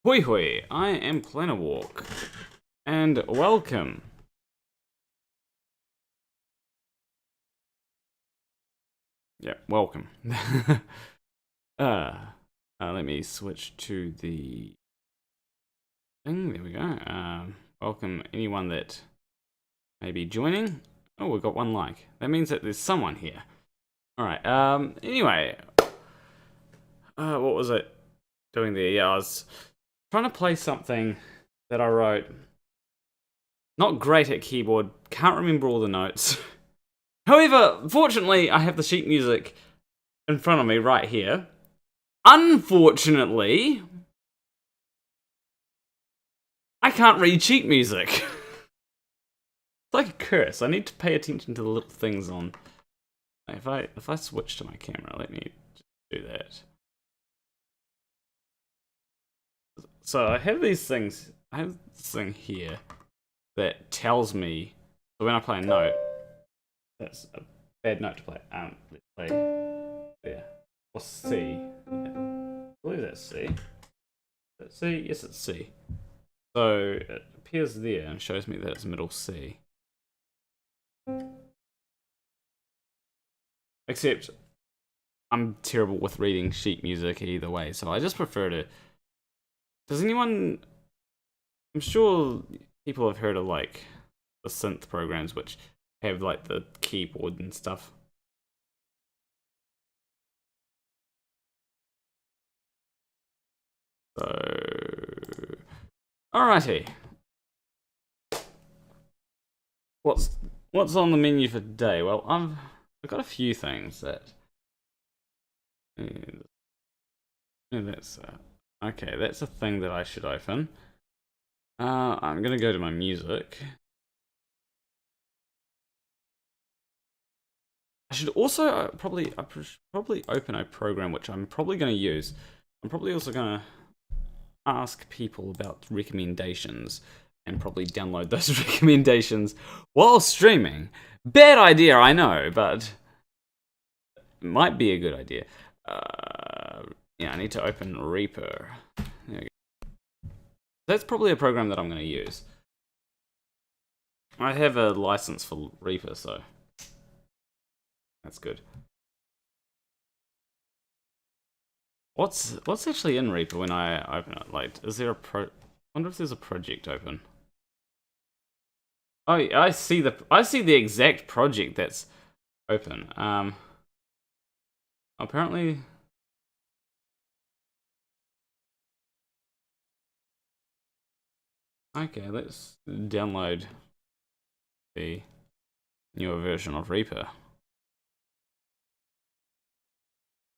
Hoi hoi, I am Planawalk, and welcome. Yeah, welcome. Let me switch to the thing, there we go. Welcome anyone that may be joining. Oh, we've got one like. That means that there's someone here. Alright, anyway. What was it doing there? Yeah, I was trying to play something that I wrote. Not great at keyboard, can't remember all the notes. However, fortunately, I have the sheet music in front of me right here. Unfortunately, I can't read sheet music. It's like a curse. I need to pay attention to the little things on. If I switch to my camera, let me just do that. So I have these things. I have this thing here that tells me. So when I play a note, that's a bad note to play. Let's play there. Or C. Yeah. I believe that's C. Is that C? Yes, it's C. So it appears there and shows me that it's middle C. Except I'm terrible with reading sheet music either way, so I just prefer to. Does anyone? I'm sure people have heard of like the synth programs which have like the keyboard and stuff. So, alrighty. What's on the menu for today? Well, I've got a few things that. That's okay. That's a thing that I should open. I'm gonna go to my music. I should also probably open a program which I'm probably going to use. I'm probably also going to ask people about recommendations and probably download those recommendations while streaming. Bad idea, I know, but it might be a good idea. Yeah, I need to open Reaper. There we go. That's probably a program that I'm going to use. I have a license for Reaper, so that's good. What's actually in Reaper when I open it? Like, is there a I wonder if there's a project open. Oh, I see the exact project that's open. Apparently. Okay, let's download the newer version of Reaper.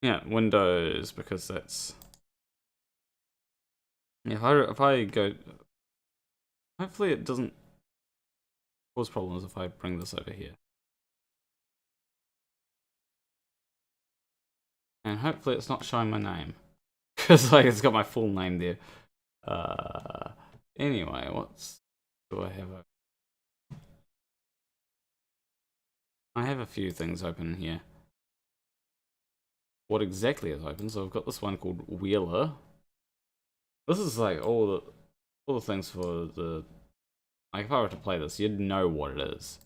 Yeah, Windows, because that's. Yeah, if I go. Hopefully it doesn't cause problems if I bring this over here. And hopefully it's not showing my name. Because like it's got my full name there. Anyway, do I have I have a few things open here. What exactly is open? So I've got this one called Wheeler. This is like all the things for the. Like if I were to play this, you'd know what it is.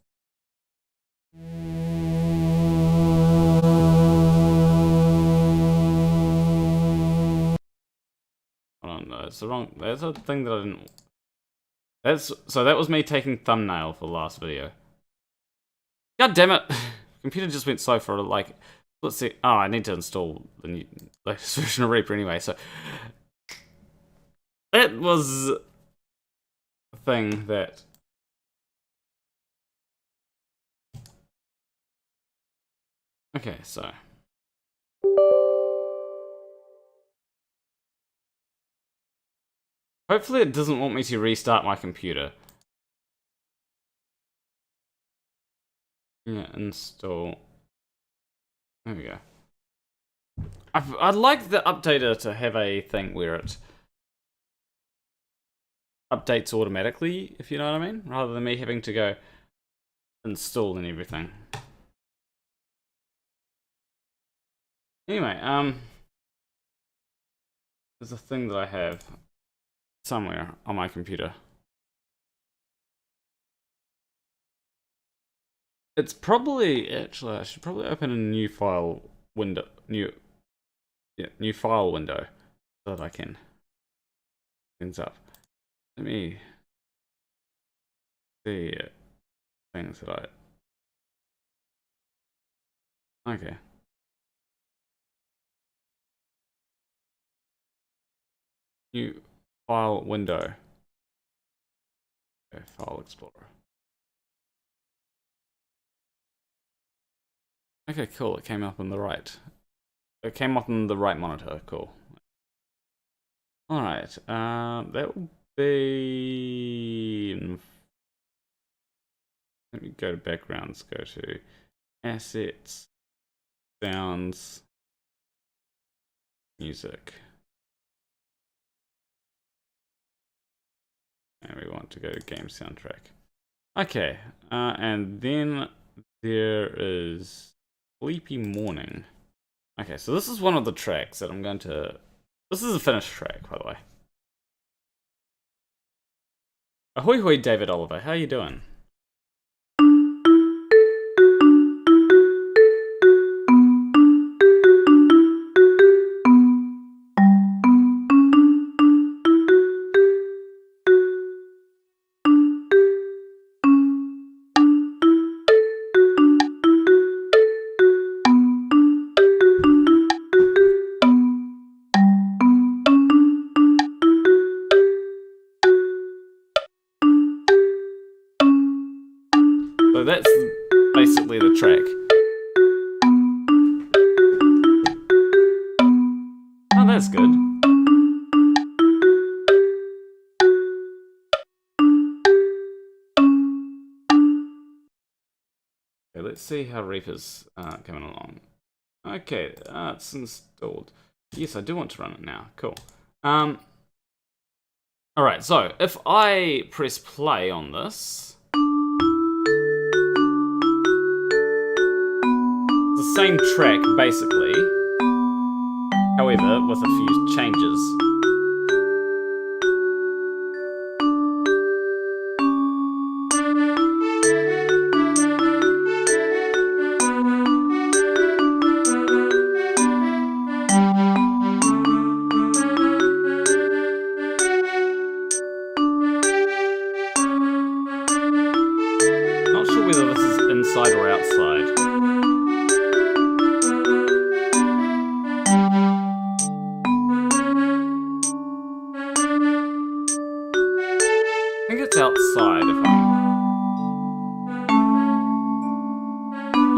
Hold on, no, it's the wrong. That's a thing that I didn't. So that was me taking thumbnail for the last video. God damn it! Computer just went slow for like. Let's see. Oh, I need to install the new latest version of Reaper anyway. So that was a thing that. Okay, so. Hopefully it doesn't want me to restart my computer. Yeah, install. There we go. I'd like the updater to have a thing where it updates automatically, if you know what I mean, rather than me having to go install and everything. Anyway, there's a thing that I have. somewhere on my computer. It's probably, actually, I should probably open a new file window, new file window so that I can things up. Let me see things that okay. New file window. Okay, file explorer. Okay, cool. It came up on the right. It came up on the right monitor. Cool. All right. That will be. Let me go to backgrounds. Go to assets, sounds, music. And we want to go to game soundtrack. Okay, and then there is Sleepy Morning. Okay, so this is one of the tracks that I'm going to... This is a finished track, by the way. Ahoy hoy, David Oliver, how you doing? So that's basically the track. Oh, that's good. Okay, let's see how Reaper's coming along. Okay, it's installed. Yes, I do want to run it now. Cool. Alright, so if I press play on this, the same track basically, however with a few changes. Not sure whether this is inside or outside. I think it's outside if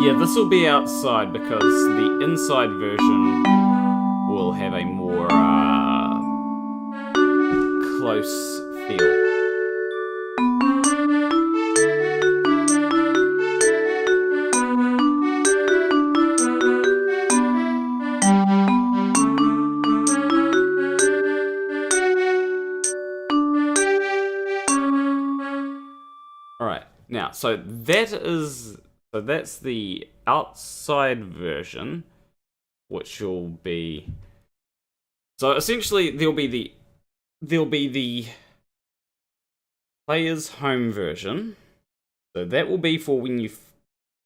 yeah, this will be outside because the inside version will have a more close feel. Alright, now, so that's the outside version, which will be... So essentially, there'll be the player's home version. So that will be for when you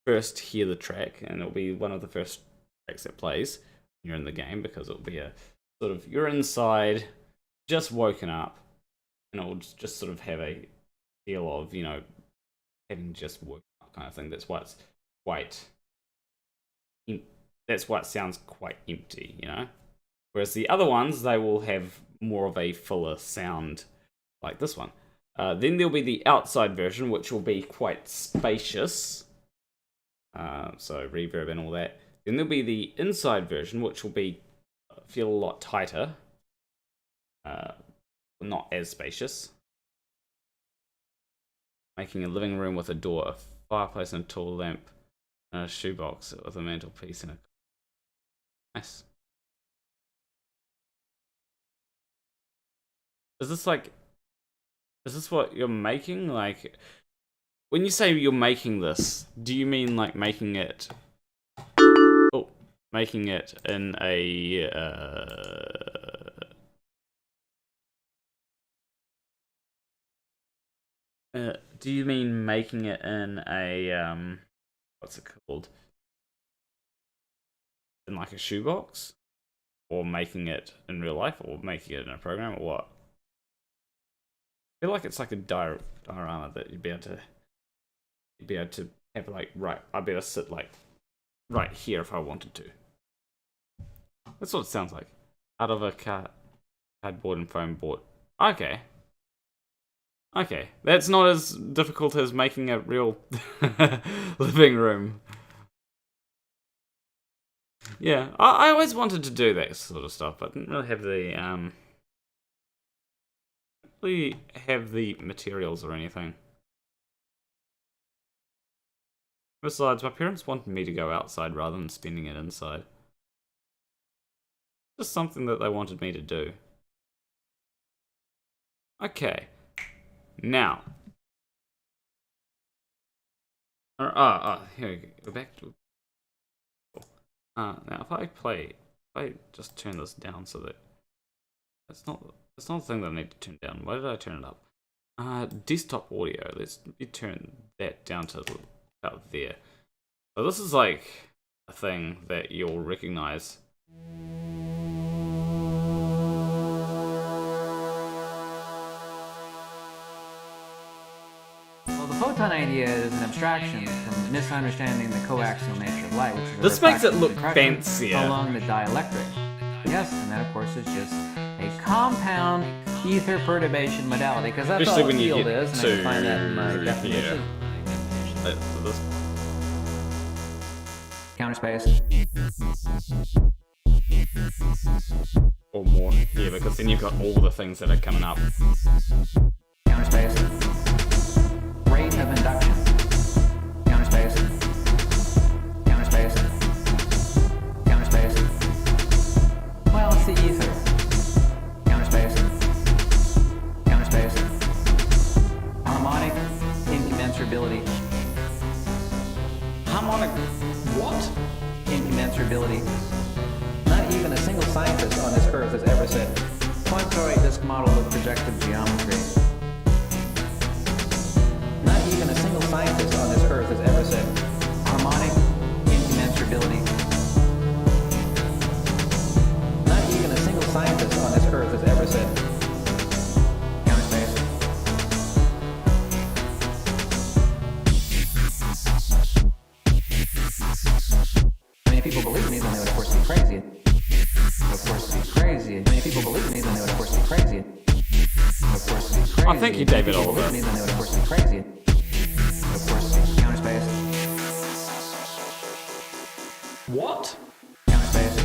first hear the track, and it'll be one of the first tracks that plays when you're in the game, because it'll be a sort of, you're inside, just woken up, and it'll just sort of have a feel of, you know, having just woken up kind of thing. That's why it's quite... That's why it sounds quite empty, you know? Whereas the other ones, they will have more of a fuller sound, like this one. Then there'll be the outside version, which will be quite spacious. So reverb and all that. Then there'll be the inside version, which will be feel a lot tighter. Not as spacious. Making a living room with a door, a fireplace and a tall lamp, and a shoebox with a mantelpiece and a... Nice. Is this like... Is this what you're making? Like, when you say you're making this, do you mean like making it... Oh, making it in a... Do you mean making it in a what's it called? In like a shoebox, or making it in real life, or making it in a program, or what? I feel like it's like a diorama that you'd be able to have like I'd be able to sit like right here if I wanted to. That's what it sounds like. Out of a cardboard and foam board. Okay. Okay, that's not as difficult as making a real living room. Yeah, I always wanted to do that sort of stuff, but didn't really have the materials or anything. Besides, my parents wanted me to go outside rather than spending it inside. Just something that they wanted me to do. Okay. Now. Here we go. We're back to... now if I just turn this down so that... That's not the thing that I need to turn down. Why did I turn it up? Desktop audio. Let's turn that down to about there. So this is like a thing that you'll recognize. Well, the photon idea is an abstraction from misunderstanding the coaxial nature of light, which is this makes it look fancier along the dielectric. Yes, and that of course is just a compound ether perturbation modality, because that's all the field is, and I can find that in my definition. Counter space. Or more, yeah, because then you've got all the things that are coming up. Counter space. Rate of induction. Counter space. Counter space. Counter space. Well, it's the ether. Counter space. Counter space. Harmonic incommensurability. Harmonic what? Incommensurability. Not even a single scientist on this earth has ever said pointoid disk model with projective geometry. Not even a single scientist on this earth has ever said harmonic incommensurability. Not even a single scientist on this earth has ever said counter space. I mean, if people believe me, then they would of course be crazy. Of course be crazy. I mean, if people believe me, then they would of course be crazy. Of course be crazy. I think you David Oliver. If people believe me, then they would of course be crazy. Of course, counter space. What? Counter space.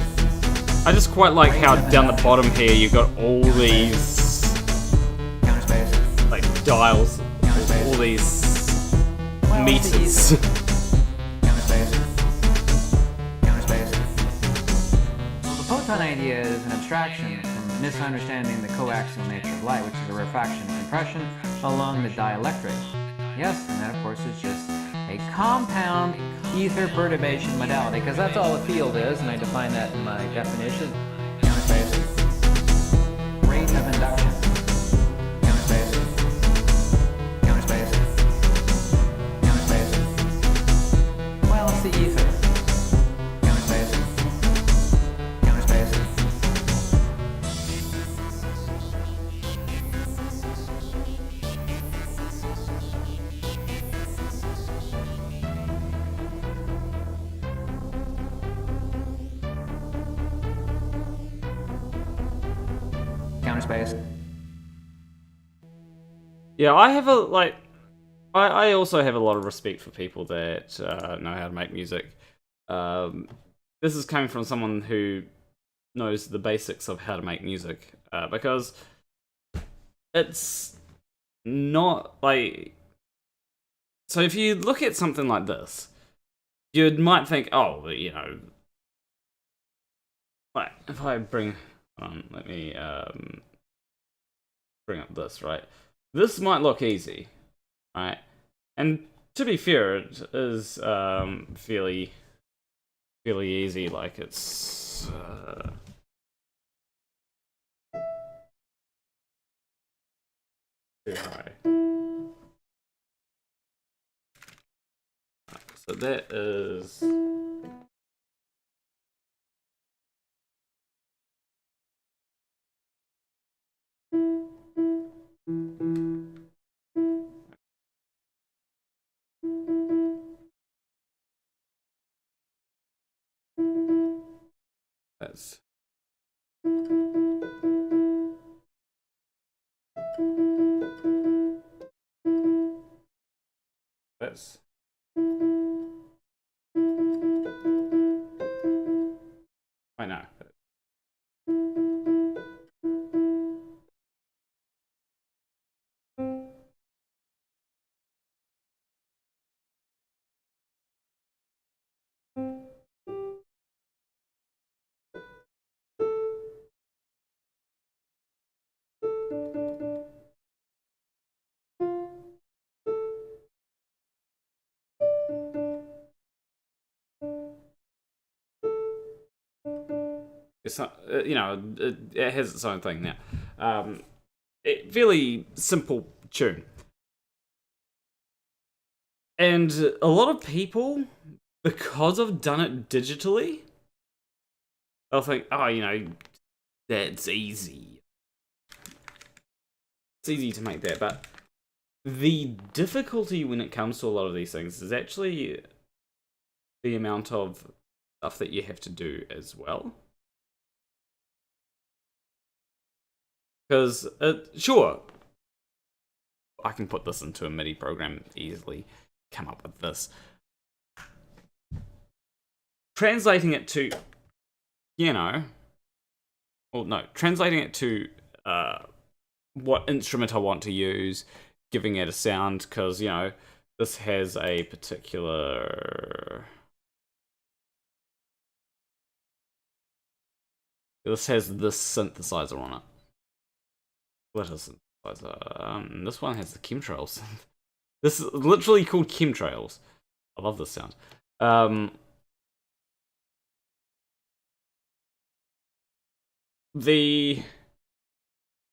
I just quite like how down the bottom here you've got all these Counter space. like dials, Counter space. all these Well, meters. Counter space. Counter space. Well, the photon idea is an abstraction from misunderstanding the coaxial nature of light, which is a refraction and compression along the dielectric. Yes, and that of course is just a compound ether perturbation modality, because that's all the field is, and I define that in my definition. Counter space. Rate of induction. Counter space. Counter space. Counter space. Well, it's the ether. Counter space. Counter space. Counter space. Yeah, I have I also have a lot of respect for people that know how to make music. This is coming from someone who knows the basics of how to make music, because it's not like... So if you look at something like this, you might think, oh, you know, like if I bring... let me bring up this, right? This might look easy, right? And to be fair, it is fairly easy. Like it's too high. So that is... That's... That's... I know. It's not, you know, it has its own thing now. Fairly simple tune. And a lot of people, because I've done it digitally, they'll think, oh, you know, that's easy. It's easy to make that, but the difficulty when it comes to a lot of these things is actually the amount of stuff that you have to do as well. Because, sure, I can put this into a MIDI program easily, come up with this. Translating it to, you know, well, no, translating it to what instrument I want to use, giving it a sound, because, you know, this has a particular... This has this synthesizer on it. What is synthesizer? This one has the chemtrails. This is literally called chemtrails. I love this sound. The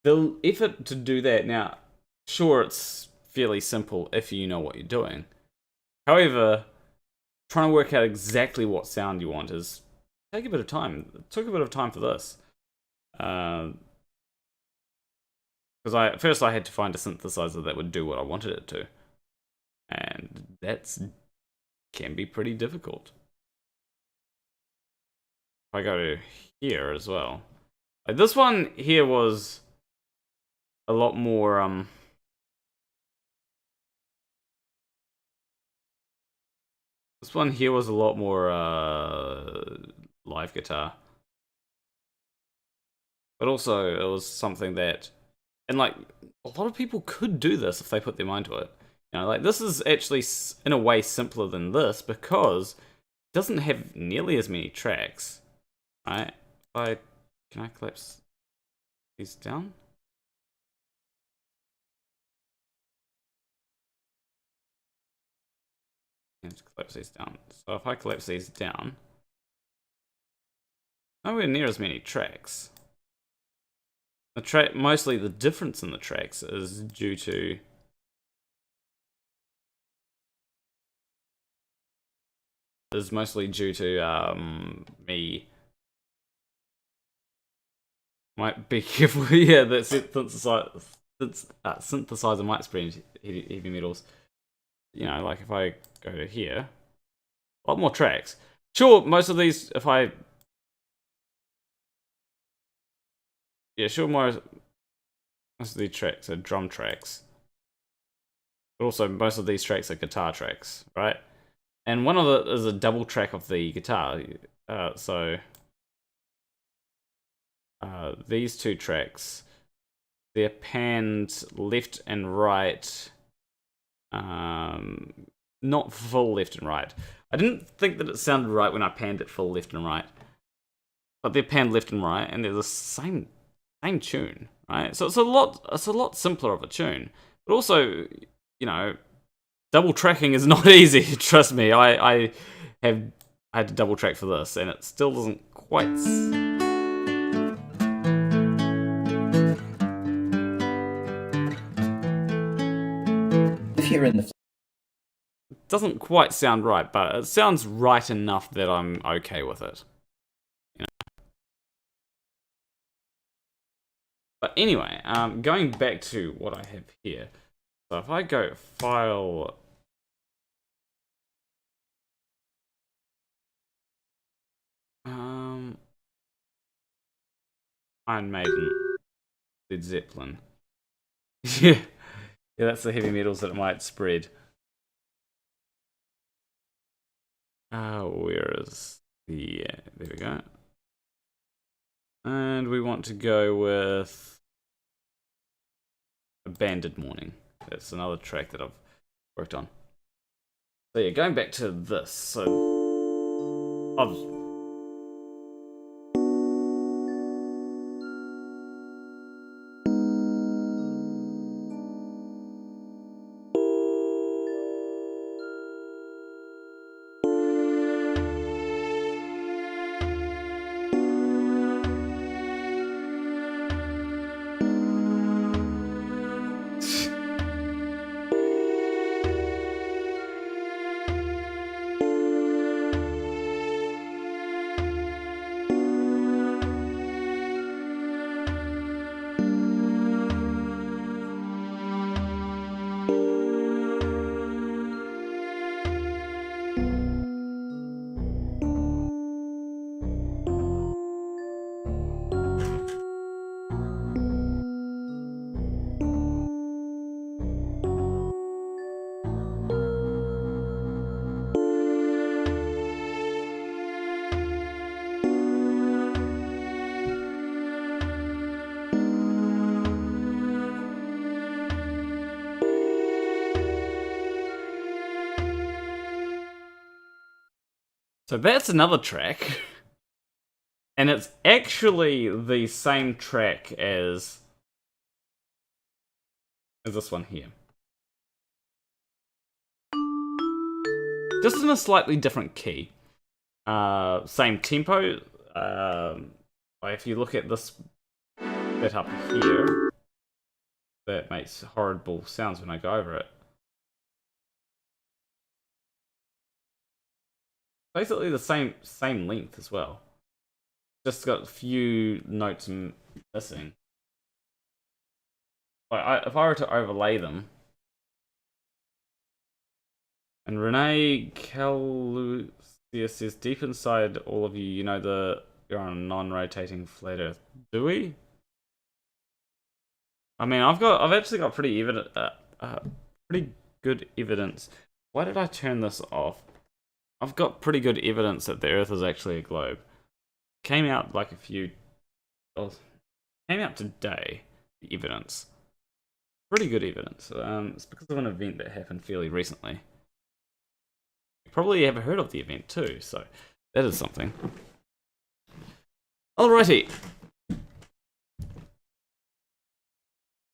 effort to do that, now, sure, it's fairly simple if you know what you're doing. However, trying to work out exactly what sound you want is take a bit of time. It took a bit of time for this. Because first I had to find a synthesizer that would do what I wanted it to. And that can be pretty difficult. If I go to here as well. Like this one here was a lot more, this one here was a lot more, live guitar. But also, it was something that, and like, a lot of people could do this if they put their mind to it. You know, like, this is actually, in a way, simpler than this, because it doesn't have nearly as many tracks, right? Can I collapse these down? Let's collapse these down. So if I collapse these down, nowhere near as many tracks. Mostly the difference in the tracks is due to me. Might be careful. Yeah, that synthesizer might spread heavy metals. You know, like if I go to here, a lot more tracks. Sure, most of these, yeah, sure, most of these tracks are drum tracks. But also, most of these tracks are guitar tracks, right? And one of it is a double track of the guitar. These two tracks, they're panned left and right. Not full left and right. I didn't think that it sounded right when I panned it full left and right. But they're panned left and right, and they're the same tune, right? So it's a lot simpler of a tune. But also, you know, double tracking is not easy. Trust me, I had to double track for this, and it still doesn't quite. If you're in the doesn't quite sound right, but it sounds right enough that I'm okay with it. But anyway, going back to what I have here. So if I go File... Iron Maiden, Led Zeppelin. Yeah, that's the heavy metals that it might spread. Where is the... there we go. And we want to go with Abandoned Morning. That's another track that I've worked on. So yeah, going back to this. So I've... So that's another track. And it's actually the same track as this one here. Just in a slightly different key. Same tempo. If you look at this bit up here, that makes horrible sounds when I go over it. Basically the same length as well. Just got a few notes missing. If I were to overlay them, and Renee Calusia says, deep inside all of you, you know you're on a non-rotating flat Earth. Do we? I mean, I've actually got pretty good evidence. Why did I turn this off? I've got pretty good evidence that the Earth is actually a globe. Came out like came out today, the evidence. Pretty good evidence. It's because of an event that happened fairly recently. You probably have heard of the event too, so that is something. Alrighty.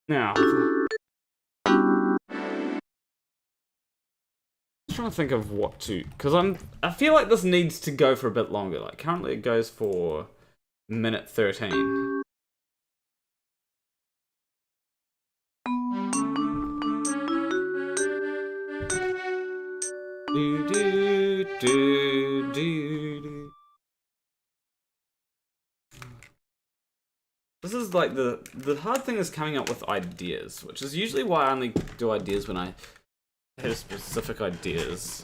Now, trying to think of what to, because I feel like this needs to go for a bit longer. Like currently it goes for minute 13. This is like the hard thing is coming up with ideas, which is usually why I only do ideas when I have specific ideas.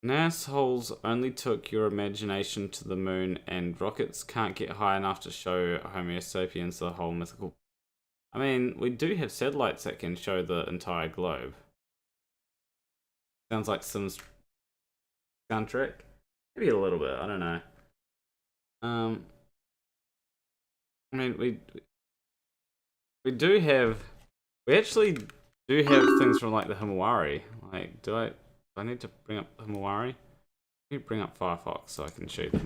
NASSholes only took your imagination to the moon, and rockets can't get high enough to show Homo sapiens the whole mythical. I mean, we do have satellites that can show the entire globe. Sounds like some soundtrack. Maybe a little bit, I don't know. I mean, we actually do have things from like the Himawari. Like, do I need to bring up Himawari? Let me bring up Firefox so I can show you the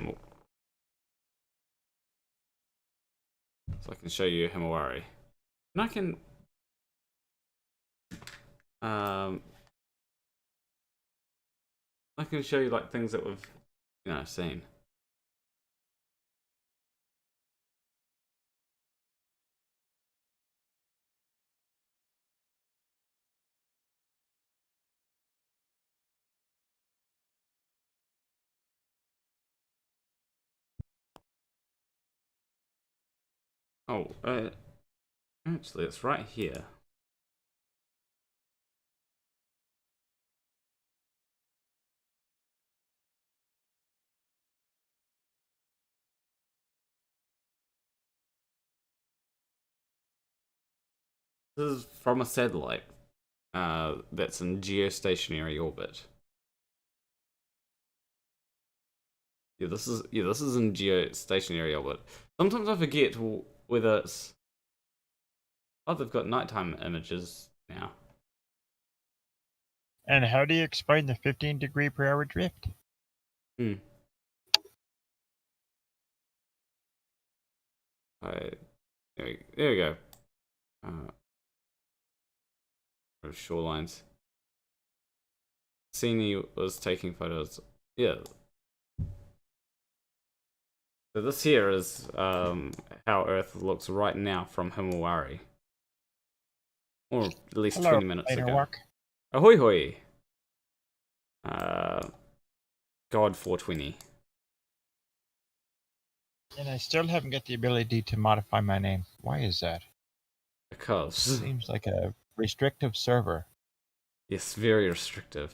Himawari. And I can show you like things that we've seen. Oh, actually, it's right here. This is from a satellite that's in geostationary orbit. Yeah, this is in geostationary orbit. Sometimes I forget whether it's. Oh, they've got nighttime images now. And how do you explain the 15 degree per hour drift? Hmm. There we go. Shorelines. Cine was taking photos. Yeah. So this here is how Earth looks right now from Himawari. Or at least Hello, 20 minutes later ago. walk. Ahoy hoy! God 420. And I still haven't got the ability to modify my name. Why is that? Because. Seems like a restrictive server. Yes, very restrictive.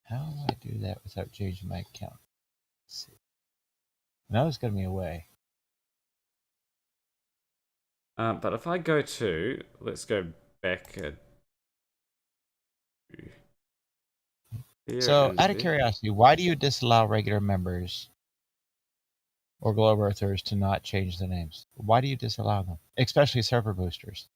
How do I do that without changing my account? Let's see. Now it's going to be away. But if I go to. Let's go back. So, out of curiosity, why do you disallow regular members or Globe Earthers to not change their names? Why do you disallow them? Especially server boosters.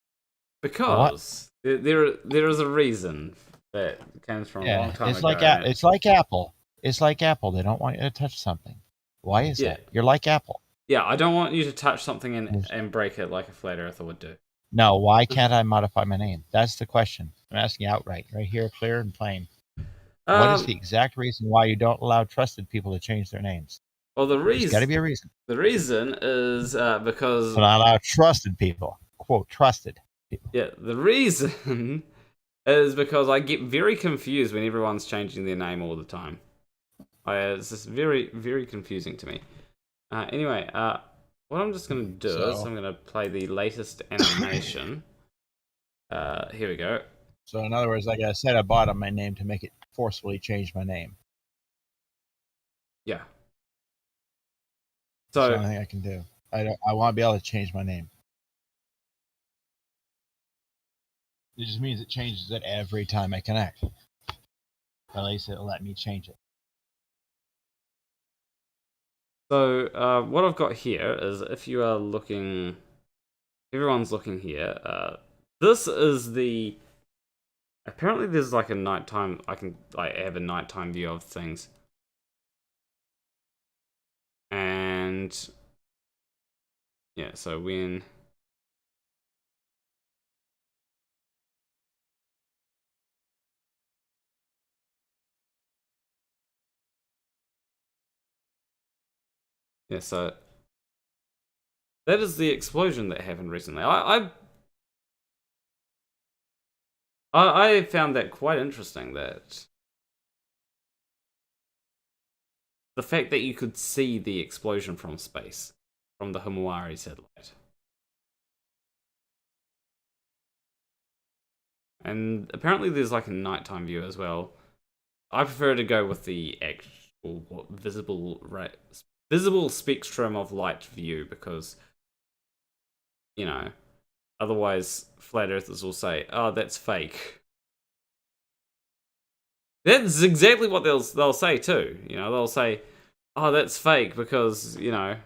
Because there is a reason that comes from a long time it's ago. like it's like Apple. It's like Apple. They don't want you to touch something. Why is that? You're like Apple. Yeah, I don't want you to touch something and break it like a flat earther would do. No, why can't I modify my name? That's the question. I'm asking you outright, right here, clear and plain. What is the exact reason why you don't allow trusted people to change their names? Well, there's got to be a reason. The reason is because. So not allow trusted people. Quote, trusted people. Yeah, the reason is because I get very confused when everyone's changing their name all the time. It's just very, very confusing to me. Anyway, what I'm just going to do is I'm going to play the latest animation. Here we go. So in other words, I got to set a bot on my name to make it forcefully change my name. Yeah. That's the only thing I can do. I want to be able to change my name. It just means it changes it every time I connect. At least it'll let me change it. So what I've got here is if you are looking, everyone's looking here. This is the. Apparently, there's like a nighttime. I can have a nighttime view of things, and yeah. So when. Yeah, so that is the explosion that happened recently. I found that quite interesting, that the fact that you could see the explosion from space, from the Himawari satellite. And apparently there's like a nighttime view as well. I prefer to go with the actual visible spectrum of light view, because, you know, otherwise flat earthers will say, oh, that's fake. That's exactly what they'll say too. You know, they'll say, oh, that's fake because, you know,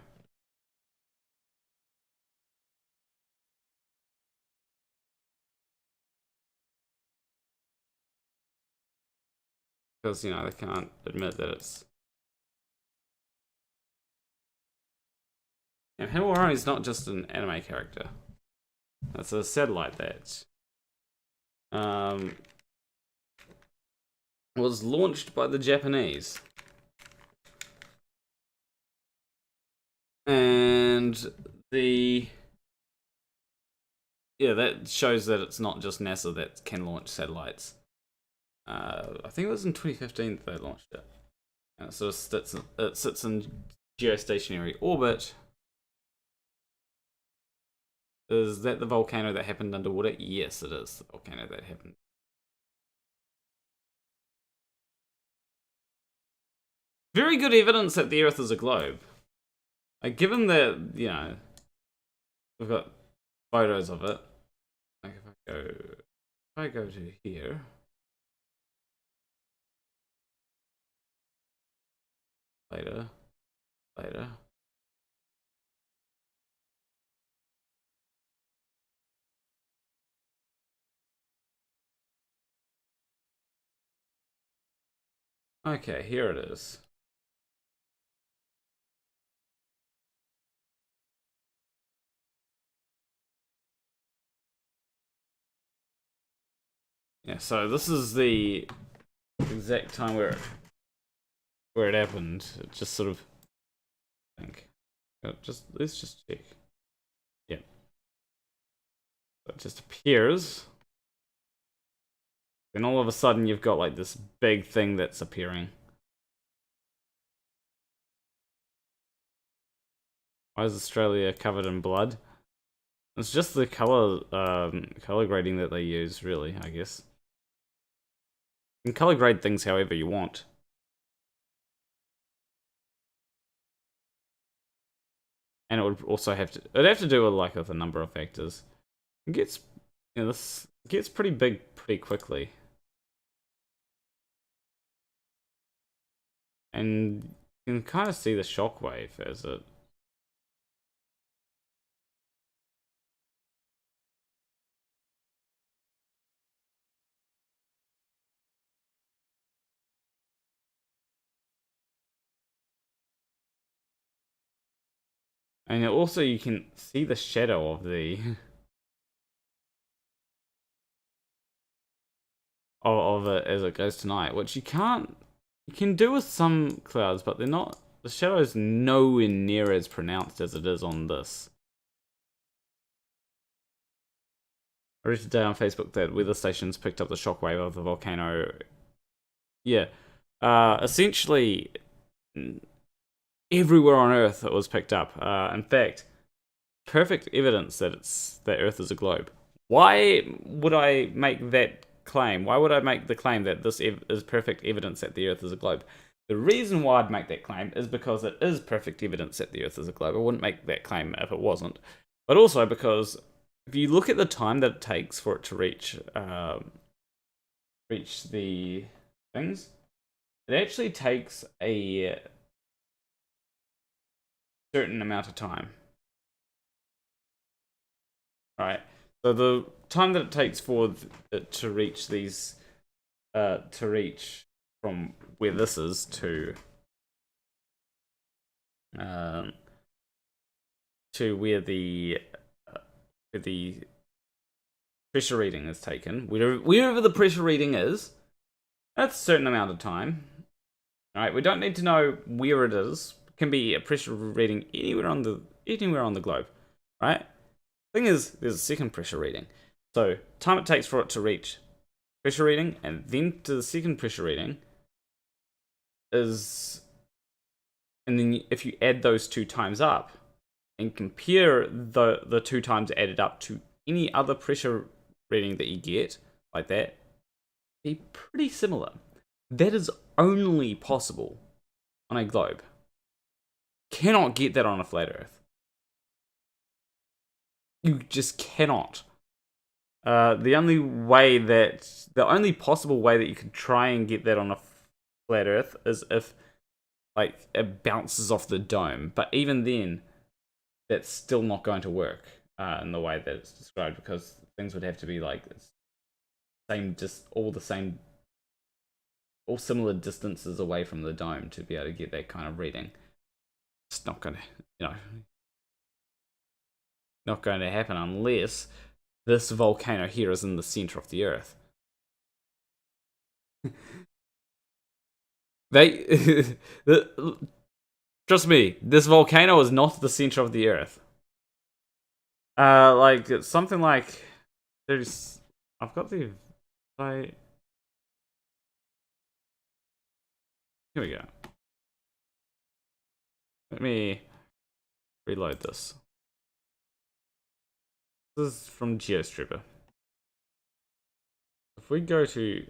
because, you know, they can't admit that it's. And Himawari is not just an anime character. That's a satellite that was launched by the Japanese. And that shows that it's not just NASA that can launch satellites. I think it was in 2015 that they launched it. And it sort of sits in geostationary orbit. Is that the volcano that happened underwater? Yes, it is the volcano that happened. Very good evidence that the Earth is a globe. Like, given that, you know, we've got photos of it. Like, if I go to here. Later. Okay, here it is. Yeah, so this is the exact time where it happened. It just sort of, I think, let's just check. Yeah, so it just appears. Then all of a sudden you've got like this big thing that's appearing. Why is Australia covered in blood? It's just the color grading that they use, really, I guess. You can color grade things however you want. And it would also it'd have to do with like with a number of factors. It gets, you know, this gets pretty big pretty quickly. And you can kind of see the shockwave as it. And also you can see the shadow of the of it as it goes tonight, which you can do with some clouds, but they're not. The shadow is nowhere near as pronounced as it is on this. I read today on Facebook that weather stations picked up the shockwave of the volcano. Yeah, essentially everywhere on Earth it was picked up. In fact, perfect evidence that Earth is a globe. Why would I make that claim? Why would I make the claim that this is perfect evidence that the Earth is a globe? The reason why I'd make that claim is because it is perfect evidence that the Earth is a globe. I wouldn't make that claim if it wasn't. But also because if you look at the time that it takes for it to reach the things, it actually takes a certain amount of time. Right. So the time that it takes for it to reach these, to reach from where this is to where the pressure reading is taken, wherever the pressure reading is, that's a certain amount of time. All right. We don't need to know where it is. It can be a pressure reading anywhere on the globe. Right. Thing is, there's a second pressure reading. So, time it takes for it to reach pressure reading and then to the second pressure reading is, and then if you add those two times up and compare the two times added up to any other pressure reading that you get, like that, they're pretty similar. That is only possible on a globe. Cannot get that on a flat Earth. You just cannot. The only possible way that you could try and get that on a flat Earth is if, like, it bounces off the dome. But even then, that's still not going to work in the way that it's described, because things would have to be like all similar distances away from the dome to be able to get that kind of reading. It's not going to, not going to happen unless this volcano here is in the center of the Earth. Trust me, this volcano is not the center of the Earth. Like it's something like I've got the here we go. Let me reload this. This is from GeoStripper. If we go to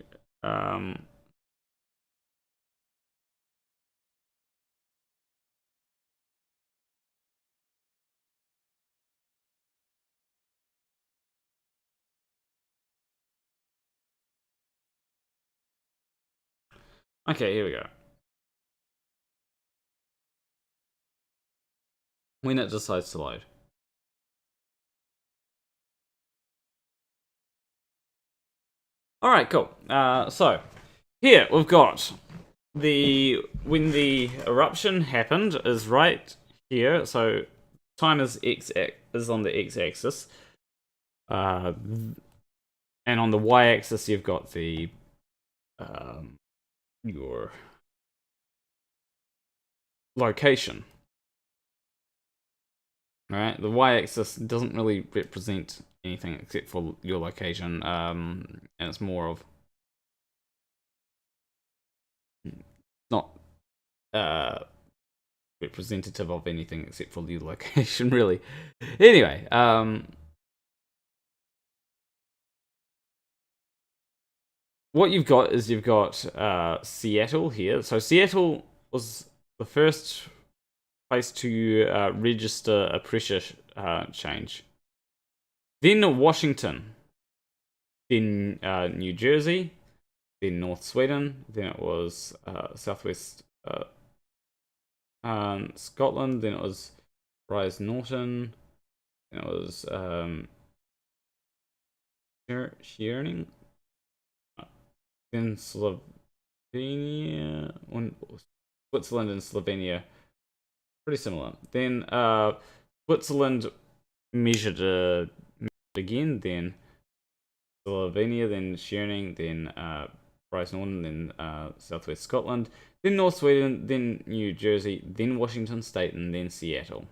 okay, here we go. When it decides to load. Alright, cool. So, here we've got when the eruption happened is right here. So, time is on the x-axis. And on the y-axis you've got the your location. Right, the y-axis doesn't really represent anything except for your location, and it's more of not representative of anything except for your location, really. Anyway, what you've got is Seattle here. So Seattle was the first place to register a pressure change. Then Washington, then New Jersey, then North Sweden, then it was southwest Scotland, then it was Rise Norton, then it was Shearing, then Slovenia, Switzerland and Slovenia, pretty similar. Then Switzerland measured again, then Slovenia, then Shearing, then Rise Norton, then southwest Scotland, then North Sweden, then New Jersey, then Washington State, and then Seattle.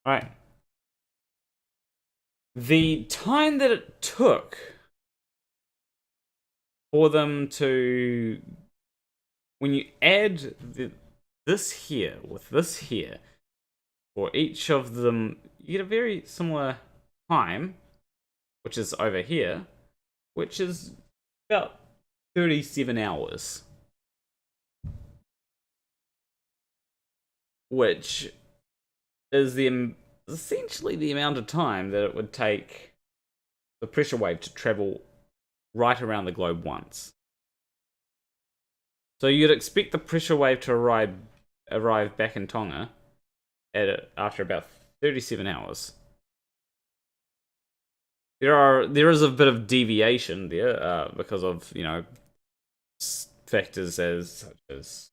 Alright. The time that it took for them to, when you add this here with this here, for each of them, you get a very similar time, which is over here, which is about 37 hours. Which is essentially the amount of time that it would take the pressure wave to travel right around the globe once. So you'd expect the pressure wave to arrive back in Tonga after about 37 hours. There is a bit of deviation there because of, you know, factors such as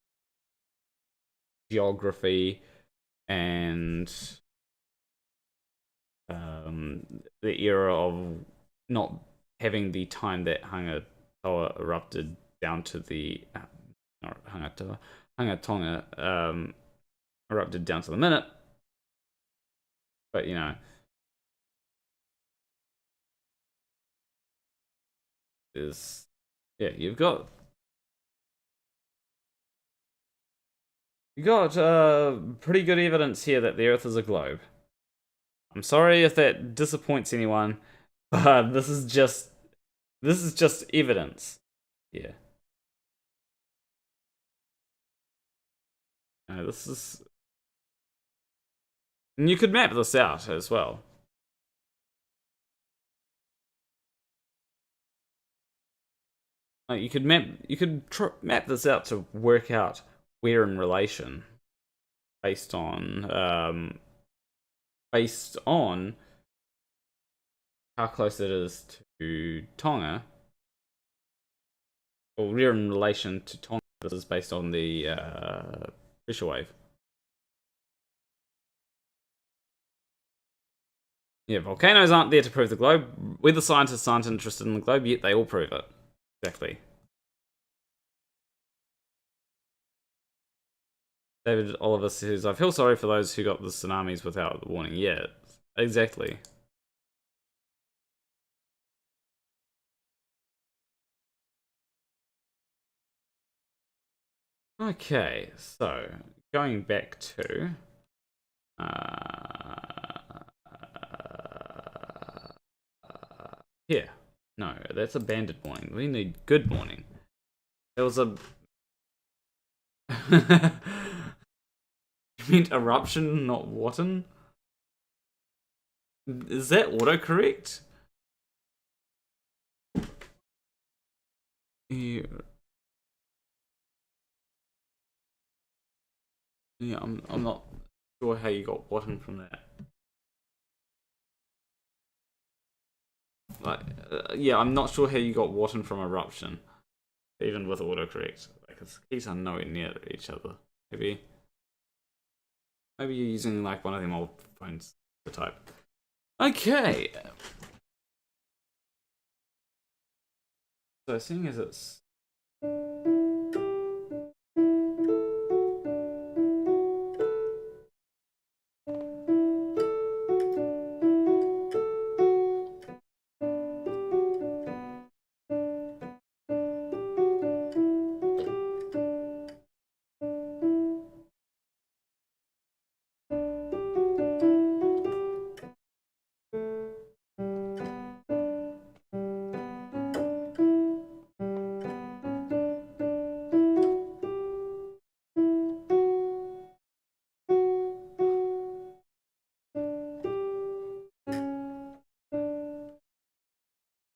geography and the era of not having the time that Hangatoa erupted down to the Tonga erupted down to the minute. But, you know, you've got pretty good evidence here that the Earth is a globe. I'm sorry if that disappoints anyone, but this is just evidence. Yeah. No, this is, and you could map this out as well. You could map this out to work out where in relation, based on how close it is to Tonga, or where in relation to Tonga. This is based on the pressure wave. Yeah, volcanoes aren't there to prove the globe. Weather scientists aren't interested in the globe, yet they all prove it. Exactly. David Oliver says, I feel sorry for those who got the tsunamis without the warning. Yeah, exactly. Okay, so going back to here. No, that's a bandit morning. We need good morning. There was a you meant eruption, not Wharton? Is that autocorrect? Yeah. Yeah, I'm not sure how you got Wharton from that. Like, yeah, I'm not sure how you got Wharton from eruption, even with autocorrect. Because keys are nowhere near each other. Maybe you're using like one of them old phones to type. Okay. So seeing as it's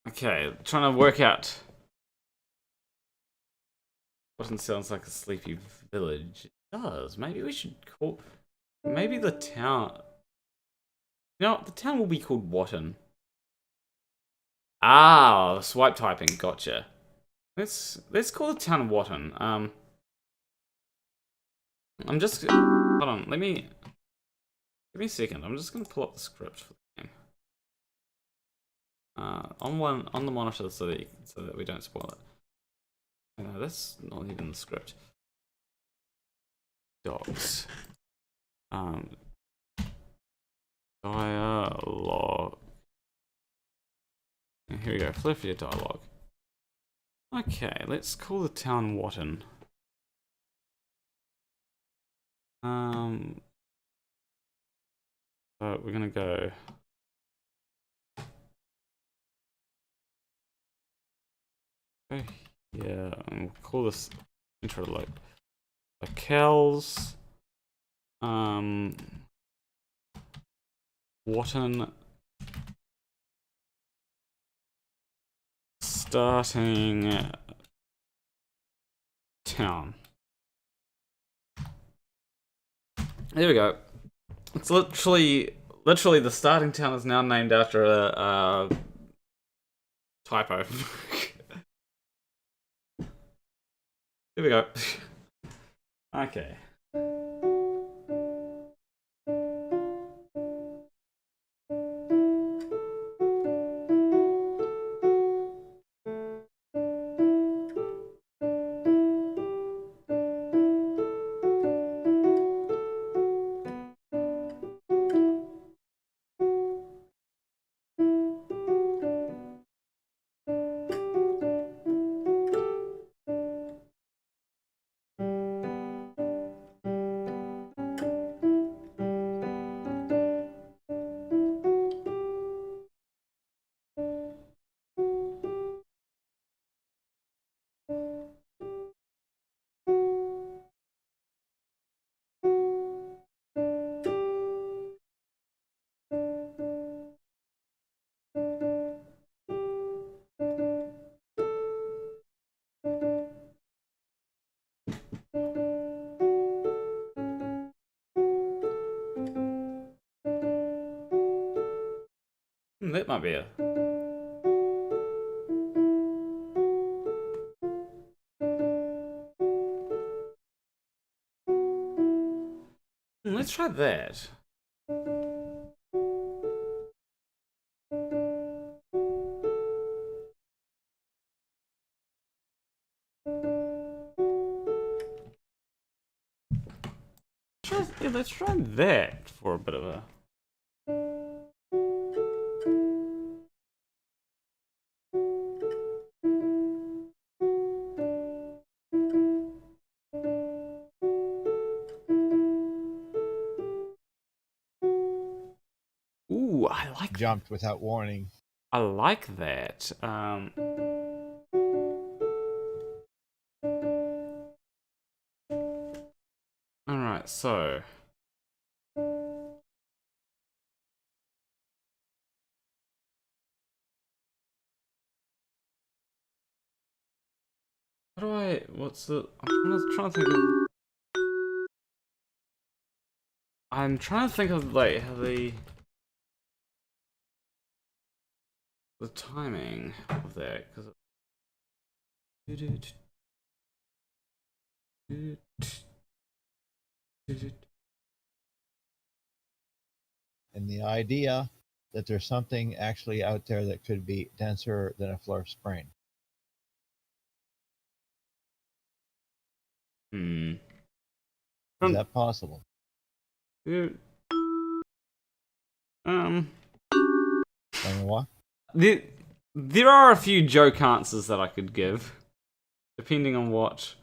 okay, trying to work out. Wharton sounds like a sleepy village. It does. Maybe we should call. Maybe the town. You know, the town will be called Wharton. Ah, swipe typing. Gotcha. Let's call the town Wharton. I'm just hold on. Give me a second. I'm just gonna pull up the script for the game. On the monitor so that we don't spoil it. No, that's not even the script. Dogs. Dialogue. And here we go. Flerfia dialogue. Okay, let's call the town Wharton. So we're gonna go. Okay, yeah, and we'll call this intro like Kells. Wharton. Starting town. There we go. It's literally the starting town is now named after a typo. Here we go. Okay. That might be it. Let's try that. Let's try that for a bit of a. I like jumped without warning. I like that. Alright, so I'm trying to think of like how the timing of that, because And the idea that there's something actually out there that could be denser than a Flerf's brain. Is that possible? Um, what? there are a few joke answers that I could give, depending on what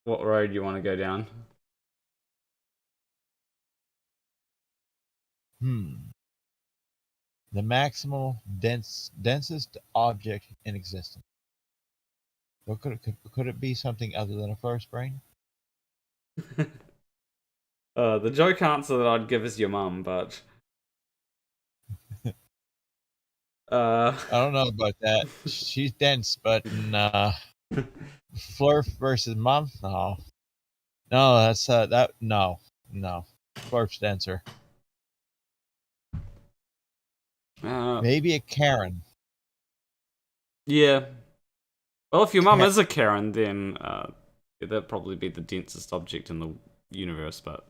road you want to go down. The maximal densest object in existence. What could it be something other than a Flerf's brain? The joke answer that I'd give is your mum, but I don't know about that. She's dense, but Flerf versus mom? No. No, that's that no. Flerf's denser. Maybe a Karen. Yeah. Well, if your mum is a Karen, then that'd probably be the densest object in the universe, but...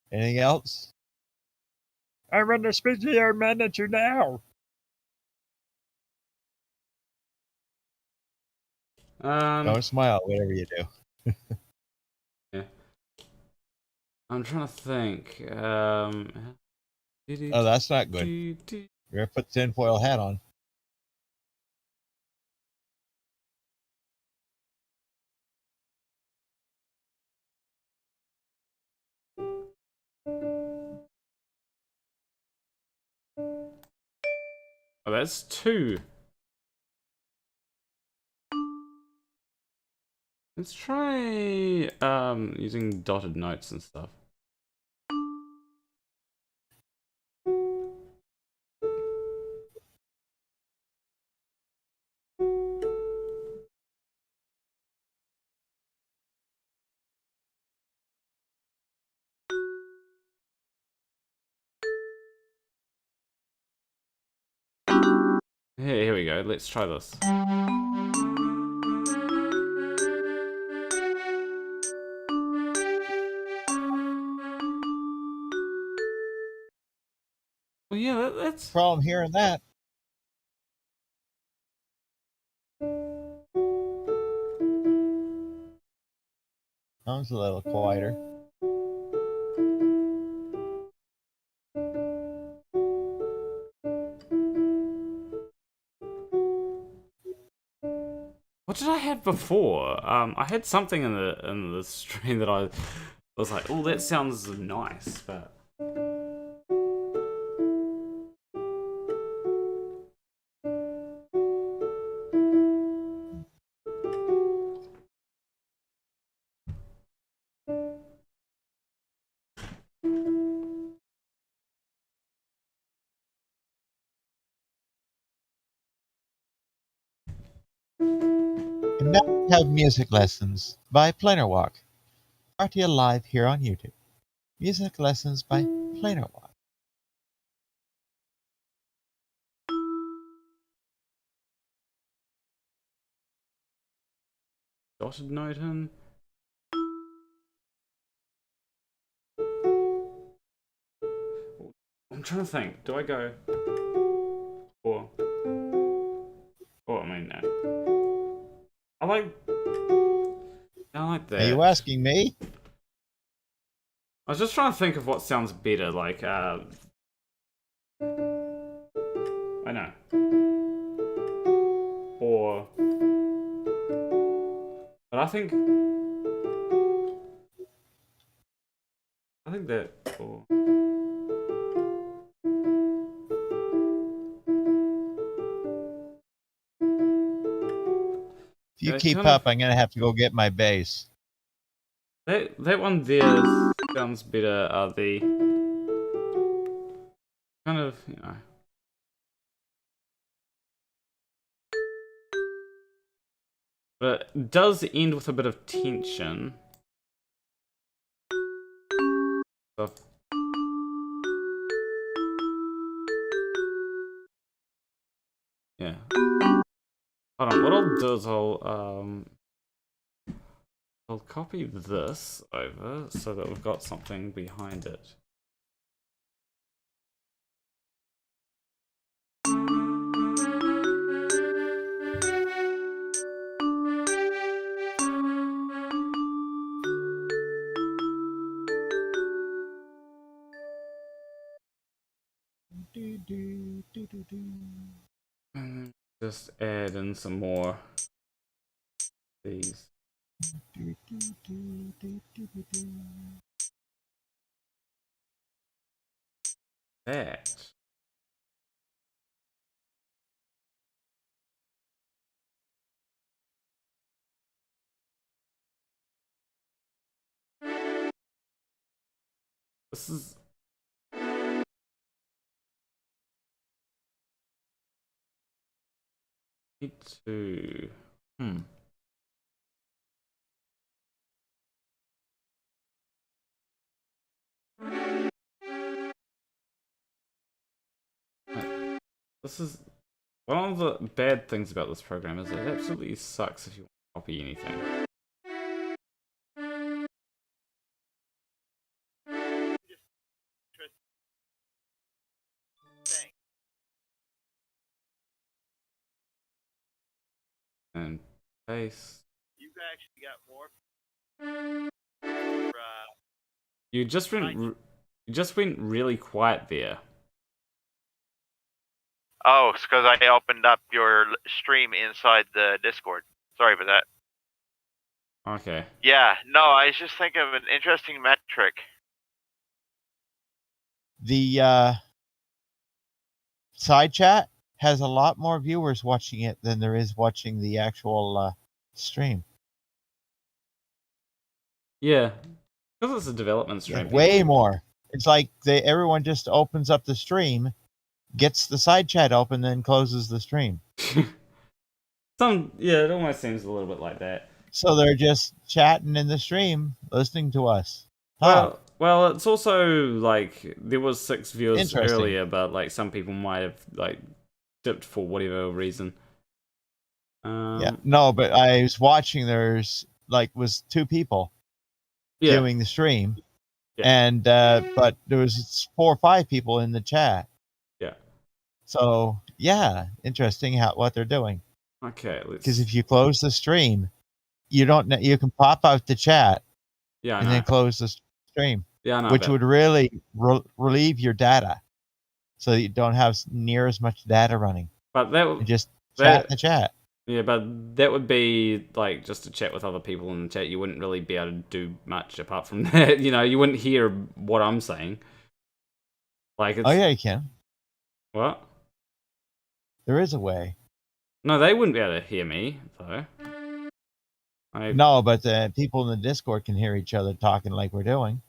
Anything else? I'm under speech to your manager now. Don't smile, whatever you do. Yeah. I'm trying to think. Oh, that's not good. You're gonna put the tinfoil hat on. Oh, that's 2. Let's try using dotted notes and stuff. Here we go. Let's try this. Well, yeah, that's... Problem hearing that. Sounds a little quieter. What did I have before? I had something in the stream that I was like, oh, that sounds nice, but... And now we have music lessons by Planar Walk. Brought to you live here on YouTube. Music lessons by Planar Walk. Dotted note in. I'm trying to think. Do I go? Or I mean, no. I like that. Are you asking me? I was just trying to think of what sounds better. Like, I know. Or, but I think think that. Oh. If you Yeah, keep kind up, of- I'm gonna have to go get my base. That one there sounds better. The kind of, you know. But it does end with a bit of tension. So, yeah. Hold on. What I'll do is I'll copy this over so that we've got something behind it. And then just add in some more of these. That. This is. Need to. This is one of the bad things about this program is it absolutely sucks if you want to copy anything. And paste. You've actually got more. You just went really quiet there. Oh, it's because I opened up your stream inside the Discord. Sorry about that. Okay. Yeah, no, I was just thinking of an interesting metric. The side chat has a lot more viewers watching it than there is watching the actual stream. Yeah. Because it's a development stream. Way more. It's like everyone just opens up the stream, gets the side chat open, then closes the stream. Yeah, it almost seems a little bit like that. So they're just chatting in the stream, listening to us. Well, it's also like there was 6 viewers earlier, but like some people might have like dipped for whatever reason. Yeah, no, but I was watching. There's was 2 people doing the stream, and but there was 4 or 5 people in the chat. Yeah. So yeah, interesting what they're doing. Okay. Because if you close the stream, you can pop out the chat. Yeah. And then close the stream. Yeah, I know. Which would really relieve your data, so that you don't have near as much data running. But that would just chat in the chat. Yeah, but that would be like just to chat with other people in the chat. You wouldn't really be able to do much apart from that. You know, you wouldn't hear what I'm saying. Like, oh yeah, you can. What? There is a way. No, they wouldn't be able to hear me though. No, but the people in the Discord can hear each other talking like we're doing.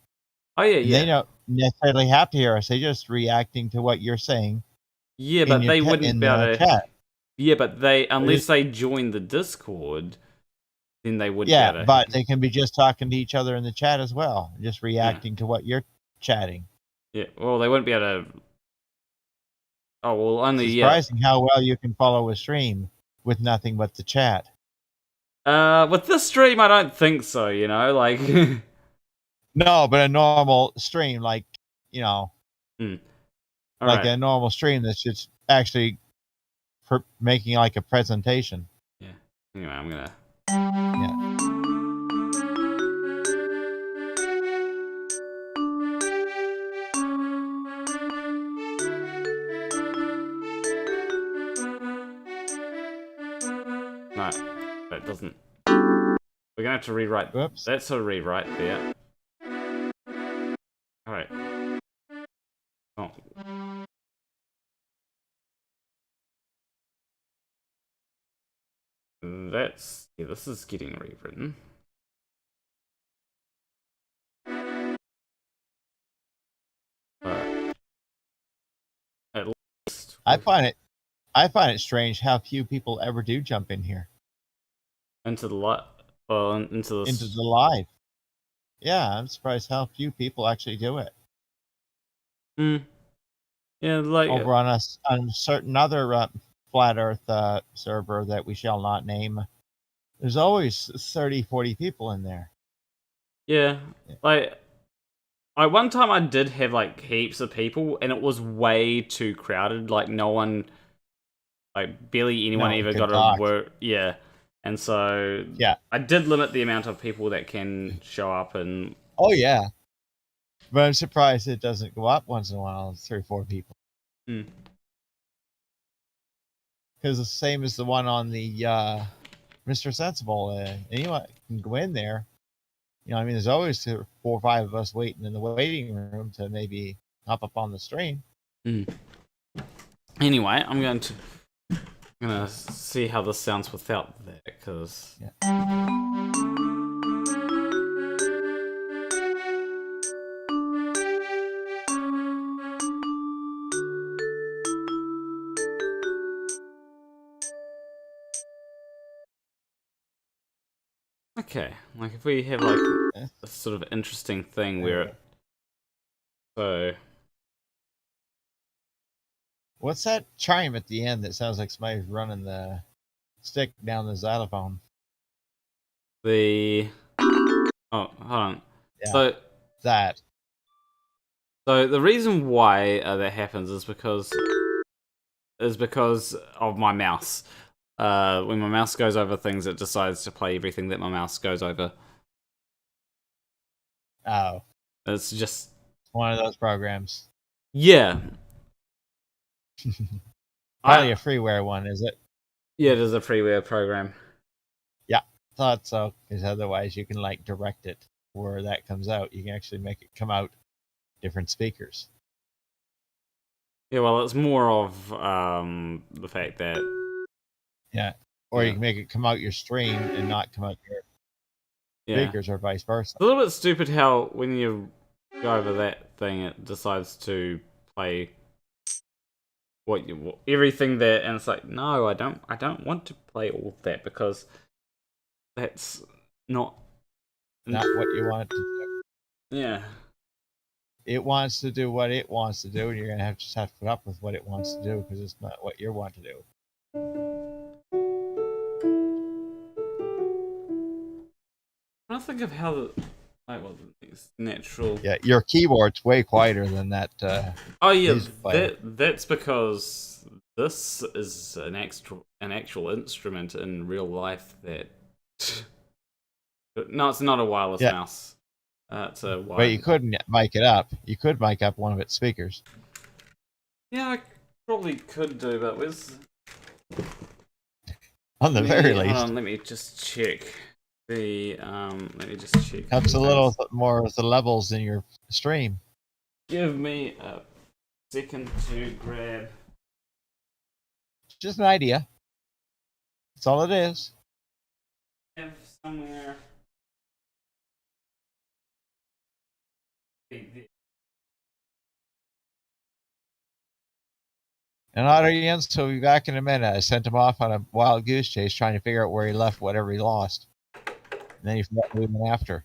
Oh yeah, yeah. They don't necessarily have to hear us. They're just reacting to what you're saying. Yeah, but they wouldn't be able to chat. Yeah, but unless they join the Discord, then they wouldn't be able to. But they can be just talking to each other in the chat as well, just reacting to what you're chatting. Yeah, well, they wouldn't be able to. Oh well, only it's surprising how well you can follow a stream with nothing but the chat. With this stream, I don't think so. You know, like. No, but a normal stream, like a normal stream that's just actually making like a presentation. Yeah. Anyway, I'm gonna. Yeah. No, that doesn't. We're gonna have to rewrite. Whoops. That's a rewrite there. Alright, That's this is getting rewritten. But at least I find it strange how few people ever do jump in here into the light. Well, into into the live. Yeah, I'm surprised how few people actually do it. Yeah, like over on a certain other flat Earth server that we shall not name. There's always 30, 40 people in there. Yeah, like one time I did have like heaps of people, and it was way too crowded. Like no one, like barely anyone even got a word. Yeah, and so I did limit the amount of people that can show up. And oh yeah, but I'm surprised it doesn't go up once in a while. 3 or 4 people. Because the same as the one on the Mr. Sensible. Anyone can go in there. You know, I mean, there's always 4 or 5 of us waiting in the waiting room to maybe hop up on the stream. Anyway, I'm gonna see how this sounds without that, because okay, like if we have like a sort of interesting thing where what's that chime at the end that sounds like somebody's running the stick down the xylophone? Oh, hold on. Yeah, So the reason why that happens is because of my mouse. When my mouse goes over things, it decides to play everything that my mouse goes over. Oh, it's just one of those programs. Yeah. Probably a freeware one, is it? Yeah, it is a freeware program. Yeah, thought so. Because otherwise, you can like direct it where that comes out. You can actually make it come out different speakers. Yeah, well, it's more of the fact that or you can make it come out your stream and not come out your speakers, or vice versa. It's a little bit stupid how when you go over that thing, it decides to play everything there, and it's like, no, I don't want to play all of that, because that's not what you want to do. Yeah. It wants to do what it wants to do, and you're gonna just have to put up with what it wants to do, because it's not what you want to do. I think of how it's natural. Yeah, your keyboard's way quieter than that. Oh yeah, that's because this is an actual instrument in real life. That no, it's not a wireless mouse. It's a wireless. But you couldn't mic it up. You could mic up one of its speakers. Yeah, I probably could do, but on the very least. Hold on, let me just check. Let me just check. Helps a little more with the levels in your stream. Give me a second to grab. Just an idea. That's all it is. Have somewhere. And audience will be back in a minute. I sent him off on a wild goose chase trying to figure out where he left whatever he lost. And then he forgot who he went after.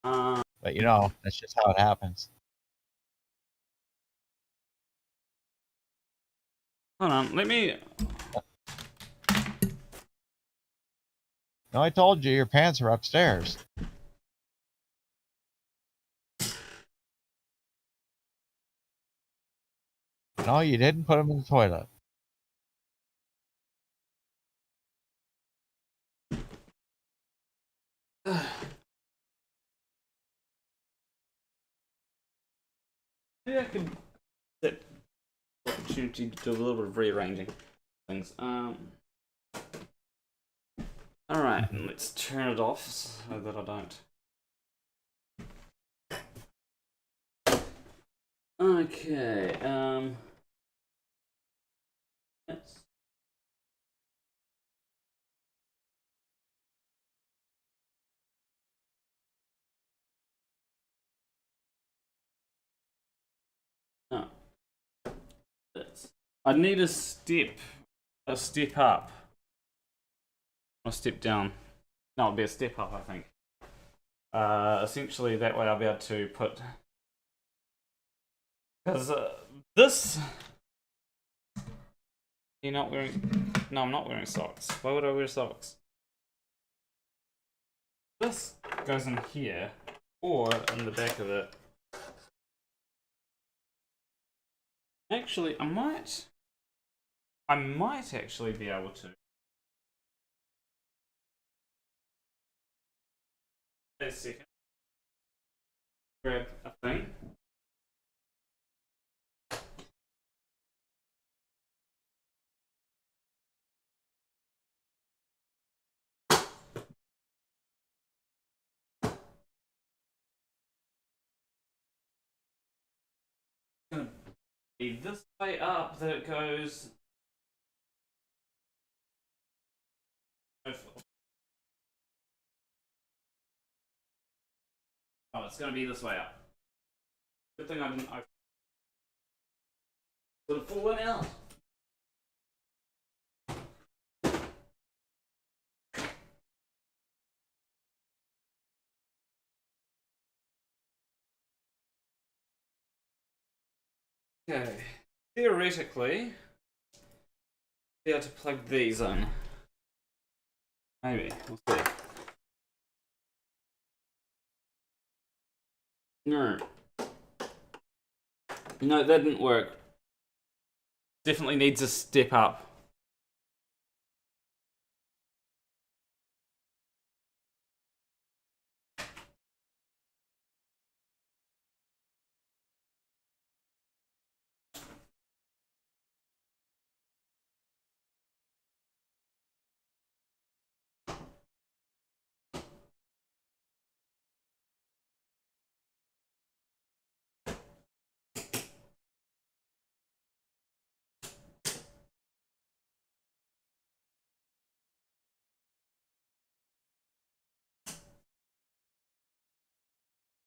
But you know, that's just how it happens. Hold on, let me. No, I told you your pants are upstairs. No, you didn't put them in the toilet. Maybe I can set the opportunity to do a little bit of rearranging things. Alright, let's turn it off so that I don't. Okay, let's I need a step up, or a step down. No, it'll be a step up, I think. Essentially, that way I'll be able to put, because this. You're not wearing. No, I'm not wearing socks. Why would I wear socks? This goes in here, or in the back of it. Actually, I might actually be able to. Wait a second. Grab a thing. Gonna be this way up that it goes. Oh, it's gonna be this way up. Good thing I didn't open. Would have fallen out. Okay, theoretically, be able to plug these in. Maybe, we'll see. No. No, that didn't work. Definitely needs a step up.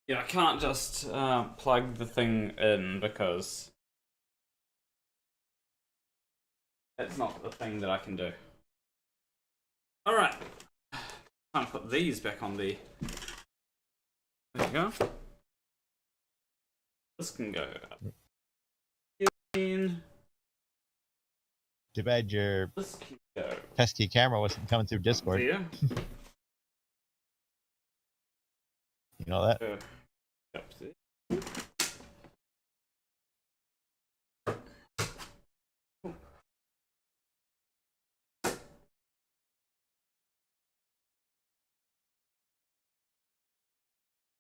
Yeah, I can't just plug the thing in because that's not the thing that I can do. Alright. Time to put these back on the... There you go. This can go up. Too bad your This can go. pesky camera wasn't coming through Discord. There. You know that? Up there.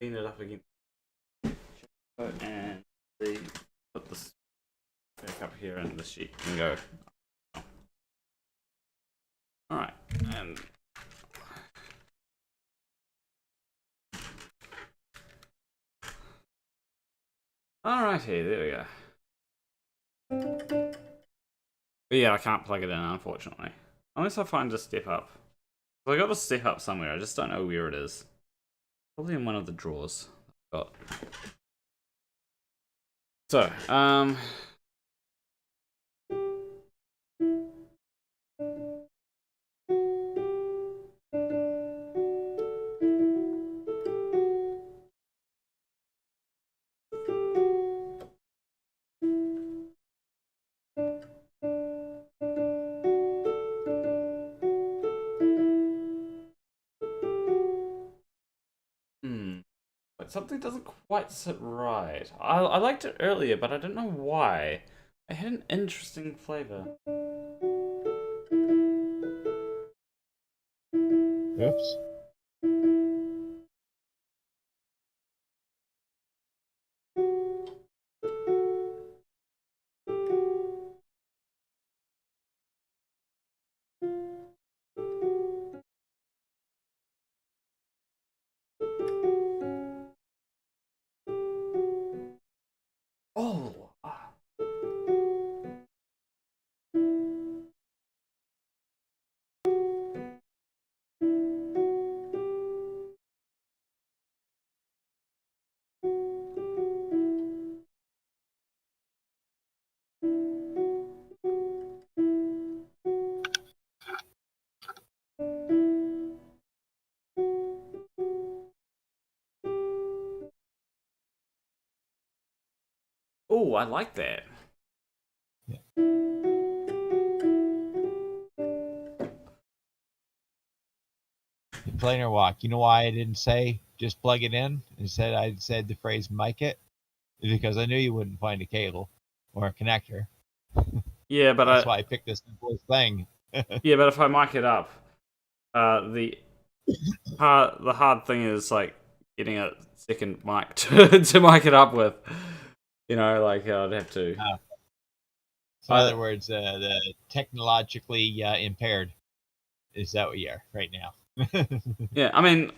Clean it up again. And put this back up here and the sheet can go. Alright, and alrighty, there we go. But yeah, I can't plug it in, unfortunately. Unless I find a step up. So I got a step up somewhere, I just don't know where it is. Probably in one of the drawers I've got. So, but something doesn't quite sit right. I liked it earlier, but I don't know why. It had an interesting flavor. Oops. Oh! Oh, I like that. Yeah. Plain or walk. You know why I didn't say just plug it in? Instead, I said the phrase mic it, because I knew you wouldn't find a cable or a connector. Yeah, but that's why I picked this simplest thing. Yeah, but if I mic it up, the hard thing is like getting a second mic to mic it up with. You know, like I'd have to. So in other words, the technologically impaired. Is that what you are right now? Yeah, I mean,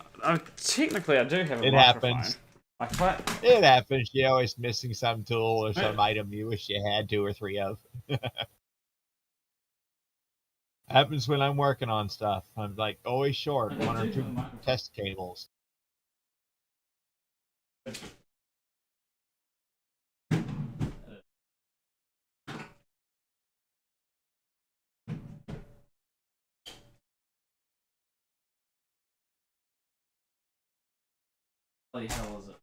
technically I do have a it microphone. Happens. Like what? It happens. You're always missing some tool or some item you wish you had 2 or 3 of. Happens when I'm working on stuff. I'm like always short 1 or 2 test cables. What the hell is it?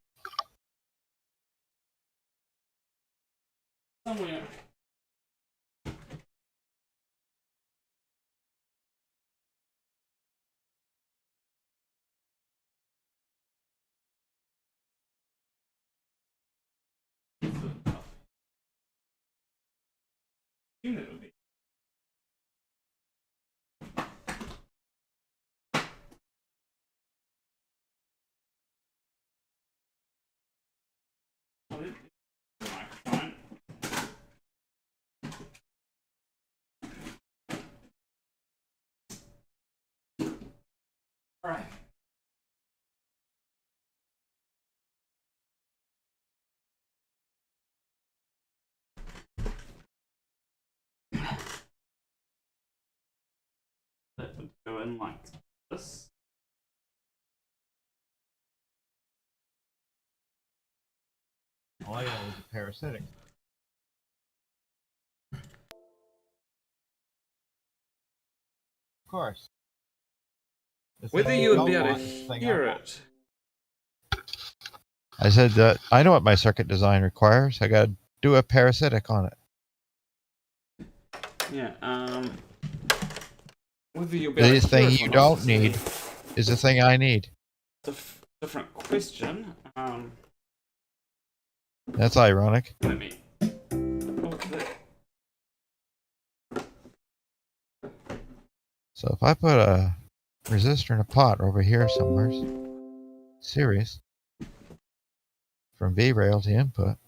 Somewhere. Alright. That would go in like this. Oil is a parasitic. Of course. Whether you would be able to hear it. I said that I know what my circuit design requires. I got to do a parasitic on it. Yeah, whether you'll be able The to thing hear it you or don't not need is the thing I need. It's a different question. That's ironic. Let me. So if I put a resistor in a pot over here somewhere, series, from V-rail to input,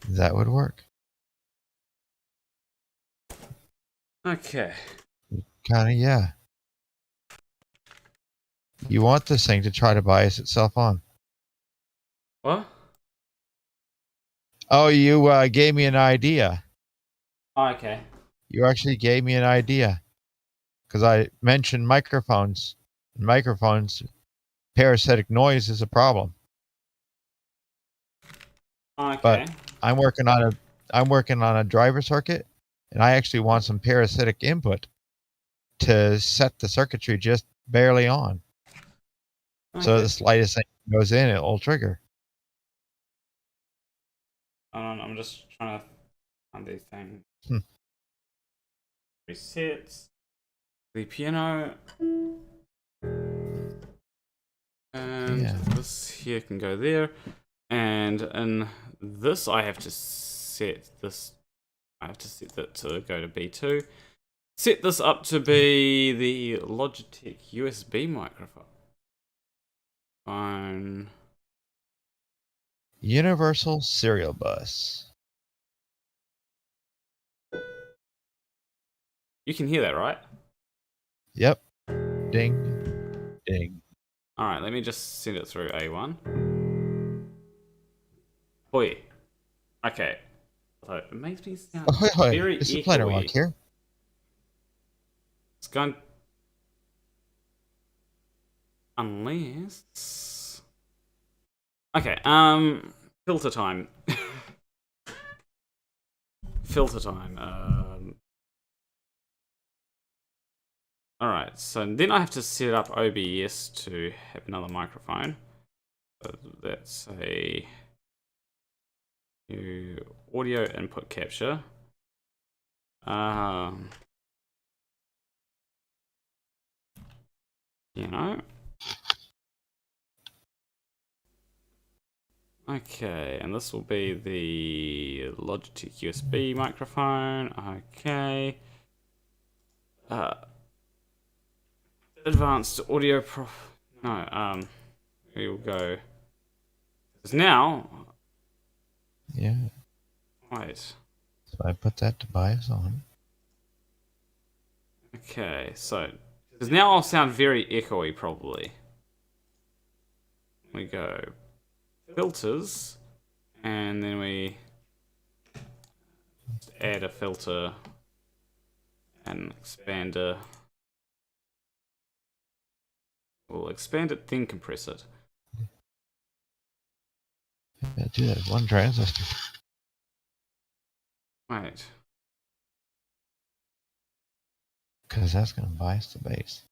that would work. Okay. Kinda, yeah. You want this thing to try to bias itself on. What? Oh, you gave me an idea. Oh, okay. You actually gave me an idea. Because I mentioned microphones. Microphones, parasitic noise is a problem. Okay. But I'm working on a driver circuit, and I actually want some parasitic input to set the circuitry just barely on. Okay. So the slightest thing goes in, it'll trigger. I'm just trying to find these things. Resets. The piano. And this here can go there. And in this, I have to set this. I have to set that to go to B2. Set this up to be the Logitech USB microphone. Universal serial bus. You can hear that, right? Yep. Ding. Ding. Alright, let me just send it through A1. Boy. Okay. So it makes me sound very It's a planar rock here. It's going... Unless... Okay, filter time. Filter time. Alright, so then I have to set up OBS to have another microphone. That's a new audio input capture. You know. Okay, and this will be the Logitech USB microphone. Okay. Advanced audio we'll go. Because now. Yeah. Wait. So I put that to bias on. Okay, so. Because now I'll sound very echoey, probably. We go. Filters. And then we. Add a filter. And expander. We'll expand it, then compress it. Yeah, do that one transistor. Right. Because that's going to bias the bass.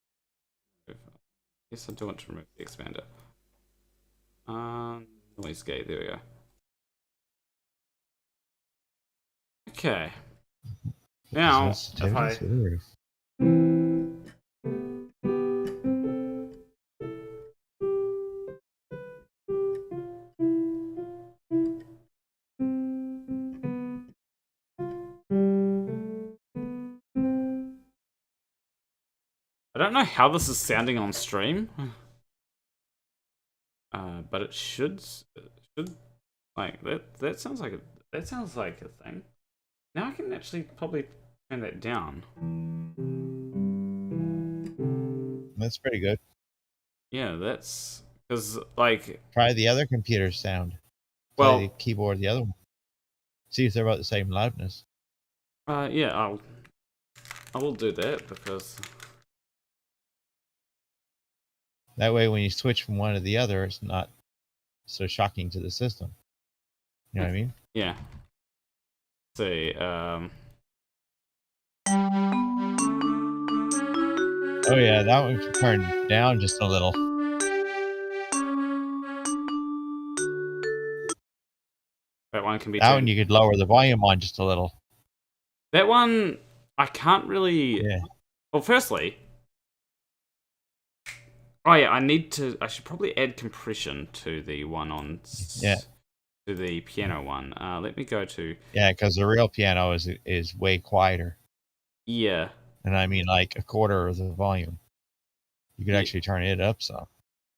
Yes, I do want to remove the expander. Noise gate, there we go. Okay. Now, if I... I don't know how this is sounding on stream, but it should like that sounds like a thing. Now I can actually probably turn that down. That's pretty good. Yeah, that's because like try the other computer sound. Well, play the keyboard the other one. See if they're about the same loudness. Yeah, I will do that because. That way, when you switch from one to the other, it's not so shocking to the system. You know what I mean? Yeah. Let's see. Oh yeah, that one can turn down just a little. That one can be. That one you could lower the volume on just a little. That one I can't really. Yeah. Well, firstly. Oh yeah, I should probably add compression to the one on. Yeah. To the piano one. Let me go to. Yeah, because the real piano is way quieter. Yeah. And I mean like a quarter of the volume. You could actually turn it up some.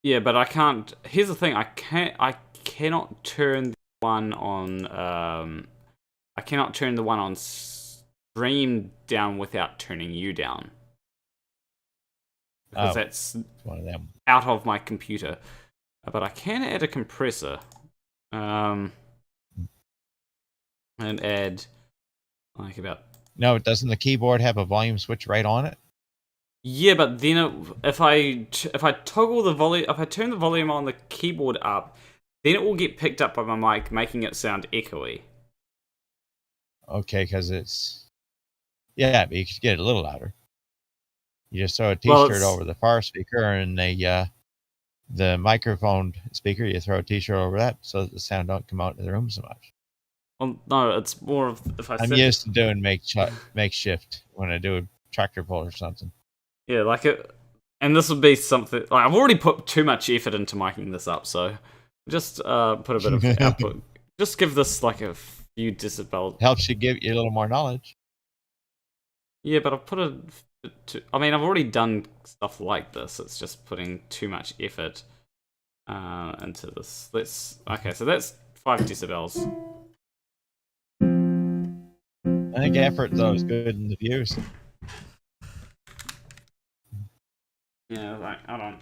Yeah, but I can't. Here's the thing. I cannot turn the one on. I cannot turn the one on stream down without turning you down. Because that's one of them out of my computer. But I can add a compressor. And add like about. No, doesn't the keyboard have a volume switch right on it? Yeah, but then if I toggle the volume, if I turn the volume on the keyboard up, then it will get picked up by my mic, making it sound echoey. Okay, because it's. Yeah, but you could get it a little louder. You just throw a t-shirt over the far speaker and the microphone speaker, you throw a t-shirt over that so that the sound don't come out of the room so much. Well, no, it's more of if I'm used to doing makeshift when I do a tractor pull or something. Yeah, like it, and this would be something like I've already put too much effort into miking this up, so just put a bit of output. Just give this like a few decibels. Helps you give you a little more knowledge. Yeah, but I've put I mean, I've already done stuff like this. It's just putting too much effort into this. Okay, so that's 5 decibels. I think effort though is good in the views. Yeah, like hold on.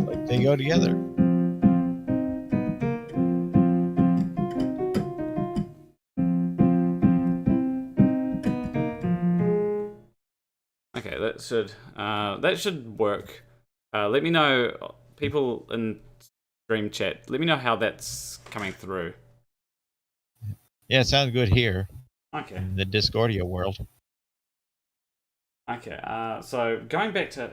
Like they go together. Okay, that should work. Let me know, people in stream chat. Let me know how that's coming through. Yeah, it sounds good here. Okay. In the Discordia world. Okay, so going back to...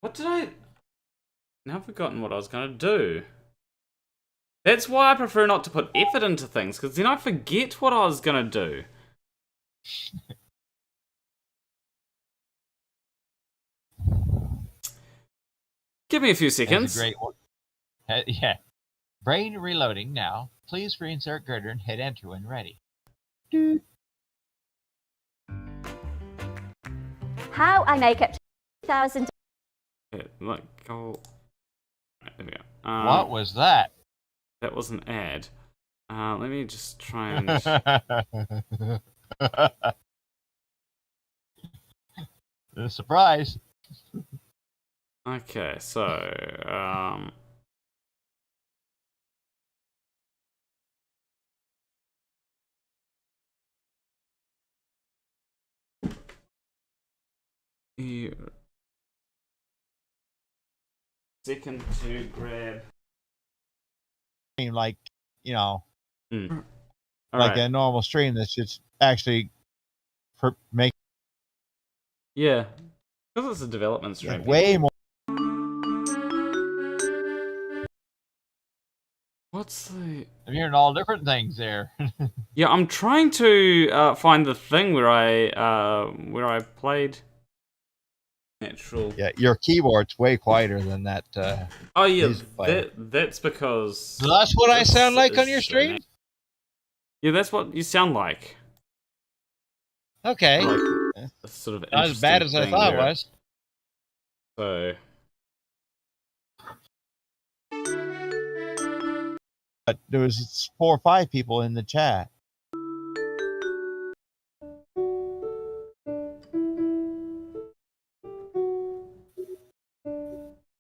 What did I... Now I've forgotten what I was going to do. That's why I prefer not to put effort into things, because then I forget what I was going to do. Give me a few seconds. That's a great one. Yeah. Brain reloading now. Please reinsert girder and hit enter when ready. How I make it 2,000. Yeah, like, go... Right, there we go. What was that? That was an ad. Let me just try and... The surprise. Okay, so... Second to grab... Like, you know, like right. A normal stream that should actually make... Yeah, because it's a development stream. Yeah, way more... What's the... I'm hearing all different things there. Yeah, I'm trying to find the thing where I played natural. Yeah, your keyboard's way quieter than that. Oh yeah, that's because. So that's what I sound like on your stream. Yeah, that's what you sound like. Okay. Like, sort of not as bad as I thought it was. So. But there was 4 or 5 people in the chat.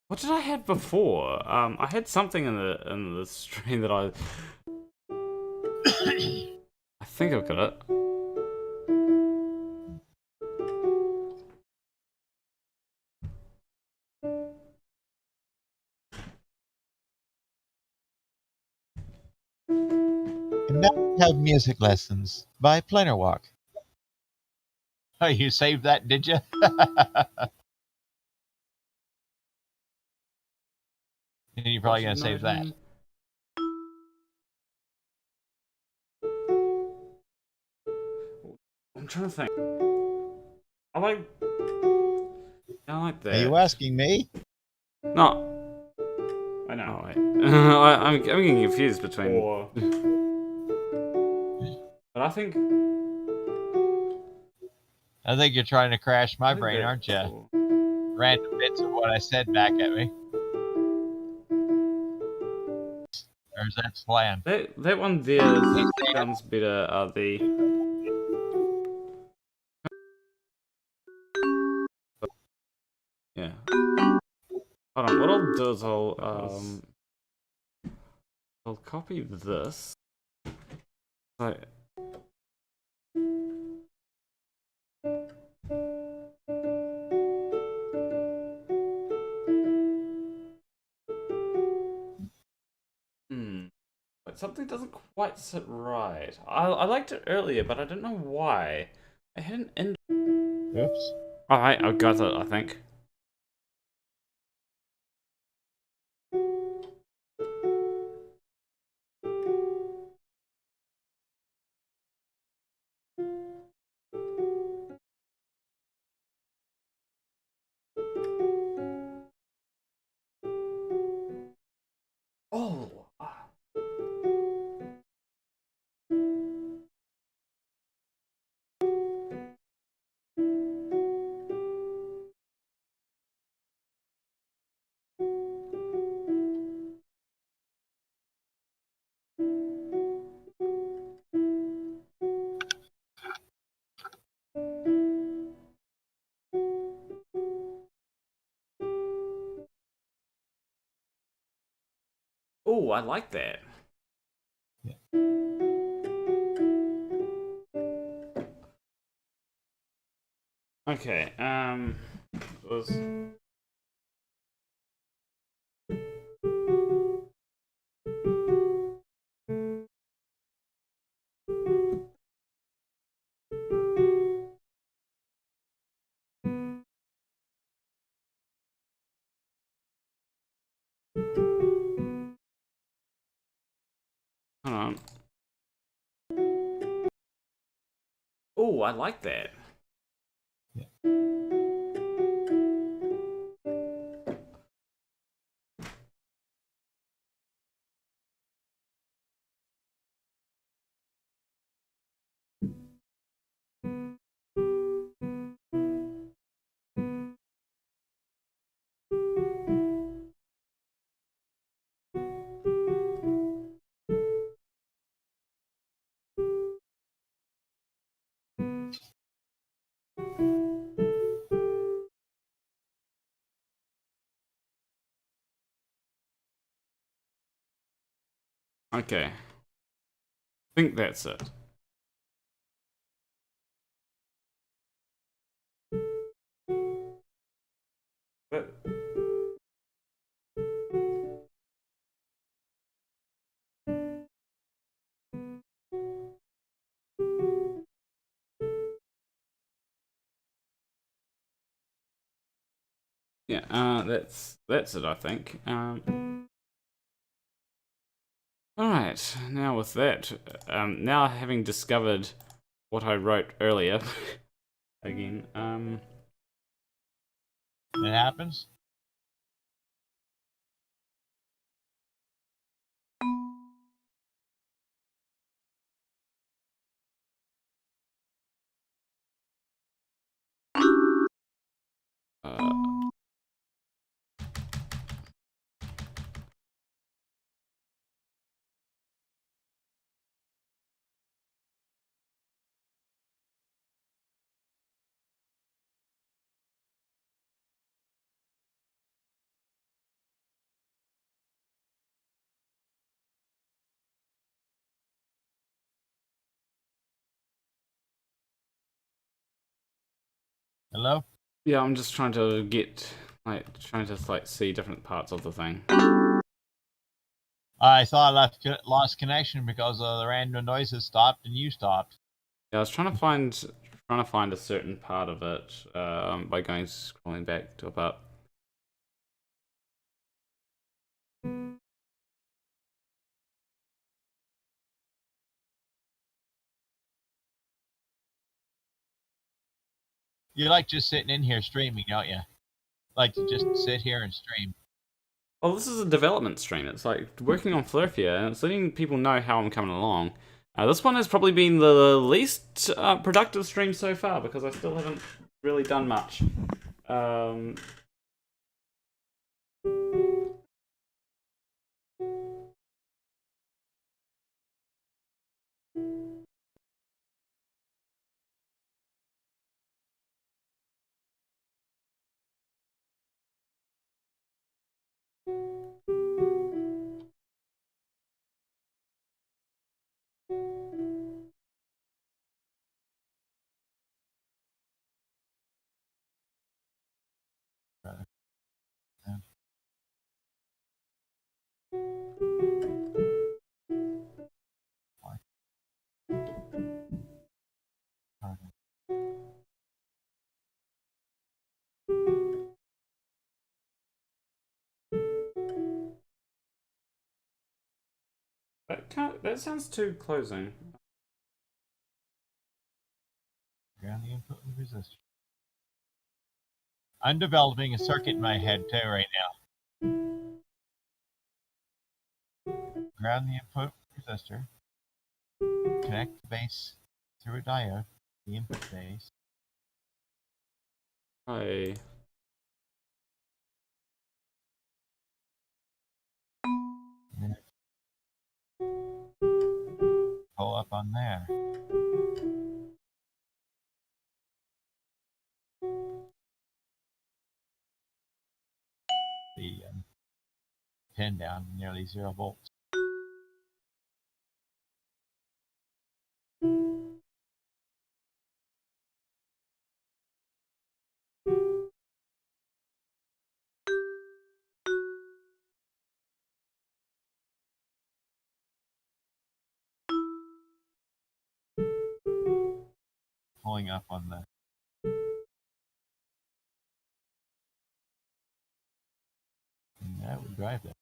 What did I have before? I had something in the stream that I think I've got it. And now we have music lessons by Plenarwalk. Oh, you saved that, did you? You're probably going to save that. I'm trying to think. I like that. Are you asking me? No. I know. I'm getting confused between. But I think you're trying to crash my brain, aren't you? Random bits of what I said back at me. Or is that the plan? That one there sounds better. Yeah. Hold on. What I'll do is I'll copy this. So. But something doesn't quite sit right. I liked it earlier, but I don't know why. I had an end. Oops. Alright, I got it, I think. Oh. Oh, I like that. Yeah. Okay. Was. Hold on. Oh, I like that. Yeah. Okay. I think that's it. But... Yeah, that's it, I think. Alright, now with that, now having discovered what I wrote earlier, again, It happens. Hello? yeah, I'm just trying to trying to see different parts of the thing. I thought I lost connection because the random noises stopped and you stopped. Yeah, I was trying to find a certain part of it by scrolling back to a part. You like just sitting in here streaming, don't you? Like to just sit here and stream. Well, this is a development stream. It's like working on Flerfia, and it's letting people know how I'm coming along. This one has probably been the least productive stream so far because I still haven't really done much. That sounds too closing. Ground the input and resistor. I'm developing a circuit in my head too right now. Ground the input resistor. Connect the base through a diode, the input base. Hi. Pull up on there. The pin down nearly 0 volts. pulling up on the. And that would drive that.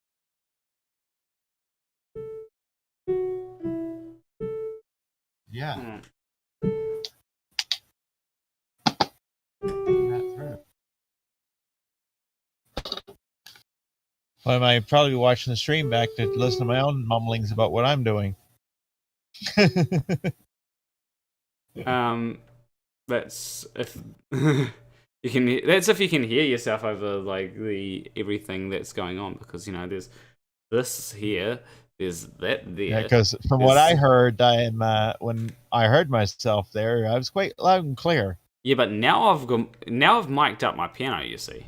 Yeah. Not through. Well, I might probably be watching the stream back to listen to my own mumblings about what I'm doing. That's if you can. That's if you can hear yourself over like the everything that's going on, because you know there's this here, there's that there. Yeah, because from what I heard, when I heard myself there, I was quite loud and clear. Yeah, but now I've mic'd up my piano. You see.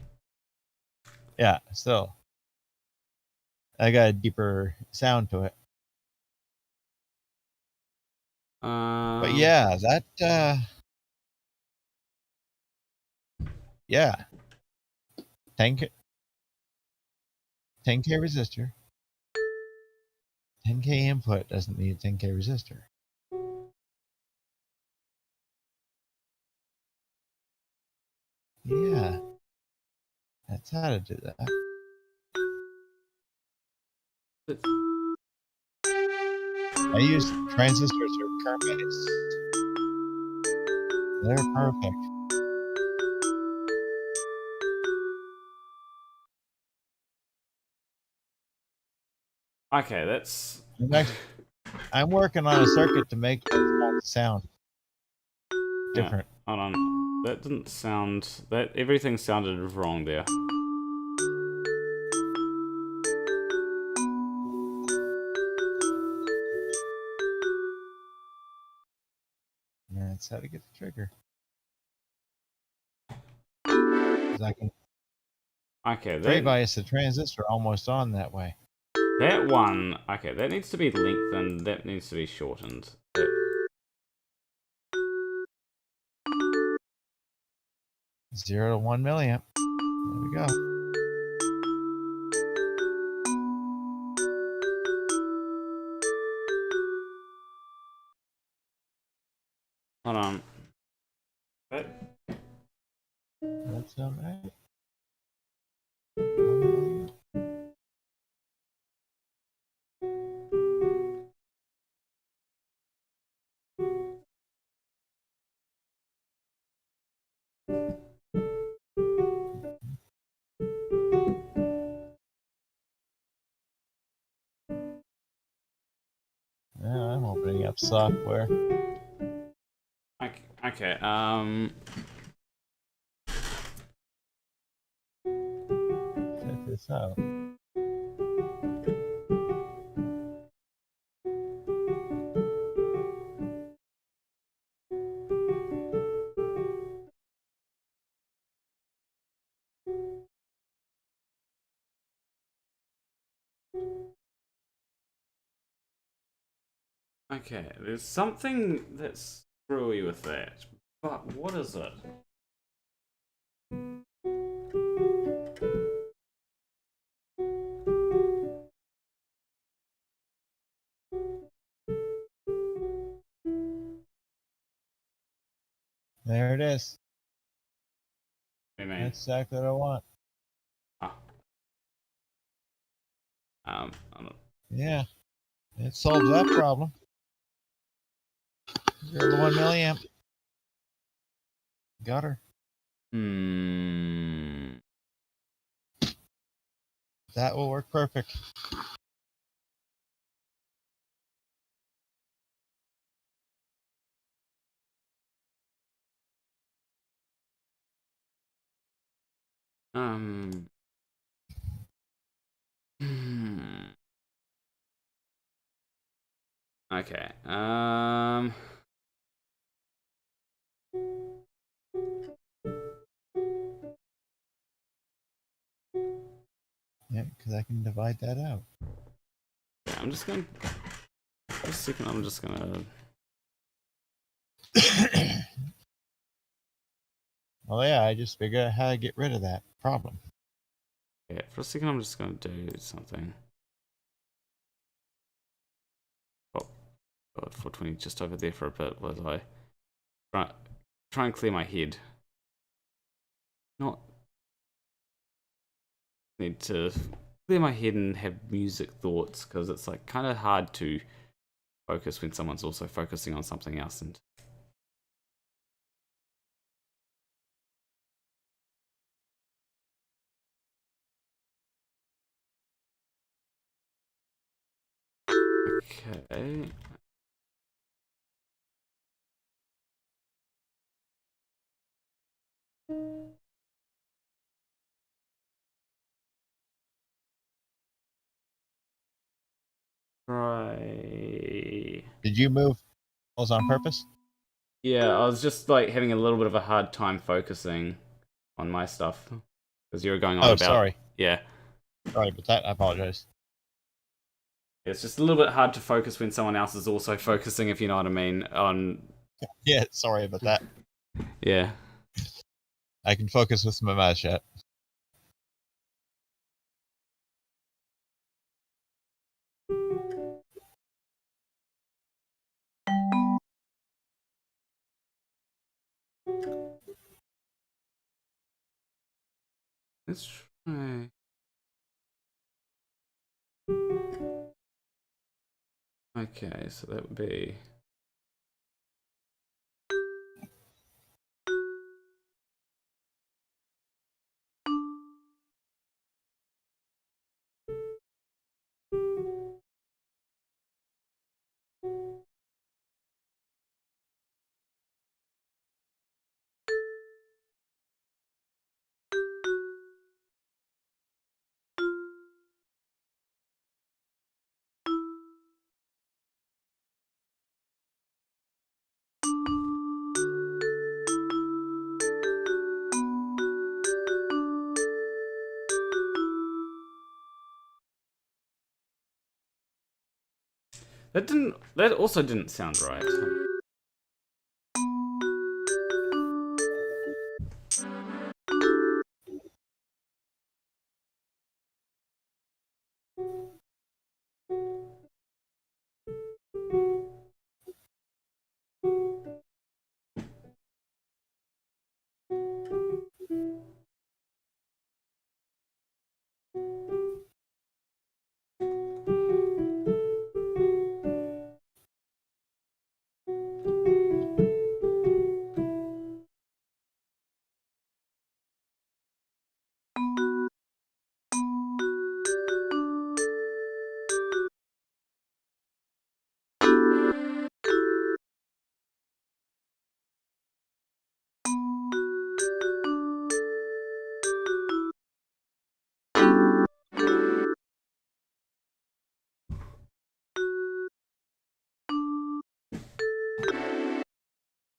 Yeah, still, I got a deeper sound to it. But yeah, that. Yeah. 10K resistor. 10K input doesn't need a 10K resistor. Yeah. That's how to do that. I use transistors or Kermits. They're perfect. Okay, that's. I'm working on a circuit to make that sound different. Yeah, hold on. That didn't sound. That everything sounded wrong there. That's how to get the trigger. Okay, Trade bias the transistor almost on that way. That one, okay, that needs to be lengthened. That needs to be shortened. 0 to 1 milliamp. There we go. Hold on. That's all right. Yeah, I'm opening up software. Okay, Check this out. okay, there's something that's screwy with that, but what is it? There it is. What do you mean? That's exactly what I want. I don't... Yeah, it solves that problem. 0 to 1 milliamp. Got her. That will work perfect. Okay. Yeah, because I can divide that out. Yeah, I'm just gonna. For a second, I'm just gonna. Well, yeah, I just figured out how to get rid of that problem. Yeah, for a second, I'm just gonna do something. Oh, God, 420 just over there for a bit. Was I? Right. try and clear my head. Not need to clear my head and have music thoughts, because it's like kind of hard to focus when someone's also focusing on something else. And okay. Right. Did you move those on purpose? Yeah, I was just like having a little bit of a hard time focusing on my stuff because you were going on Oh, about. sorry. Yeah. Sorry about that. I apologize. It's just a little bit hard to focus when someone else is also focusing, if you know what I mean. On. Yeah, sorry about that. Yeah. I can focus with my mouth shut. Let's try. Okay, so that would be. That also didn't sound right.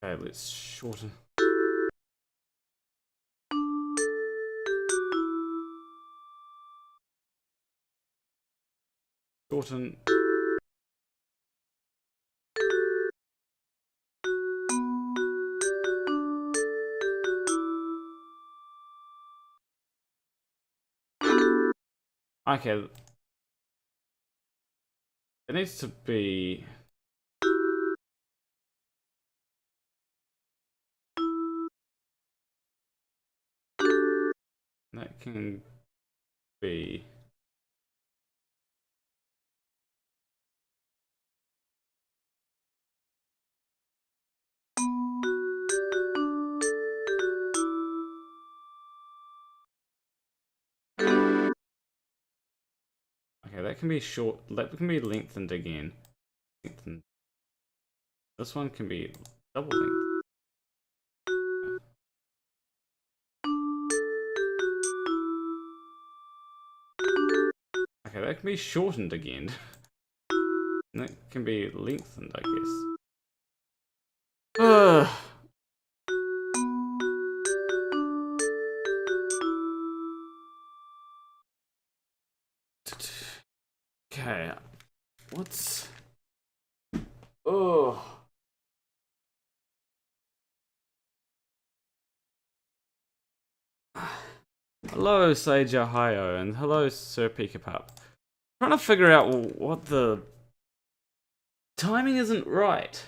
Okay, let's shorten. Shorten. Okay. It needs to be. That can be. Okay, that can be short. That can be lengthened again. Lengthened. This one can be double length. Okay, that can be shortened again. And that can be lengthened, I guess. Ugh. Okay. What's... Oh. Hello, Sage Ohio, and hello, Sir Peekapup. Trying to figure out what the... Timing isn't right.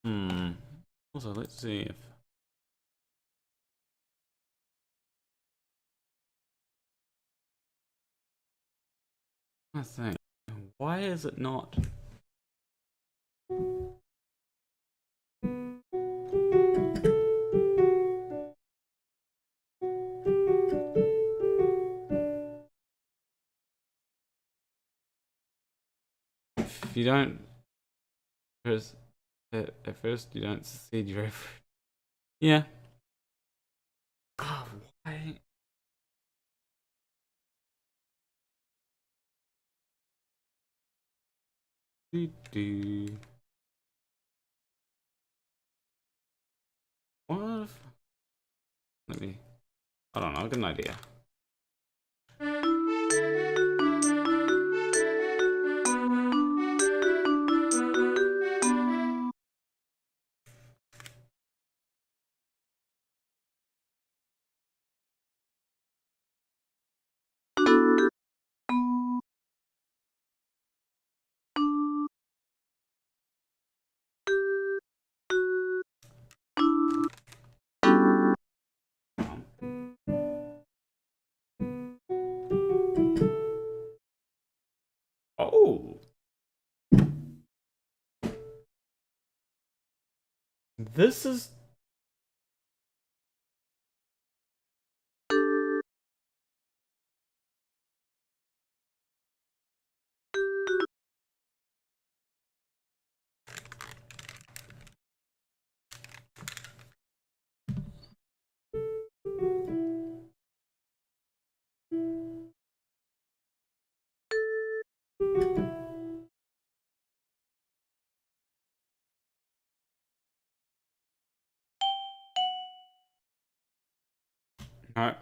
Also, let's see if... I think, why is it not? If you don't, at first you don't succeed your effort. Yeah. Oh, why? What if... Let me... I don't know, I've got an idea. Oh. This is... No.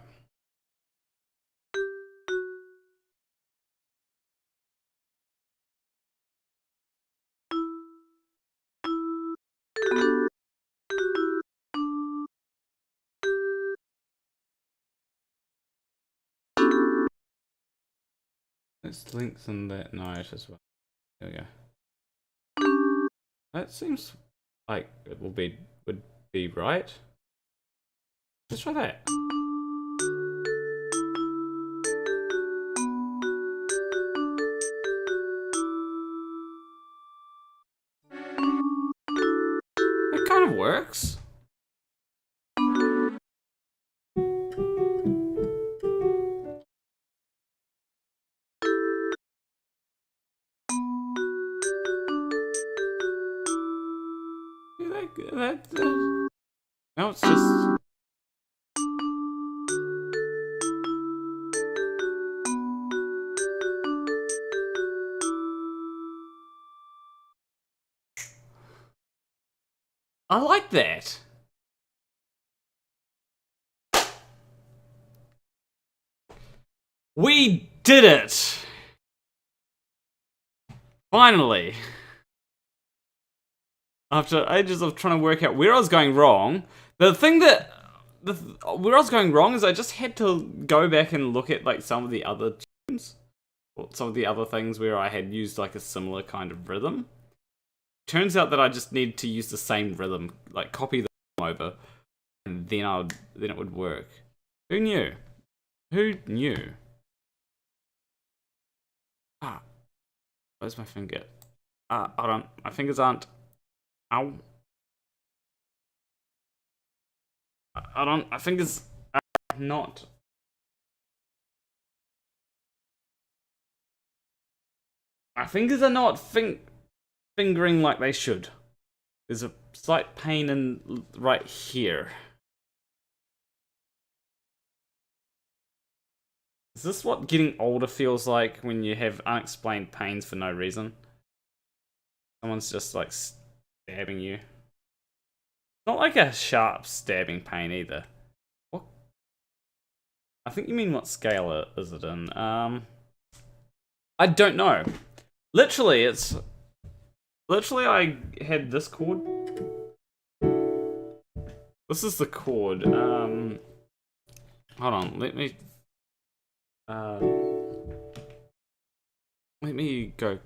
Let's lengthen that night as well. There we go. That seems like it would be right. Let's try that. It kind of works. No, it's just... I like that. We did it! Finally! After ages of trying to work out where I was going wrong, where I was going wrong is I just had to go back and look at like some of the other tunes, or some of the other things where I had used like a similar kind of rhythm. Turns out that I just needed to use the same rhythm, like copy the rhythm over, and then it would work. Who knew? Who knew? Ah, where's my finger? Hold on, my fingers aren't. Ow. Hold on, my fingers are not. My fingers are not fingering like they should. There's a slight pain in right here. Is this what getting older feels like when you have unexplained pains for no reason? Someone's just like stabbing you. Not like a sharp stabbing pain either. What? I think you mean what scale is it in? I don't know. Literally, I had this chord. This is the chord. Hold on, let me go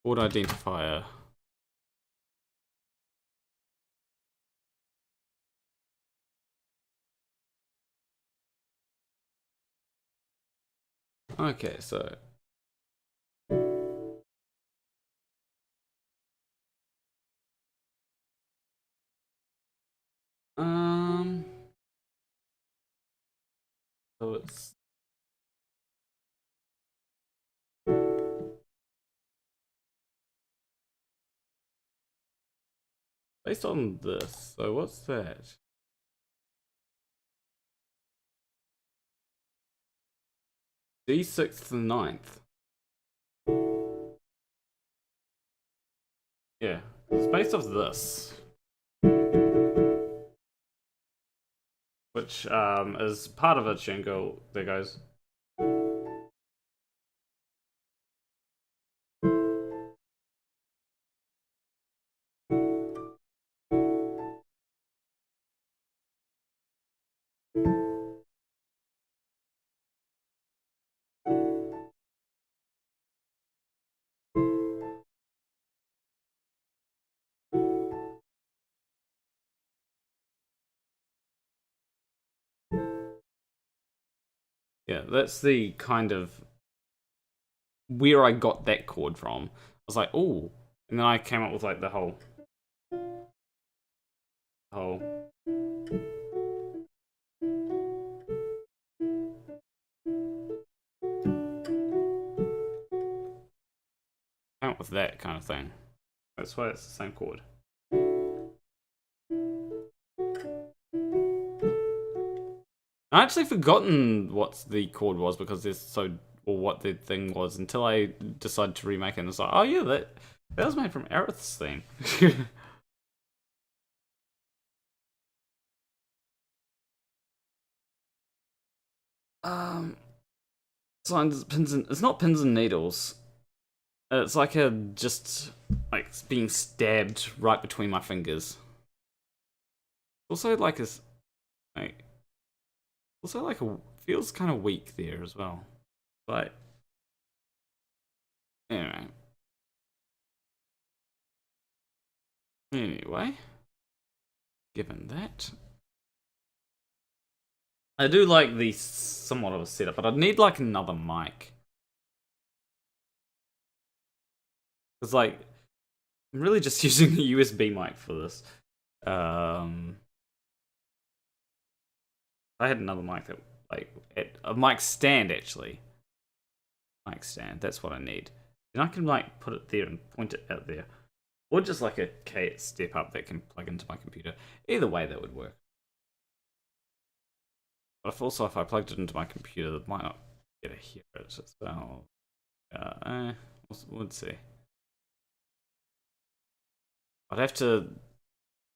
chord identifier. Okay, so so it's based on this. So what's that? D6 to the 9th. Yeah, it's based off this. Which is part of a jingle. There goes. Yeah, that's the kind of where I got that chord from. I was like, oh, and then I came up with like the whole. Came up with that kind of thing. That's why it's the same chord. I actually forgotten what the chord was because there's so, or what the thing was until I decided to remake it. And it's like, oh yeah, that was made from Aerith's theme. Signs, pins and, it's not pins and needles. It's like a just like being stabbed right between my fingers. Also like a like. Also, like, feels kind of weak there as well. But, anyway. Anyway. Given that. I do like the somewhat of a setup, but I'd need, like, another mic. Because, like, I'm really just using a USB mic for this. I had another mic that, like, a mic stand, actually. Mic stand, that's what I need. And I can, like, put it there and point it out there. Or just, like, a step up that can plug into my computer. Either way, that would work. But if I plugged it into my computer, that might not get to hear it as well. We'll see. I'd have to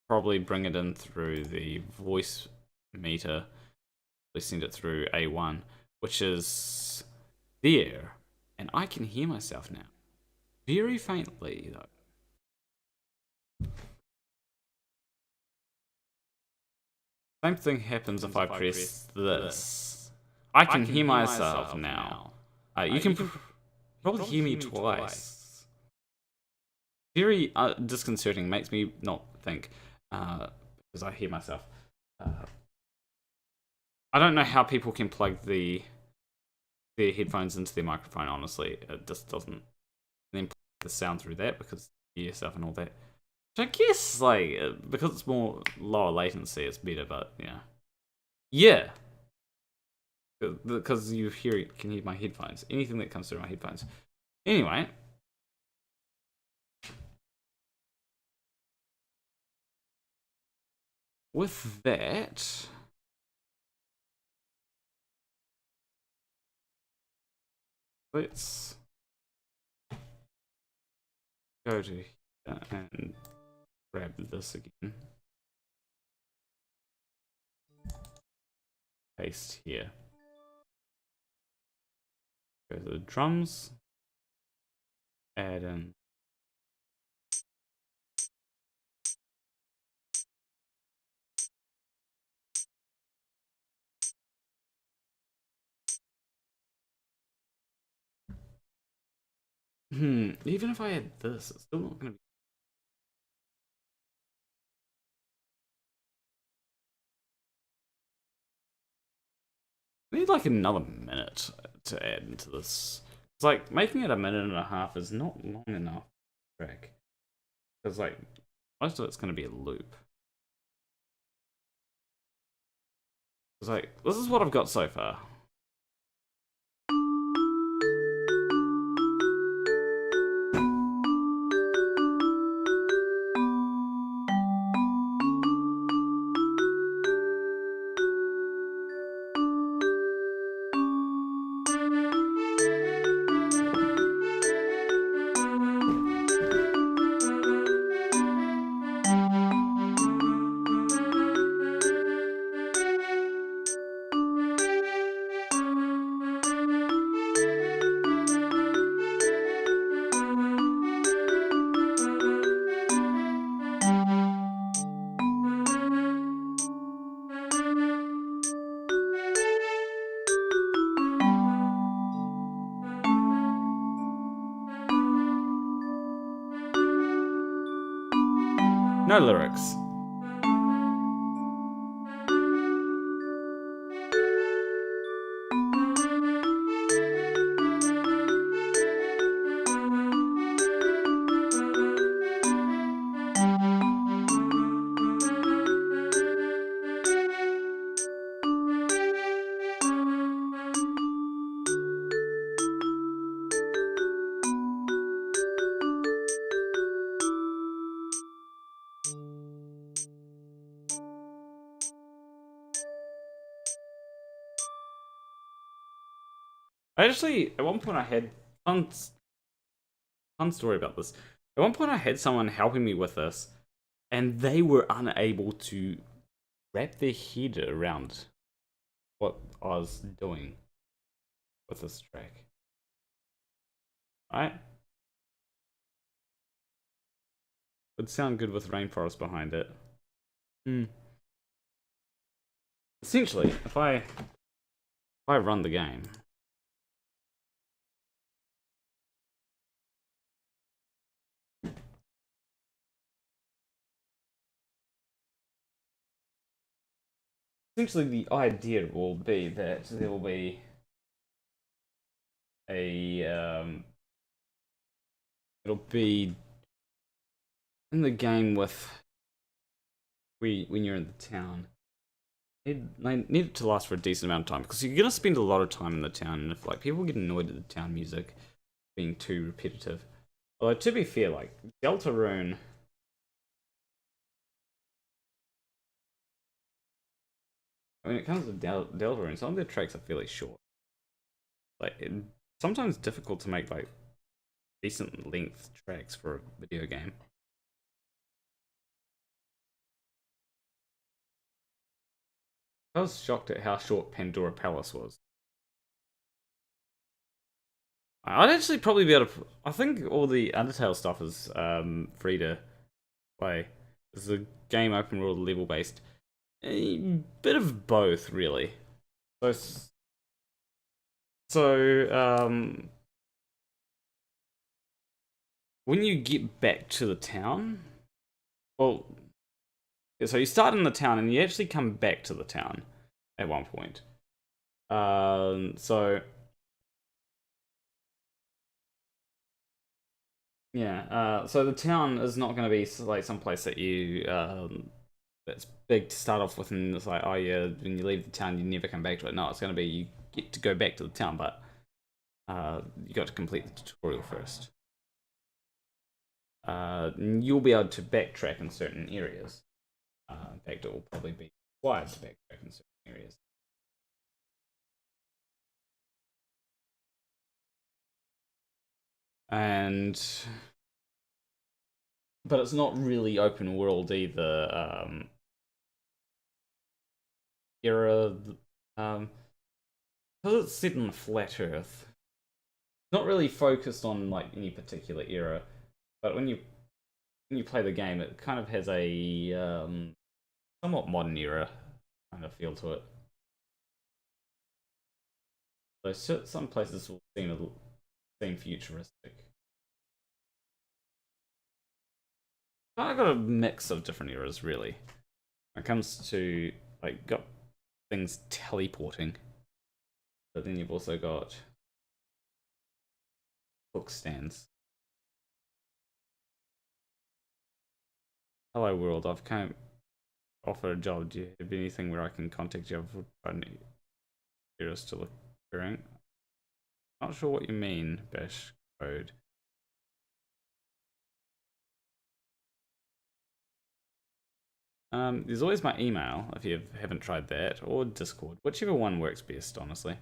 probably bring it in through the voice meter. Send it through A1, which is there, and I can hear myself now, very faintly though. Same thing happens if I press this. I can hear myself now. You can probably hear me twice. Very disconcerting. Makes me not think because I hear myself. I don't know how people can plug their headphones into their microphone, honestly. It just doesn't. And then plug the sound through that because you hear yourself and all that. Which I guess, like, because it's more lower latency, it's better, but, yeah. Yeah! Because you can hear my headphones. Anything that comes through my headphones. Anyway. With that... let's go to here and grab this again. Paste here. Go to the drums. Add in. Even if I had this, it's still not going to be. I need like another minute to add into this. It's like making it 1.5 minutes is not long enough track. Because like most of it's gonna be a loop. It's like this is what I've got so far. No lyrics. Actually, at one point I had fun story about this. At one point I had someone helping me with this, and they were unable to wrap their head around what I was doing with this track. Right? Would sound good with rainforest behind it. Essentially, if I run the game. Essentially, the idea will be that there will be it'll be in the game with when you're in the town. They need it to last for a decent amount of time because you're gonna spend a lot of time in the town, and if like people get annoyed at the town music being too repetitive. Although to be fair, like Deltarune. When it comes to Deltarune, some of their tracks are fairly short. Like, it's sometimes difficult to make like decent length tracks for a video game. I was shocked at how short Pandora Palace was. I'd actually probably be able to. I think all the Undertale stuff is free to play. This is a game open world level based. A bit of both, really. So when you get back to the town, well, so you start in the town and you actually come back to the town at one point. So yeah, so the town is not going to be like some place that you that's big to start off with, and it's like, oh yeah, when you leave the town, you never come back to it. No, it's going to be you get to go back to the town, but you got to complete the tutorial first. You'll be able to backtrack in certain areas. In fact, it will probably be required to backtrack in certain areas. But it's not really open world either. Because it's set in the flat Earth. It's not really focused on like any particular era, but when you play the game, it kind of has a somewhat modern era kind of feel to it. So some places will seem futuristic. I've got a mix of different eras, really. When it comes to like got things teleporting, but then you've also got book stands. Hello world, I've come offer a job. Do you have anything where I can contact you? I need you're still occurring. Not sure what you mean, bash code. There's always my email if you haven't tried that, or Discord, whichever one works best, honestly.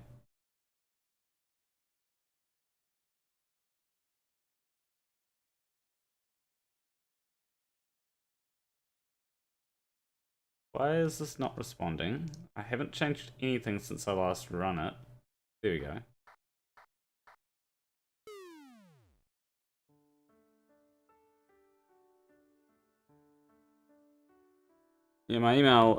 Why is this not responding? I haven't changed anything since I last run it. There we go. Yeah, my email,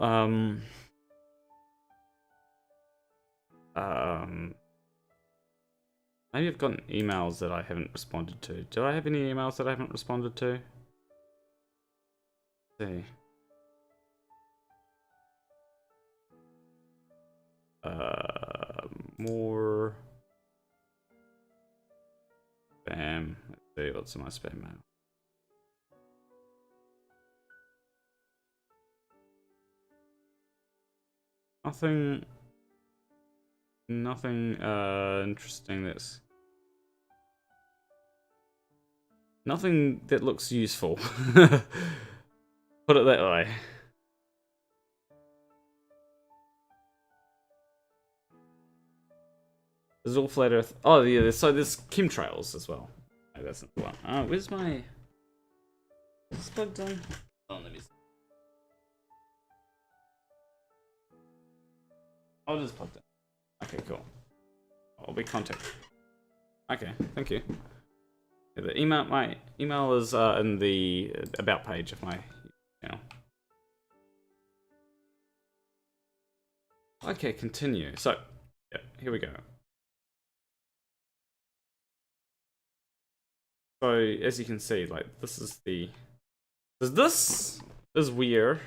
maybe I've gotten emails that I haven't responded to. Do I have any emails that I haven't responded to? Let's see. More spam. Let's see what's in my spam mail. Nothing interesting. That's nothing that looks useful. Put it that way. There's all flat earth. Oh yeah, so there's chemtrails as well. No, that's not the one. Where's my... Is this plugged in? Oh, let me see. I'll just plug that. Okay, cool. I'll be contacted. Okay, thank you. Yeah, the email, my email is in the about page of my channel. Okay, continue. So, yeah, here we go. So, as you can see, like, this is the... This is where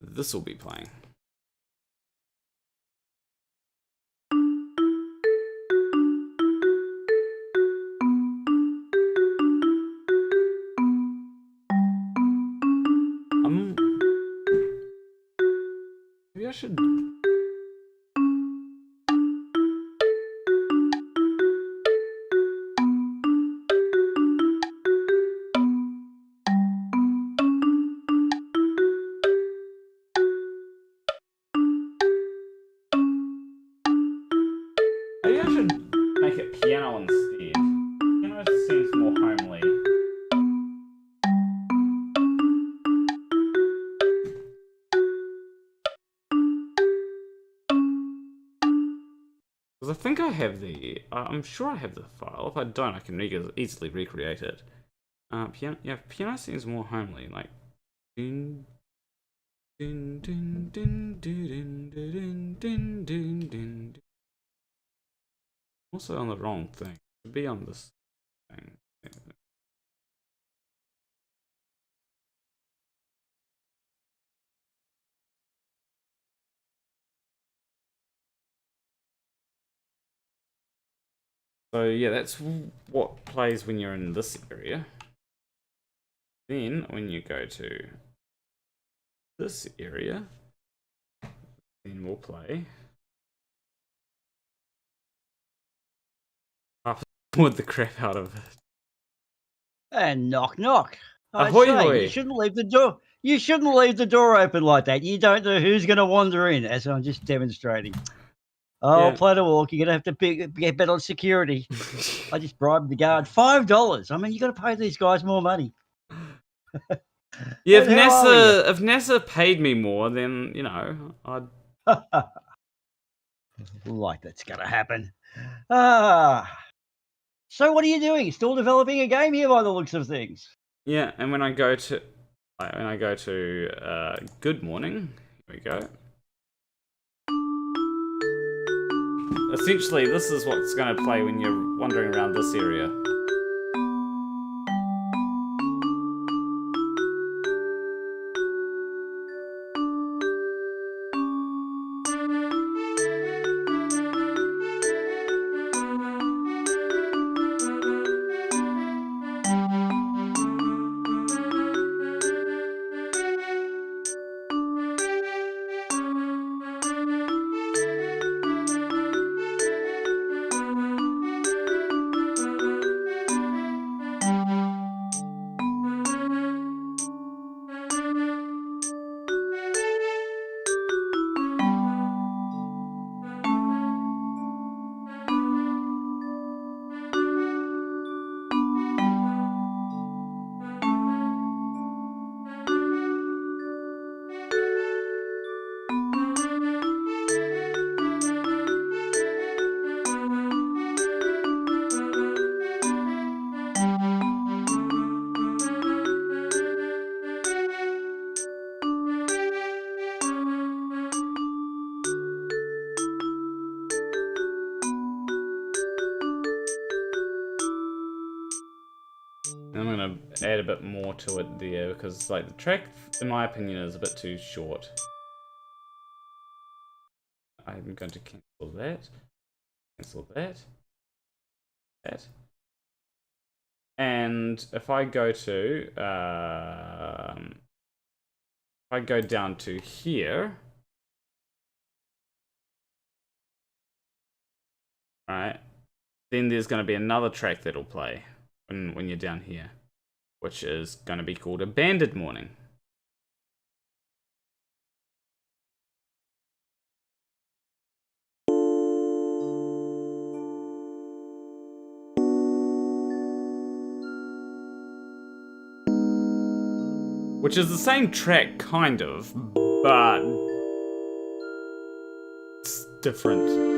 this will be playing. Maybe I should... Maybe I should make it piano instead. Piano seems more homely. Because I think I have the... I'm sure I have the file. If I don't, I can easily recreate it. Piano, yeah, piano seems more homely. Like... Dun, dun, dun, dun, dun, dun, dun, dun, dun. Also on the wrong thing. Should be on this thing. So yeah, that's what plays when you're in this area. Then when you go to this area, then we'll play with the crap out of it. And knock knock. I Ahoy, say, hoy. you shouldn't leave the door. You shouldn't leave the door open like that. You don't know who's going to wander in. As I'm just demonstrating. Oh, Yeah. play to walk. You're going to have to get better security. I just bribed the guard $5. I mean, you got to pay these guys more money. Yeah, And who are we? if NASA paid me more, then you know I'd. Like that's going to happen. So what are you doing? Still developing a game here by the looks of things. Yeah, and when I go to good morning, here we go. Essentially, this is what's going to play when you're wandering around this area. gonna add a bit more to it there because, like, the track, in my opinion, is a bit too short. I'm going to cancel that. Cancel that. That. And if I go to, if I go down to here, right, then there's going to be another track that'll play when you're down here, which is going to be called A Banded Morning. Which is the same track, kind of, but it's different.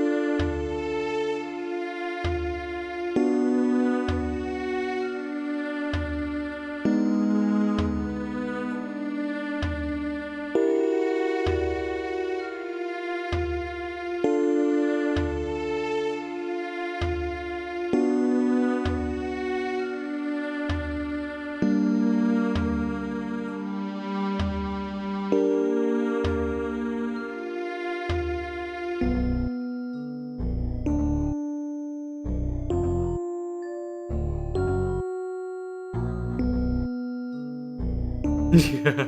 Yeah.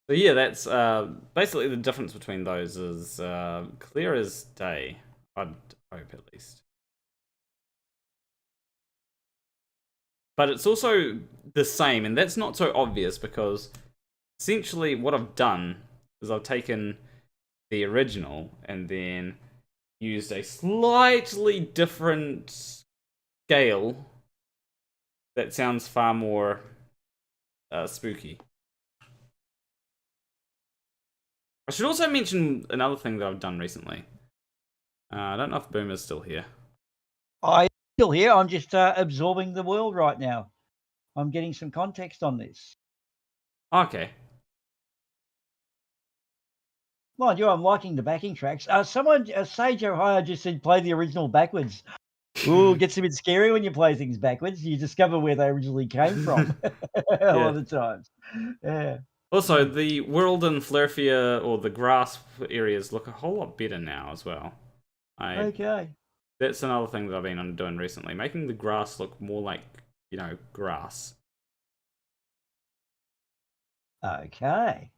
So yeah, that's basically the difference between those is clear as day. I'd hope at least. But it's also the same, and that's not so obvious because essentially what I've done is I've taken the original and then used a slightly different scale that sounds far more spooky. I should also mention another thing that I've done recently. I don't know if Boomer's still here. I'm still here. I'm just absorbing the world right now. I'm getting some context on this. Okay. Mind you, I'm liking the backing tracks. Someone, Sage Ohio just said play the original backwards. Ooh, it gets a bit scary when you play things backwards. You discover where they originally came from a lot of the times. Yeah. Also, the world in Flerfia, or the grass areas, look a whole lot better now as well. Okay. That's another thing that I've been doing recently, making the grass look more like, you know, grass. Okay.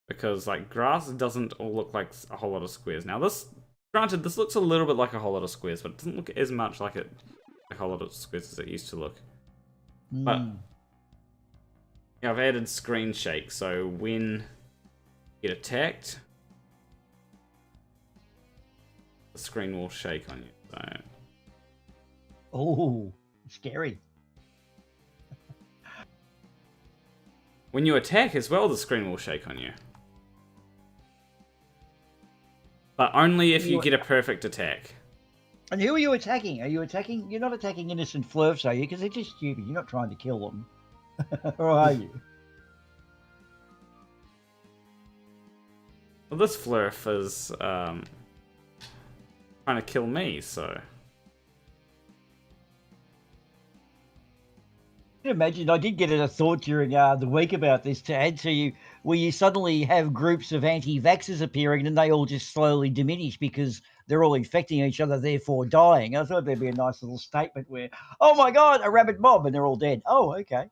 Because, like, grass doesn't all look like a whole lot of squares. Now, this, granted, this looks a little bit like a whole lot of squares, but it doesn't look as much like a whole lot of squares as it used to look. But yeah, I've added screen shake, so when you get attacked, the screen will shake on you. So. Oh, scary. When you attack as well, the screen will shake on you. But only if you get a perfect attack. And who are you attacking? Are you attacking? You're not attacking innocent Flerfs, are you? Because they're just stupid. You're not trying to kill them. Or are you? Well, this Flerf is trying to kill me, so... Imagine, I did get a thought during the week about this to add to you, where you suddenly have groups of anti-vaxxers appearing and they all just slowly diminish because they're all infecting each other, therefore dying. I thought there'd be a nice little statement where, oh my God, a rabid mob, and they're all dead. Oh, okay.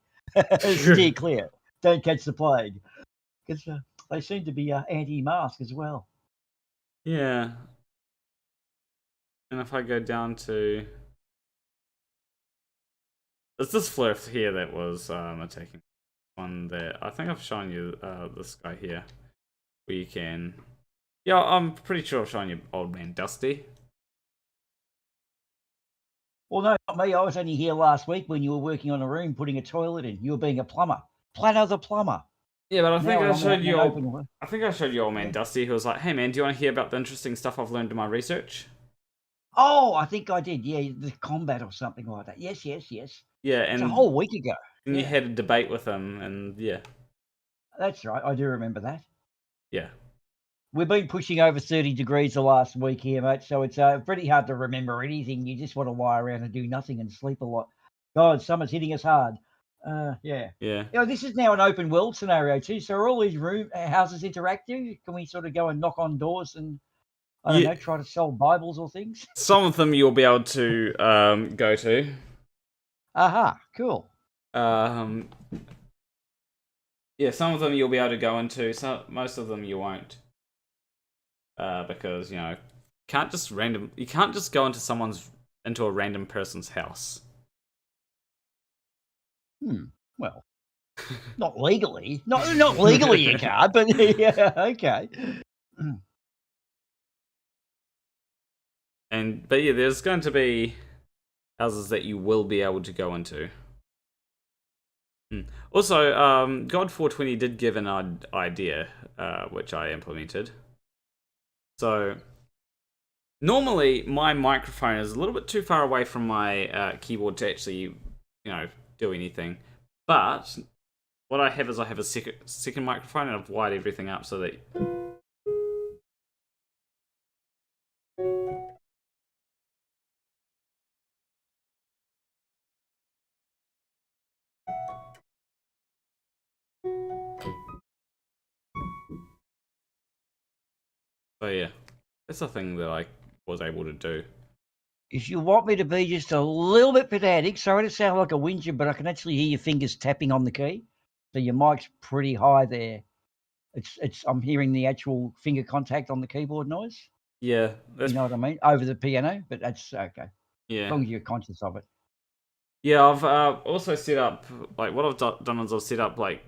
Steer clear. Don't catch the plague. Because they seem to be anti-mask as well. Yeah. And if I go down to... It's this Flerf here that was attacking one that I think I've shown you this guy here, where you can. Yeah, I'm pretty sure I've shown you Old Man Dusty. Well, no, not me. I was only here last week when you were working on a room putting a toilet in. You were being a plumber, Planner the plumber. Yeah, but I think I showed you. I think I showed you Old Man Dusty, who was like, "Hey man, do you want to hear about the interesting stuff I've learned in my research?" Oh, I think I did. Yeah, the combat or something like that. Yes. Yeah, It's a and whole week ago. you Yeah. had a debate with him, and yeah. That's right. I do remember that. Yeah. We've been pushing over 30 degrees the last week here, mate, so it's pretty hard to remember anything. You just want to lie around and do nothing and sleep a lot. God, summer's hitting us hard. Yeah. Yeah. This is now an open world scenario too, so are all these houses interactive? Can we sort of go and knock on doors and, I don't know, try to sell Bibles or things? Some of them you'll be able to go to. Aha, cool. Yeah, some of them you'll be able to go into. Most of them you won't. Because, you can't just go into a random person's house. Well, not legally. Not legally you can't, but yeah, okay. But yeah, there's going to be houses that you will be able to go into. Also, God420 did give an idea, which I implemented. So, normally my microphone is a little bit too far away from my keyboard to actually, do anything. But what I have is I have a second microphone, and I've wired everything up so that. So yeah, that's the thing that I was able to do. If you want me to be just a little bit pedantic, sorry to sound like a whinger, but I can actually hear your fingers tapping on the key. So your mic's pretty high there. I'm hearing the actual finger contact on the keyboard noise. Yeah. You know what I mean? Over the piano, but that's okay. Yeah. As long as you're conscious of it. Yeah, I've also set up, what I've done is I've set up, I've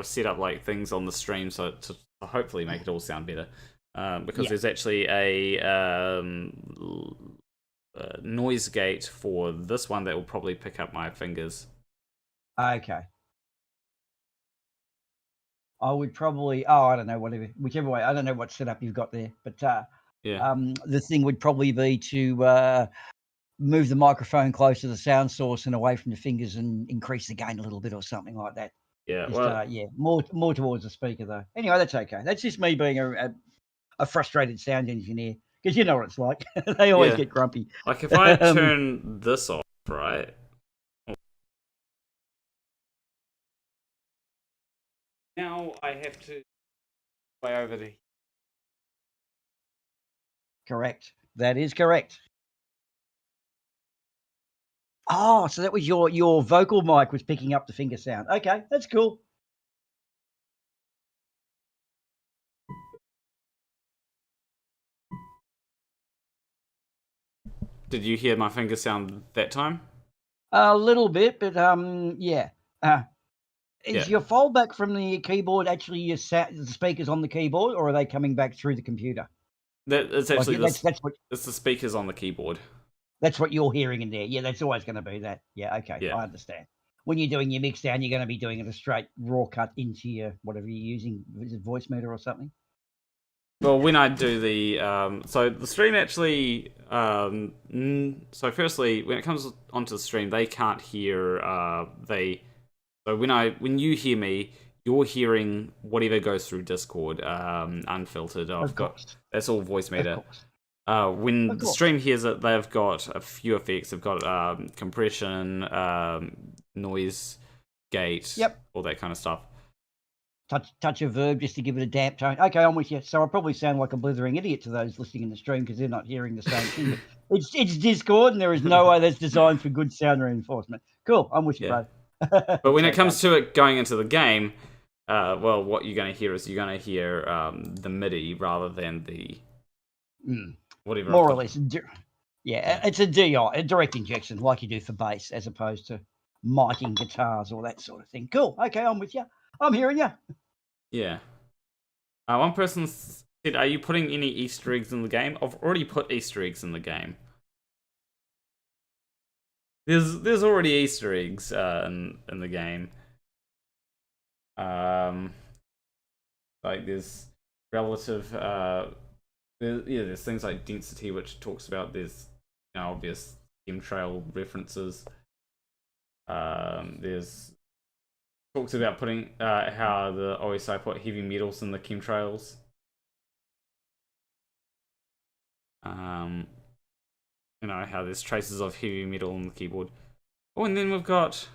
set up, things on the stream to hopefully make it all sound better. Because there's actually a noise gate for this one that will probably pick up my fingers. Okay. I would probably, I don't know, whichever way, I don't know what setup you've got there, but the thing would probably be to move the microphone close to the sound source and away from the fingers and increase the gain a little bit or something like that. Yeah, more towards the speaker though. Anyway, that's okay. That's just me being a frustrated sound engineer, because you know what it's like. They always get grumpy. Like if I turn this off, right? Now I have to way over the. Correct. That is correct. Oh, so that was your vocal mic was picking up the finger sound. Okay, that's cool. Did you hear my finger sound that time? A little bit, but yeah. Is your fallback from the keyboard actually the speakers on the keyboard, or are they coming back through the computer? It's actually that's it's the speakers on the keyboard. That's what you're hearing in there. Yeah, that's always going to be that. Yeah, okay, yeah. I understand. When you're doing your mix down, you're going to be doing it a straight raw cut into your whatever you're using. Is it voice meter or something? Well, when I do the so the stream actually so firstly, when it comes onto the stream, they can't hear so when you hear me, you're hearing whatever goes through Discord unfiltered. That's all voice meter. When the stream hears it, they've got a few effects. They've got compression, noise gate, all that kind of stuff. Touch a verb just to give it a damp tone. Okay, I'm with you. So I probably sound like a blithering idiot to those listening in the stream because they're not hearing the same thing. It's Discord, and there is no way that's designed for good sound reinforcement. Cool, I'm with you, bro. But when it comes to it going into the game, well, what you're going to hear is you're going to hear the MIDI rather than the whatever. More or less. It's a DI, a direct injection, like you do for bass, as opposed to miking guitars or that sort of thing. Cool. Okay, I'm with you. I'm hearing you. Yeah. One person said, "Are you putting any Easter eggs in the game?" I've already put Easter eggs in the game. There's already Easter eggs in the game. Like there's relative there's things like density, which talks about there's obvious chemtrail references. There's talks about putting how the OSI put heavy metals in the chemtrails. How there's traces of heavy metal on the keyboard. Oh, and then we've got.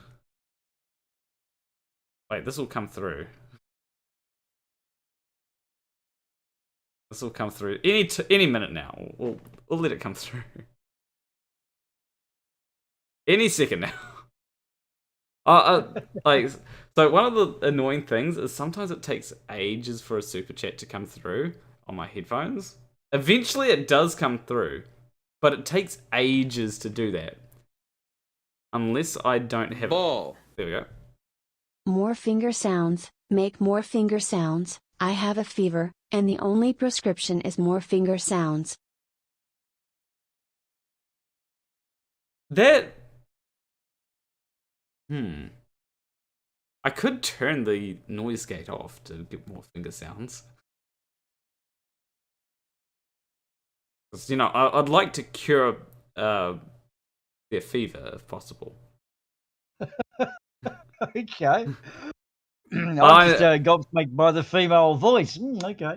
Wait, this will come through. This will come through any minute now. We'll let it come through. Any second now. So one of the annoying things is sometimes it takes ages for a super chat to come through on my headphones. Eventually it does come through, but it takes ages to do that. Unless I don't have it. There we go. More finger sounds, make more finger sounds. I have a fever, and the only prescription is more finger sounds. That... I could turn the noise gate off to get more finger sounds. Because, I'd like to cure their fever if possible. Okay. I just gobsmacked by the female voice. Okay.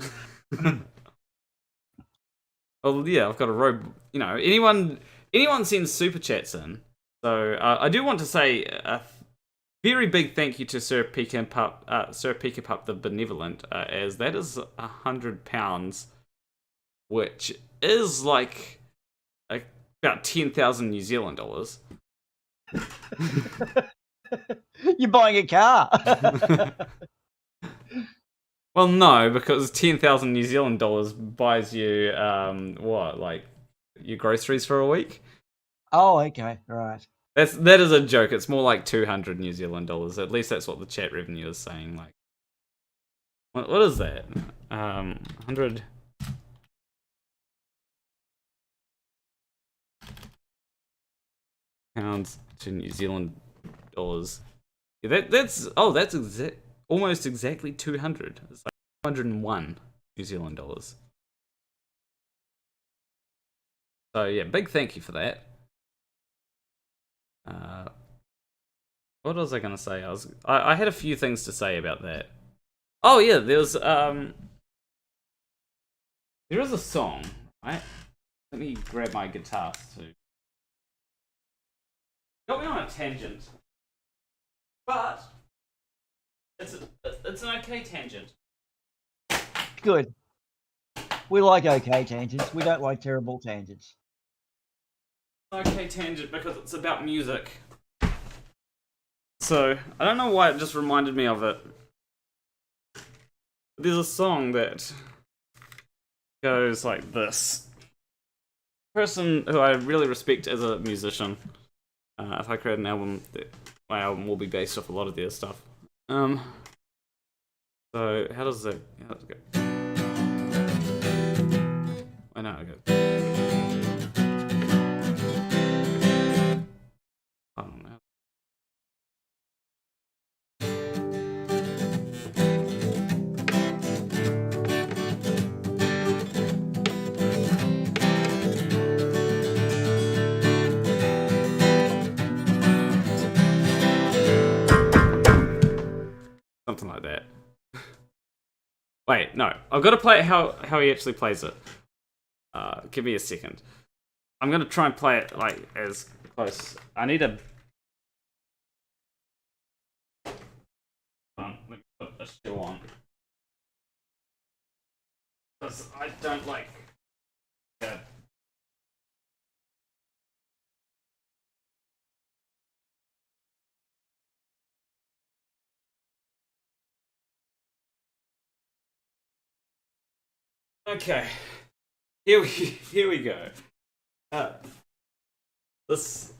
Well, yeah, I've got a robe. Anyone sends super chats in. So I do want to say a very big thank you to Sir Peekapup the Benevolent, as that is £100, which is like about 10,000 New Zealand dollars. You're buying a car. Well, no, because 10,000 New Zealand dollars buys you your groceries for a week. Oh, okay, right. That is a joke. It's more like 200 New Zealand dollars. At least that's what the chat revenue is saying. Like, what is that? 100. Pounds to New Zealand dollars. Yeah, that's almost exactly 200. It's like 201 New Zealand dollars. So yeah, big thank you for that. What was I gonna say? I had a few things to say about that. Oh yeah, there is a song, right? Let me grab my guitar too. Got me on a tangent, but it's an okay tangent. Good. We like okay tangents. We don't like terrible tangents. Okay tangent because it's about music. So, I don't know why it just reminded me of it. There's a song that goes like this. Person who I really respect as a musician. If I create an album, my album will be based off a lot of their stuff. So, how does it go? I know, okay. I don't know. Something like that. Wait, no. I've got to play it how he actually plays it. Give me a second. I'm going to try and play it like as close. I need a... Let me put a shoe on. Because I don't like... that. Okay, here we go. This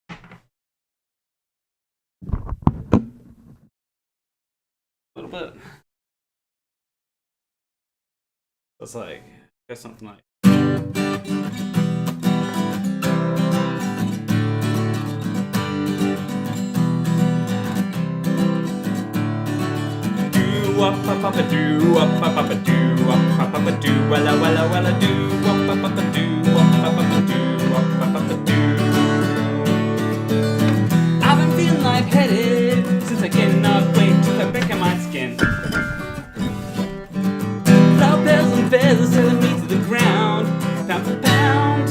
a little bit. It's like something like. wop-a-pa-pa-doo, wop-a-pa-pa-doo, wop-a-pa-pa-doo, wella wella wella doo, wop-a-pa-pa-doo, wop-a-pa-pa-doo, wop-a-pa-pa-doo. I've been feeling lightheaded since I cannot wait to the back of my skin. Flower bells and feathers telling me to the ground, pound for pound.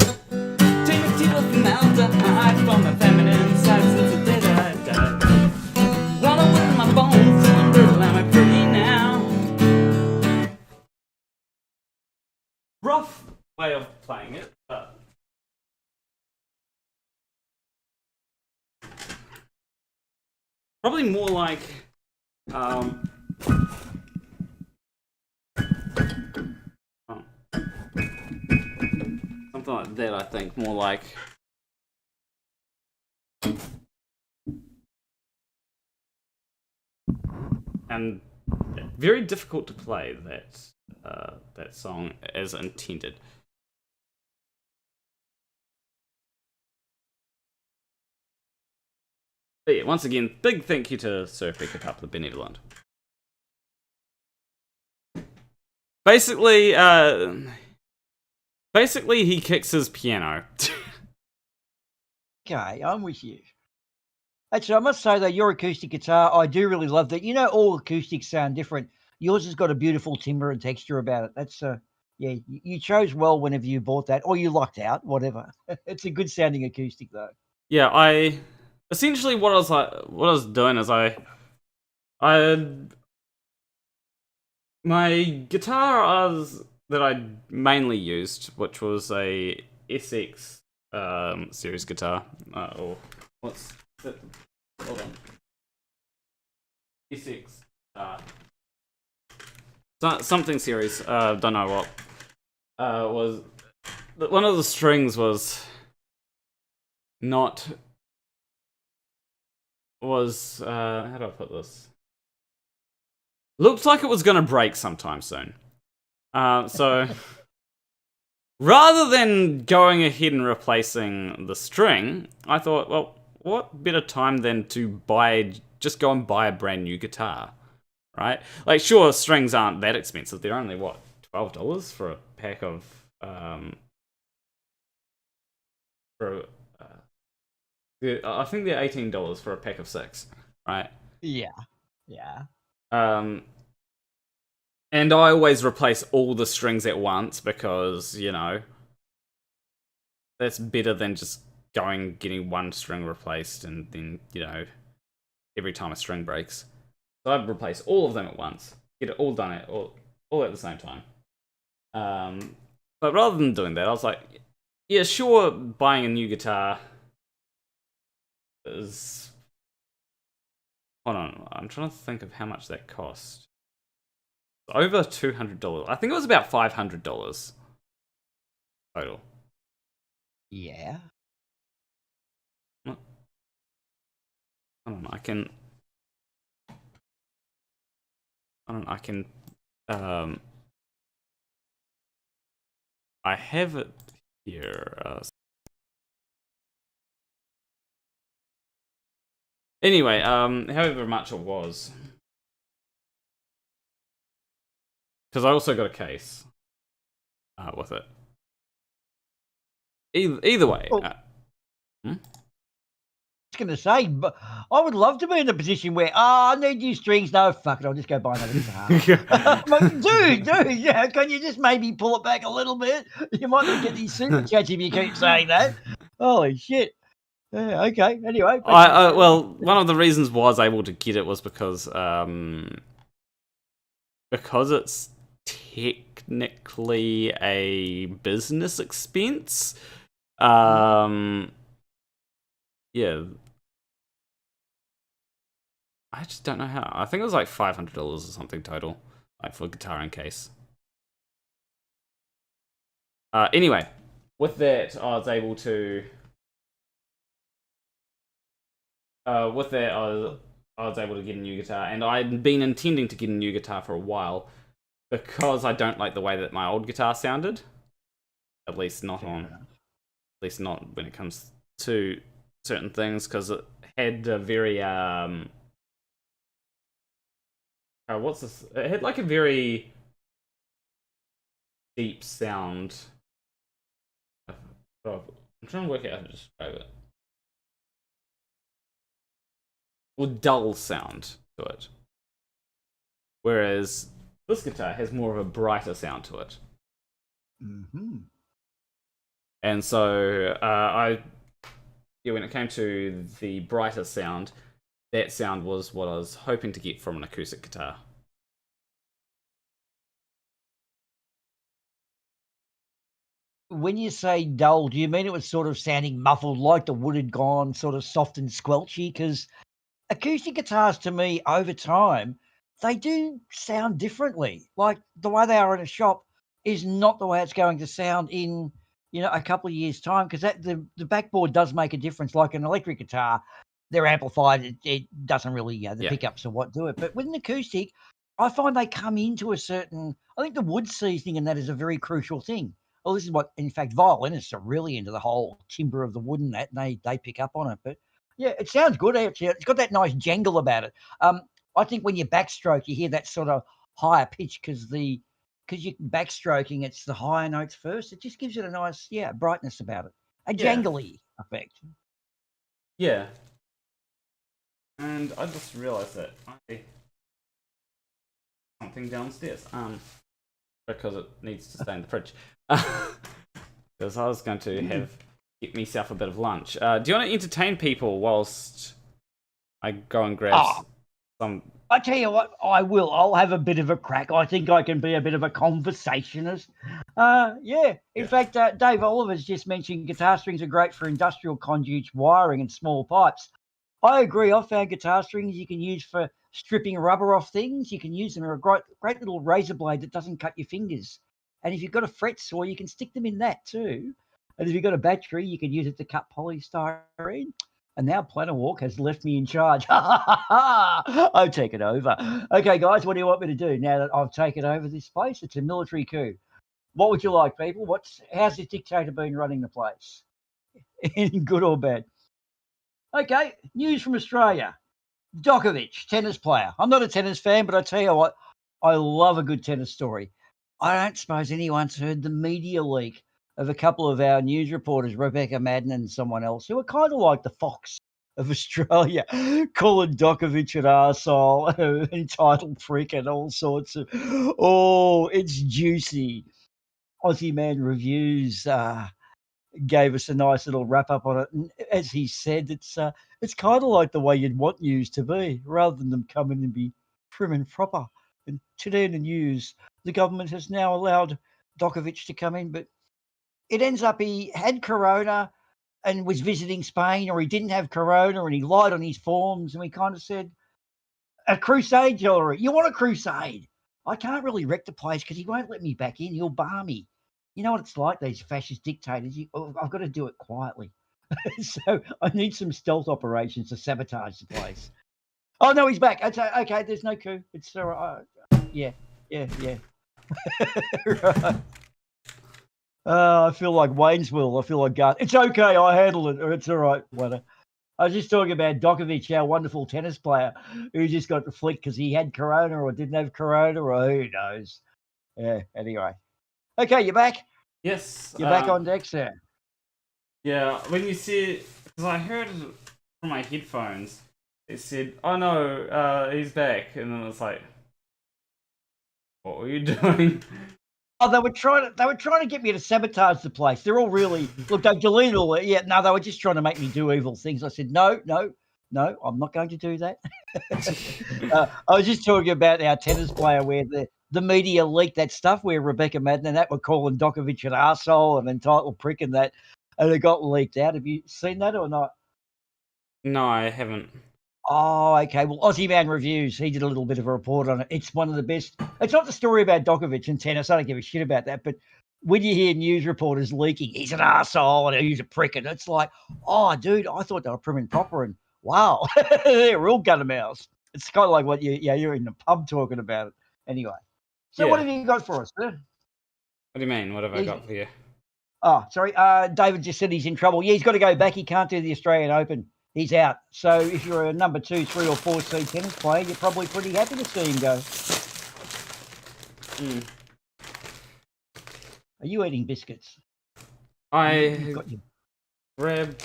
Take my teeth off formaldehyde from my feminine side since the day that I died. Water with my bones, doing little am I pretty now. Rough way of playing it, but probably more like something like that, I think. More like and very difficult to play that song as intended. But yeah, once again, big thank you to Sir Feckertup the Benevolent. Basically, he kicks his piano. Okay, I'm with you. Actually, I must say though, your acoustic guitar, I do really love that. You know, all acoustics sound different. Yours has got a beautiful timbre and texture about it. That's yeah, you chose well whenever you bought that, or you lucked out, whatever. It's a good sounding acoustic though. Yeah, I essentially what I was doing is my guitar that I mainly used, which was a SX series guitar, or what's it? Hold on, SX something series. Don't know what. Was one of the strings was not. Was how do I put this? Looked like it was gonna break sometime soon. So rather than going ahead and replacing the string, I thought, well, what better time than to just go and buy a brand new guitar, right? Like, sure, strings aren't that expensive. They're only what, $12 for a pack of I think they're $18 for a pack of 6, right? Yeah, yeah. And I always replace all the strings at once because, you know, that's better than just getting one string replaced and then, you know, every time a string breaks. So I'd replace all of them at once, get it all done all at the same time. But rather than doing that, I was like, yeah, sure, buying a new guitar is... Hold on, I'm trying to think of how much that cost. Over $200. I think it was about $500 total. Yeah. Hold on, I can I have it here. Anyway, however much it was. Because I also got a case with it. Either way. Well, I was going to say, but I would love to be in a position where, I need new strings. No, fuck it, I'll just go buy another guitar. Like, dude, yeah, can you just maybe pull it back a little bit? You might not get these super chats if you keep saying that. Holy shit. Yeah, okay, anyway. Well, one of the reasons I was able to get it was because it's technically a business expense. Yeah. I just don't know how. I think it was like $500 or something total, like for guitar and case. Anyway, with that, I was able to. I was able to get a new guitar, and I'd been intending to get a new guitar for a while because I don't like the way that my old guitar sounded. At least not when it comes to certain things, because it had a very what's this? It had like a very deep sound. Oh, I'm trying to work out how to describe it. Or dull sound to it. Whereas this guitar has more of a brighter sound to it. Mm-hmm. And so when it came to the brighter sound, that sound was what I was hoping to get from an acoustic guitar. When you say dull, do you mean it was sort of sounding muffled, like the wood had gone sort of soft and squelchy? Because acoustic guitars, to me, over time, they do sound differently. Like the way they are in a shop is not the way it's going to sound in, a couple of years' time. Because the backboard does make a difference. Like an electric guitar, they're amplified. It doesn't really, the pickups or what do it. But with an acoustic, I find they come into a certain. I think the wood seasoning in that is a very crucial thing. Well, this is what, in fact, violinists are really into, the whole timbre of the wood and that, and they pick up on it. But yeah, it sounds good. Actually, it's got that nice jangle about it. I think when you backstroke, you hear that sort of higher pitch because you're backstroking, it's the higher notes first. It just gives it a nice, brightness about it, a jangly effect. Yeah. And I just realised that something downstairs. Because it needs to stay in the fridge. Because I was going to get myself a bit of lunch. Do you want to entertain people whilst I go and grab some? I tell you what, I will. I'll have a bit of a crack. I think I can be a bit of a conversationist. In fact, Dave Oliver's just mentioned guitar strings are great for industrial conduits, wiring, and small pipes. I agree. I've found guitar strings you can use for stripping rubber off things. You can use them as a great little razor blade that doesn't cut your fingers. And if you've got a fret saw, you can stick them in that too. And if you've got a battery, you can use it to cut polystyrene. And now Planner Walk has left me in charge. I've taken over. Okay, guys, what do you want me to do now that I've taken over this place? It's a military coup. What would you like, people? How's this dictator been running the place? In good or bad? Okay, news from Australia. Djokovic, tennis player. I'm not a tennis fan, but I tell you what, I love a good tennis story. I don't suppose anyone's heard the media leak of a couple of our news reporters, Rebecca Madden and someone else, who are kind of like the Fox of Australia, calling Djokovic an arsehole, entitled prick and all sorts of, it's juicy. Aussie Man Reviews gave us a nice little wrap up on it. And as he said, it's kind of like the way you'd want news to be, rather than them come in and be prim and proper. And today in the news, the government has now allowed Djokovic to come in, but it ends up he had corona and was visiting Spain, or he didn't have corona and he lied on his forms. And we kind of said, a crusade, Hillary. You want a crusade? I can't really wreck the place because he won't let me back in. He'll bar me. You know what it's like, these fascist dictators. I've got to do it quietly. So I need some stealth operations to sabotage the place. Oh, no, he's back. Okay, there's no coup. It's yeah. Right. I feel like Waynesville. I feel like God. It's okay. I handle it. It's all right. Whatever. I was just talking about Djokovic, our wonderful tennis player, who just got the flick because he had corona or didn't have corona, or who knows. Yeah, anyway. Okay, you back? Yes. You're back on deck, sir. Yeah, when you said, because I heard from my headphones, it said, "Oh no, he's back," and then it's like, "What were you doing?" Oh, they were trying to get me to sabotage the place. They're all really look. They've deleted all that. Yeah, no, they were just trying to make me do evil things. I said, no, I'm not going to do that. I was just talking about our tennis player where the media leaked that stuff where Rebecca Madden and that were calling Djokovic an arsehole and entitled prick and that, and it got leaked out. Have you seen that or not? No, I haven't. Oh, okay. Well, Aussie Man Reviews, he did a little bit of a report on it. It's one of the best. It's not the story about Djokovic and tennis. I don't give a shit about that. But when you hear news reporters leaking, he's an arsehole and he's a prick, and it's like, oh, dude, I thought they were prim and proper, and wow, they're real gutter-mouths. It's kind of like what you're in the pub talking about it. Anyway, so what have you got for us, sir? What do you mean? What have I got for you? Oh, sorry. David just said he's in trouble. Yeah, he's got to go back. He can't do the Australian Open. he's out. So if you're a number 2, 3, or 4 seed tennis player, you're probably pretty happy to see him go. Are you eating biscuits? I grabbed.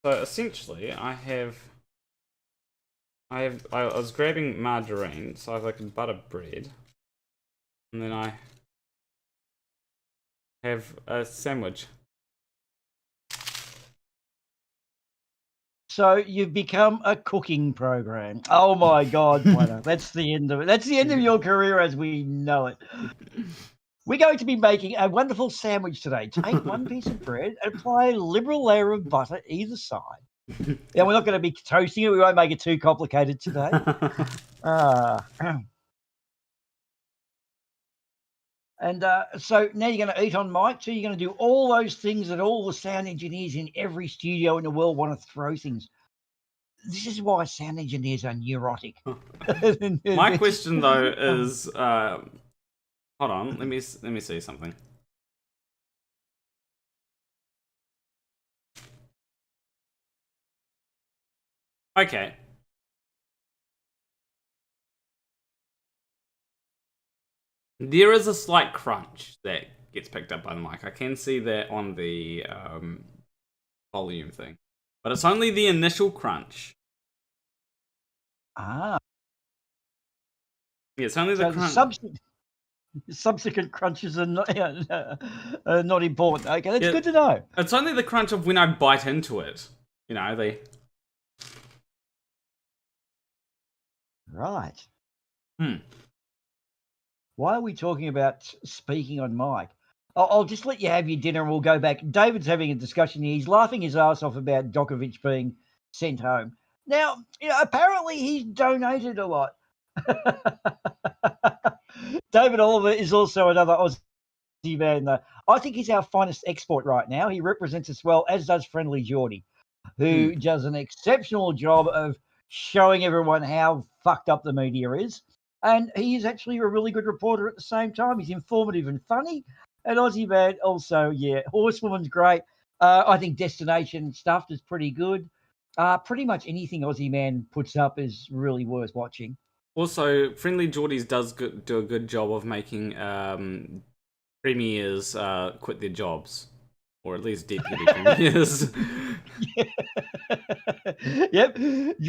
So essentially, I was grabbing margarine so I can butter bread, and then I have a sandwich. So you've become a cooking program. Oh my God, Pointer. That's the end of it. That's the end of your career as we know it. We're going to be making a wonderful sandwich today. Take one piece of bread and apply a liberal layer of butter either side. Yeah, we're not going to be toasting it. We won't make it too complicated today. So now you're going to eat on mic too. You're going to do all those things that all the sound engineers in every studio in the world want to throw things. This is why sound engineers are neurotic. My question though is, hold on, let me see something. Okay. There is a slight crunch that gets picked up by the mic. I can see that on the volume thing. But it's only the initial crunch. Ah. Yeah, it's only the crunch. Subsequent crunches are not important. Okay, that's good to know. It's only the crunch of when I bite into it. You know, they... Right. Why are we talking about speaking on mic? I'll just let you have your dinner and we'll go back. David's having a discussion here. He's laughing his ass off about Djokovic being sent home. Now, apparently he's donated a lot. David Oliver is also another Aussie man, though. I think he's our finest export right now. He represents us well, as does Friendly Geordie, who does an exceptional job of showing everyone how fucked up the media is. And he is actually a really good reporter at the same time. He's informative and funny. And Aussie Man also, yeah. Horsewoman's great. I think Destination Stuffed is pretty good. Pretty much anything Aussie Man puts up is really worth watching. Also, Friendly Geordies does do a good job of making premiers quit their jobs. Or at least deputy premiers. Yep.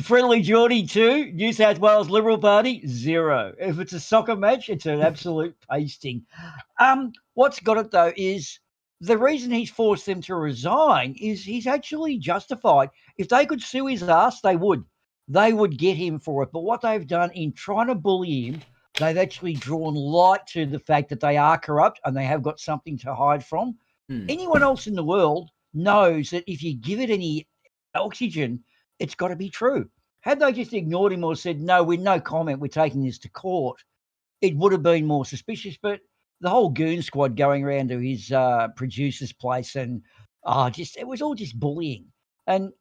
Friendly Geordie too. New South Wales Liberal Party, 0. If it's a soccer match, it's an absolute pasting. What's got it though is the reason he's forced them to resign is he's actually justified. If they could sue his ass, they would. They would get him for it. But what they've done in trying to bully him, they've actually drawn light to the fact that they are corrupt and they have got something to hide from. Anyone else in the world knows that if you give it any oxygen, it's got to be true. Had they just ignored him or said, no, we're no comment, we're taking this to court, it would have been more suspicious. But the whole goon squad going around to his producer's place and it was all just bullying. And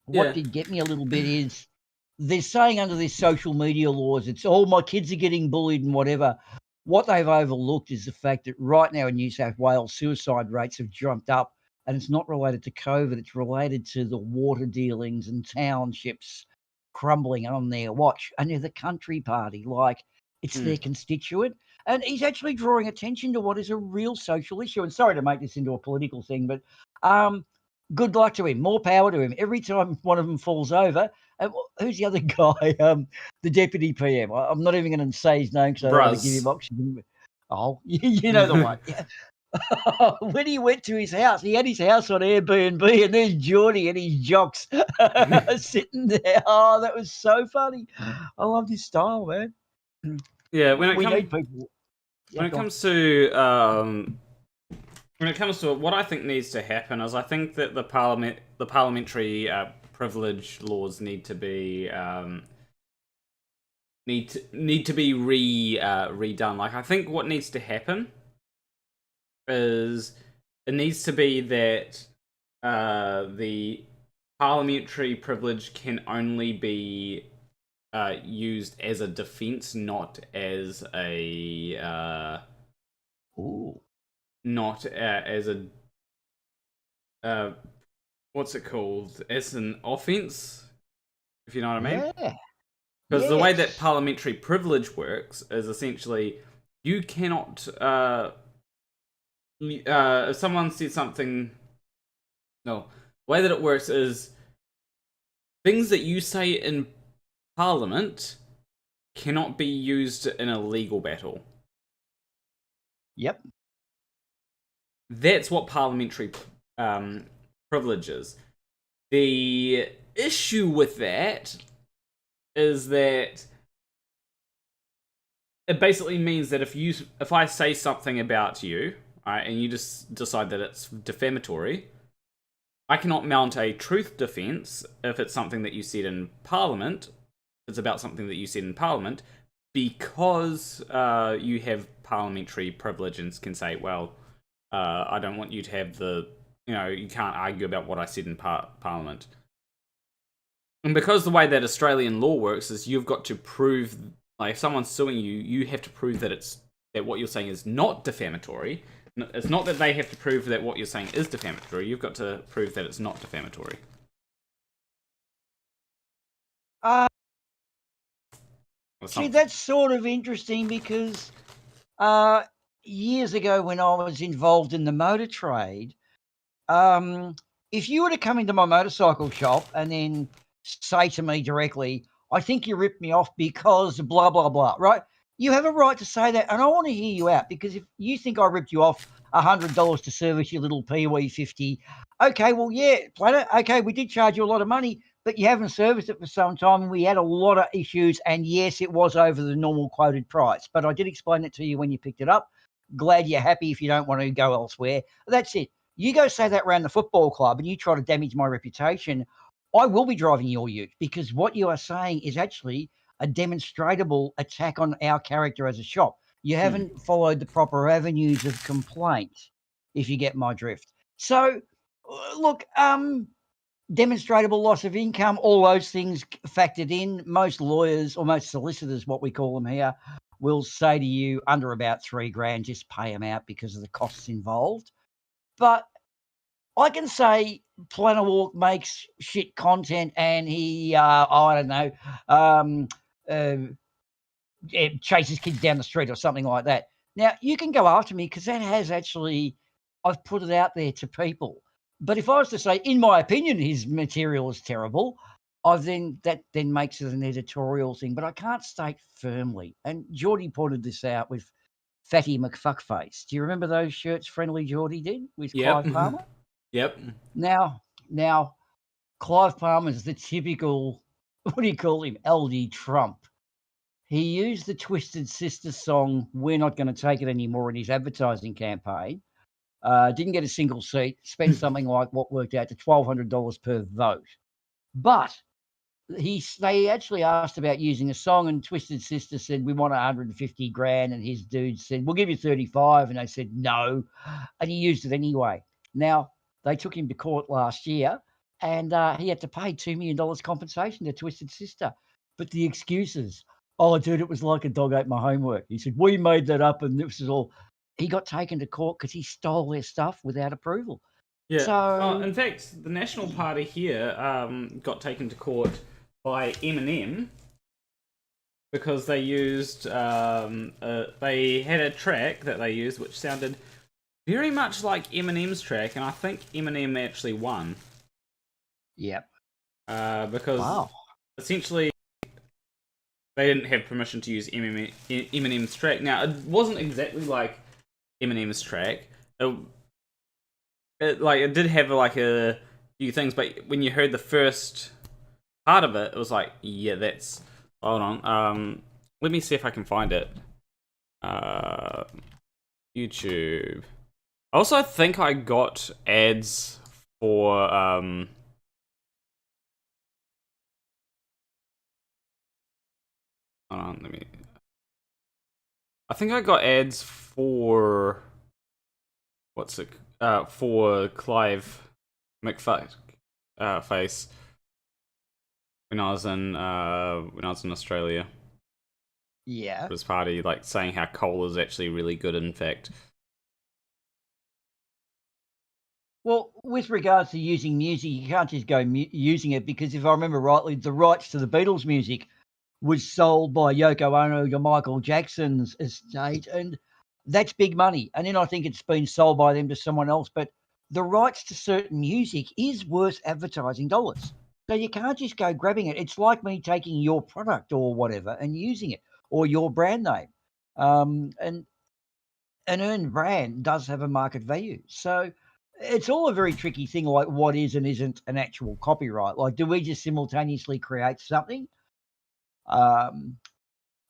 what did get me a little bit is they're saying under these social media laws, it's all my kids are getting bullied and whatever. What they've overlooked is the fact that right now in New South Wales, suicide rates have jumped up, and it's not related to COVID. It's related to the water dealings and townships crumbling on their watch. And they're the country party, like it's their constituent. And he's actually drawing attention to what is a real social issue. And sorry to make this into a political thing, but good luck to him. More power to him. Every time one of them falls over, who's the other guy? The deputy PM. I'm not even going to say his name because I don't want to give him oxygen. Oh, you know the one. Yeah. When he went to his house, he had his house on Airbnb, and there's Geordie and his jocks sitting there. Oh, that was so funny. I loved his style, man. Yeah, when it comes to what I think needs to happen is I think that the parliamentary privilege laws need to be redone. Like, I think what needs to happen is it needs to be that the parliamentary privilege can only be used as a defense, not as a what's it called, as an offence, if you know what I mean. Yeah. Because the way that parliamentary privilege works is essentially you cannot, if someone says something, no, the way that it works is things that you say in Parliament cannot be used in a legal battle. Yep. That's what parliamentary privilege is. The issue with that is that it basically means that if I say something about you, right, and you just decide that it's defamatory, I cannot mount a truth defense if it's something that you said in Parliament. It's about something that you said in Parliament, because you have parliamentary privilege and can say, well, I don't want you to have you can't argue about what I said in Parliament. And because the way that Australian law works is you've got to prove, like, if someone's suing you, you have to prove that what you're saying is not defamatory. It's not that they have to prove that what you're saying is defamatory. You've got to prove that it's not defamatory. See, that's sort of interesting because years ago when I was involved in the motor trade, if you were to come into my motorcycle shop and then say to me directly, I think you ripped me off because blah, blah, blah, right? You have a right to say that, and I want to hear you out, because if you think I ripped you off $100 to service your little PW50, okay, well, yeah, Planet, okay, we did charge you a lot of money, but you haven't serviced it for some time, and we had a lot of issues, and yes, it was over the normal quoted price, but I did explain it to you when you picked it up. Glad you're happy if you don't want to go elsewhere. That's it. You go say that around the football club and you try to damage my reputation, I will be driving your ute, because what you are saying is actually a demonstrable attack on our character as a shop. You haven't followed the proper avenues of complaint, if you get my drift. So, look, demonstrable loss of income, all those things factored in. Most lawyers, or most solicitors, what we call them here, will say to you, under about $3,000, just pay them out because of the costs involved. But I can say Planet Walk makes shit content and he, I don't know, chases kids down the street or something like that. Now, you can go after me because that has actually, I've put it out there to people. But if I was to say, in my opinion, his material is terrible, that then makes it an editorial thing. But I can't state firmly. And Geordie pointed this out with Fatty McFuckface. Do you remember those shirts Friendly Geordie did with Clive Palmer? Yep. Now, Clive Palmer's the typical, what do you call him, LD Trump. He used the Twisted Sister song, We're Not Going to Take It Anymore, in his advertising campaign. Didn't get a single seat, spent something like what worked out to $1,200 per vote. But they actually asked about using a song, and Twisted Sister said, we want $150,000, and his dude said, we'll give you 35, and they said no, and he used it anyway. Now, they took him to court last year, and he had to pay $2 million compensation to Twisted Sister. But the excuses, oh, dude, it was like a dog ate my homework. He said, we made that up, and this is all. He got taken to court because he stole their stuff without approval. Yeah. So, in fact, the National Party here got taken to court by Eminem because they used they had a track that they used which sounded very much like Eminem's track, and I think Eminem actually won. Yep. Because essentially they didn't have permission to use Eminem's track. Now, it wasn't exactly like Eminem's track. It did have like a few things, but when you heard the first part of it, it was like, yeah, that's. Hold on. Let me see if I can find it. YouTube. I also think I got ads for hold on, let me. I think I got ads for for Clive McFuckface when I was in Australia. Yeah. For his party, like saying how coal is actually really good, in fact. Well, with regards to using music, you can't just go using it because if I remember rightly, the rights to the Beatles music was sold by Yoko Ono to Michael Jackson's estate, and that's big money. And then I think it's been sold by them to someone else. But the rights to certain music is worth advertising dollars. So you can't just go grabbing it. It's like me taking your product or whatever and using it, or your brand name. And an earned brand does have a market value. So it's all a very tricky thing, like what is and isn't an actual copyright. Like, do we just simultaneously create something?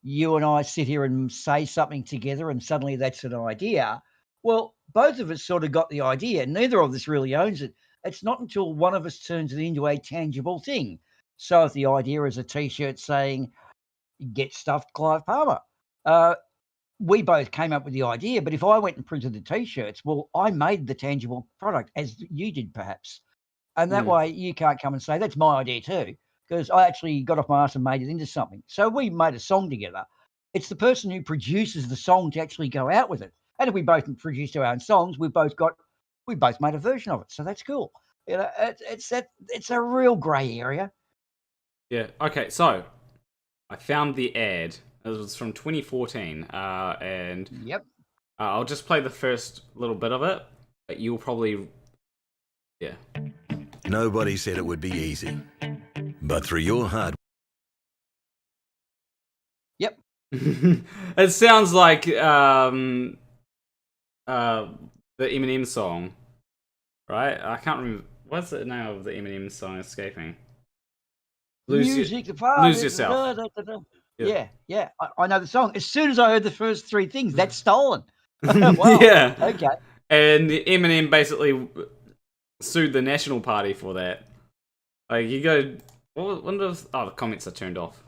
You and I sit here and say something together and suddenly that's an idea. Well, both of us sort of got the idea. Neither of us really owns it. It's not until one of us turns it into a tangible thing. So if the idea is a T-shirt saying, get stuffed Clive Palmer, we both came up with the idea, but if I went and printed the T-shirts, well, I made the tangible product, as you did perhaps. And that way you can't come and say, that's my idea too, because I actually got off my ass and made it into something. So we made a song together. It's the person who produces the song to actually go out with it. And if we both produced our own songs, we both made a version of it. So that's cool. You know, it's a real grey area. Yeah. Okay. So I found the ad. It was from 2014, and Yep. I'll just play the first little bit of it. But you'll probably, yeah. Nobody said it would be easy, but through your hard. Yep. It sounds like the Eminem song, right? I can't remember. What's the name of the Eminem song escaping? Lose yourself. Yeah. I know the song. As soon as I heard the first three things, that's stolen. Wow. Yeah. Okay. And Eminem basically sued the National Party for that. Like, you go, the comments are turned off.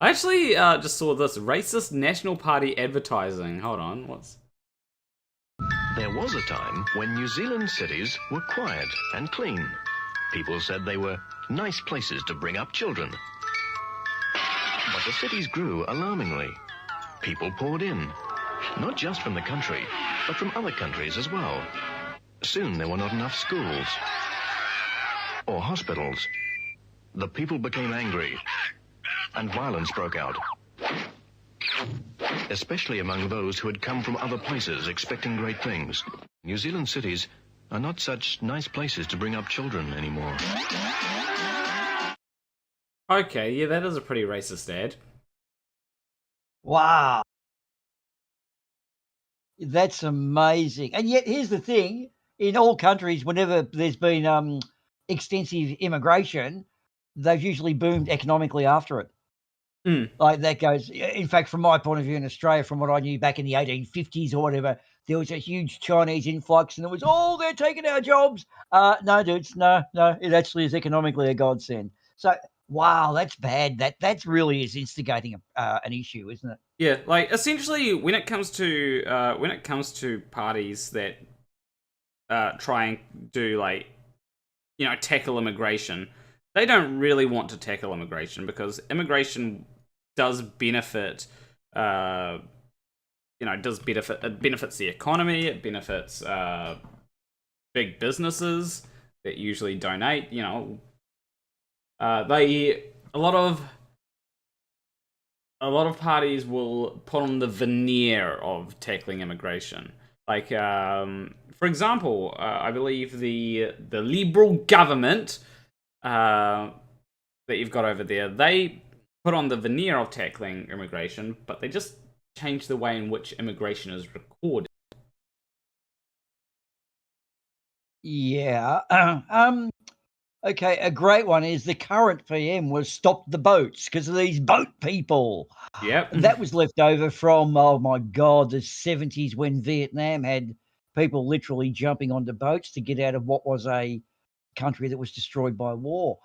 I actually just saw this racist National Party advertising. Hold on, what's... There was a time when New Zealand cities were quiet and clean. People said they were nice places to bring up children. But the cities grew alarmingly. People poured in, not just from the country, but from other countries as well. Soon there were not enough schools or hospitals. The people became angry, and violence broke out, especially among those who had come from other places expecting great things. New Zealand cities are not such nice places to bring up children anymore. Okay, yeah, that is a pretty racist ad. Wow. That's amazing. And yet, here's the thing. In all countries, whenever there's been extensive immigration, they've usually boomed economically after it. Like that goes, in fact, from my point of view in Australia, from what I knew back in the 1850s or whatever, there was a huge Chinese influx and it was, they're taking our jobs. No, dudes, no, it actually is economically a godsend. So, wow, that's bad. That really is instigating an issue, isn't it? Yeah, like essentially when it comes to parties that try and do tackle immigration, they don't really want to tackle immigration because immigration does benefit, it benefits the economy, it benefits big businesses that usually donate. A lot of parties will put on the veneer of tackling immigration. Like, for example, I believe the Liberal government that you've got over there, they put on the veneer of tackling immigration, but they just change the way in which immigration is recorded. Yeah. Okay, a great one is the current PM was stop the boats because of these boat people. Yep. That was left over from, oh my God, the 70s when Vietnam had people literally jumping onto boats to get out of what was a country that was destroyed by war.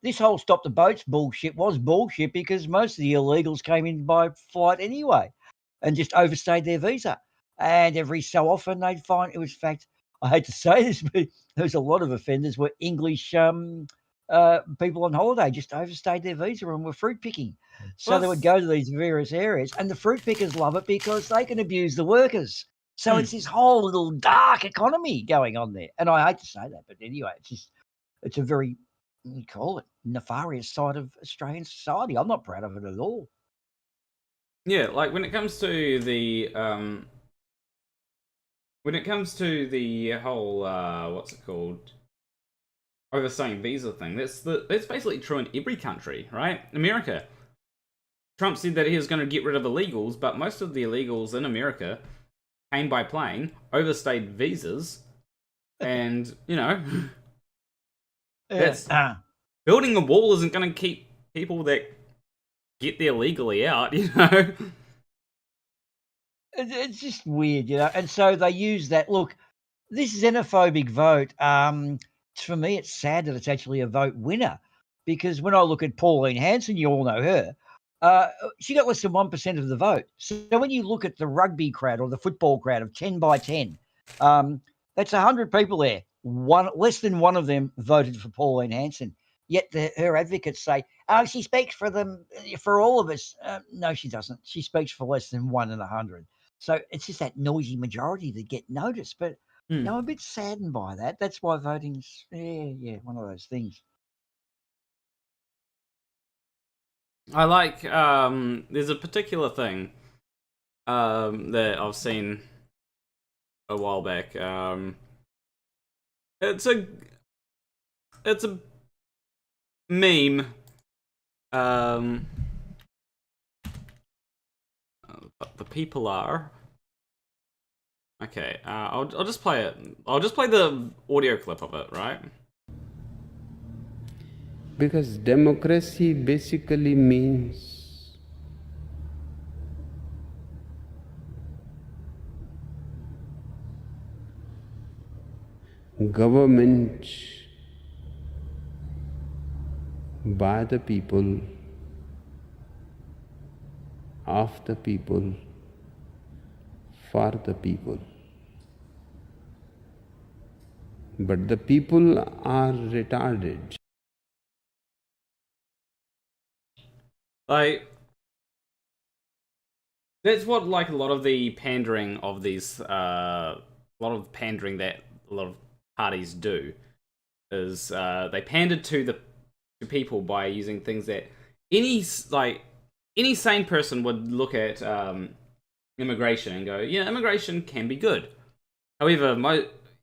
This whole stop the boats bullshit was bullshit because most of the illegals came in by flight anyway and just overstayed their visa. And every so often they'd find it was fact. I hate to say this, but there's a lot of offenders were English people on holiday, just overstayed their visa and were fruit picking. So they would go to these various areas, and the fruit pickers love it because they can abuse the workers. So it's this whole little dark economy going on there. And I hate to say that, but anyway, it's a very, you call it, nefarious side of Australian society. I'm not proud of it at all. Yeah, like when it comes to the whole what's it called, overstaying visa thing, that's basically true in every country, right? America, Trump said that he was going to get rid of illegals, but most of the illegals in America came by plane, overstayed visas, and that's building a wall isn't going to keep people that get there legally out, It's just weird, and so they use that. Look, this xenophobic vote, for me, it's sad that it's actually a vote winner, because when I look at Pauline Hanson, you all know her, she got less than 1% of the vote. So when you look at the rugby crowd or the football crowd of 10 by 10, that's 100 people there. Less than one of them voted for Pauline Hanson. Yet her advocates say, oh, she speaks for them, for all of us. No, she doesn't. She speaks for less than 1 in 100. So it's just that noisy majority that get noticed. But I'm a bit saddened by that. That's why voting's, one of those things. I like, there's a particular thing that I've seen a while back. It's a meme. The people are okay. I'll just play it. I'll just play the audio clip of it, right? Because democracy basically means government by the people, of the people, for the people. But the people are retarded. Like, that's what, like, a lot of the pandering of these, a lot of pandering that a lot of parties do is they pander to people by using things that any sane person would look at immigration and go, yeah, immigration can be good. However,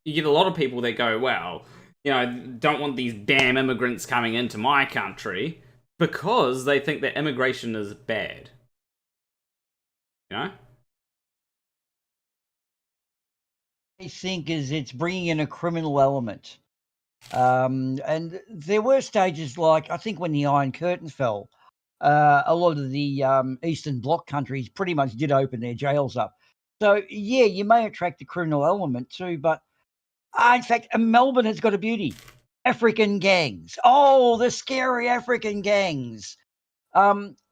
you get a lot of people that go, well, don't want these damn immigrants coming into my country, because they think that immigration is bad. I think it's bringing in a criminal element. And there were stages like, I think when the Iron Curtain fell, a lot of the Eastern Bloc countries pretty much did open their jails up. So, yeah, you may attract the criminal element too, but in fact, Melbourne has got a beauty. African gangs. Oh, the scary African gangs.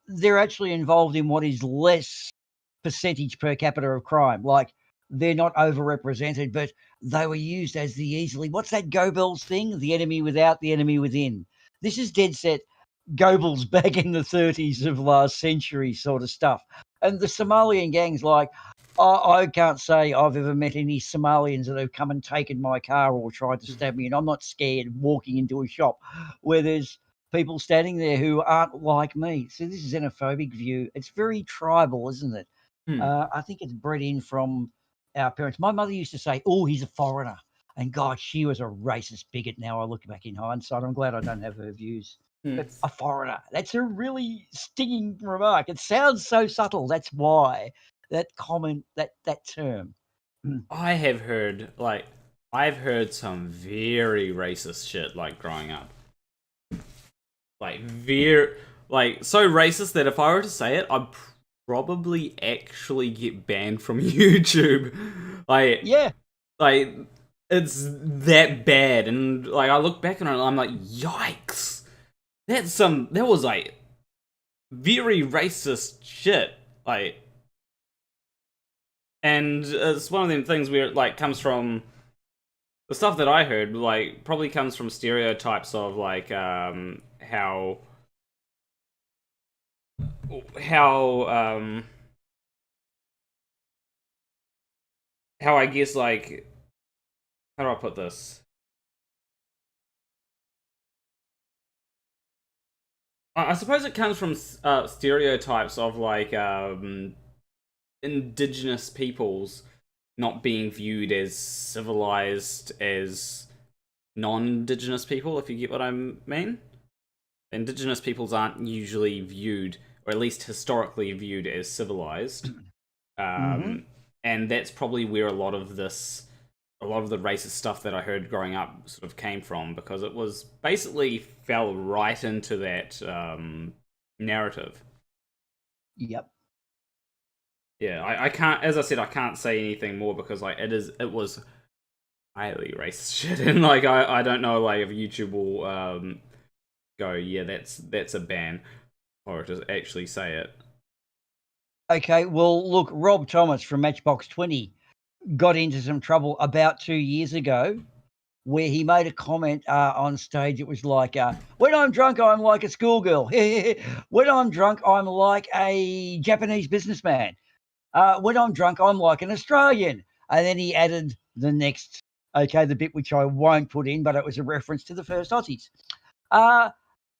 They're actually involved in what is less percentage per capita of crime. Like, they're not overrepresented, but they were used as the easily, what's that Goebbels thing? The enemy without, the enemy within. This is dead set Goebbels back in the 30s of last century sort of stuff. And the Somalian gangs, like, I can't say I've ever met any Somalians that have come and taken my car or tried to stab me, and I'm not scared walking into a shop where there's people standing there who aren't like me. So this is a xenophobic view. It's very tribal, isn't it? I think it's bred in from our parents. My mother used to say, oh, he's a foreigner. And God, she was a racist bigot. Now I look back in hindsight. I'm glad I don't have her views. But a foreigner, that's a really stinging remark. It sounds so subtle. That's why that comment, that term. I've heard some very racist shit, like, growing up. Like, so racist that if I were to say it, I'd probably actually get banned from YouTube. Like, yeah. Like, it's that bad. And, like, I look back on it and I'm like, yikes. That was, like, very racist shit. Like, and it's one of them things where it, like, comes from the stuff that I heard, like, probably comes from stereotypes of, like, how how I guess, like, how do I put this? I suppose it comes from stereotypes of, like, indigenous peoples not being viewed as civilized as non-indigenous people, if you get what I mean. Indigenous peoples aren't usually viewed, or at least historically viewed, as civilized. And that's probably where a lot of the racist stuff that I heard growing up sort of came from, because it was basically fell right into that narrative. Yep. Yeah, I can't, as I said, I can't say anything more because, like, it was highly racist shit, and, like, I don't know, like, if YouTube will go, yeah, that's a ban, or just actually say it. Okay, well, look, Rob Thomas from Matchbox 20 got into some trouble about 2 years ago, where he made a comment on stage. It was like, when I'm drunk, I'm like a schoolgirl. When I'm drunk, I'm like a Japanese businessman. When I'm drunk, I'm like an Australian. And then he added the next, the bit which I won't put in, but it was a reference to the first Aussies.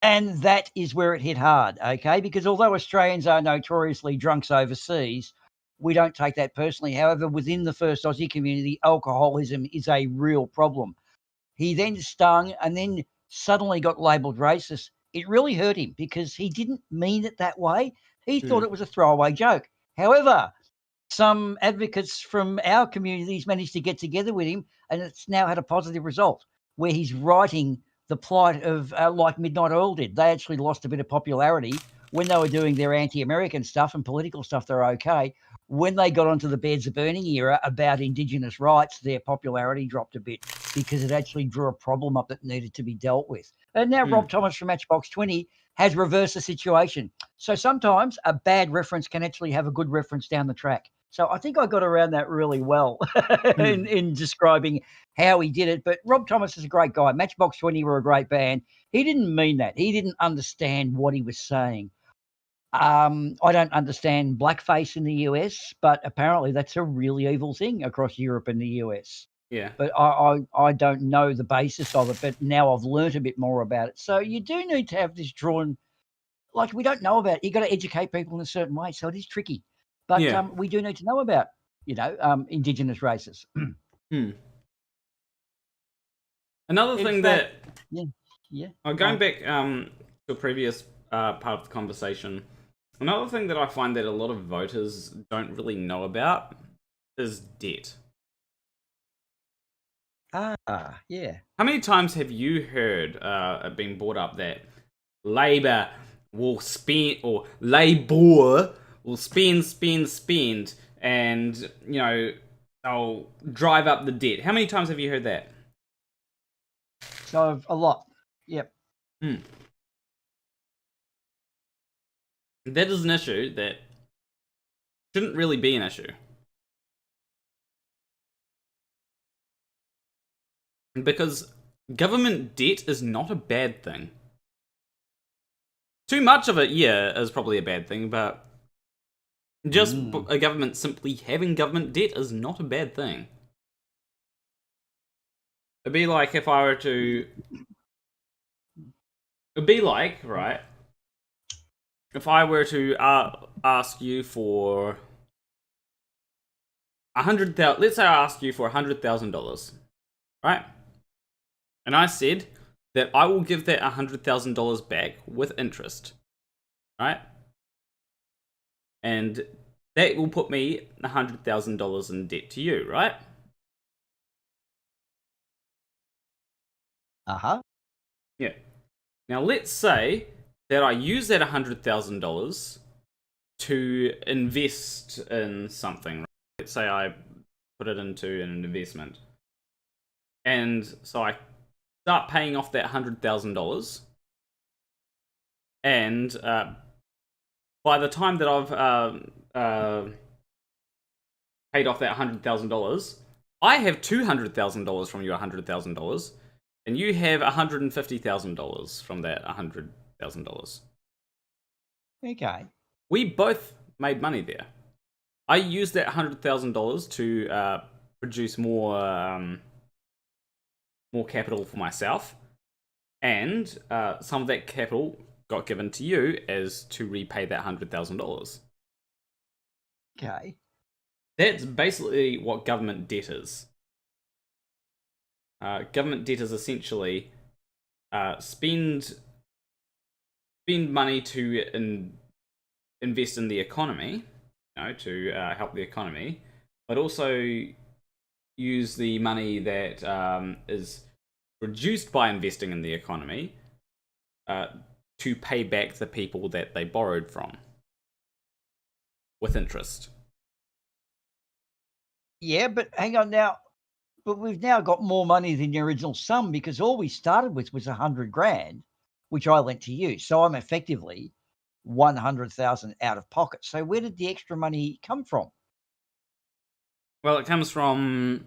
And that is where it hit hard, okay? Because although Australians are notoriously drunks overseas, we don't take that personally. However, within the first Aussie community, alcoholism is a real problem. He then stung and then suddenly got labelled racist. It really hurt him because he didn't mean it that way. He thought it was a throwaway joke. However, some advocates from our communities managed to get together with him, and it's now had a positive result where he's writing the plight of like Midnight Oil did. They actually lost a bit of popularity when they were doing their anti-American stuff and political stuff. They're okay. When they got onto the Beds of Burning era about Indigenous rights, their popularity dropped a bit because it actually drew a problem up that needed to be dealt with. And now Rob Thomas from Matchbox 20 has reversed the situation. So sometimes a bad reference can actually have a good reference down the track. So I think I got around that really well in describing how he did it. But Rob Thomas is a great guy. Matchbox 20 were a great band. He didn't mean that. He didn't understand what he was saying. I don't understand blackface in the US, but apparently that's a really evil thing across Europe and the US. Yeah. But I don't know the basis of it, but now I've learnt a bit more about it. So you do need to have this drawn, like we don't know about it. You got to educate people in a certain way, so it is tricky. But we do need to know about, Indigenous races. Another thing that... Yeah. Going back to a previous part of the conversation, another thing that I find that a lot of voters don't really know about is debt. Yeah. How many times have you heard it being brought up that Labour will spend, or Labour will spend, and, they'll drive up the debt? How many times have you heard that? So a lot. Yep. That is an issue that shouldn't really be an issue. Because government debt is not a bad thing. Too much of it, is probably a bad thing, but just a government simply having government debt is not a bad thing. It'd be like if I were to... It'd be like, right, if I were to ask you for $100,000, let's say I asked you for $100,000, right? And I said that I will give that $100,000 back with interest, right? And that will put me $100,000 in debt to you, right? Yeah. Now let's say that I use that $100,000 to invest in something. Right? Let's say I put it into an investment. And so I start paying off that $100,000. And by the time that I've paid off that $100,000, I have $200,000 from your $100,000. And you have $150,000 from that $100,000. Okay. We both made money there. I used that $100,000 to produce more more capital for myself, and some of that capital got given to you as to repay that $100,000. Okay. That's basically what government debt is. Government debt is essentially spend money to invest in the economy, to help the economy, but also use the money that is produced by investing in the economy to pay back the people that they borrowed from with interest. Yeah, but hang on now. But we've now got more money than the original sum because all we started with was $100,000, which I lent to you. So I'm effectively 100,000 out of pocket. So where did the extra money come from? Well, it comes from.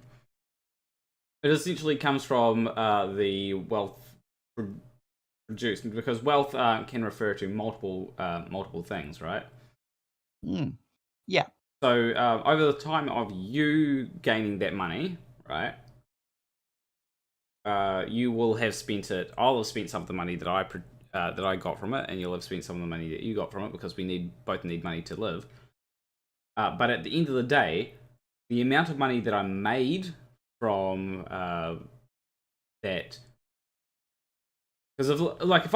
It essentially comes from the wealth produced, because wealth can refer to multiple things, right? Yeah. So over the time of you gaining that money, right? You will have spent it. I'll have spent some of the money that I got from it, and you'll have spent some of the money that you got from it, because we both need money to live. But at the end of the day, the amount of money that I made from that, because if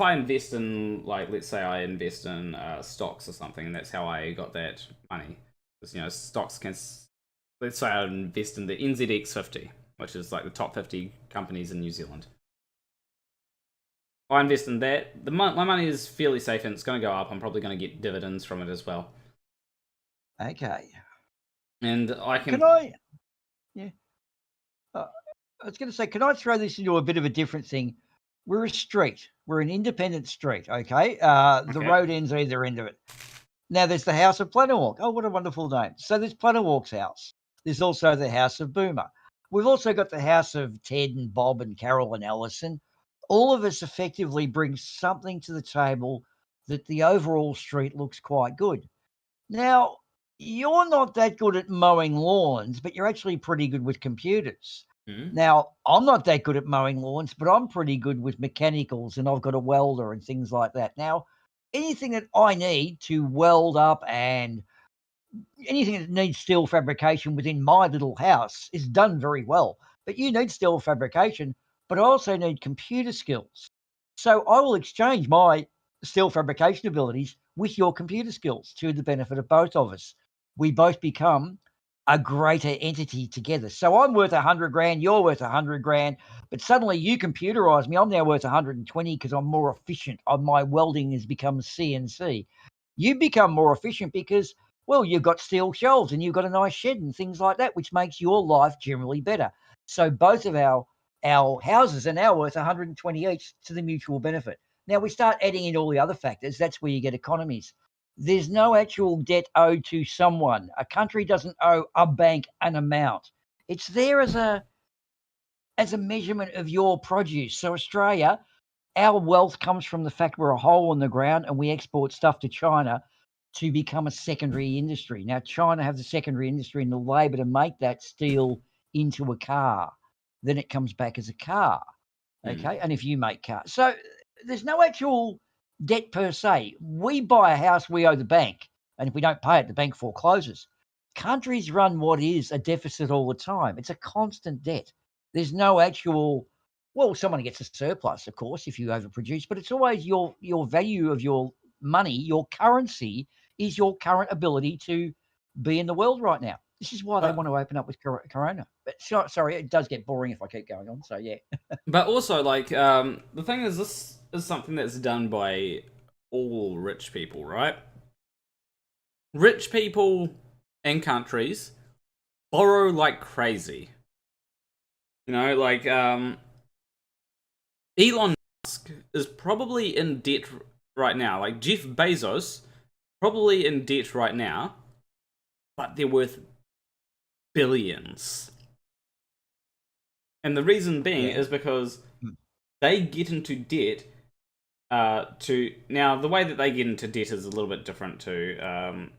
I invest in, like, let's say I invest in stocks or something, and that's how I got that money. Because stocks can. Let's say I invest in the NZX 50, which is like the top 50 companies in New Zealand. I invest in that. My money is fairly safe, and it's going to go up. I'm probably going to get dividends from it as well. Okay. And I can. Can I? Yeah. I was going to say, can I throw this into a bit of a different thing? We're a street. We're an independent street, okay? The road ends either end of it. Now, there's the House of Planawalk. Oh, what a wonderful name. So there's Planawalk's house. There's also the House of Boomer. We've also got the House of Ted and Bob and Carol and Allison. All of us effectively bring something to the table that the overall street looks quite good. Now, you're not that good at mowing lawns, but you're actually pretty good with computers. Now, I'm not that good at mowing lawns, but I'm pretty good with mechanicals, and I've got a welder and things like that. Now, anything that I need to weld up and anything that needs steel fabrication within my little house is done very well. But you need steel fabrication, but I also need computer skills. So I will exchange my steel fabrication abilities with your computer skills to the benefit of both of us. We both become a greater entity together. So I'm worth $100,000, you're worth $100,000, but suddenly you computerize me. I'm now worth 120 because I'm more efficient. My welding has become CNC. You become more efficient because, well, you've got steel shelves and you've got a nice shed and things like that, which makes your life generally better. So both of our houses are now worth 120 each to the mutual benefit. Now we start adding in all the other factors. That's where you get economies. There's no actual debt owed to someone. A country doesn't owe a bank an amount. It's there as a measurement of your produce. So Australia, our wealth comes from the fact we're a hole in the ground and we export stuff to China to become a secondary industry. Now, China has a secondary industry in the labour to make that steel into a car. Then it comes back as a car, okay? And if you make cars. So there's no actual debt per se. We buy a house, we owe the bank. And if we don't pay it, the bank forecloses. Countries run what is a deficit all the time. It's a constant debt. There's no actual, well, someone gets a surplus, of course, if you overproduce, but it's always your value of your money, your currency is your current ability to be in the world right now. This is why they want to open up with Corona. But sorry, it does get boring if I keep going on. So yeah. But also, like, the thing is, this is something that's done by all rich people, right? Rich people and countries borrow like crazy. Like, Elon Musk is probably in debt right now. Like, Jeff Bezos, probably in debt right now, but they're worth billions. And the reason being is because they get into debt now, the way that they get into debt is a little bit different to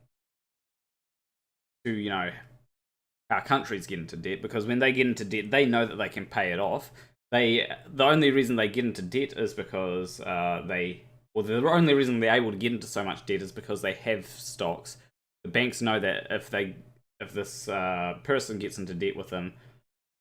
how countries get into debt, because when they get into debt, they know that they can pay it off. The only reason they get into debt is because the only reason they're able to get into so much debt is because they have stocks. The banks know that if this person gets into debt with them,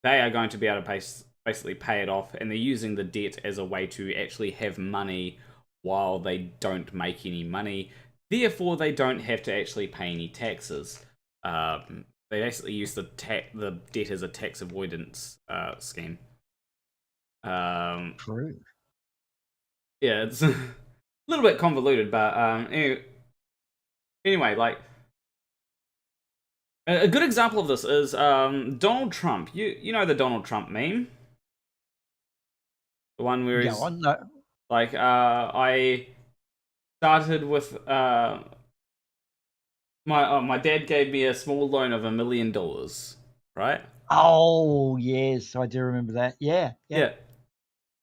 they are going to be able to basically pay it off, and they're using the debt as a way to actually have money while they don't make any money. Therefore, they don't have to actually pay any taxes. They basically use the debt as a tax avoidance scheme. True. Yeah, it's a little bit convoluted, but anyway, like a good example of this is Donald Trump. You know the Donald Trump meme, the one where he's like, I started with my dad gave me a small loan of $1 million, right? Oh yes, I do remember that. Yeah.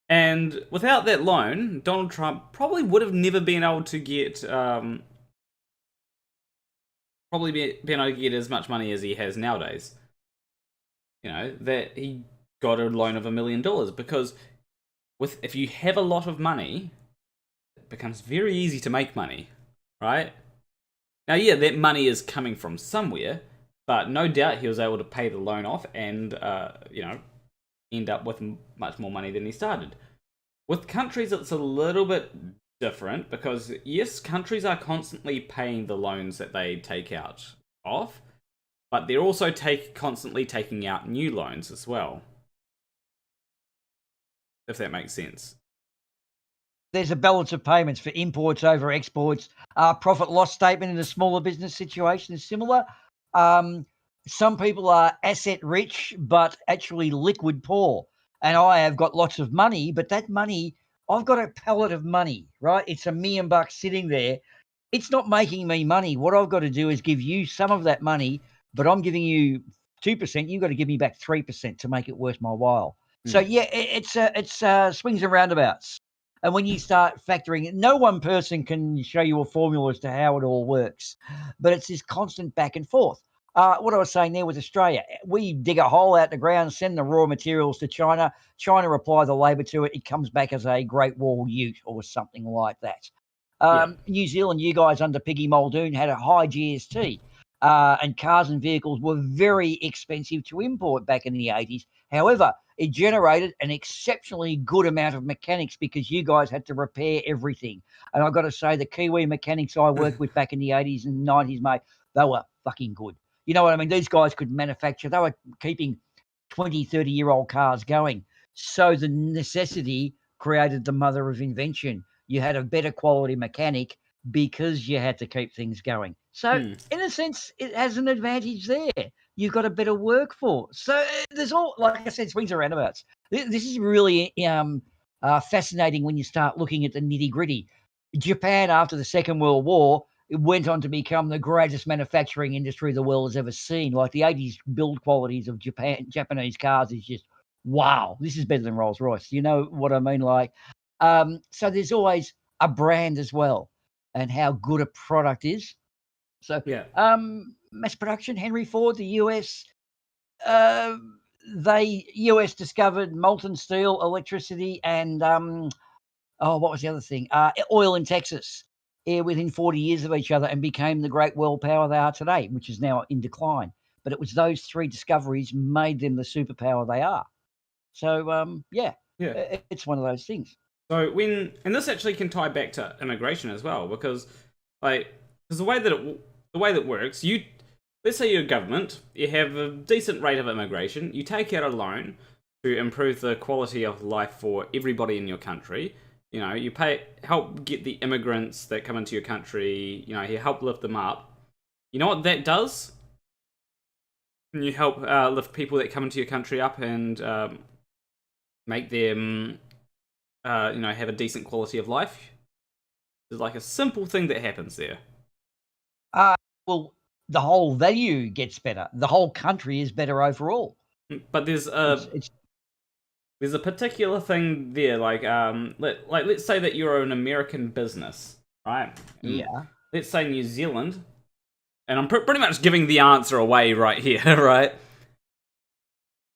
And without that loan, Donald Trump probably would have never been able to get been able to get as much money as he has nowadays. You know, that he got a loan of $1 million, because if you have a lot of money, it becomes very easy to make money, right? Now, yeah, that money is coming from somewhere, but no doubt he was able to pay the loan off and end up with much more money than he started. With countries, it's a little bit different, because yes, countries are constantly paying the loans that they take out off, but they're also constantly taking out new loans as well, if that makes sense. There's a balance of payments for imports over exports. Profit loss statement in a smaller business situation is similar. Some people are asset rich, but actually liquid poor. And I have got lots of money, but that money, I've got a pallet of money, right? It's $1 million sitting there. It's not making me money. What I've got to do is give you some of that money, but I'm giving you 2%. You've got to give me back 3% to make it worth my while. So yeah, it's swings and roundabouts. And when you start factoring it, no one person can show you a formula as to how it all works, but it's this constant back and forth. What I was saying there with Australia, we dig a hole out the ground, send the raw materials to China. China apply the labour to it. It comes back as a Great Wall ute or something like that. New Zealand, you guys under Piggy Muldoon had a high GST, and cars and vehicles were very expensive to import back in the 80s. However, it generated an exceptionally good amount of mechanics because you guys had to repair everything. And I've got to say, the Kiwi mechanics I worked with back in the 80s and 90s, mate, they were fucking good. You know what I mean? These guys could manufacture. They were keeping 20, 30-year-old cars going. So the necessity created the mother of invention. You had a better quality mechanic because you had to keep things going. So in a sense, it has an advantage there. You've got a better workforce. So there's all, like I said, swings and roundabouts. This is really fascinating when you start looking at the nitty-gritty. Japan, after the Second World War, it went on to become the greatest manufacturing industry the world has ever seen. Like the 80s build qualities of Japanese cars is just, wow, this is better than Rolls-Royce. You know what I mean? Like, so there's always a brand as well and how good a product is. So, mass production, Henry Ford, the US, US discovered molten steel, electricity, and what was the other thing? Oil in Texas, within 40 years of each other, and became the great world power they are today, which is now in decline. But it was those three discoveries made them the superpower they are. So, it's one of those things. So and this actually can tie back to immigration as well, because the way that it works, let's say you're a government, you have a decent rate of immigration, you take out a loan to improve the quality of life for everybody in your country. You know, you help get the immigrants that come into your country, you help lift them up. You know what that does? Can you help lift people that come into your country up and make them, have a decent quality of life? There's like a simple thing that happens there. Well, the whole value gets better. The whole country is better overall. But there's a particular thing there, let's say that you're an American business, right? Yeah. Let's say New Zealand, and I'm pretty much giving the answer away right here, right?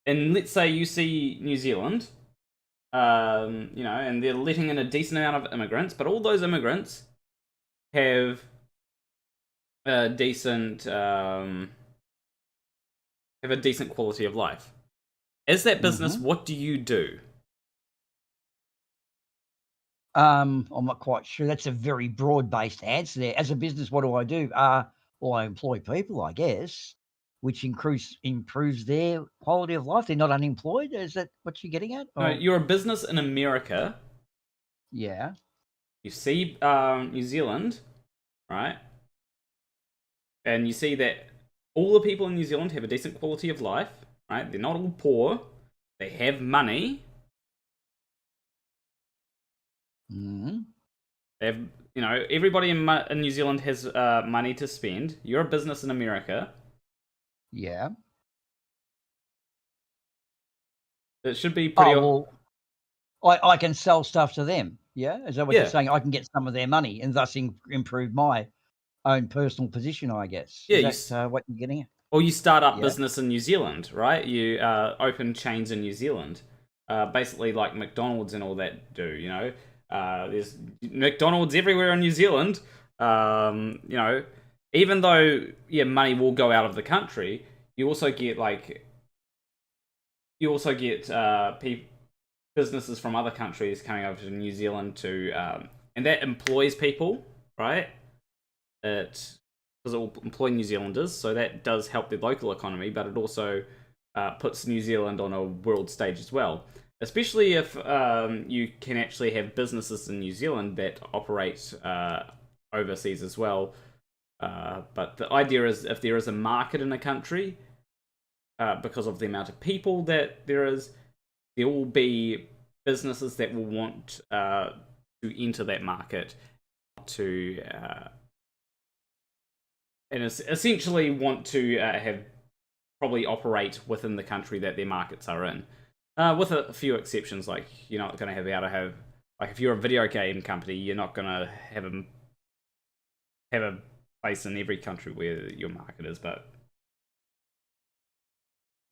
and let's say you see New Zealand, and they're letting in a decent amount of immigrants, but all those immigrants have a decent quality of life. As that business, what do you do? I'm not quite sure. That's a very broad-based answer there. As a business, what do I do? Well, I employ people, I guess, which improves their quality of life. They're not unemployed. Is that what you're getting at? No, you're a business in America. Yeah. You see New Zealand, right? And you see that all the people in New Zealand have a decent quality of life, right? They're not all poor. They have money. They have, everybody in New Zealand has money to spend. You're a business in America. Yeah. It should be pretty. I can sell stuff to them. Yeah, is that what you're saying? I can get some of their money and thus improve my own personal position, I guess. Yeah, is that what you're getting at? Or you start up business in New Zealand, right? You open chains in New Zealand, basically like McDonald's and all that do. There's McDonald's everywhere in New Zealand. Even though money will go out of the country, you also get businesses from other countries coming over to New Zealand and that employs people, right? Because it will employ New Zealanders, so that does help the local economy, but it also puts New Zealand on a world stage as well. Especially if you can actually have businesses in New Zealand that operate overseas as well. But the idea is if there is a market in a country, because of the amount of people that there will be businesses that will want to enter that market and essentially want to have probably operate within the country that their markets are in. With a few exceptions, like you're not going to be able to have, like if you're a video game company, you're not going to have a place in every country where your market is. But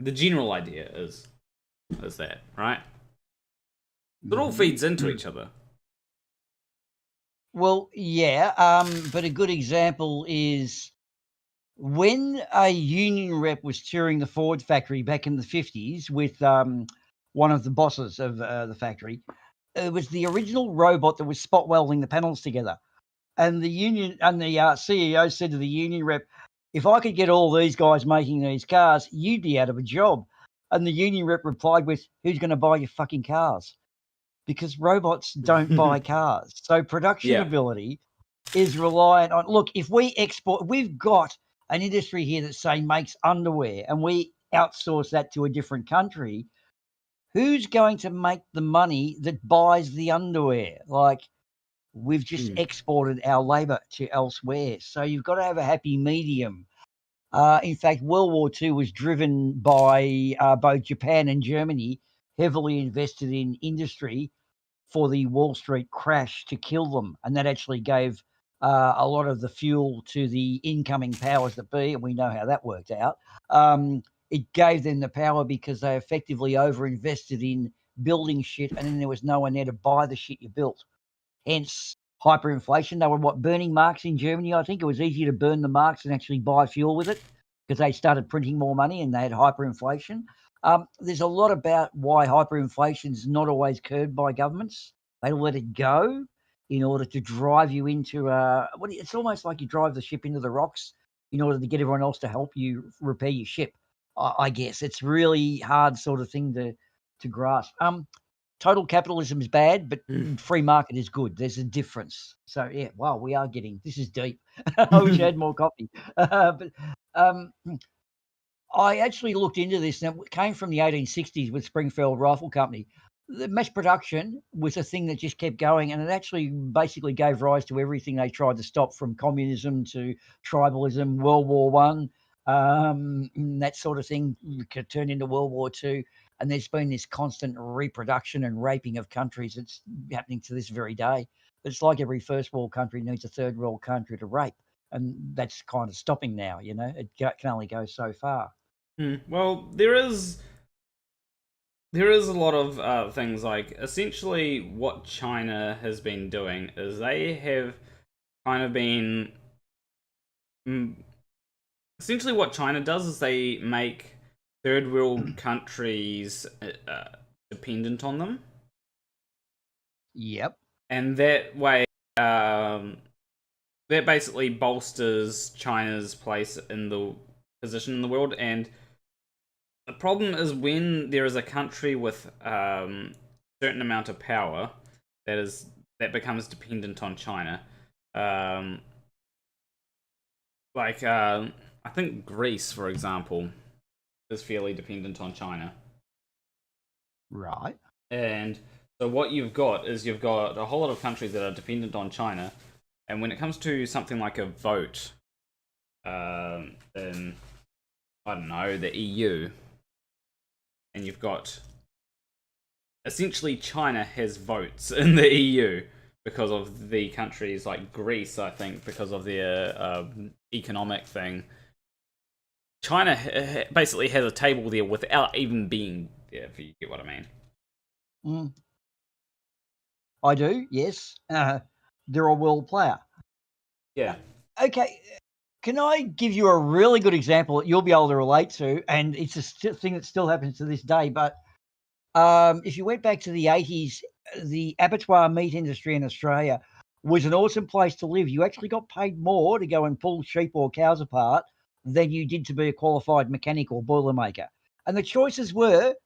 the general idea is that, right? It all feeds into each other. Well, yeah, but a good example is when a union rep was touring the Ford factory back in the 50s with one of the bosses of the factory. It was the original robot that was spot welding the panels together. And the union and the CEO said to the union rep, if I could get all these guys making these cars, you'd be out of a job. And the union rep replied with, who's going to buy your fucking cars? Because robots don't buy cars. So production ability is reliant on, look, if we export, we've got an industry here that say makes underwear and we outsource that to a different country. Who's going to make the money that buys the underwear? Like, we've just exported our labor to elsewhere. So you've got to have a happy medium. In fact, World War II was driven by both Japan and Germany, heavily invested in industry for the Wall Street crash to kill them. And that actually gave a lot of the fuel to the incoming powers that be. And we know how that worked out. It gave them the power because they effectively overinvested in building shit, and then there was no one there to buy the shit you built. Hence hyperinflation. They were burning marks in Germany. I think it was easier to burn the marks and actually buy fuel with it because they started printing more money and they had hyperinflation. There's a lot about why hyperinflation is not always curbed by governments. They let it go in order to drive you into it's almost like you drive the ship into the rocks in order to get everyone else to help you repair your ship. I guess it's really hard sort of thing to grasp. Total capitalism is bad, but free market is good. There's a difference. So yeah, wow, this is deep. I wish I had more coffee. But I actually looked into this, and it came from the 1860s with Springfield Rifle Company. The mass production was a thing that just kept going, and it actually basically gave rise to everything they tried to stop, from communism to tribalism, World War One. That sort of thing could turn into World War II. And there's been this constant reproduction and raping of countries that's happening to this very day. It's like every first world country needs a third world country to rape. And that's kind of stopping now, It can only go so far. Well, there is there is a lot of things like, essentially what China has been doing is they have kind of been... essentially what China does is they make third world countries dependent on them. Yep. And that way, that basically bolsters China's place in the position in the world. And the problem is when there is a country with certain amount of power that becomes dependent on China. I think Greece, for example, is fairly dependent on China. Right. And so what you've got is you've got a whole lot of countries that are dependent on China, and when it comes to something like a vote in, I don't know, the EU, and you've got... essentially China has votes in the EU because of the countries like Greece, I think, because of their economic thing. China basically has a table there without even being there, if you get what I mean. I do, yes. They're a world player. Yeah. Okay, can I give you a really good example that you'll be able to relate to? And it's a thing that still happens to this day. But if you went back to the 80s, the abattoir meat industry in Australia was an awesome place to live. You actually got paid more to go and pull sheep or cows apart than you did to be a qualified mechanic or boilermaker. And the choices were,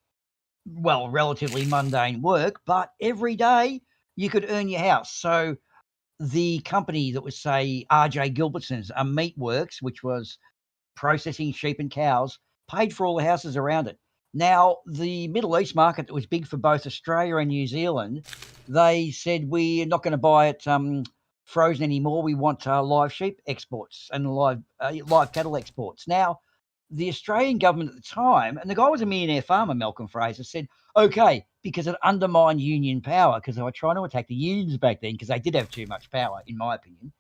well, relatively mundane work, but every day you could earn your house. So the company that was, say, R.J. Gilbertson's, a meat works, which was processing sheep and cows, paid for all the houses around it. Now, the Middle East market that was big for both Australia and New Zealand, they said, we're not going to buy it frozen anymore. We want live sheep exports and live cattle exports. Now, the Australian government at the time, and the guy was a millionaire farmer, Malcolm Fraser, said, okay, because it undermined union power, because they were trying to attack the unions back then because they did have too much power, in my opinion.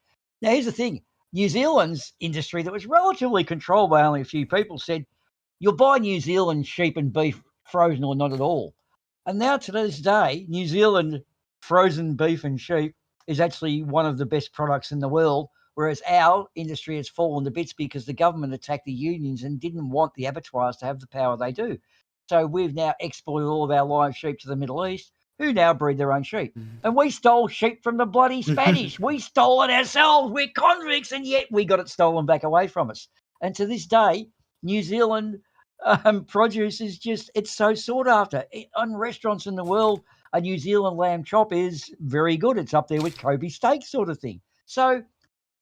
Now, here's the thing. New Zealand's industry that was relatively controlled by only a few people said, you'll buy New Zealand sheep and beef frozen or not at all. And now to this day, New Zealand frozen beef and sheep is actually one of the best products in the world, whereas our industry has fallen to bits because the government attacked the unions and didn't want the abattoirs to have the power they do. So we've now exported all of our live sheep to the Middle East, who now breed their own sheep. And we stole sheep from the bloody Spanish. We stole it ourselves. We're convicts, and yet we got it stolen back away from us. And to this day, New Zealand produce is just, it's so sought after. On restaurants in the world, a New Zealand lamb chop is very good. It's up there with Kobe steak sort of thing. So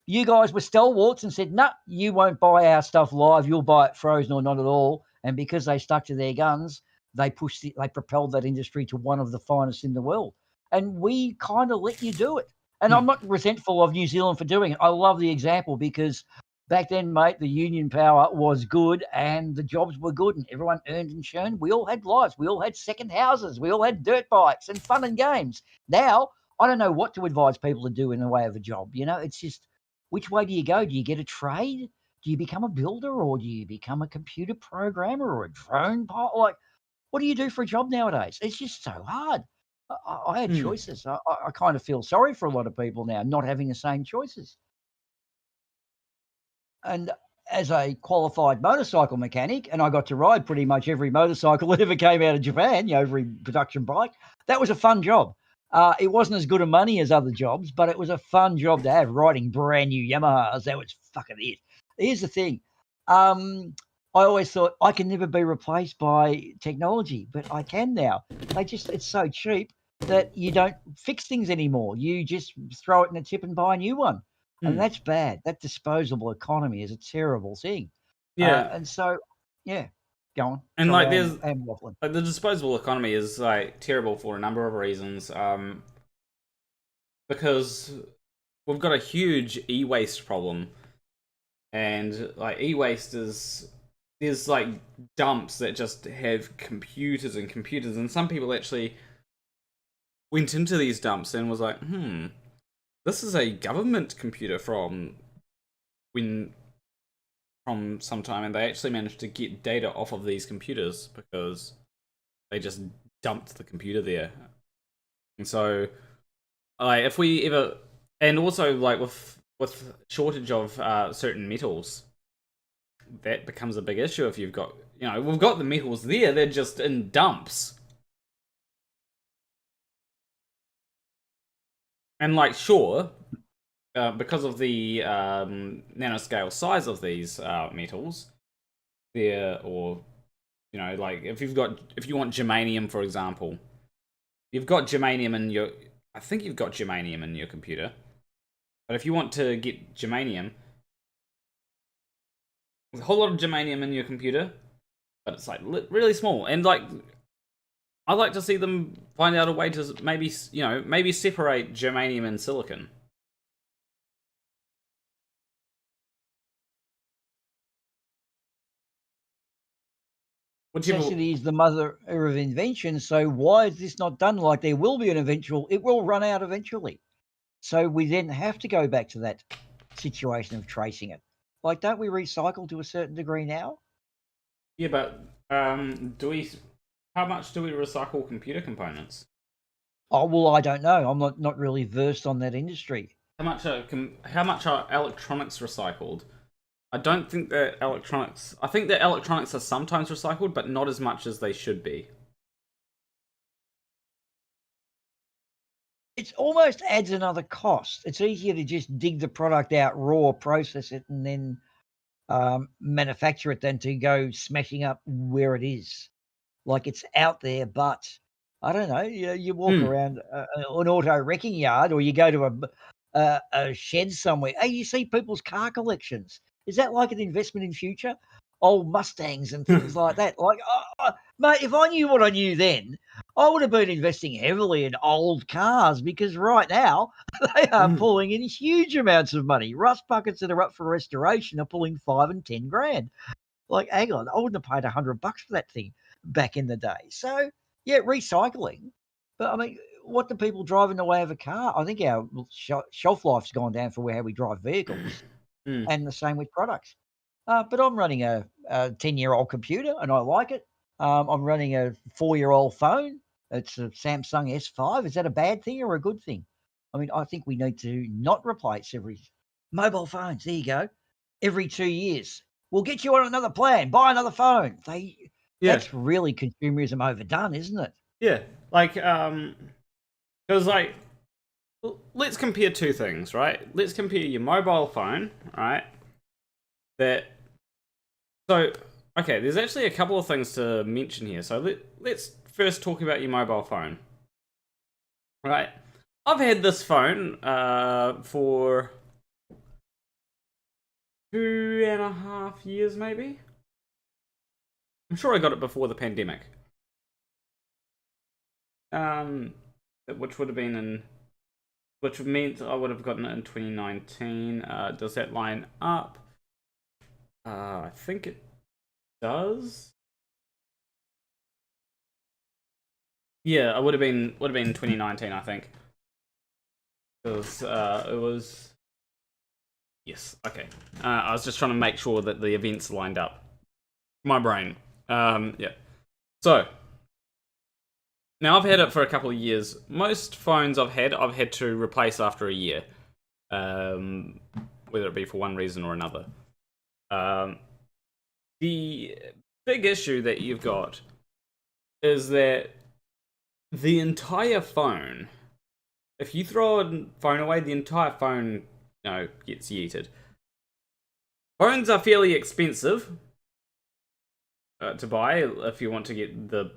you guys were stalwarts and said, no, you won't buy our stuff live. You'll buy it frozen or not at all. And because they stuck to their guns, they propelled that industry to one of the finest in the world. And we kind of let you do it. And I'm not resentful of New Zealand for doing it. I love the example because back then, mate, the union power was good and the jobs were good and everyone earned and churned. We all had lives. We all had second houses. We all had dirt bikes and fun and games. Now, I don't know what to advise people to do in the way of a job. You know, it's just, which way do you go? Do you get a trade? Do you become a builder or do you become a computer programmer or a drone pilot? Like, what do you do for a job nowadays? It's just so hard. I had choices. I kind of feel sorry for a lot of people now not having the same choices. And as a qualified motorcycle mechanic, and I got to ride pretty much every motorcycle that ever came out of Japan, you know, every production bike, that was a fun job. It wasn't as good a money as other jobs, but it was a fun job to have, riding brand new Yamahas. That was fucking it. Here's the thing. I always thought I can never be replaced by technology, but I can now. It's so cheap that you don't fix things anymore. You just throw it in a tip and buy a new one. And that's bad. That disposable economy is a terrible thing. Yeah. And so, yeah, go on. And Sorry, like, I'm waffling. like the disposable economy is like terrible for a number of reasons. Because we've got a huge e-waste problem, and like e-waste there's like dumps that just have computers and computers, and some people actually went into these dumps and was like, this is a government computer from some time, and they actually managed to get data off of these computers because They just dumped the computer there. And so, like, if we ever, and also like with shortage of certain metals, that becomes a big issue. If you've got, you know, we've got the metals there, they're just in dumps. And like, sure, because of the nanoscale size of these metals, they're, or, you know, like if you want germanium, for example, you've got germanium in your, I think you've got germanium in your computer. But if you want to get germanium, there's a whole lot of germanium in your computer, but it's like really small. And like, I'd like to see them find out a way to maybe, you know, maybe separate germanium and silicon. Necessity is the mother of invention, so why is this not done? Like, there will be an eventual, it will run out eventually. So we then have to go back to that situation of tracing it. Like, don't we recycle to a certain degree now? Yeah, but how much do we recycle computer components? Oh, well, I don't know. I'm not really versed on that industry. How much are electronics recycled? I don't think that electronics... I think that electronics are sometimes recycled, but not as much as they should be. It almost adds another cost. It's easier to just dig the product out raw, process it, and then manufacture it than to go smashing up where it is. Like, it's out there, but I don't know. You walk around an auto wrecking yard, or you go to a shed somewhere. Hey, you see people's car collections. Is that like an investment in future? Old Mustangs and things like that. Like, mate, if I knew what I knew then, I would have been investing heavily in old cars, because right now they are pulling in huge amounts of money. Rust buckets that are up for restoration are pulling $5 and $10 grand. Like, hang on, I wouldn't have paid $100 for that thing back in the day. So, yeah, recycling. But I mean, what do people drive in the way of a car? I think our shelf life's gone down for how we drive vehicles, and the same with products. But I'm running a 10-year-old computer, and I like it. I'm running a 4-year-old phone. It's a Samsung S5. Is that a bad thing or a good thing? I mean, I think we need to not replace every mobile phones. There you go. Every 2 years. We'll get you on another plan. Buy another phone. That's really consumerism overdone, isn't it? Yeah. Like, because, like, let's compare two things, right? Let's compare your mobile phone, right? So, okay, there's actually a couple of things to mention here. So let's first talk about your mobile phone. Right? I've had this phone for 2.5 years, maybe? I'm sure I got it before the pandemic. Which would have been which means I would have gotten it in 2019. Does that line up? I think it does. Yeah, it would have been 2019, I think. Because it was. Yes, okay. I was just trying to make sure that the events lined up. My brain. Yeah. So. Now, I've had it for a couple of years. Most phones I've had to replace after a year. Whether it be for one reason or another. The big issue that you've got is that the entire phone, if you throw a phone away, the entire phone, gets yeeted. Phones are fairly expensive to buy if you want to get the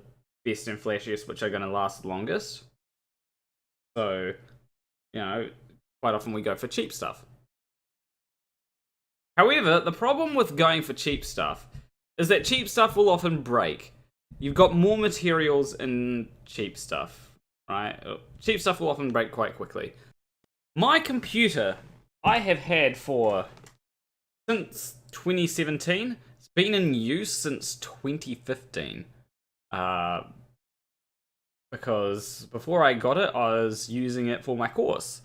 best and flashiest, which are going to last the longest. So, quite often we go for cheap stuff. However, the problem with going for cheap stuff is that cheap stuff will often break. You've got more materials in cheap stuff, right? Cheap stuff will often break quite quickly. My computer, I have had since 2017. It's been in use since 2015. Because before I got it, I was using it for my course.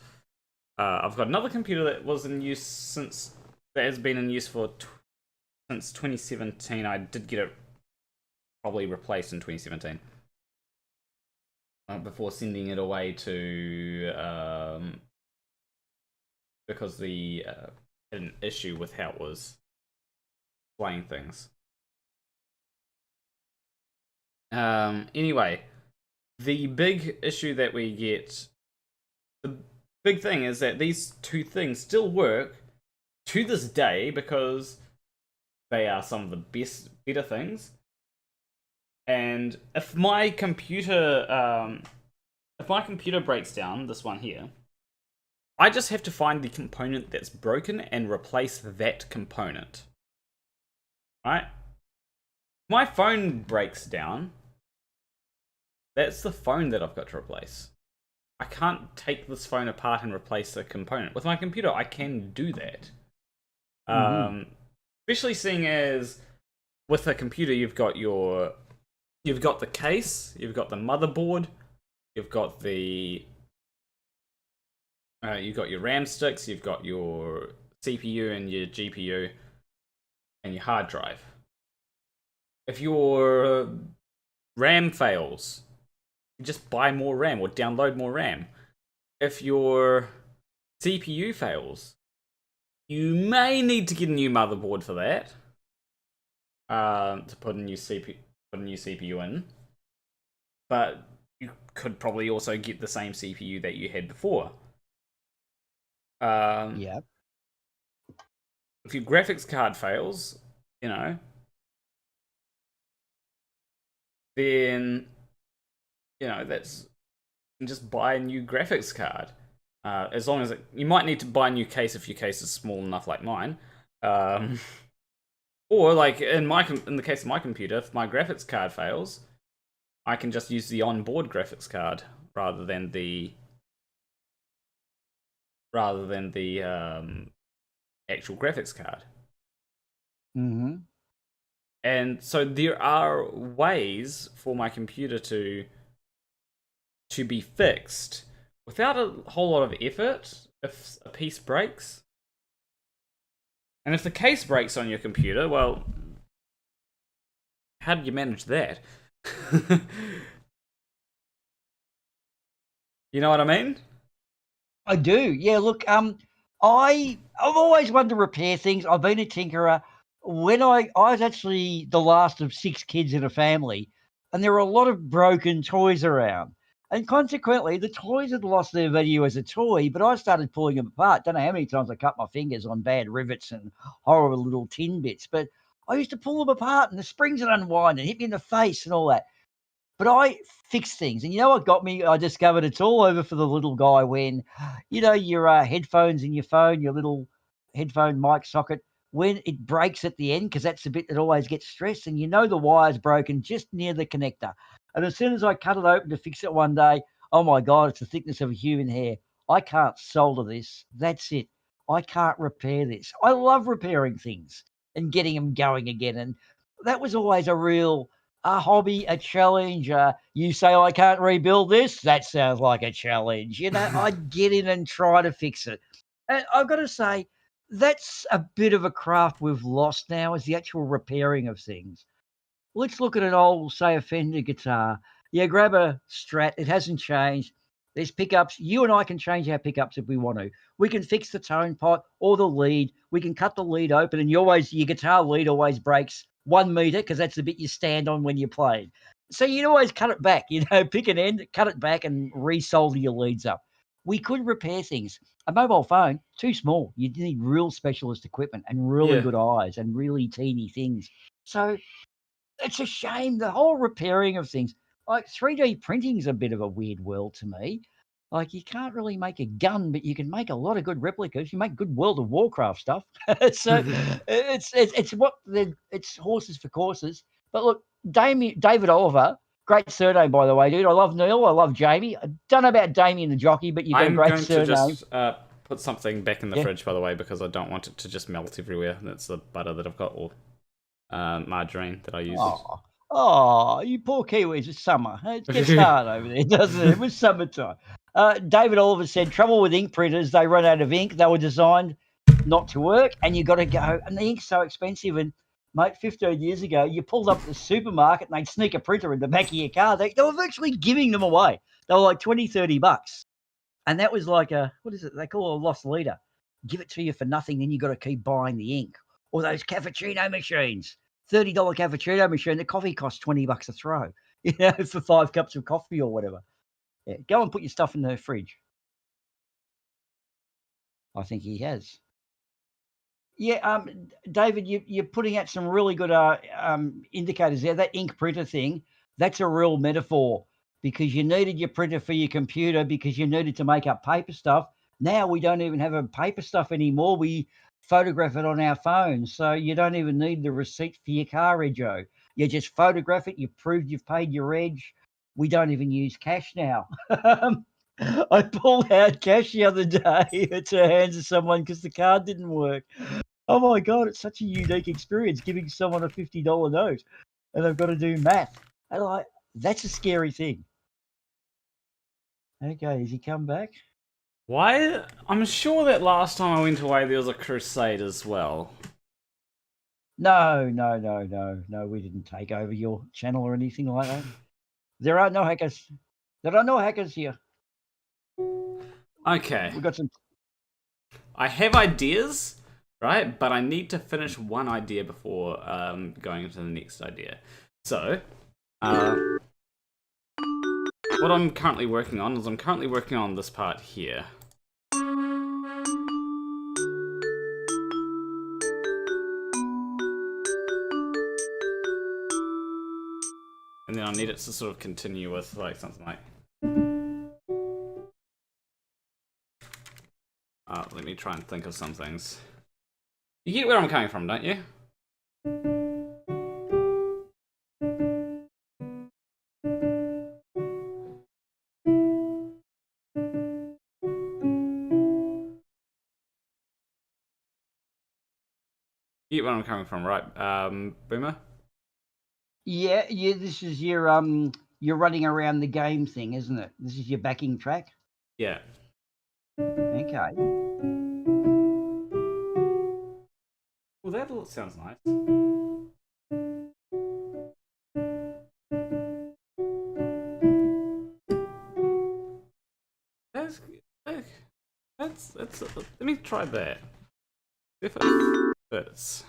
I've got another computer that was in use that has been in use since 2017. I did get it probably replaced in 2017. before sending it away to because the had an issue with how it was playing things. Anyway, the big issue that we get, the big thing is that these two things still work to this day because they are some of the better things. And if my computer breaks down, this one here, I just have to find the component that's broken and replace that component. Right? My phone breaks down. That's the phone that I've got to replace. I can't take this phone apart and replace the component. With my computer, I can do that. Especially seeing as with a computer, you've got the case, you've got the motherboard, you've got your RAM sticks, you've got your CPU and your GPU and your hard drive. If your RAM fails, you just buy more RAM or download more RAM. If your CPU fails, you may need to get a new motherboard for that. To put a new CPU in. But you could probably also get the same CPU that you had before. Yeah. If your graphics card fails, then that's, you can just buy a new graphics card. As long as you might need to buy a new case if your case is small enough like mine. Or like in the case of my computer, if my graphics card fails, I can just use the onboard graphics card rather than the actual graphics card. Mm-hmm. And so there are ways for my computer to be fixed without a whole lot of effort if a piece breaks. And if the case breaks on your computer, well, how do you manage that? You know what I mean? I do. Yeah, look, I've always wanted to repair things. I've been a tinkerer. When I was actually the last of 6 kids in a family, and there were a lot of broken toys around. And consequently, the toys had lost their value as a toy, but I started pulling them apart. Don't know how many times I cut my fingers on bad rivets and horrible little tin bits, but I used to pull them apart and the springs would unwind and hit me in the face and all that. But I fixed things. And you know what got me? I discovered it's all over for the little guy when, your headphones in your phone, your little headphone mic socket, when it breaks at the end, because that's the bit that always gets stressed, and the wire's broken just near the connector. And as soon as I cut it open to fix it one day, oh my God, it's the thickness of a human hair. I can't solder this. That's it. I can't repair this. I love repairing things and getting them going again. And that was always a hobby, a challenge. You say, I can't rebuild this. That sounds like a challenge. I'd get in and try to fix it. And I've got to say, that's a bit of a craft we've lost now, is the actual repairing of things. Let's look at an old, say, a Fender guitar. Yeah, grab a Strat. It hasn't changed. There's pickups. You and I can change our pickups if we want to. We can fix the tone pot or the lead. We can cut the lead open, and your guitar lead always breaks 1 meter because that's the bit you stand on when you play. So you'd always cut it back. Pick an end, cut it back, and re-solder your leads up. We could repair things. A mobile phone, too small. You need real specialist equipment and really good eyes and really teeny things. So it's a shame, the whole repairing of things. Like 3D printing is a bit of a weird world to me. Like you can't really make a gun, but you can make a lot of good replicas. You make good World of Warcraft stuff. So it's horses for courses. But look, David Oliver, great surname by the way, dude. I love Neil. I love Jamie. I don't know about Damien the jockey, but you've got a great surname. I'm going to just put something back in the fridge, by the way, because I don't want it to just melt everywhere. That's the butter that I've got, or margarine that I use. Oh, you poor Kiwis. It's summer. It gets hard over there, doesn't it? It was summertime. David Oliver said, trouble with ink printers, they run out of ink. They were designed not to work, and you got to go. And the ink's so expensive. And, mate, 15 years ago, you pulled up at the supermarket and they'd sneak a printer in the back of your car. They were virtually giving them away. They were like 20, 30 bucks. And that was like what is it? They call it a lost leader. Give it to you for nothing, then you got to keep buying the ink. Or those cappuccino machines. $30 cappuccino machine. The coffee costs 20 bucks a throw, for 5 cups of coffee or whatever. Yeah, go and put your stuff in the fridge. I think he has. Yeah, David, you're putting out some really good indicators there. That ink printer thing, that's a real metaphor because you needed your printer for your computer because you needed to make up paper stuff. Now we don't even have a paper stuff anymore. We photograph it on our phone. So you don't even need the receipt for your car, Rego. You just photograph it. You've proved you've paid your reg. We don't even use cash now. I pulled out cash the other day to hands to someone because the card didn't work. Oh my God, it's such a unique experience giving someone a $50 note and they've got to do math. And that's a scary thing. Okay, has he come back? Why? I'm sure that last time I went away there was a crusade as well. No, we didn't take over your channel or anything like that. There are no hackers. There are no hackers here. Okay. We got some. I have ideas, right? But I need to finish one idea before going into the next idea. So, what I'm currently working on is I'm currently working on this part here. And then I need it to sort of continue with like something like... let me try and think of some things. You get where I'm coming from, don't you? You get where I'm coming from, right, Boomer? Yeah, this is your you're running around the game thing, isn't it? This is your backing track? Yeah. Okay. Well, that sounds nice. That's let me try that. If it fits.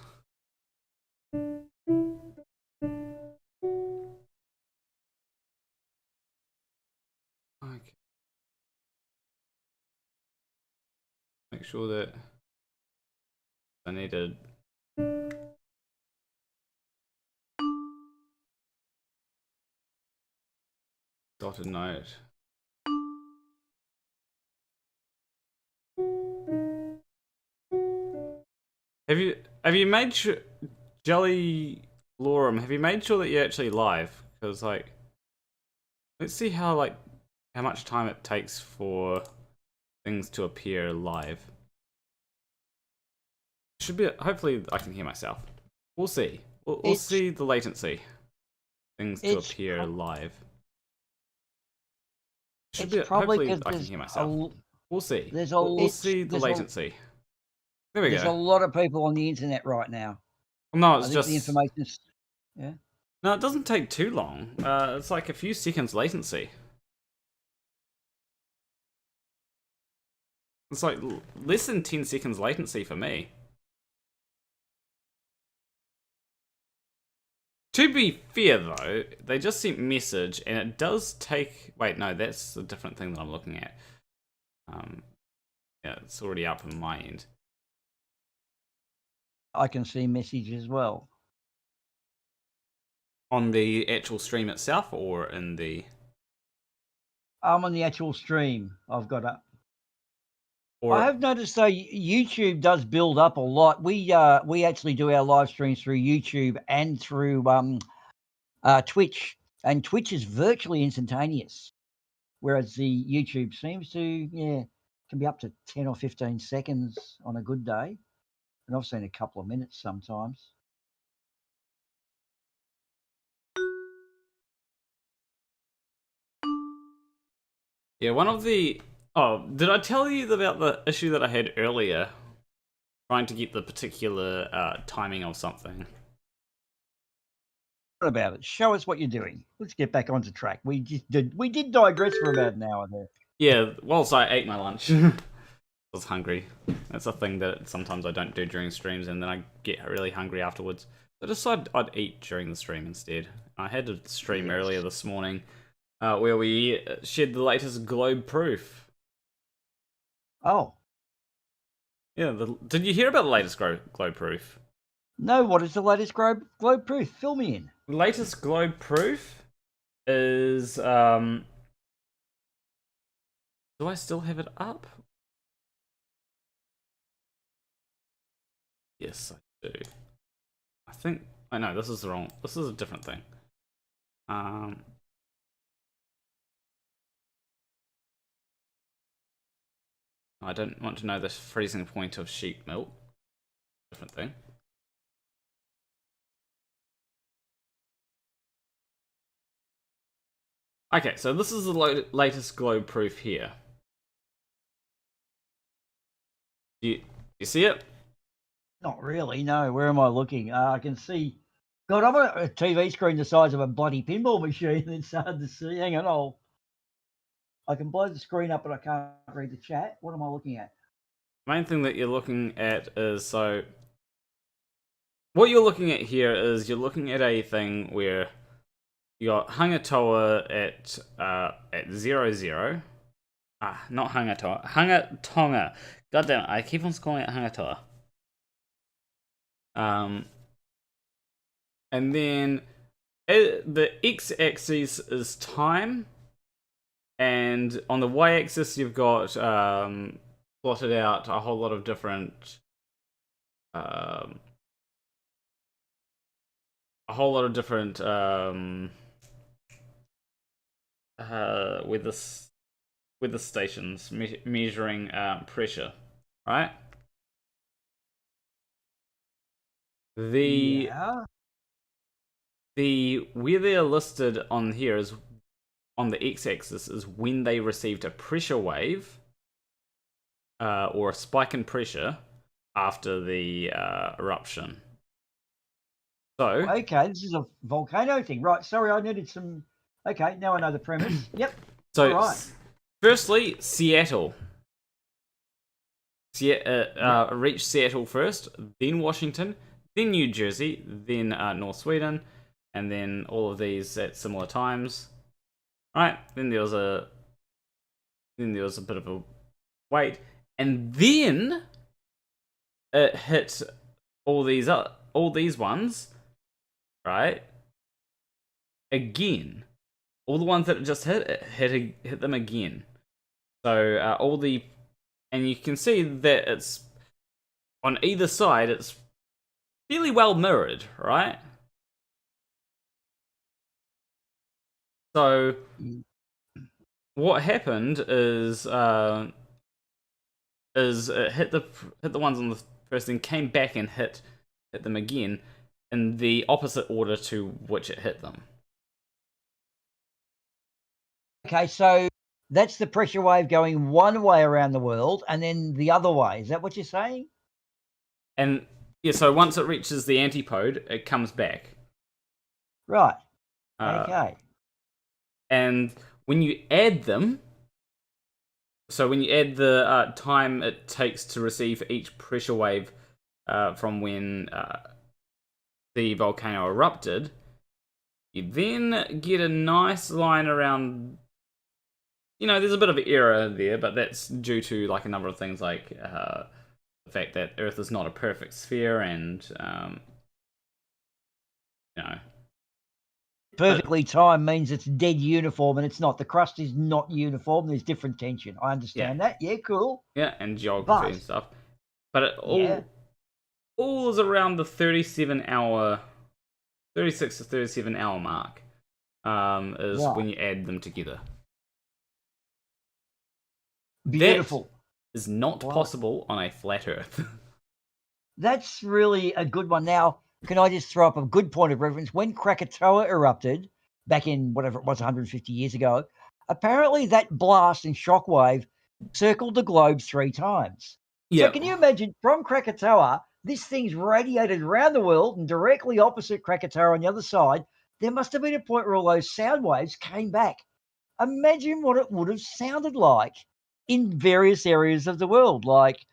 Okay. Make sure that I need a dotted note. Have you made sure, Jelly Lorem, have you made sure that you're actually live? Because like, let's see how much time it takes for things to appear live. Should be, hopefully I can hear myself. We'll see. We'll see the latency. Things to appear live. Should be, hopefully I can hear myself. We'll see. We'll see the latency. There we go. There's a lot of people on the internet right now. No, it's just the information is, yeah. No, it doesn't take too long. It's like a few seconds latency. It's like less than 10 seconds latency for me. To be fair though, they just sent message and it does take... Wait, no, that's a different thing that I'm looking at. Yeah, it's already up on my end. I can see message as well. On the actual stream itself or in the... I'm on the actual stream. I've got up. I have noticed though YouTube does build up a lot. We actually do our live streams through YouTube and through Twitch, and Twitch is virtually instantaneous, whereas the YouTube seems to can be up to 10 or 15 seconds on a good day, and I've seen a couple of minutes sometimes. Yeah, one of the... Oh, did I tell you about the issue that I had earlier? Trying to get the particular timing of something. What about it? Show us what you're doing. Let's get back onto track. We did digress for about an hour there. Yeah, whilst I ate my lunch, I was hungry. That's a thing that sometimes I don't do during streams, and then I get really hungry afterwards. I decided I'd eat during the stream instead. I had a stream earlier this morning where we shared the latest globe proof. Oh. Yeah, did you hear about the latest globe proof? No, what is the latest globe proof? Fill me in. The latest globe proof is... do I still have it up? Yes, I do. I think... I know, this is the wrong... This is a different thing. I don't want to know the freezing point of sheep milk. Different thing. Okay, so this is the latest globe proof here. You see it? Not really, no. Where am I looking? I can see... God, I'm on a TV screen the size of a bloody pinball machine. It's hard to see. Hang on, I can blow the screen up, but I can't read the chat. What am I looking at? Main thing that you're looking at is, so... What you're looking at here is you're looking at a thing where you got Hangatoa at 00. Not Hangatoa. Hangatonga. God damn it, I keep on calling it Hangatoa. And then the x-axis is time, and on the y-axis you've got plotted out a whole lot of different weather stations measuring pressure, right? Where they're listed on here is on the x-axis is when they received a pressure wave or a spike in pressure after the eruption. So okay, this is a volcano thing, right? Sorry, I needed some. Okay, now I know the premise. Yep. So, right. Firstly, Seattle. Reached Seattle first, then Washington, then New Jersey, then North Sweden, and then all of these at similar times. Right? Then there was a bit of a wait, and then it hit all these ones, right? Again, all the ones that it just hit them again. So and you can see that it's on either side. It's fairly well mirrored, right? So what happened is it hit the ones on the first thing, came back and hit them again in the opposite order to which it hit them. Okay, so that's the pressure wave going one way around the world and then the other way. Is that what you're saying? And yeah, so once it reaches the antipode, it comes back. Right. Okay. And when you add them, so when you add the time it takes to receive each pressure wave from when the volcano erupted, you then get a nice line around. You know, there's a bit of an error there, but that's due to like a number of things, like the fact that Earth is not a perfect sphere, and you know, perfectly timed means it's dead uniform, and it's not. The crust is not uniform. There's different tension. I understand that. Yeah, cool. Yeah, and geography and stuff. But it all is around the 36 to 37 hour mark. Is when you add them together. Beautiful. That is not possible on a flat Earth. That's really a good one. Now, can I just throw up a good point of reference? When Krakatoa erupted back in whatever it was, 150 years ago, apparently that blast and shockwave circled the globe 3 times. Yeah. So can you imagine from Krakatoa, this thing's radiated around the world and directly opposite Krakatoa on the other side, there must have been a point where all those sound waves came back. Imagine what it would have sounded like in various areas of the world. Like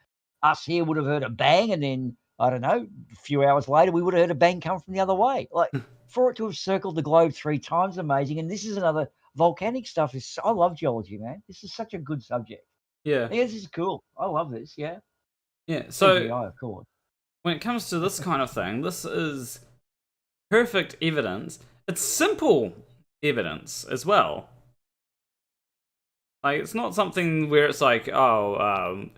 us here would have heard a bang, and then, I don't know, a few hours later, we would have heard a bang come from the other way. Like, for it to have circled the globe 3 times, amazing. And this is another volcanic stuff. I love geology, man. This is such a good subject. Yeah. Yeah, this is cool. I love this, yeah. Yeah, so CGI, of course. When it comes to this kind of thing, this is perfect evidence. It's simple evidence as well. Like, it's not something where it's like, also,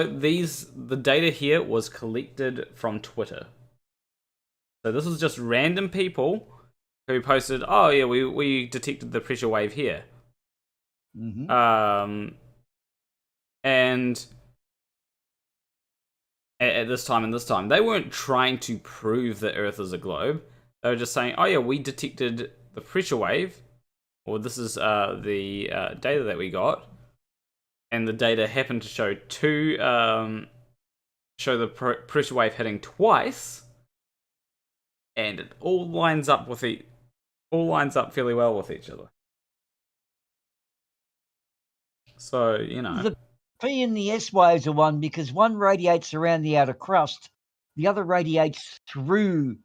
the data here was collected from Twitter. So this is just random people who posted, oh yeah, we detected the pressure wave here. Mm-hmm. And at this time and this time, they weren't trying to prove that Earth is a globe. They were just saying, oh yeah, we detected the pressure wave, or this is the data that we got, and the data happened to show show the pressure wave hitting twice, and it all lines up fairly well with each other. So, The P and the S waves are one because one radiates around the outer crust, the other radiates through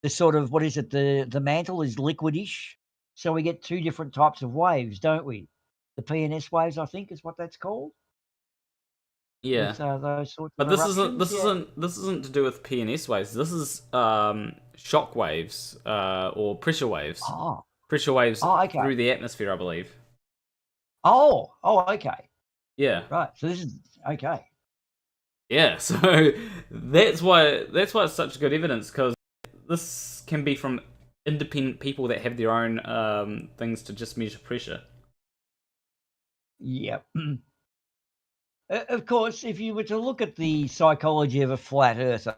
the sort of, what is it, the mantle is liquidish. So we get 2 different types of waves, don't we? The P and S waves, I think, is what that's called. Yeah. With, those sorts But of this eruptions, isn't to do with P and S waves. This is shock waves or pressure waves. Oh. Pressure waves okay. through the atmosphere, I believe. Oh, okay. Yeah. Right. So this is okay. Yeah. So that's why it's such good evidence, because this can be from independent people that have their own things to just measure pressure. Yep. Of course, if you were to look at the psychology of a flat earther,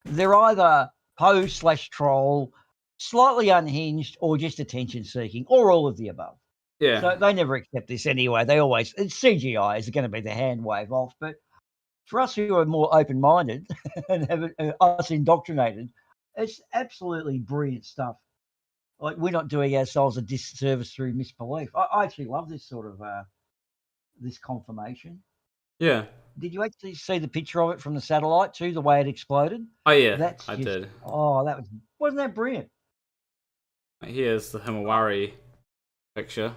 they're either po/troll, slightly unhinged, or just attention seeking, or all of the above. Yeah. So they never accept this anyway. It's CGI is going to be the hand wave off. But for us who are more open minded and have us indoctrinated, it's absolutely brilliant stuff. Like, we're not doing ourselves a disservice through misbelief. I actually love this sort of this confirmation. Yeah. Did you actually see the picture of it from the satellite too, the way it exploded? Oh yeah, I did. Oh, wasn't that brilliant? Here's the Himawari picture.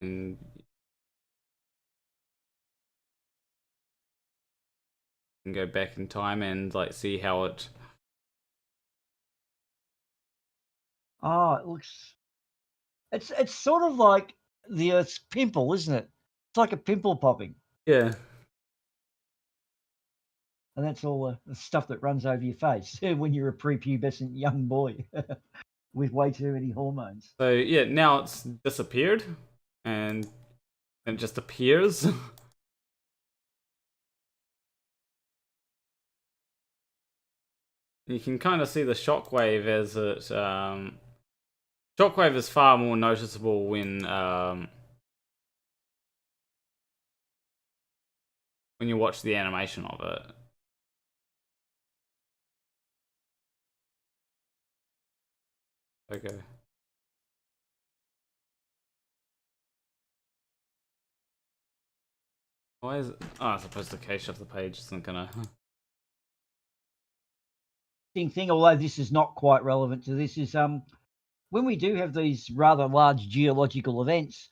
And you can go back in time and see how it. Oh, it looks. It's sort of like the Earth's pimple, isn't it? It's like a pimple popping. Yeah. And that's all the stuff that runs over your face when you're a prepubescent young boy with way too many hormones. So yeah, now it's disappeared, and it just appears. You can kind of see the shockwave as it. Shockwave is far more noticeable when you watch the animation of it. Okay. Why is it? Oh, I suppose the cache of the page isn't gonna. Thing, although this is not quite relevant to this, is when we do have these rather large geological events,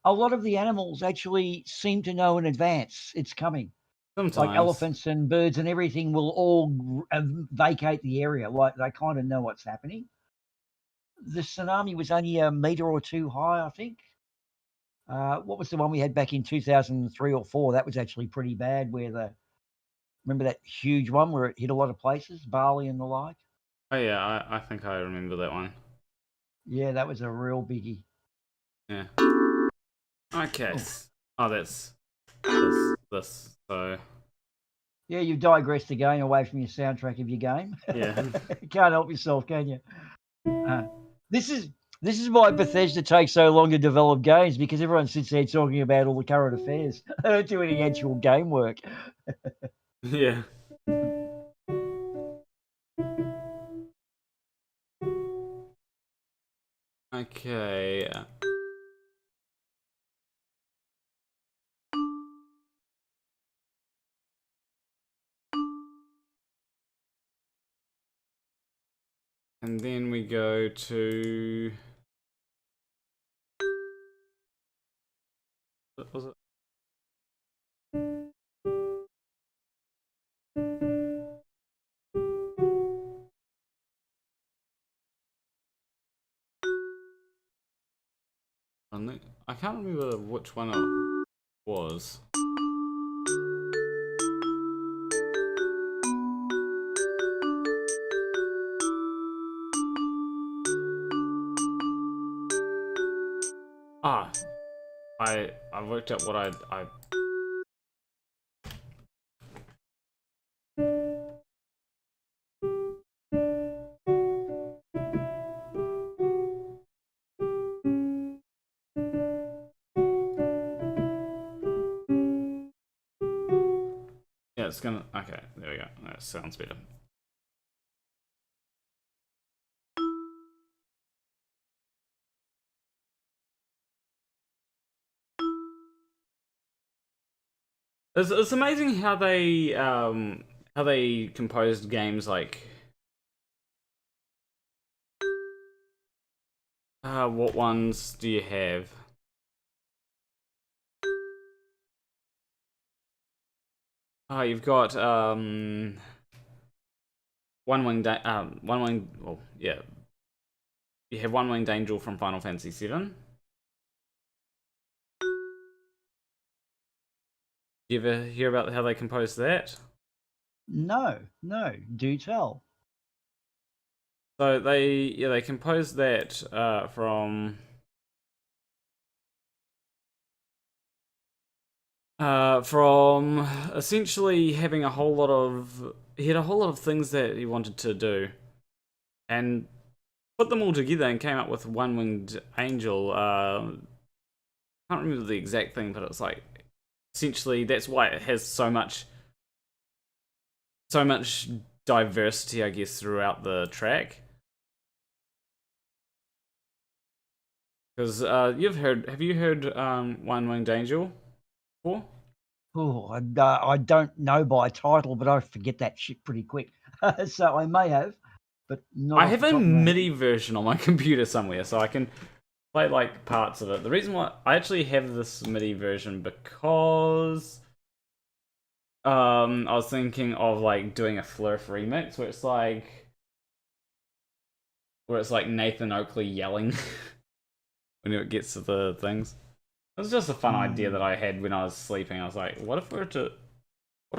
a lot of the animals actually seem to know in advance it's coming. Sometimes. Like elephants and birds and everything will all vacate the area. Like, they kind of know what's happening. The tsunami was only a meter or 2 high, I think. What was the one we had back in 2003 or 4? That was actually pretty bad, remember that huge one where it hit a lot of places, Bali and the like? Oh yeah, I think I remember that one. Yeah, that was a real biggie. Yeah. Okay. Oh, that's this. So. Yeah, you've digressed again away from your soundtrack of your game. Yeah. Can't help yourself, can you? This is why Bethesda takes so long to develop games, because everyone sits there talking about all the current affairs. They don't do any actual game work. Yeah. Okay. And then we go to... What was it? I can't remember which one it was. Ah, I worked out what I yeah, it's gonna, okay, there we go. That sounds better. It's amazing how they composed games like what ones do you have? You've got One Winged well, yeah. You have One Winged Angel from Final Fantasy VII. You ever hear about how they composed that? No, do tell. So they composed that from essentially having a whole lot of things that he wanted to do, and put them all together and came up with One Winged Angel. I can't remember the exact thing, but it's like essentially that's why it has so much diversity, I guess, throughout the track. Because have you heard One Winged Angel before? Oh, I don't know by title, but I forget that shit pretty quick. So I may have, but not. I have a MIDI version on my computer somewhere, so I can play like parts of it. The reason why I actually have this MIDI version because I was thinking of like doing a Flurf remix where it's like Nathan Oakley yelling when it gets to the things. It was just a fun idea that I had when I was sleeping. I was like, what if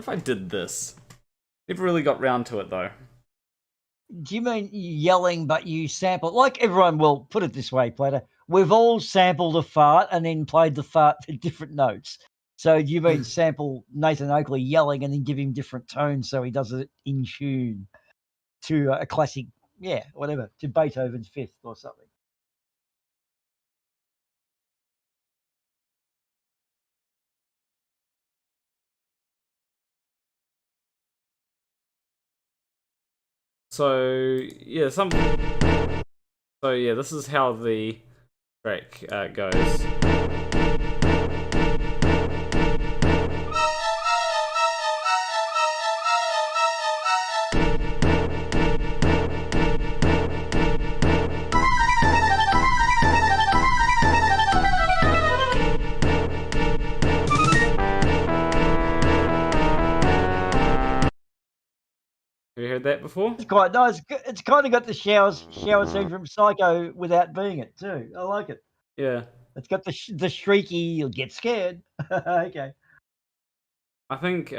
I did this? Never really got round to it though. Do you mean yelling, but you sample? Like everyone will put it this way, Platter. We've all sampled a fart and then played the fart to different notes. So do you mean sample Nathan Oakley yelling and then give him different tones so he does it in tune to a classic, whatever, to Beethoven's Fifth or something? So yeah, this is how the track goes. Have you heard that before? It's quite nice. It's kind of got the shower scene from Psycho without being it too. I like it. Yeah. It's got the shrieky, you'll get scared. Okay. I think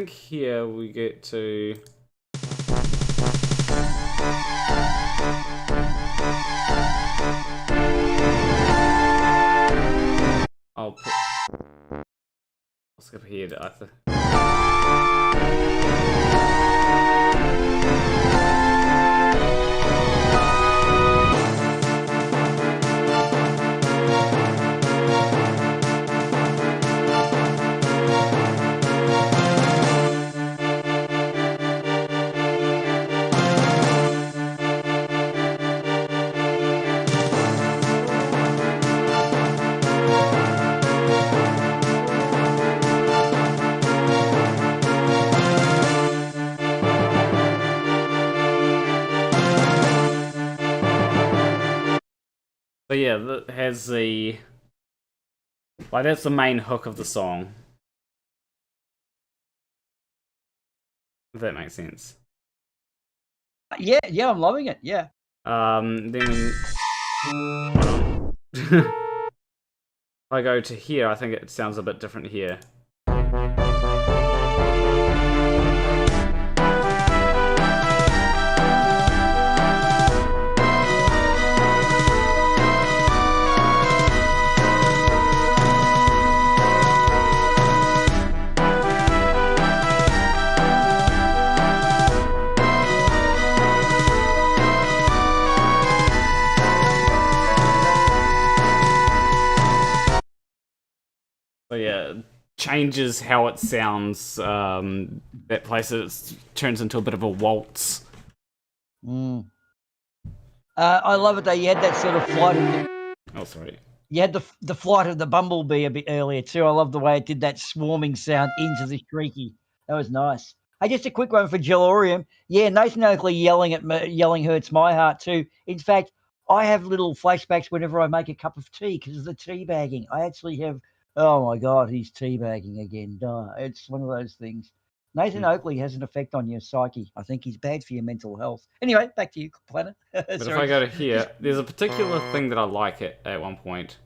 here we get to I'll skip ahead. So yeah, that has the like that's the main hook of the song. If that makes sense. Yeah, I'm loving it. Yeah. Then I go to here. I think it sounds a bit different here. So yeah, changes how it sounds. That place turns into a bit of a waltz. I love it though. You had that sort of flight of the, Oh, sorry. you had the flight of the bumblebee a bit earlier too. I love the way it did that swarming sound into the shrieky. That was nice. Hey, just a quick one for Jellorium. Yeah, Nathan Oakley yelling hurts my heart too. In fact, I have little flashbacks whenever I make a cup of tea because of the tea bagging. I actually have. Oh my God, he's teabagging again. Duh. It's one of those things. Nathan Oakley has an effect on your psyche. I think he's bad for your mental health. Anyway, back to you, Planet. But if I go to here, there's a particular thing that I like at one point.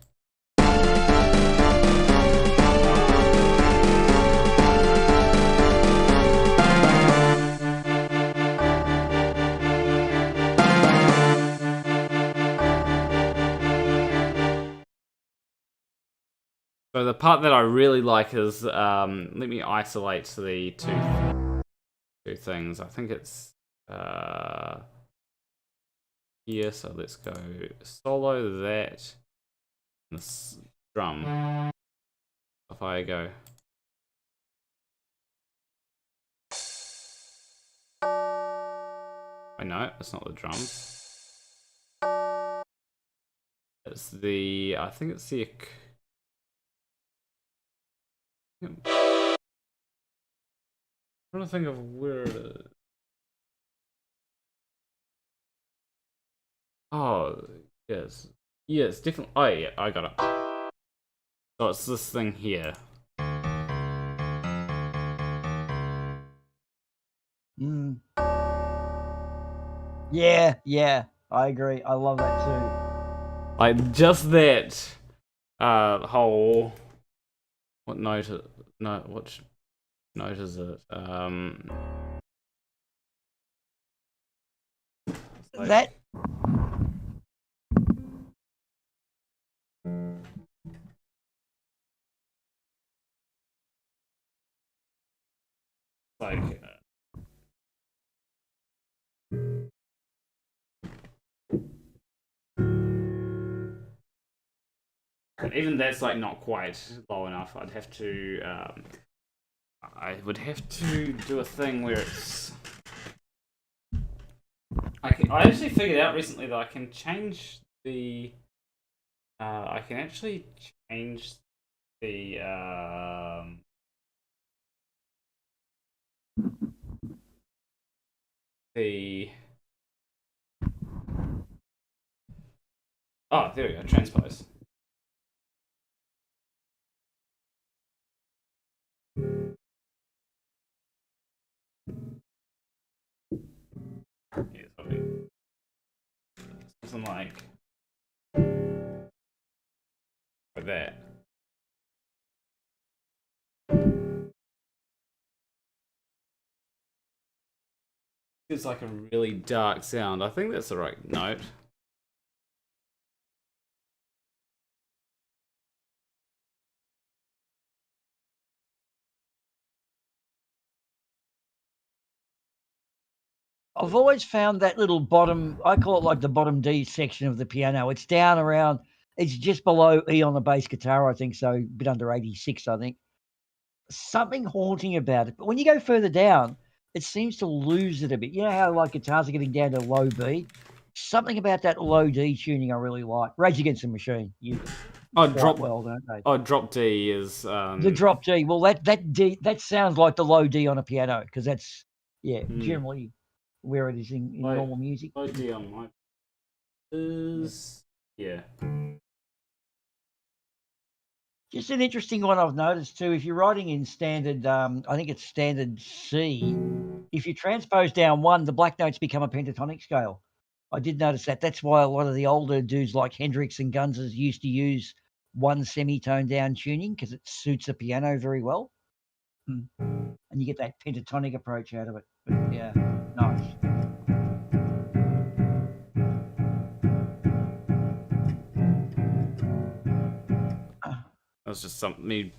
So the part that I really like is, let me isolate the two things. I think it's here, so let's go solo that, and this drum. If I go. Wait, no, it's not the drums. It's the, I think it's the... I'm trying to think of where it is. Oh, yes. Yes, definitely. Oh, yeah, I got it. So it's this thing here. Yeah, I agree. I love that too. Like, just that whole... What note is it? That... Like... even that's like not quite low enough. I'd have to I would have to do a thing where it's I actually figured out recently that I can change the I can actually change the oh, there we go, transpose. Yeah, something like that. It's like a really dark sound. I think that's the right note. I've always found that little bottom, I call it like the bottom D section of the piano. It's down around, it's just below E on the bass guitar, I think, so a bit under 86, I think. Something haunting about it. But when you go further down, it seems to lose it a bit. You know how like guitars are getting down to low B? Something about that low D tuning I really like. Rage Against the Machine. Drop well, don't they? Oh, drop D is the drop D. Well, that D, that sounds like the low D on a piano because that's generally where it is in normal music. Low D on my is yeah. Just an interesting one I've noticed too. If you're writing in standard, I think it's standard C. If you transpose down 1, the black notes become a pentatonic scale. I did notice that. That's why a lot of the older dudes like Hendrix and Gunsers used to use 1 semitone down tuning because it suits a piano very well. And you get that pentatonic approach out of it. But yeah, nice. That was just me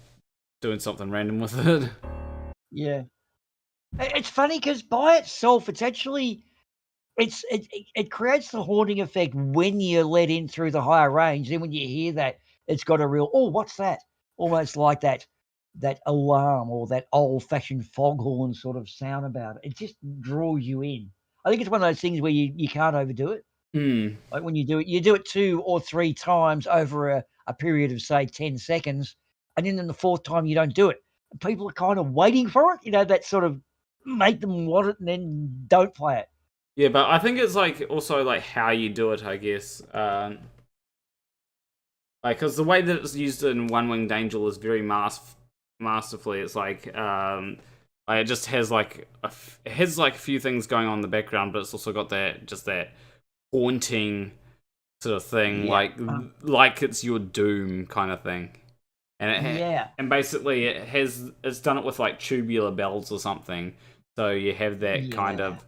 doing something random with it. Yeah. It's funny because by itself, it's actually... It creates the haunting effect when you're let in through the higher range. Then when you hear that, it's got a real, oh, what's that? Almost like that alarm or that old-fashioned foghorn sort of sound about it. It just draws you in. I think it's one of those things where you can't overdo it. Like when you do it 2 or 3 times over a period of, say, 10 seconds, and then the 4th time you don't do it. People are kind of waiting for it, that sort of make them want it and then don't play it. Yeah, but I think it's also how you do it, I guess. Because the way that it's used in One Winged Angel is very masterfully. It's it just has a few things going on in the background, but it's also got that haunting sort of thing, like it's your doom kind of thing. And and basically it's done it with tubular bells or something. So you have that kind of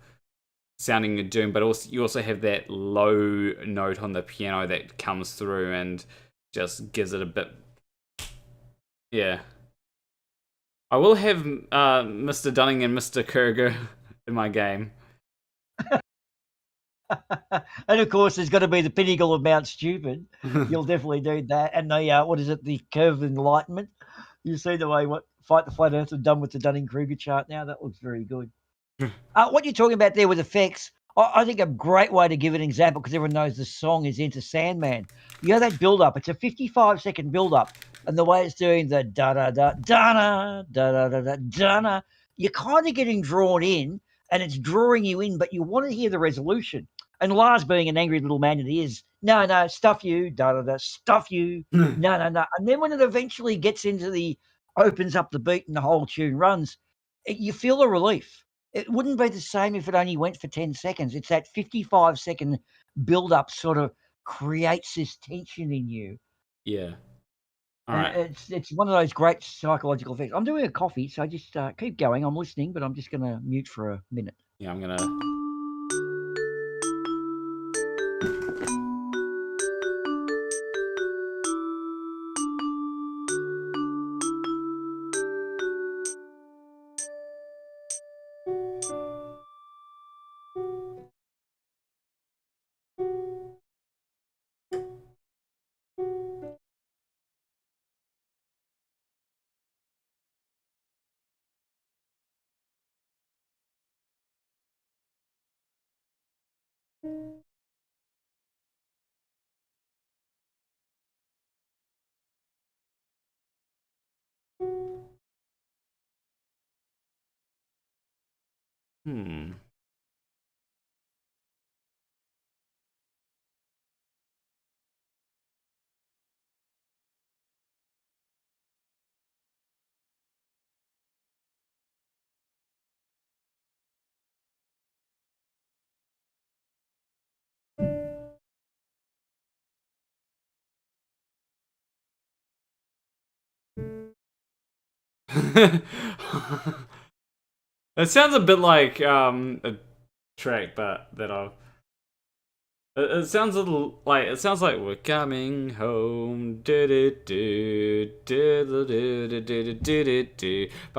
sounding of doom, but also you also have that low note on the piano that comes through and just gives it a bit. Yeah, I will have Mr. Dunning and Mr. Kurger in my game. And of course, there's got to be the pinnacle of Mount Stupid. You'll definitely do that. And the curve of enlightenment. You see the way Fight the Flat Earth have done with the Dunning-Kruger chart now? That looks very good. What you're talking about there with effects, I think a great way to give an example, because everyone knows the song is Enter Sandman. You know that build-up. It's a 55-second build-up. And the way it's doing the da-da-da, da-da, da-da-da, da-da, you're kind of getting drawn in, and it's drawing you in, but you want to hear the resolution. And Lars, being an angry little man that he is, no, stuff you, da-da-da, stuff you, no. And then when it eventually gets into opens up the beat and the whole tune runs, you feel the relief. It wouldn't be the same if it only went for 10 seconds. It's that 55-second build-up sort of creates this tension in you. Yeah. All right. It's one of those great psychological effects. I'm doing a coffee, so just keep going. I'm listening, but I'm just going to mute for a minute. Yeah, I'm going to... It sounds a bit like a track, but that I'll. It sounds a little like we're coming home. But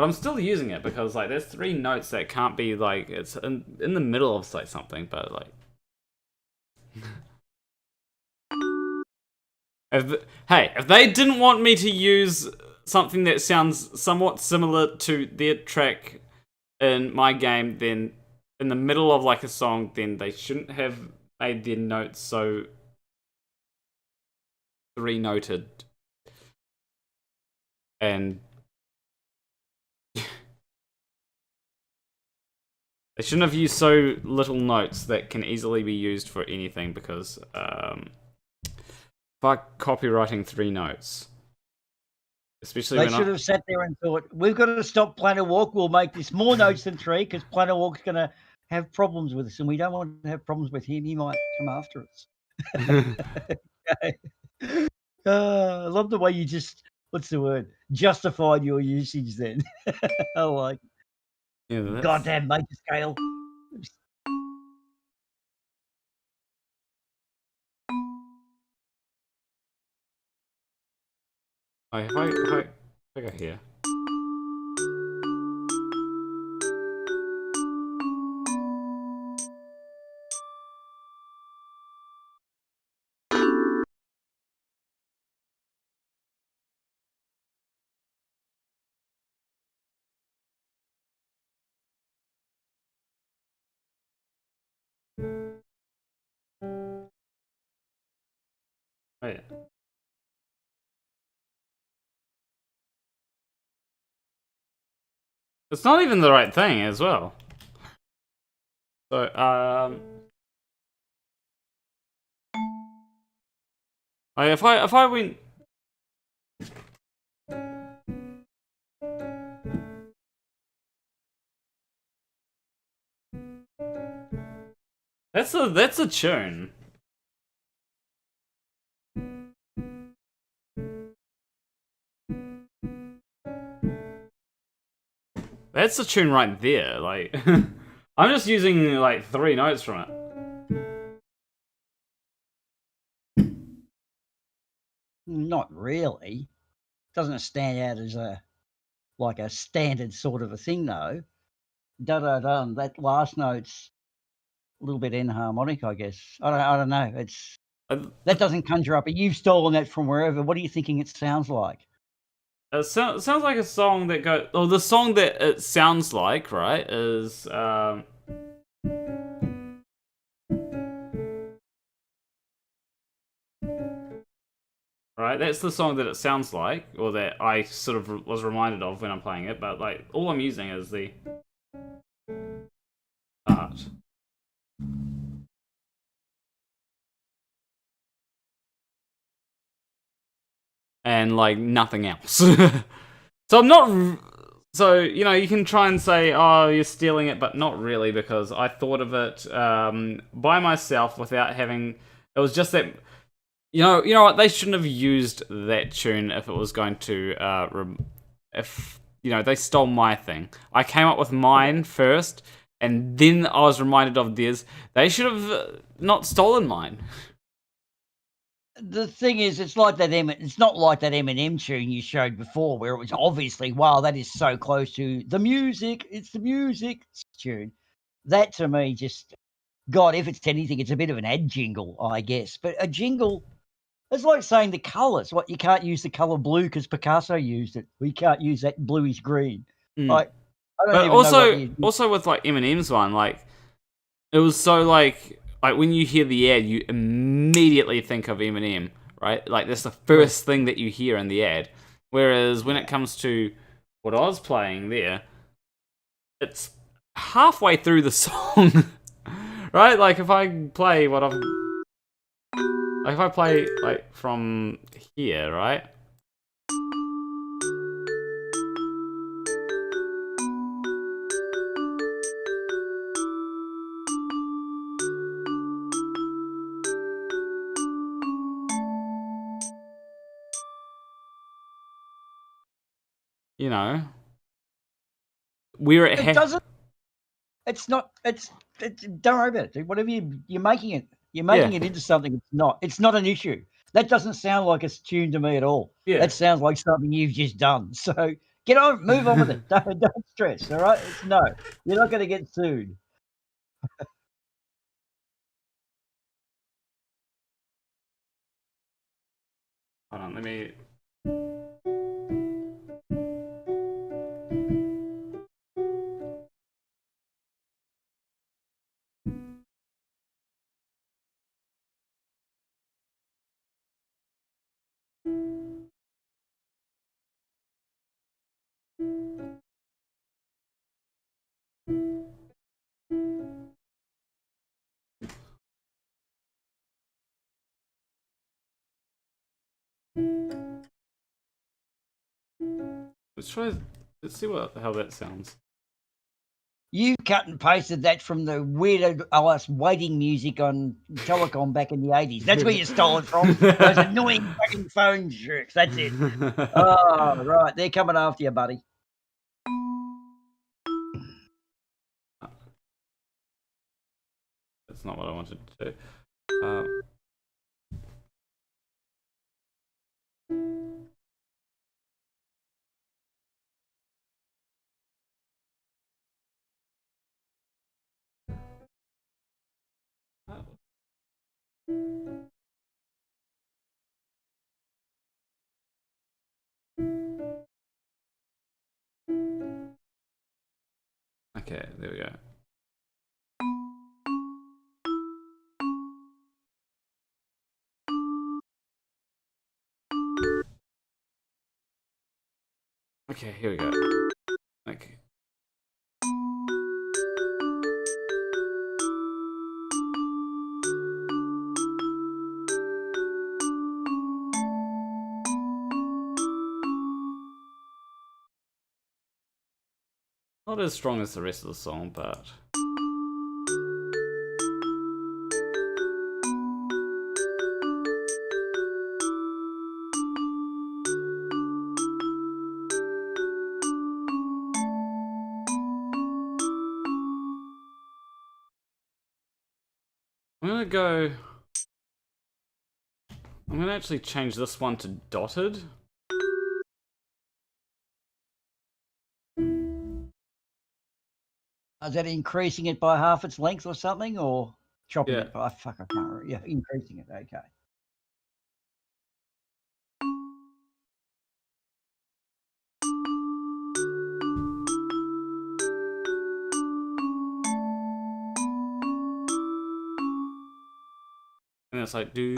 I'm still using it because there's 3 notes that can't be it's in the middle of something, but if they didn't want me to use something that sounds somewhat similar to their track in my game, then in the middle of a song, then they shouldn't have made their notes so 3-noted. And they shouldn't have used so little notes that can easily be used for anything, because fuck copywriting 3 notes. Especially They when should have sat there and thought, we've got to stop Planet Walk. We'll make this more notes than 3 because Planet Walk's going to have problems with us, and we don't want to have problems with him. He might come after us. Okay. I love the way you just, what's the word? Justified your usage then. I like goddamn major scale. if I go here. Oh, yeah. It's not even the right thing as well. So, if I went, that's a tune. That's a tune right there. Like, I'm just using like 3 notes from it. Not really. Doesn't stand out as a standard sort of a thing though. Da da da. That last note's a little bit enharmonic, I guess. I don't know. It's that doesn't conjure up. You've stolen that from wherever. What are you thinking it sounds like? It sounds like a song that goes. Oh, the song that it sounds like, right, is right. That's the song that it sounds like, or that I sort of was reminded of when I'm playing it. But like, all I'm using is the art. And like nothing else. So I'm not. So you know, you can try and say, "Oh, you're stealing it," but not really, because I thought of it by myself without having. It was just that. You know what? They shouldn't have used that tune if it was going to. If you know, they stole my thing. I came up with mine first, and then I was reminded of theirs. They should have not stolen mine. The thing is, it's not like that Eminem tune you showed before, where it was obviously, wow, that is so close to the music. It's the music tune. That to me, just God, if it's anything, it's a bit of an ad jingle, I guess. But a jingle, it's like saying the colours. What, you can't use the colour blue because Picasso used it. We can't use that bluish green. Like, I don't even know also with like Eminem's one, like it was so like when you hear the ad, you immediately think of Eminem, right? Like that's the first thing that you hear in the ad. Whereas when it comes to what I was playing there, it's halfway through the song, right? Like if I play like from here, right? You know, we're it doesn't. It's not. It's don't worry about it. Whatever you're making it. You're making it into something it's not. It's not an issue. That doesn't sound like it's tuned to me at all. Yeah. That sounds like something you've just done. So get on, move on with it. Don't stress. All right. No, you're not going to get sued. Hold on, let me. Let's see how that sounds. You cut and pasted that from the weird Alice waiting music on Telecom back in the 80s. That's where you stole it from. Those annoying fucking phone jerks. That's it. Oh, right. They're coming after you, buddy. That's not what I wanted to do. Okay, there we go. Okay, here we go. Okay. Not as strong as the rest of the song, but I'm gonna actually change this one to dotted. Is that increasing it by half its length or something, or chopping it by? Fuck, I can't remember. Yeah, increasing it. Okay. And it's like that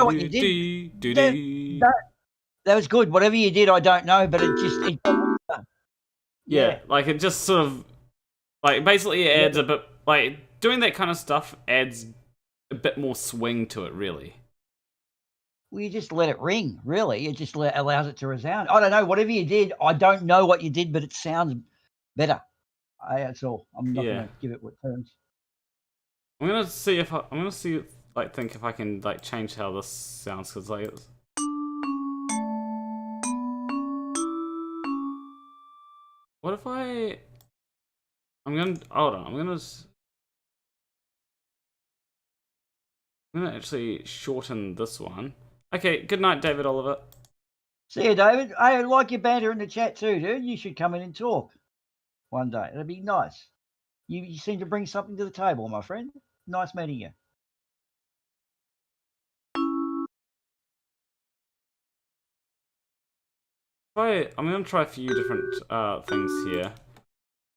was good. Whatever you did, I don't know, but it yeah, like it just sort of like basically adds a bit, like doing that kind of stuff adds a bit more swing to it, really. Well, you just let it ring, really. It just allows it to resound. I don't know. Whatever you did, I don't know what you did, but it sounds better. That's all. I'm not going to give it what terms. I'm gonna see if think if I can like change how this sounds, because like it's... What if I'm gonna hold on. I'm gonna actually shorten this one. Okay, good night, David Oliver. See you, David. I like your banter in the chat too, dude. You should come in and talk one day. It'd be nice. You seem to bring something to the table, my friend. Nice meeting you. I'm gonna try a few different things here.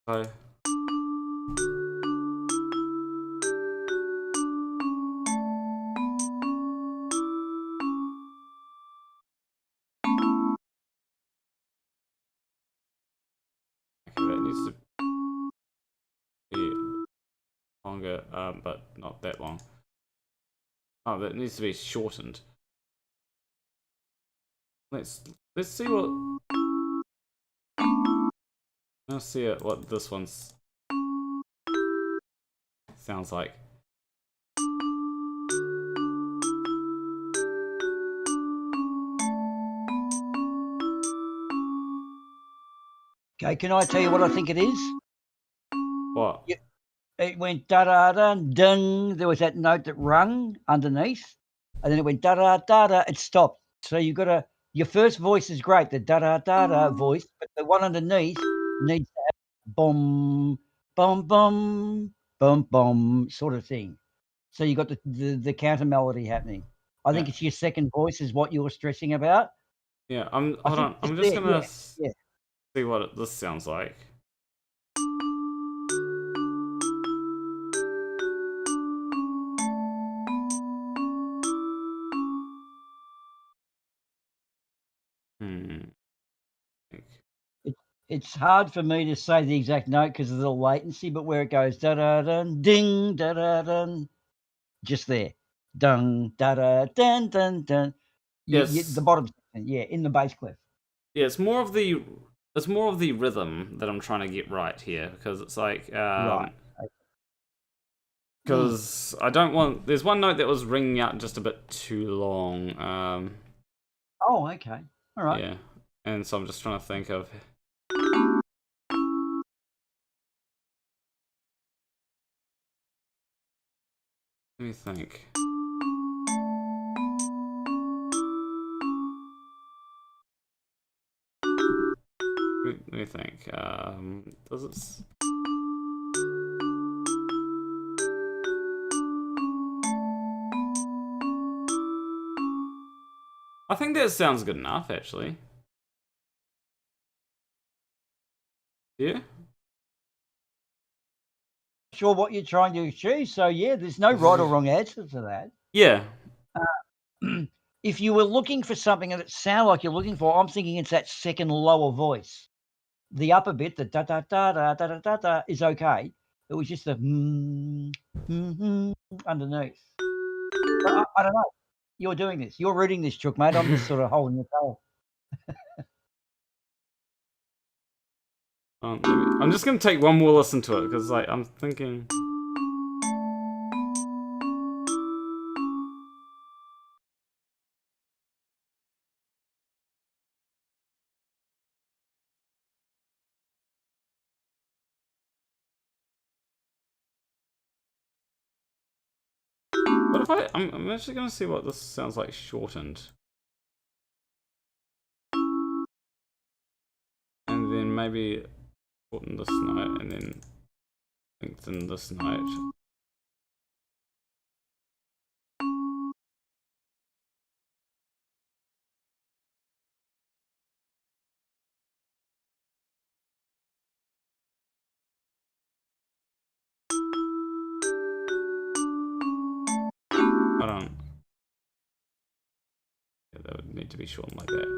So. That needs to be longer, but not that long. Oh, that needs to be shortened. Let's see what. Let's see what this one sounds like. Okay, can I tell you what I think it is? What? It went da-da-dun, dun. There was that note that rung underneath. And then it went da-da-da-da. It stopped. So you've got your first voice is great, the da-da-da-da voice. But the one underneath needs to have boom, bum, bum, bum, bum sort of thing. So you got the counter melody happening. I think it's your second voice is what you're stressing about. Yeah, hold on. I'm just gonna see what this sounds like. It's hard for me to say the exact note because of the latency, but where it goes da da dun ding da da dun, just there, dun da da dun dun dun. Yes, the bottom, in the bass clef. Yeah, it's more of the it's more of the rhythm that I'm trying to get right here, because it's like Right. because I don't want. There's one note that was ringing out just a bit too long. Oh, okay. All right. Yeah, and so I'm just trying to think of. Let me think. Let me think. Does it? I think that sounds good enough, actually. Yeah. Sure what you're trying to achieve. So yeah, there's no right or wrong answer to that. Yeah. If you were looking for something that it sounds like you're looking for, I'm thinking it's that second lower voice. The upper bit, the da da da da da da da da, is okay. It was just the underneath. But I don't know. You're doing this. You're reading this, Chook, mate. I'm just sort of holding your tail. I'm just gonna take one more listen to it, because like I'm thinking. What if I'm actually gonna see what this sounds like shortened. And then maybe shorten this note and then lengthen this note. Hold on. Yeah, that would need to be shortened like that.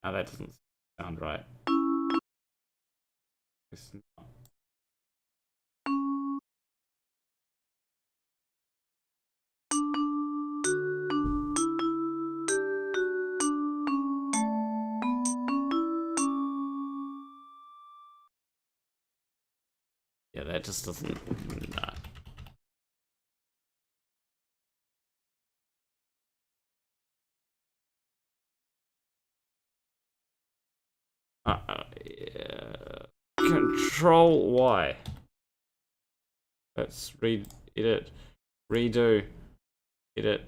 No, that doesn't sound right. It's not. Yeah, that just doesn't. Nah. Yeah. Control Y. Let's edit, redo, edit.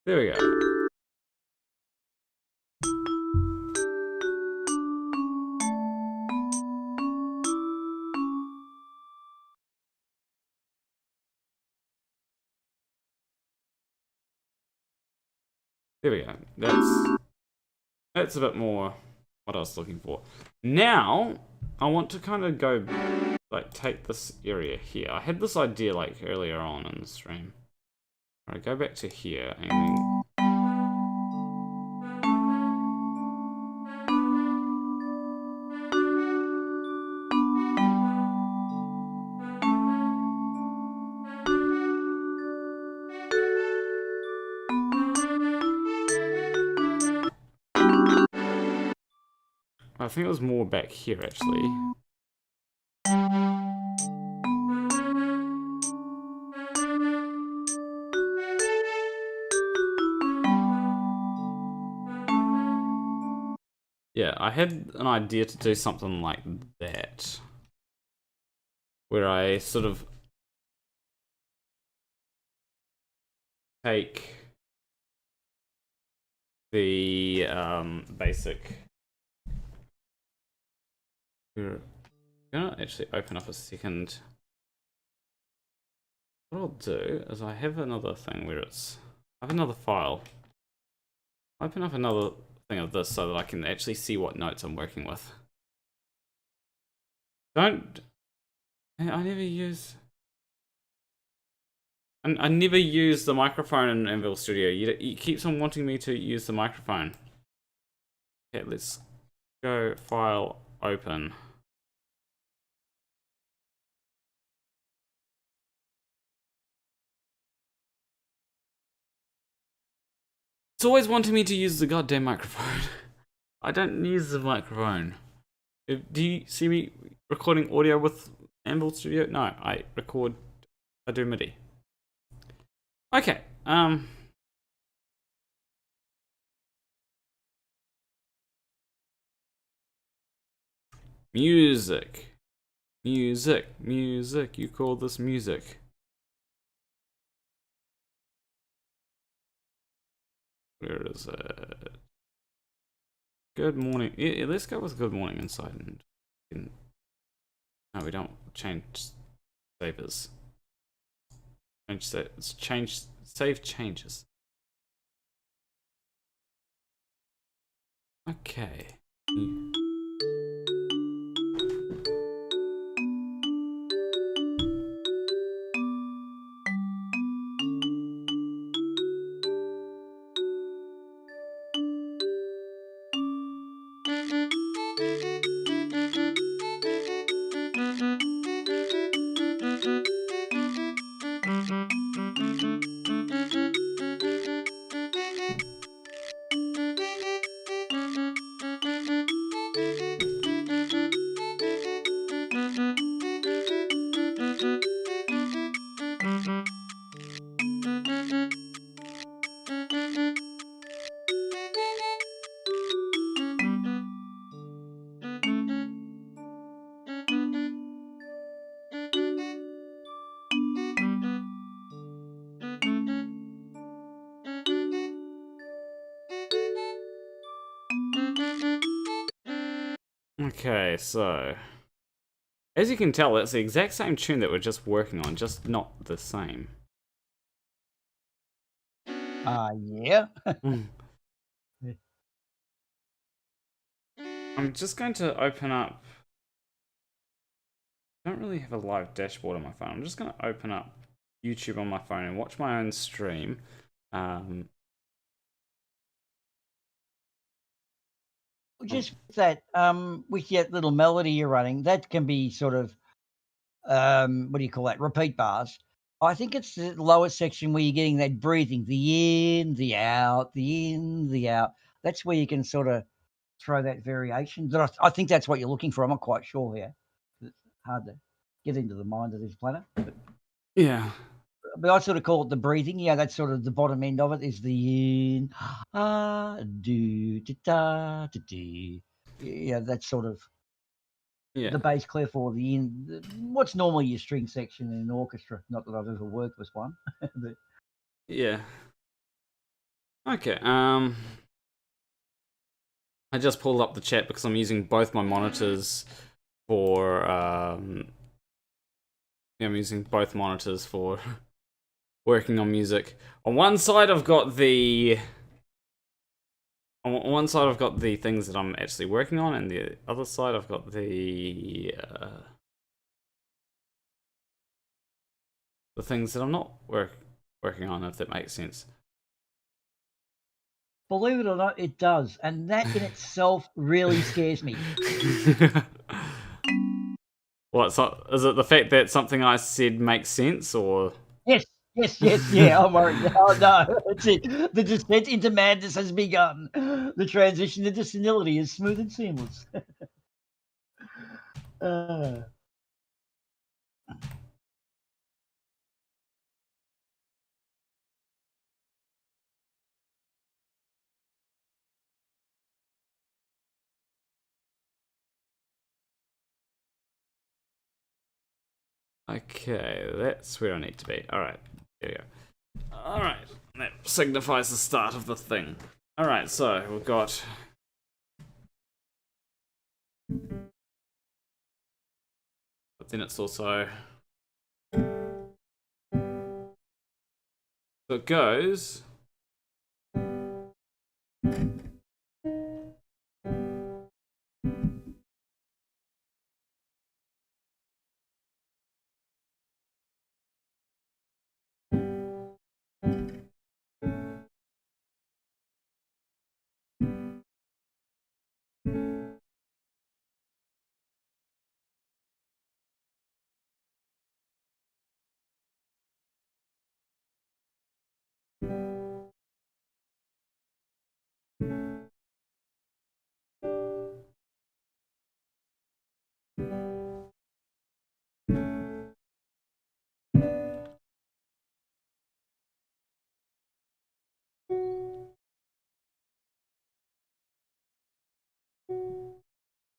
There we go. There we go. That's a bit more what I was looking for. Now I want to kind of go like take this area here. I had this idea like earlier on in the stream. Alright, go back to here and then I think it was more back here actually. Yeah, I had an idea to do something like that. Where I sort of take the basic. We're gonna actually open up a second. What I'll do is I have another thing where I have another file. Open up another thing of this so that I can actually see what notes I'm working with. I never use. I never use the microphone in Anvil Studio. You keeps on wanting me to use the microphone. Okay, let's go file open. It's always wanting me to use the goddamn microphone. I don't use the microphone. Do you see me recording audio with Anvil Studio? No, I do MIDI. Okay, music. Music, you call this music. Where is it? Good morning. Yeah, let's go with good morning inside. No, we don't change savers. Save changes. Okay. Okay, so as you can tell, it's the exact same tune that we're just working on, just not the same. Yeah. I'm just going to open up. I don't really have a live dashboard on my phone. I'm just going to open up YouTube on my phone and watch my own stream. Just that, with that little melody you're running, that can be sort of, what do you call that? Repeat bars. I think it's the lower section where you're getting that breathing, the in, the out, the in, the out. That's where you can sort of throw that variation. I think that's what you're looking for. I'm not quite sure here. It's hard to get into the mind of this planner. Yeah. But I sort of call it the breathing. Yeah, that's sort of the bottom end of it is the in, do, da, da, do. Yeah, that's sort of the bass clef or the in. What's normally your string section in an orchestra. Not that I've ever worked with one. But yeah. Okay. I just pulled up the chat because I'm using both my monitors for. I'm using both monitors for working on music. On one side, I've got the. On one side, I've got the things that I'm actually working on, and the other side, I've got the things that I'm not working on, if that makes sense. Believe it or not, it does, and that in itself really scares me. What? So, is it the fact that something I said makes sense, or? Yes, yeah, I'm worried. Oh, no, that's it. The descent into madness has begun. The transition into senility is smooth and seamless. Okay, that's where I need to be. Alright, there we go. Alright, that signifies the start of the thing. Alright, so we've got... But then it's also... So it goes...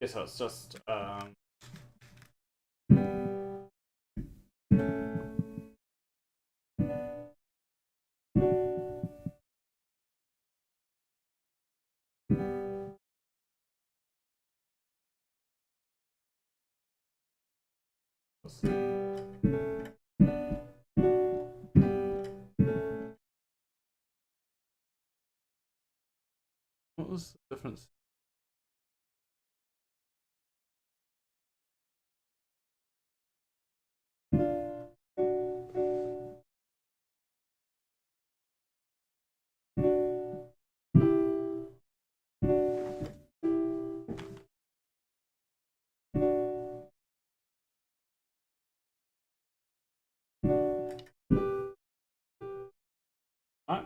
Yeah, so it's just what was the difference? Right.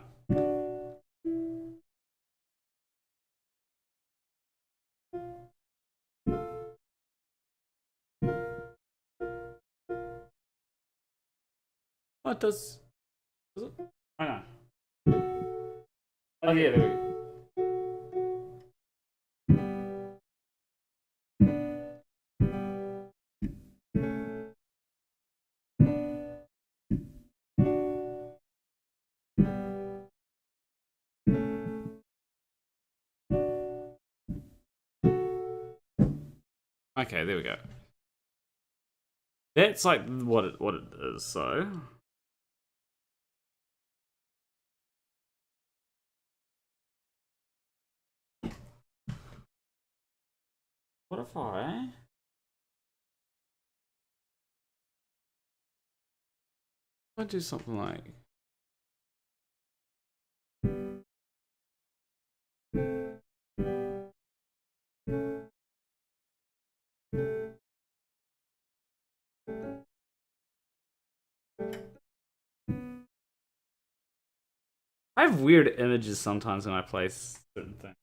Oh, it does. Does it? Oh no. Oh yeah, there we go. Okay, there we go. That's like what it is, so. What if I do something like I have weird images sometimes when I play certain things.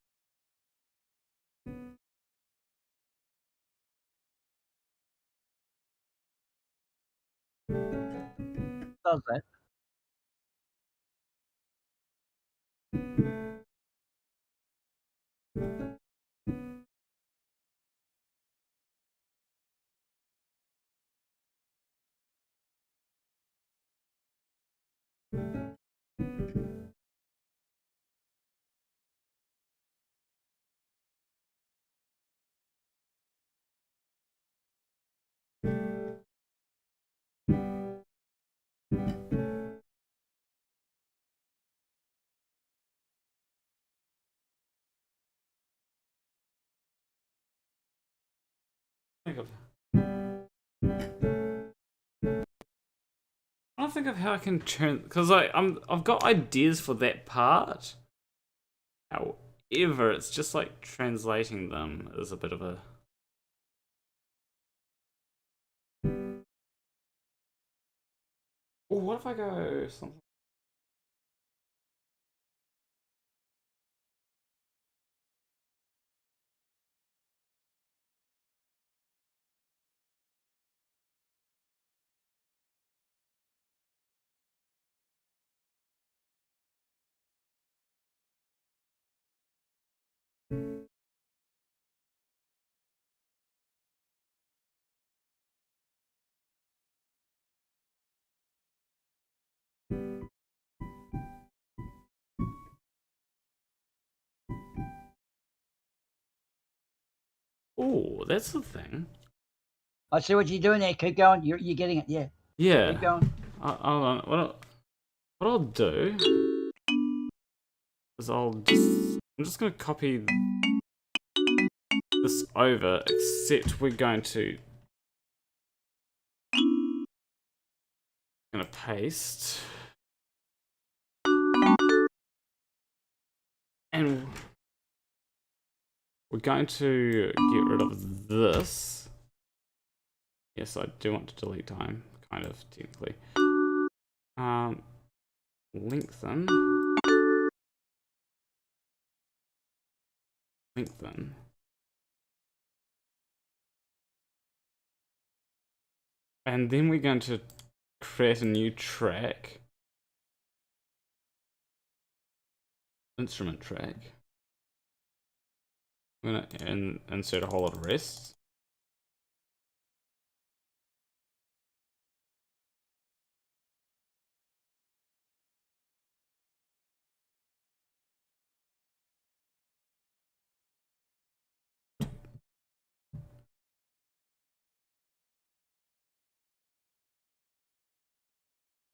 Does that? I don't think of how I can turn, because I've got ideas for that part. However, it's just like translating them is a bit of a. Oh, what if I go something? Oh, that's the thing. I see what you're doing there. Keep going. You're getting it. Yeah. Yeah. Keep going. Hold on. What I'll do is I'm just gonna copy this over, except we're gonna paste, and we're going to get rid of this. Yes, I do want to delete time, kind of technically. Lengthen. And then we're going to create a new track. Instrument track. I'm gonna insert a whole lot of rests.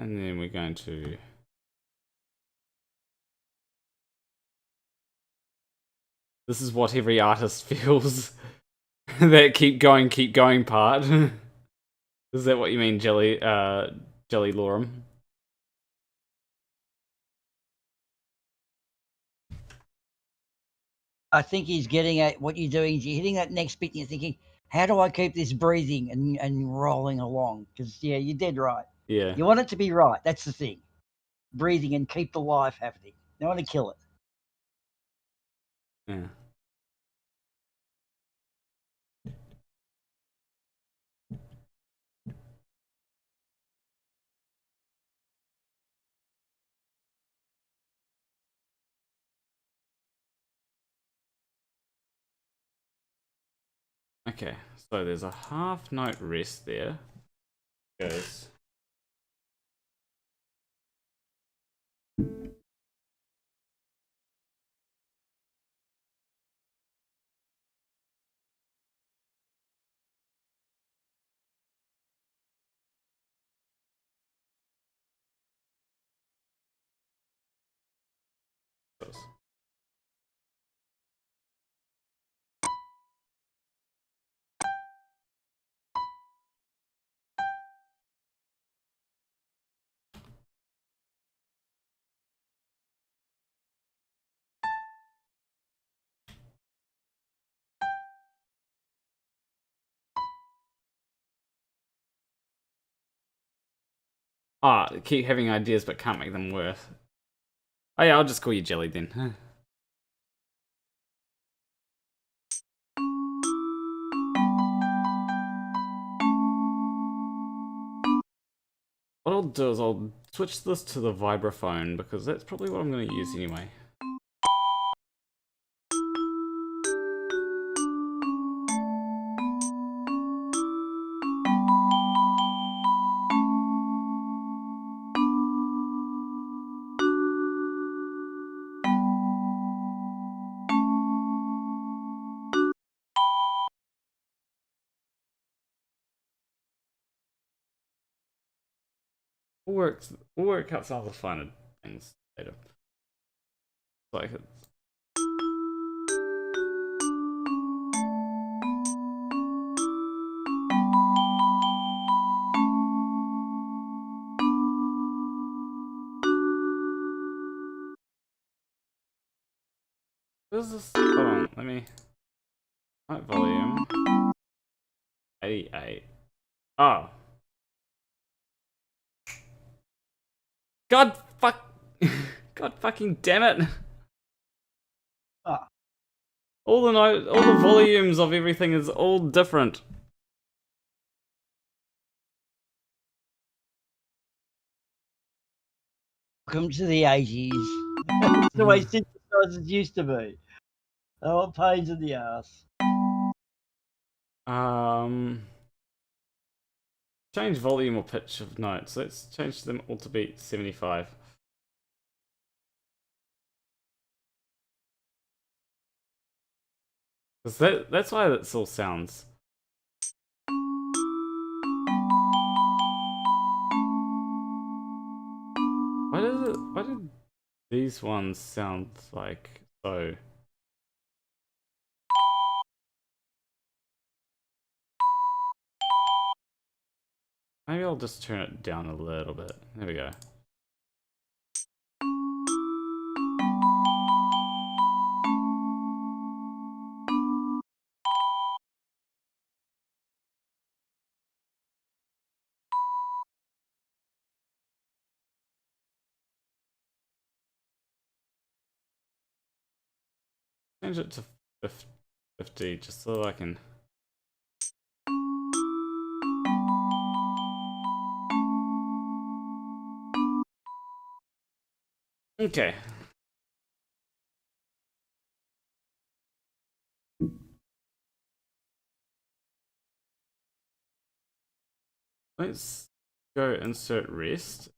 And then we're going to this is what every artist feels. That keep going part. Is that what you mean, Jelly Lorum? I think he's getting at what you're doing is you're hitting that next bit and you're thinking, how do I keep this breathing and rolling along? Because, yeah, you're dead right. Yeah. You want it to be right. That's the thing. Breathing and keep the life happening. You don't want to kill it. Yeah. Okay, so there's a half note rest there. Goes. Ah, keep having ideas but can't make them work. Oh yeah, I'll just call you Jelly then. What I'll do is I'll switch this to the vibraphone because that's probably what I'm going to use anyway. We'll work out some of the finer things later. Like it's what is this? Hold on, let me. Right, volume 88. Oh. God fucking damn it! Ah. All the volumes of everything is all different. Welcome to the 80s. It's the way synthesizers used to be. Oh, pains in the ass. Change volume or pitch of notes. Let's change them all to be 75. Because that's why that still sounds. Why did these ones sound like so? Maybe I'll just turn it down a little bit. There we go. Change it to 50 just so I can. Okay. Let's go insert rest.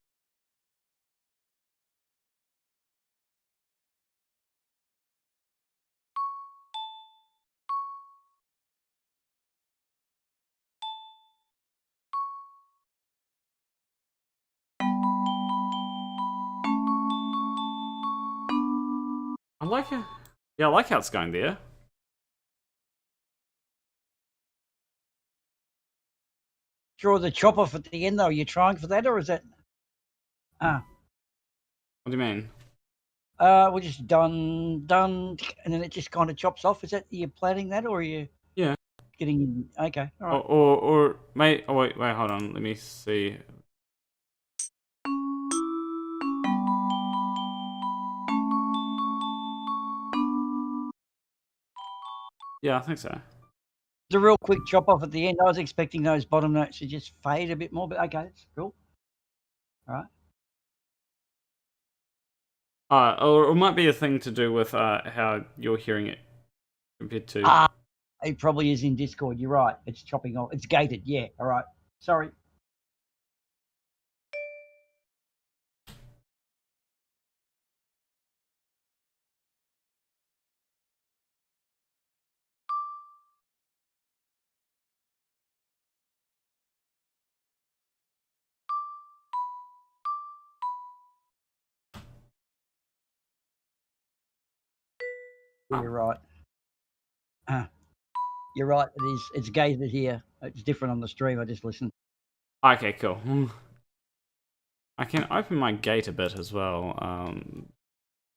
I like it. Yeah, I like how it's going there. Draw the chop off at the end, though. Are you trying for that, or is that? What do you mean? We're just done, and then it just kind of chops off. Is that, are you planning that, or are you? Yeah. Getting okay. All right. Or mate. Oh wait, hold on. Let me see. Yeah, I think so. The real quick chop off at the end. I was expecting those bottom notes to just fade a bit more, but okay, it's cool. All right. Or it might be a thing to do with how you're hearing it compared to. It probably is in Discord. You're right. It's chopping off. It's gated. Yeah. All right. Sorry. You're right. You're right. It is. It's gated here. It's different on the stream. I just listened. Okay, cool. I can open my gate a bit as well.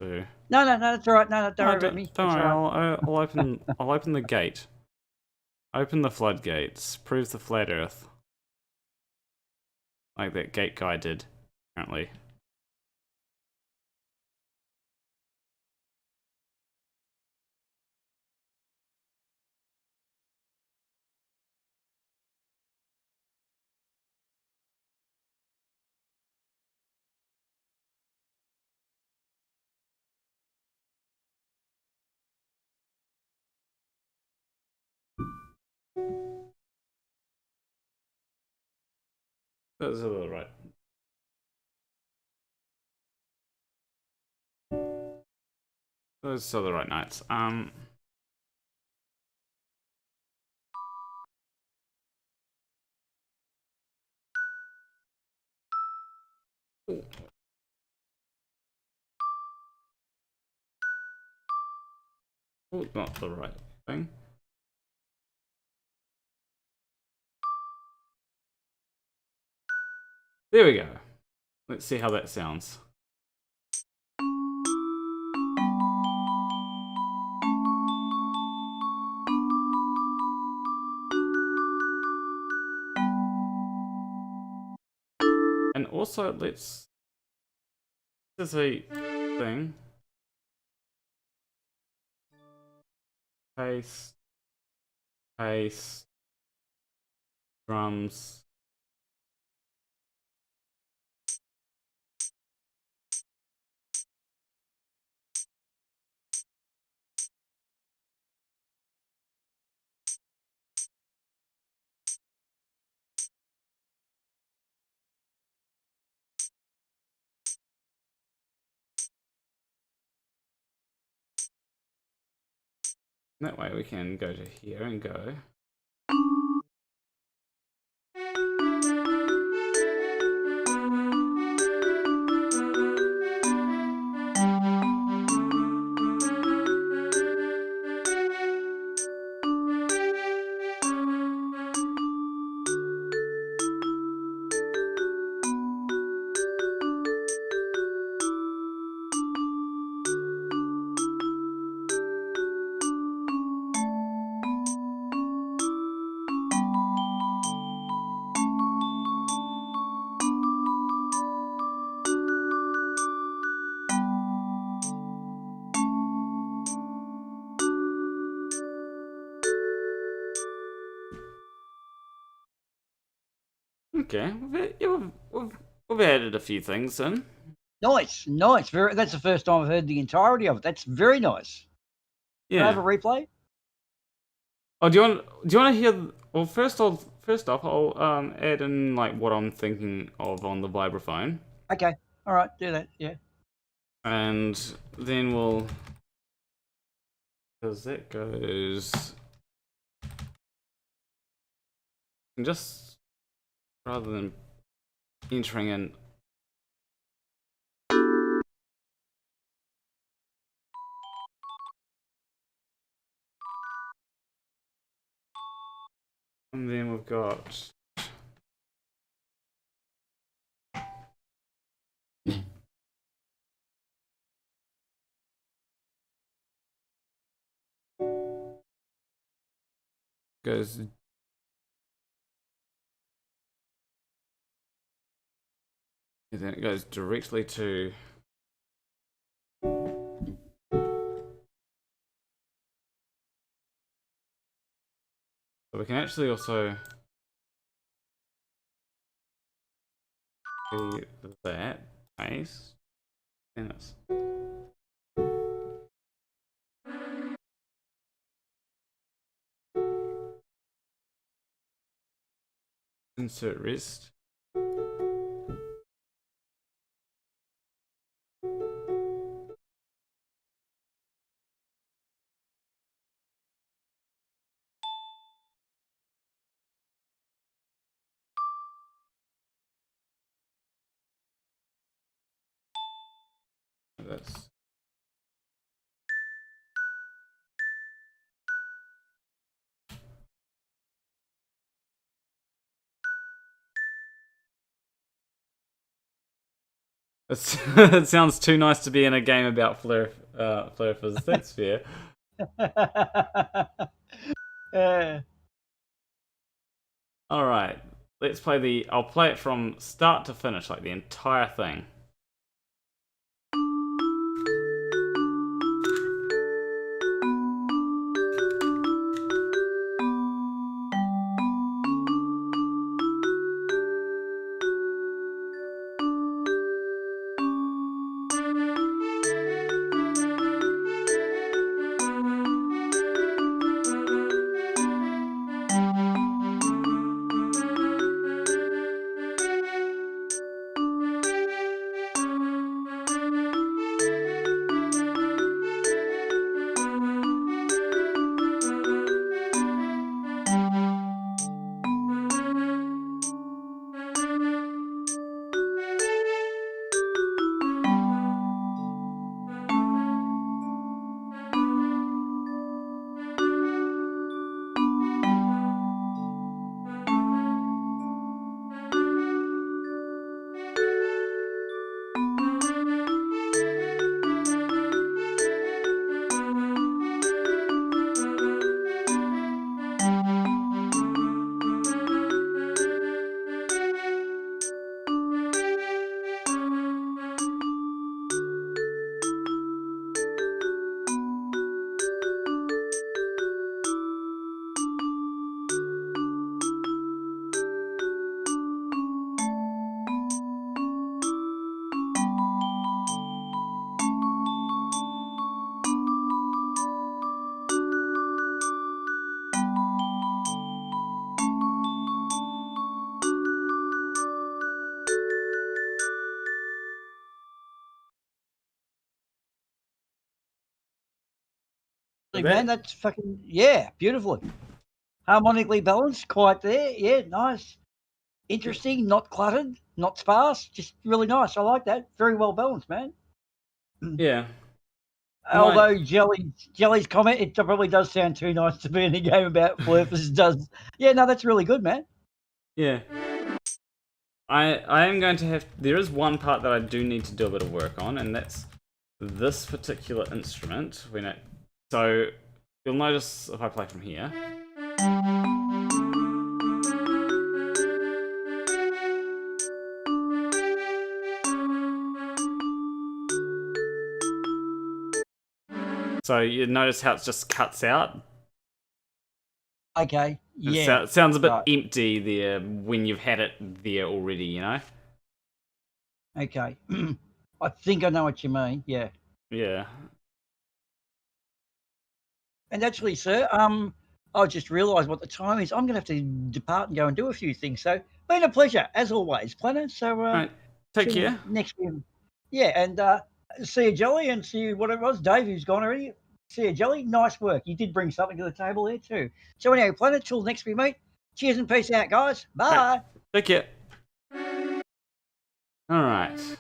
So... No, that's all right. No, don't worry about me. Don't worry. Right. I'll open the gate. Open the floodgates. Prove the flat Earth. Like that gate guy did, apparently. Those are the right. Those are the right nights. Oh, not the right thing. There we go. Let's see how that sounds. And also, let's... This is a thing. Paste. Paste. Drums. That way we can go to here and go. Okay, we've added a few things in. Nice. That's the first time I've heard the entirety of it. That's very nice. Yeah. Can I have a replay? Oh, do you want to hear? Well, first first off, I'll add in like what I'm thinking of on the vibraphone. Okay. All right. Do that. Yeah. And then we'll, because that goes, and just rather than entering in. And then we've got goes and then it goes directly to so we can actually also do that paste and it's insert rest. That's it sounds too nice to be in a game about Flerfias. That's fair. All right, let's play the. I'll play it from start to finish, like the entire thing. Man, that's fucking beautifully harmonically balanced, quite there. Yeah, nice, interesting, not cluttered, not sparse, just really nice. I like that. Very well balanced, man. Yeah. Although Jelly's comment, it probably does sound too nice to be in a game about Flerfas. Does yeah? No, that's really good, man. Yeah. I am going to have. There is one part that I do need to do a bit of work on, and that's this particular instrument. So you'll notice if I play from here. So you notice how it just cuts out. Okay. Yeah. It sounds a bit empty there when you've had it there already, you know? Okay. I think I know what you mean. Yeah. Yeah. And actually, sir, I just realised what the time is. I'm going to have to depart and go and do a few things. So, been a pleasure, as always, Planner. So, Right. Take care. Next week. Yeah, and see you, Jelly, and see you, whatever it was. Dave, who's gone already. See you, Jelly. Nice work. You did bring something to the table there, too. So, anyway, Planner, till next week, mate. Cheers and peace out, guys. Bye. Right. Take care. Alright.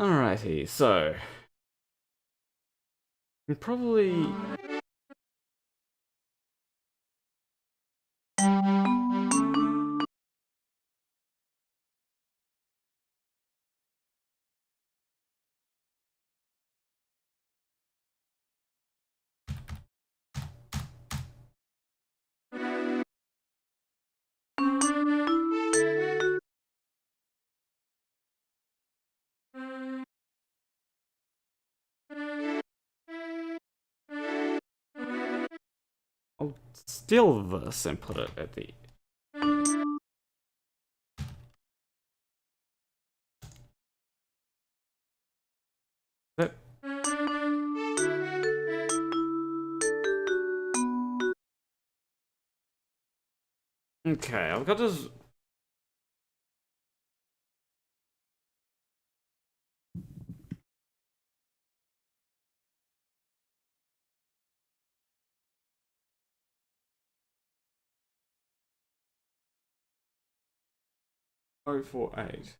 Alrighty, so. Probably. I'll steal this and put it at the. That. Okay, I've got this. Oh, 48.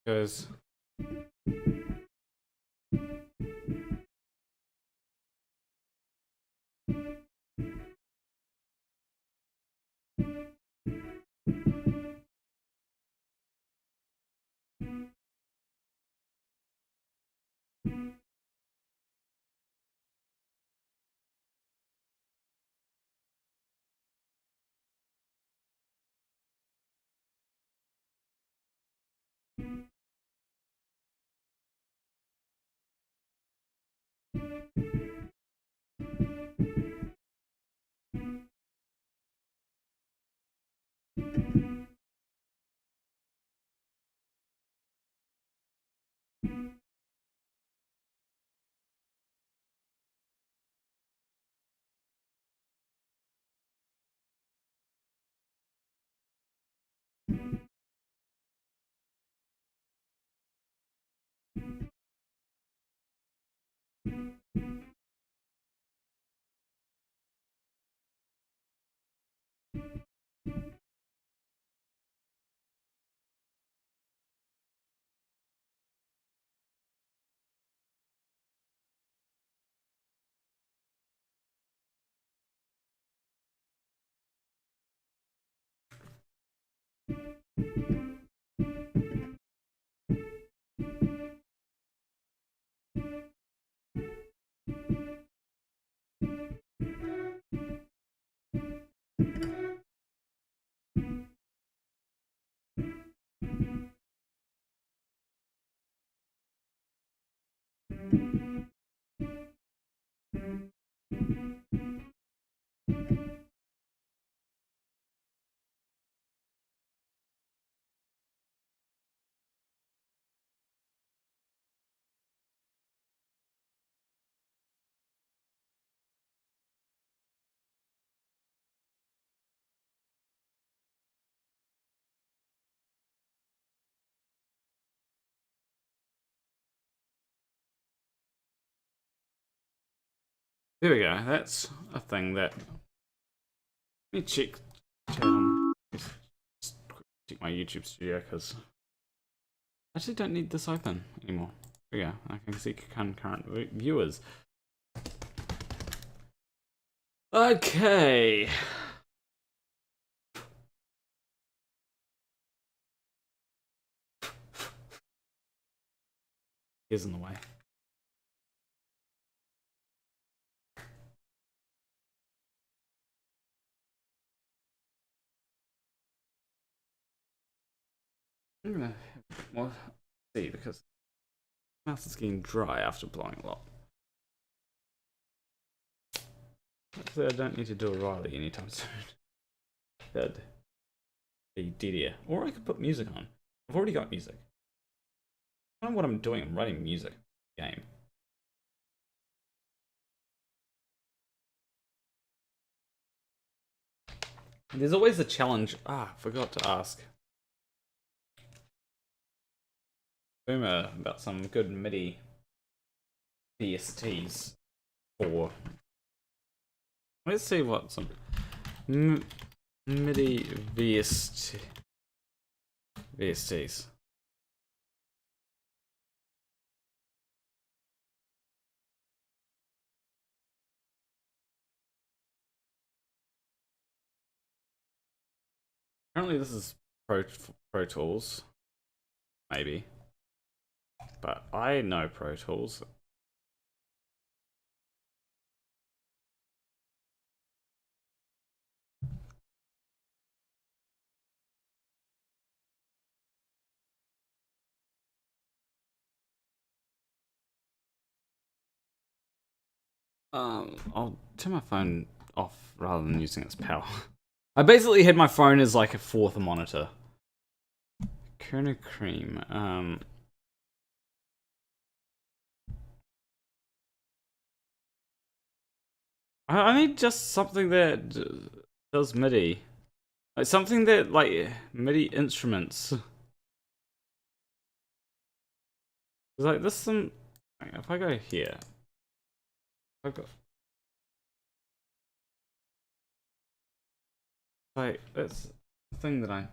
Because there we go. That's a thing that. Let me check. Check my YouTube studio because I actually don't need this open anymore. There we go. I can see concurrent viewers. Okay. is in the way. I'm gonna have more see because my mouth is getting dry after blowing a lot. Hopefully I don't need to do O'Reilly anytime soon. That'd be deadier. Or I could put music on. I've already got music. I don't know what I'm doing. I'm writing music. Game. There's always a challenge. Forgot to ask Boomer about some good MIDI VSTs for. Let's see what some MIDI VSTs. Apparently this is Pro Tools, maybe, but I know Pro Tools. I'll turn my phone off rather than using its power. I basically had my phone as like a fourth monitor. Kerner Cream. I need just something that does MIDI. Like something that like MIDI instruments. Like this some. If I go here, I've got. Like, that's the thing that I...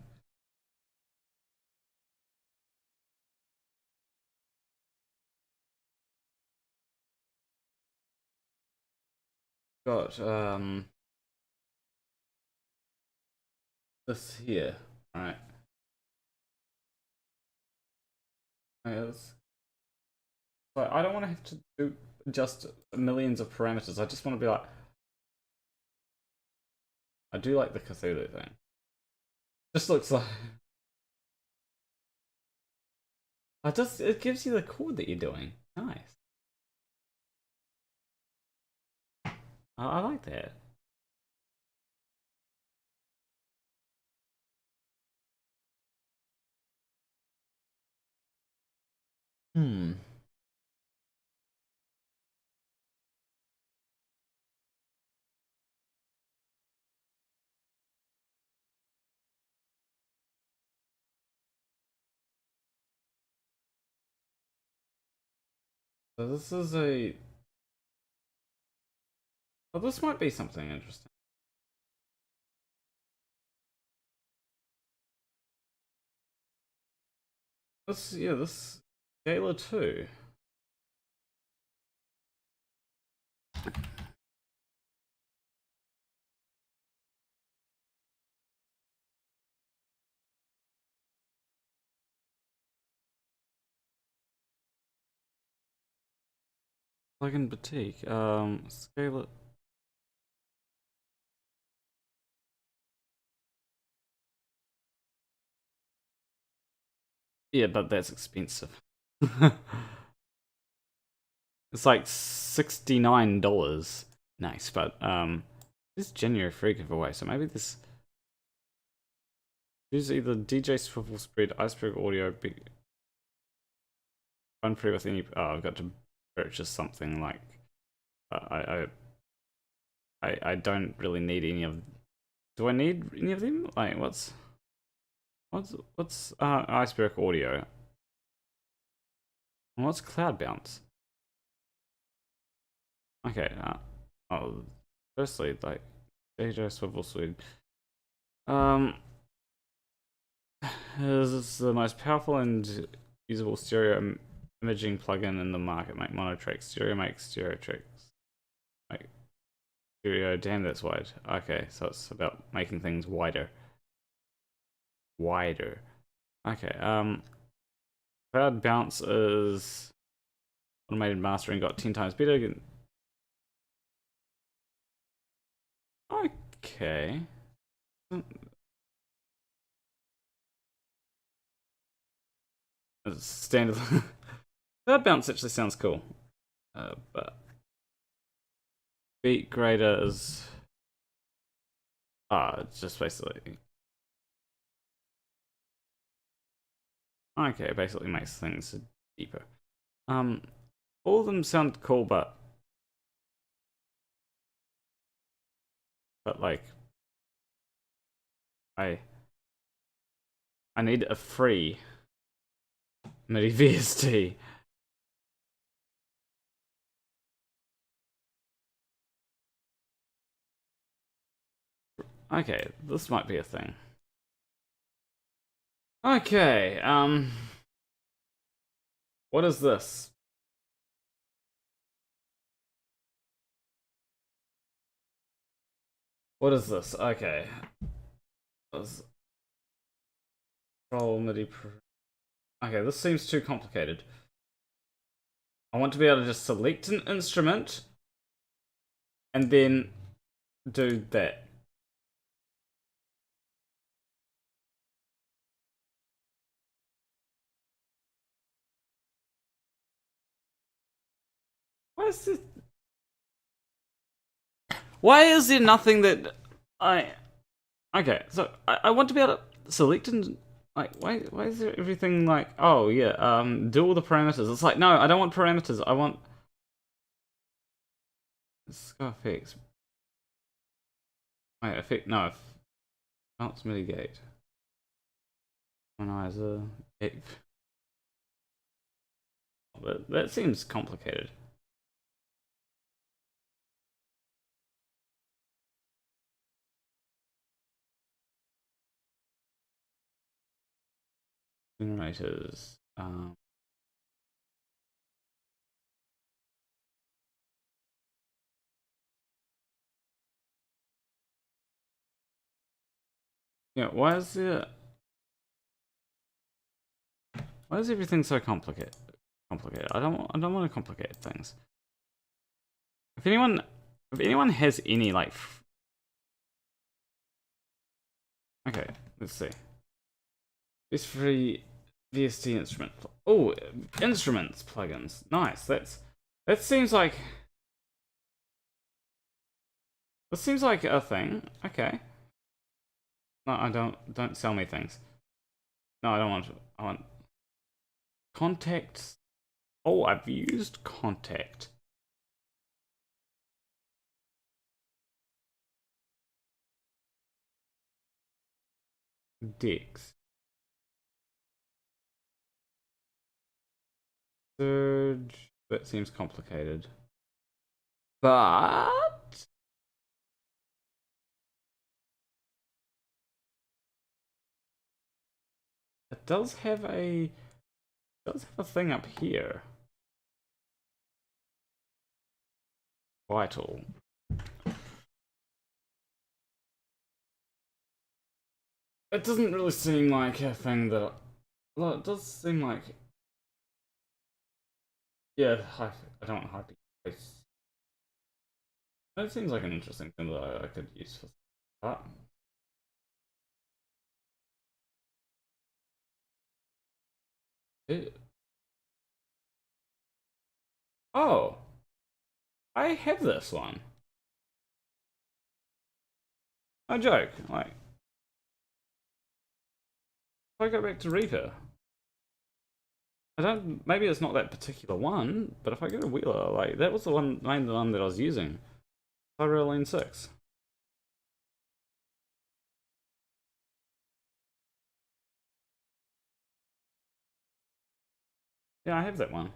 got, this here, right? Like, I don't want to have to do just millions of parameters. I just want to be like... I do like the Cthulhu thing. Just looks like... it gives you the chord that you're doing. Nice. I like that. So this is a... Well, this might be something interesting. This Gala 2. Plugin Boutique. Scale it. Yeah, but that's expensive. It's like $69. Nice, but this is January free giveaway, so maybe this. Use either DJ Swivel Spread, Iceberg Audio, big. Run free with any. Oh, I've got to purchase something like. I don't really need any of. Do I need any of them? Like, what's Iceberg Audio? And what's Cloud Bounce? Okay. Firstly, like DJ Swivel Spread. This is the most powerful and usable stereo imaging plugin in the market. Make mono tracks, stereo make stereo tracks. Make stereo, damn that's wide. Okay, so it's about making things wider. Okay, Cloud Bounce is automated mastering got 10 times better. Okay. Standard. That bounce actually sounds cool. But beat grader is it's just basically okay, basically makes things deeper. All of them sound cool, but like I need a free MIDI VST. Okay, this might be a thing. Okay, what is this? What is this? Okay. Control MIDI. Okay, this seems too complicated. I want to be able to just select an instrument and then do that. Why is there nothing that okay, so I want to be able to select and like why is there everything like oh yeah, do all the parameters. It's like no, I don't want parameters, I want effects. Wait, effect no bounce mitigate. Harmonizer. But that seems complicated. Generators. Yeah, why is everything so complicated? I don't want to complicate things. If anyone has any like okay, let's see. This free VST instrument. Oh, instruments plugins. Nice. That seems like a thing. Okay. No, I don't sell me things. No, I don't want to. I want Contact. Oh, I've used Contact. Dicks. Surge. That seems complicated. But it does have a thing up here. Vital. It doesn't really seem like a thing that. Well, it does seem like. Yeah, I don't want hype. That seems like an interesting thing that I could use for that. Oh, I have this one. No joke. Like, if I go back to Reaper, I don't. Maybe it's not that particular one, but if I go to Wheeler, like that was the main one that I was using. Pyroline 6. Yeah, I have that one.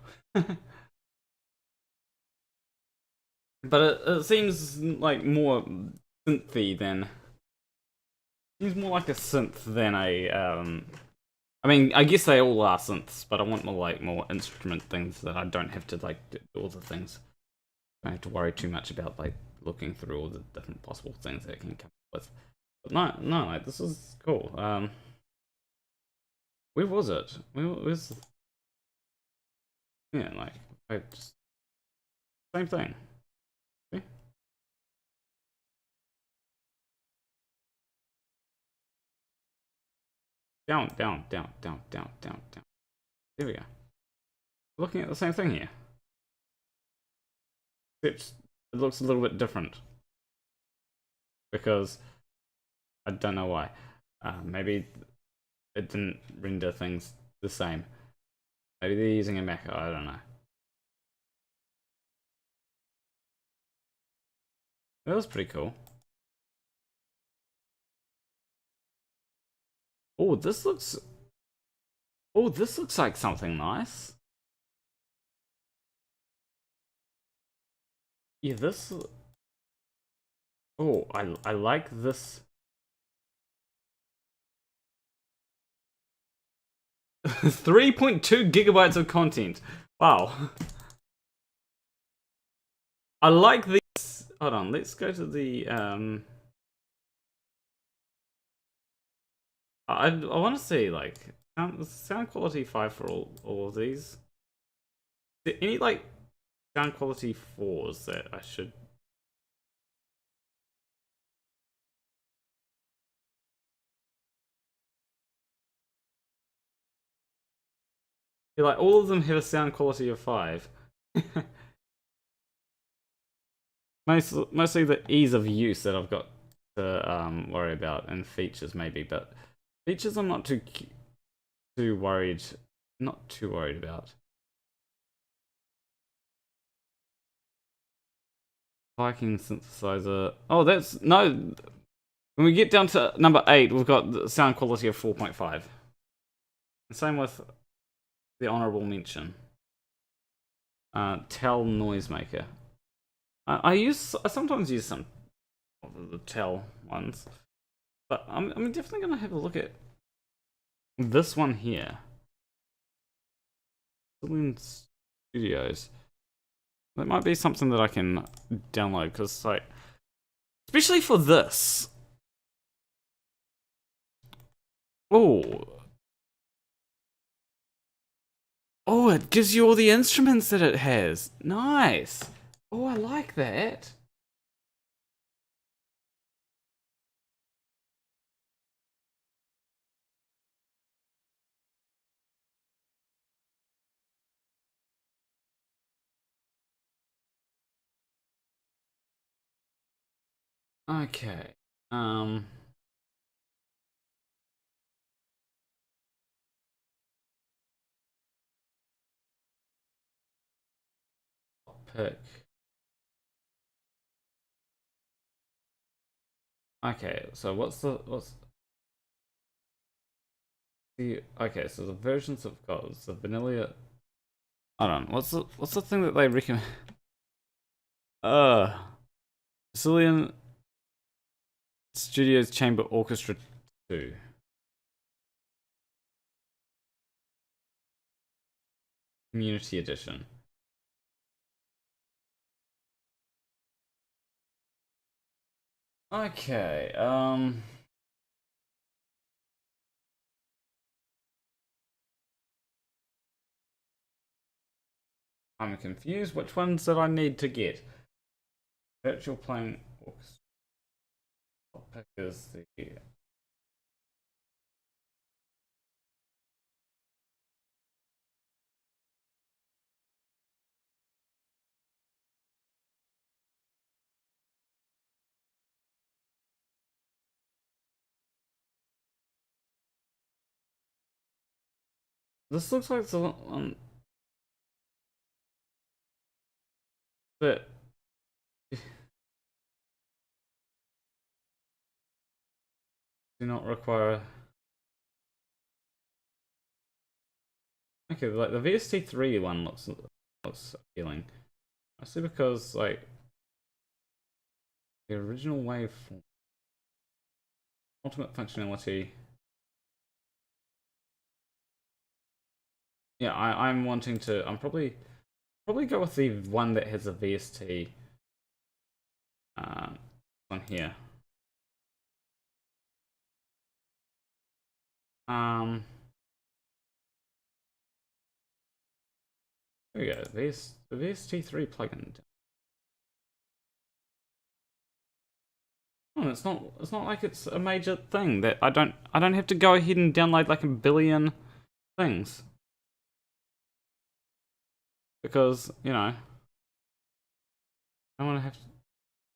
But it seems like more synthy than. Seems more like a synth than a. I mean, I guess they all are synths, but I want more instrument things that I don't have to like do all the things. I don't have to worry too much about like looking through all the different possible things that it can come up with. But no, like this is cool. Where was it? Where's? Yeah, like Just same thing. See? Down. There we go. Looking at the same thing here. Except it looks a little bit different. Because I don't know why. Maybe it didn't render things the same. Maybe they're using a Mac, I don't know. That was pretty cool. Oh, this looks like something nice. Yeah, this. Oh, I like this. 3.2 gigabytes of content. Wow. I like these. Hold on, let's go to the I want to see like sound quality 5 for all of these. Is there any like sound quality 4s that I should? Yeah, like all of them have a sound quality of 5. Mostly the ease of use that I've got to worry about, and features maybe, but features I'm not too worried. Not too worried about. Viking synthesizer. Oh, that's no. When we get down to number 8, we've got the sound quality of 4.5. And same with the honorable mention. Tell noisemaker. I sometimes use some of the Tell ones, but I'm definitely gonna have a look at this one here. Zillion Studios. That might be something that I can download, because like, especially for this. Oh, it gives you all the instruments that it has. Nice. Oh, I like that. Okay. Pick. Okay, so what's the okay, so the versions of got the vanilla. Hold on, what's the thing that they recommend? Brazilian Studios Chamber Orchestra 2. Community Edition. Okay, I'm confused. Which ones did I need to get? Virtual playing orchestra. I'll pick is the. This looks like the one that. Do not require. Okay, like the VST3 one looks appealing. Mostly because like the original waveform, ultimate functionality. Yeah, I'm wanting to. I'm probably go with the one that has a VST. One here. There we go. the VST3 plugin. Oh, it's not like it's a major thing that I don't have to go ahead and download like a billion things. Because, you know, I want to have to...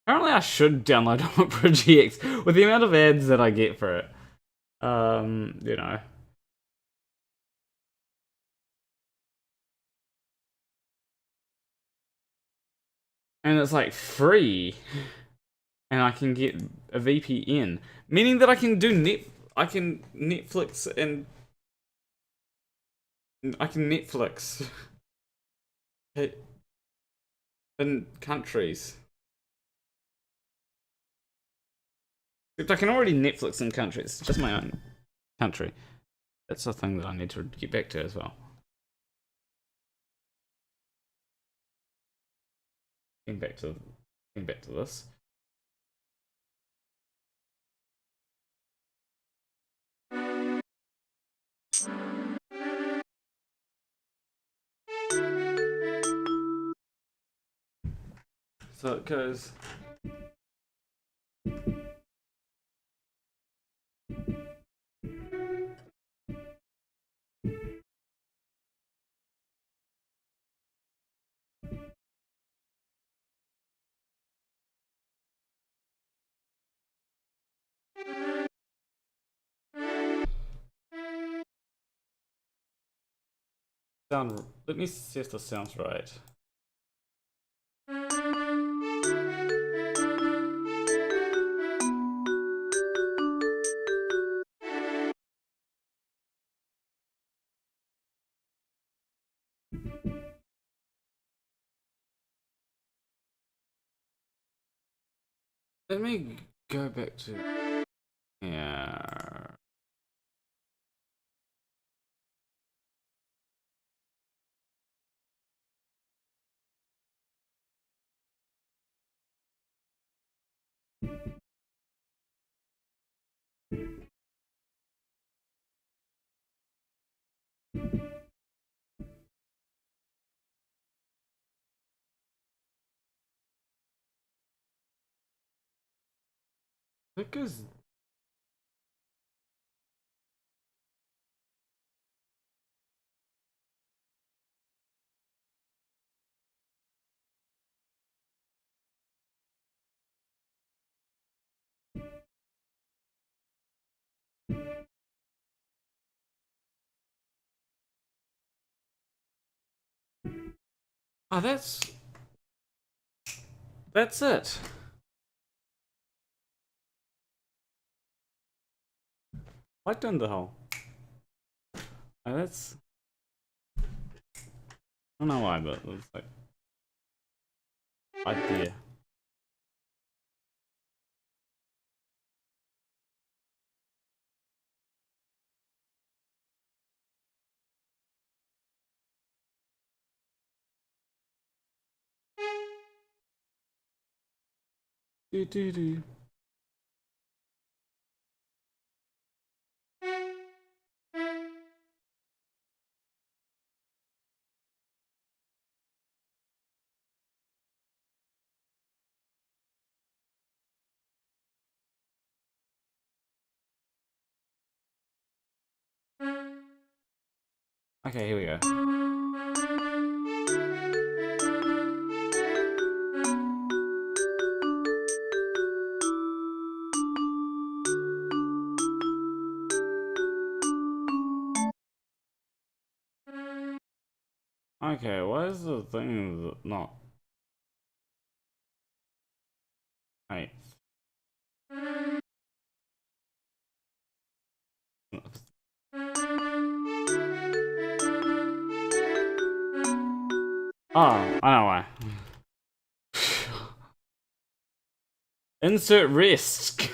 Apparently I should download Opera GX with the amount of ads that I get for it. You know. And it's like free. And I can get a VPN. Meaning that I can do Netflix and... I can Netflix. In countries. Except I can already Netflix in countries. Just my own country. That's a thing that I need to get back to as well. Getting back to this. So it goes. Let me see if this sounds right. Let me go back to... Yeah... Because oh, that's it. What done the hell? Oh, that's... I don't know why, but it's like... idea. Do. Okay, here we go. Okay, why is the thing not... Right. Oh, I know why. Insert risk.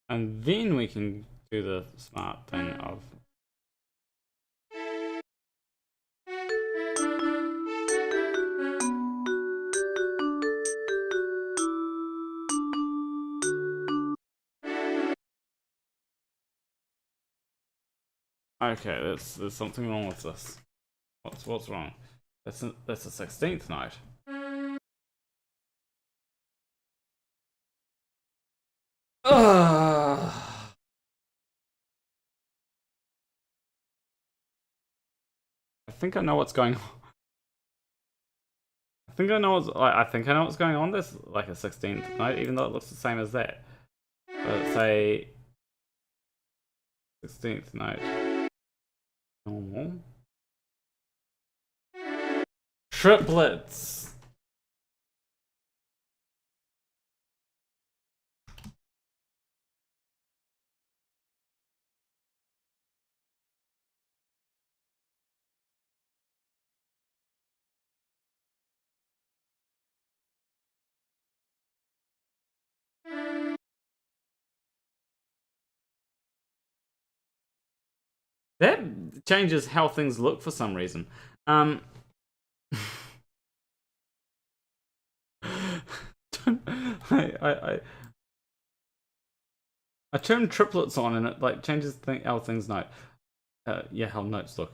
And then we can do the smart thing of... Okay, there's something wrong with this. What's wrong? That's a 16th note. Ugh. I think I know what's going on. I think I know what's going on. There's like a 16th note, even though it looks the same as that. But it's a 16th note. Normal. Triplets. That changes how things look for some reason. I turned triplets on and it like changes how things note. Yeah, how notes look.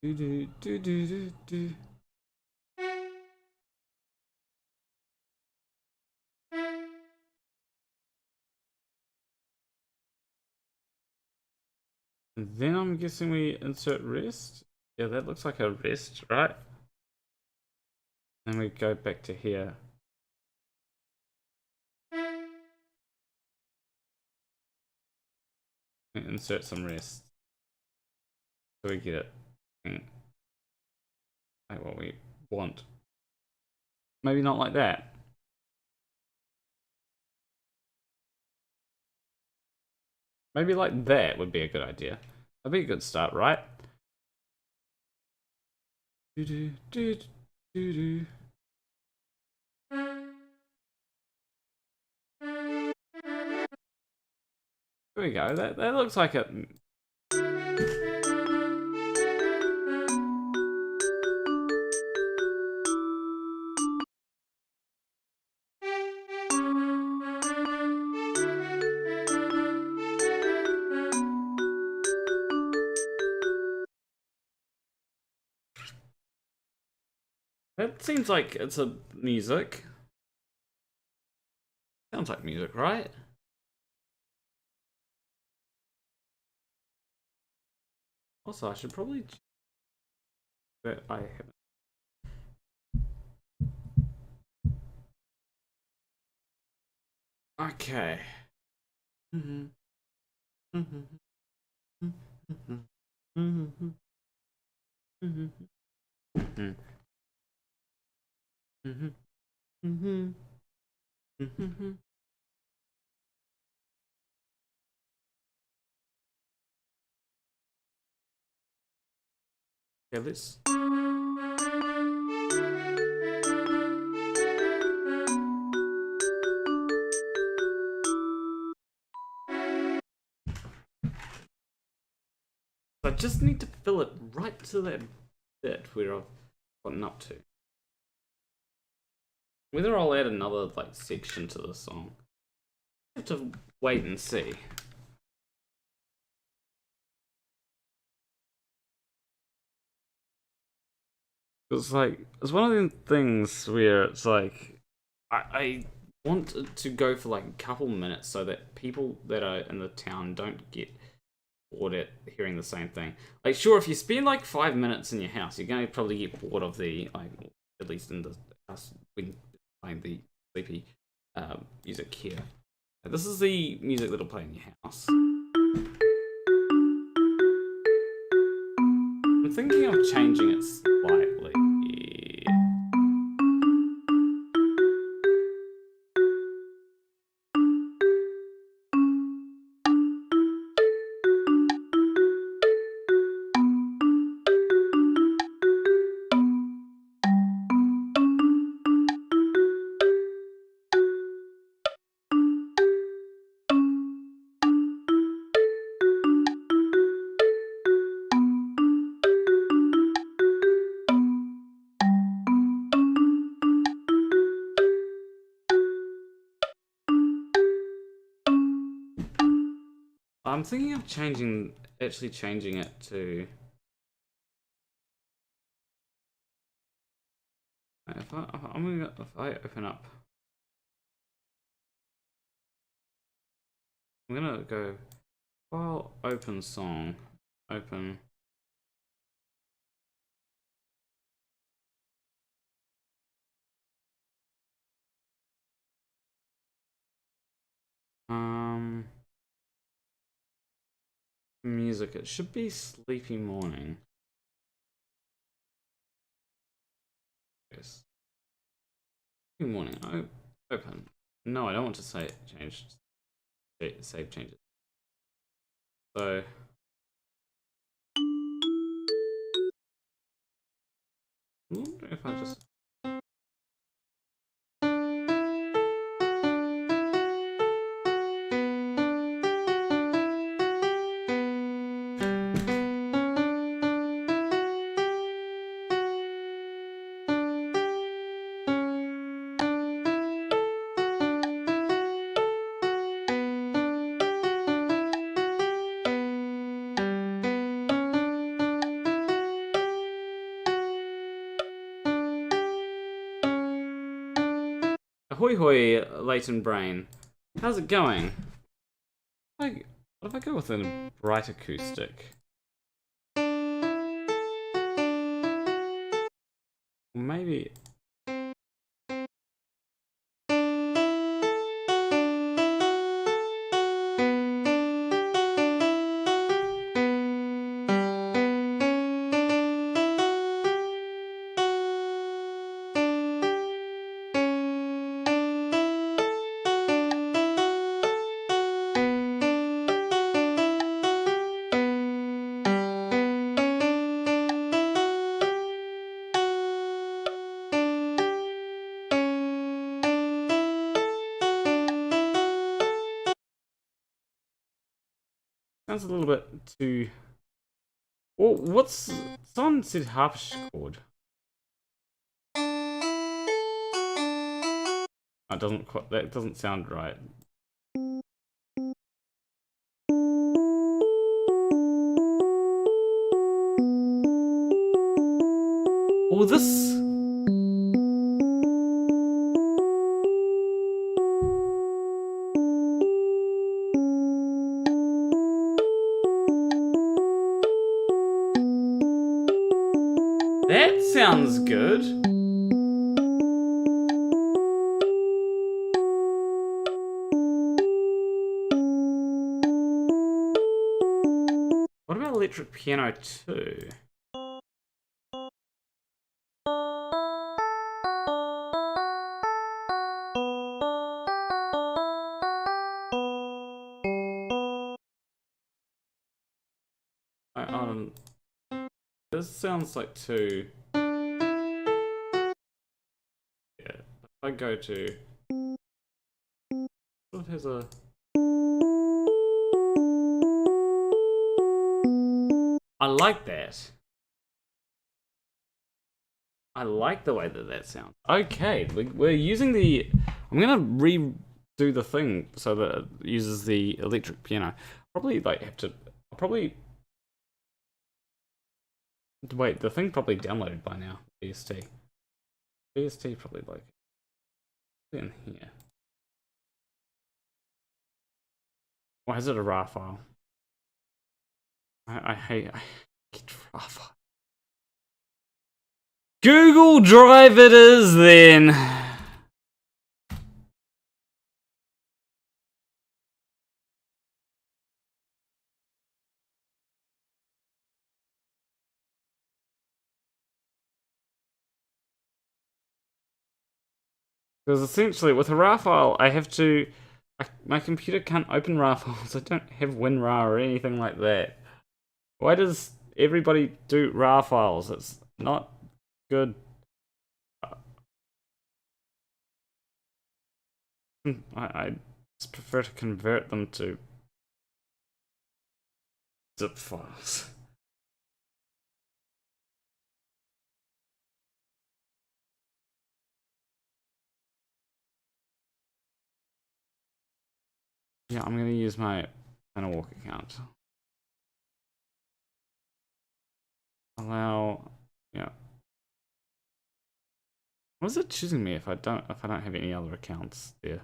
Do. And then I'm guessing we insert rest. Yeah, that looks like a rest, right? Then we go back to here. And insert some rest. So we get it like what we want. Maybe not like that. Maybe like that would be a good idea. That'd be a good start, right? Do. There we go. That looks like a. That seems like it's a music. Sounds like music, right? Also, I should probably. But I haven't. Okay. Okay, let's. I just need to fill it right to that bit where I've gotten up to. Whether I'll add another like section to the song, I have to wait and see. It's like it's one of the things where it's like I want it to go for like a couple minutes so that people that are in the town don't get bored at hearing the same thing. Like, sure, if you spend like 5 minutes in your house, you're going to probably get bored of the like, at least in the house when playing the sleepy music here. This is the music that'll play in your house. I'm thinking of changing it slightly. I'm thinking of actually changing it to. If I open up, I'm gonna go file, open song, open. Music. It should be Sleepy Morning. Yes. Sleepy Morning. Open. No, I don't want to say it changed. Save changes. So. I wonder if I just. Ahoy hoy, Leighton Brain. How's it going? What if I go with a bright acoustic? Maybe. Sounds a little bit too. Well, what's someone said harpsichord? That doesn't sound right. Oh, this. That sounds good. What about electric piano too? This sounds like too. Yeah, if I go to. What has a. I like that. I like the way that sounds. Okay, we're using the. I'm gonna redo the thing so that it uses the electric piano. Probably like have to. I'll probably. Wait, the thing probably downloaded by now. BST. BST probably like in here. Why is it a RAR file? I hate RAR file. Google Drive it is then. Because essentially, with a RAR file, I have to. My computer can't open RAR files. I don't have WinRAR or anything like that. Why does everybody do RAR files? It's not good. I just prefer to convert them to zip files. Yeah, I'm gonna use my and a walk account. Allow, yeah. Was it choosing me if I don't have any other accounts there?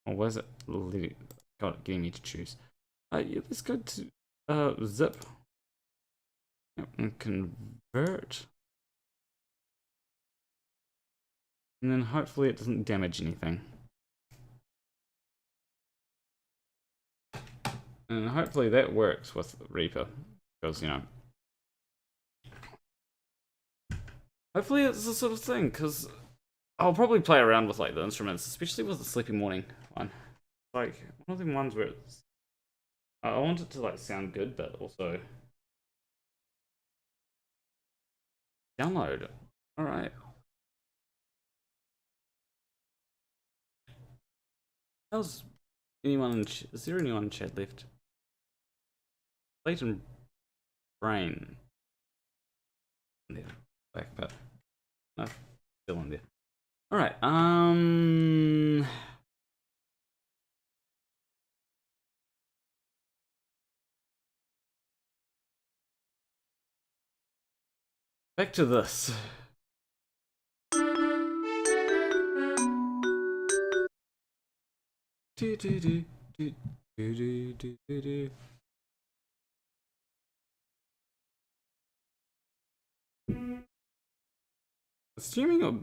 Or was it getting me to choose? Yeah, let's go to zip. Yep, and convert. And then hopefully it doesn't damage anything. And hopefully that works with Reaper. Because, you know. Hopefully it's the sort of thing, because I'll probably play around with like the instruments, especially with the Sleepy Morning one. Like, one of them ones where it's... I want it to like sound good, but also... Download. Alright. How's anyone in is there anyone in chat left? Leighton Brain. There. Back, but no, still in there. Alright, back to this. Assuming a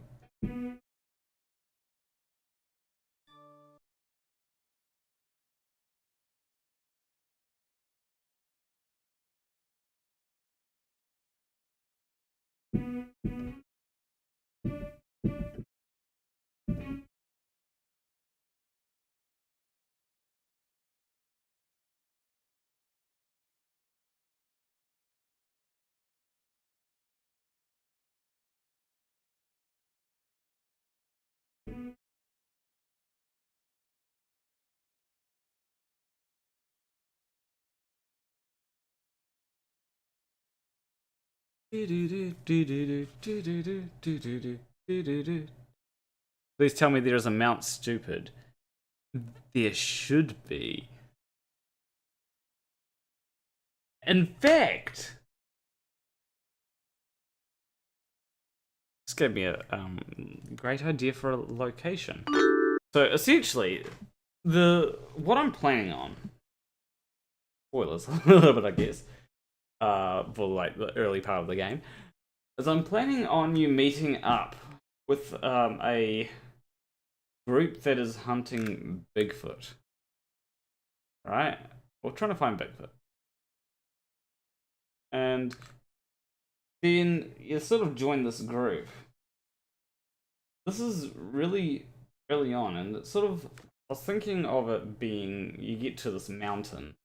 Please tell me there is a Mount Stupid. There should be. In fact, this gave me a great idea for a location. So essentially, what I'm planning on, spoilers a little bit, I guess, for like the early part of the game, is I'm planning on you meeting up with a group that is hunting Bigfoot. Right? We're trying to find Bigfoot. And then you sort of join this group. This is really early on, and it's sort of, I was thinking of it being, you get to this mountain,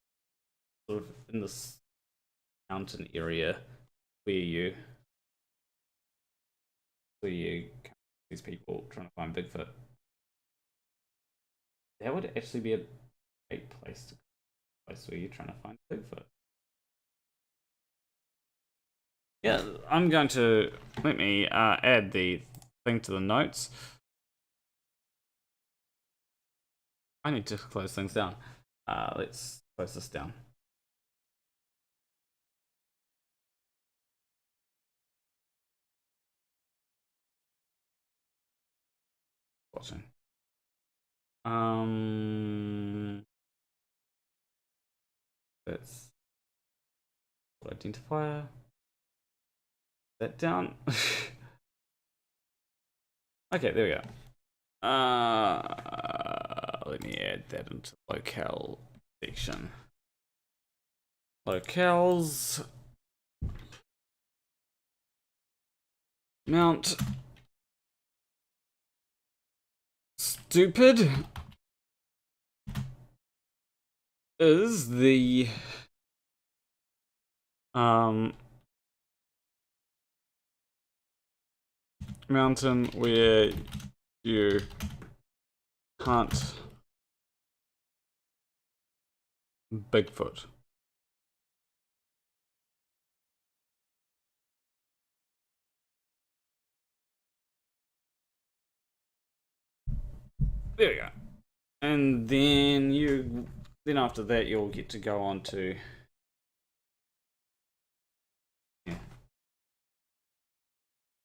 sort of in this mountain area where you these people trying to find Bigfoot. That would actually be a great place where you're trying to find Bigfoot. Yeah, I'm going to let me add the thing to the notes. I need to close things down. Let's close this down. Watching. That's identifier. That down. Okay, there we go. Let me add that into locale section. Locales. Mount Stupid is the mountain where you hunt Bigfoot. There we go. And then then after that, you'll get to go on to. Yeah.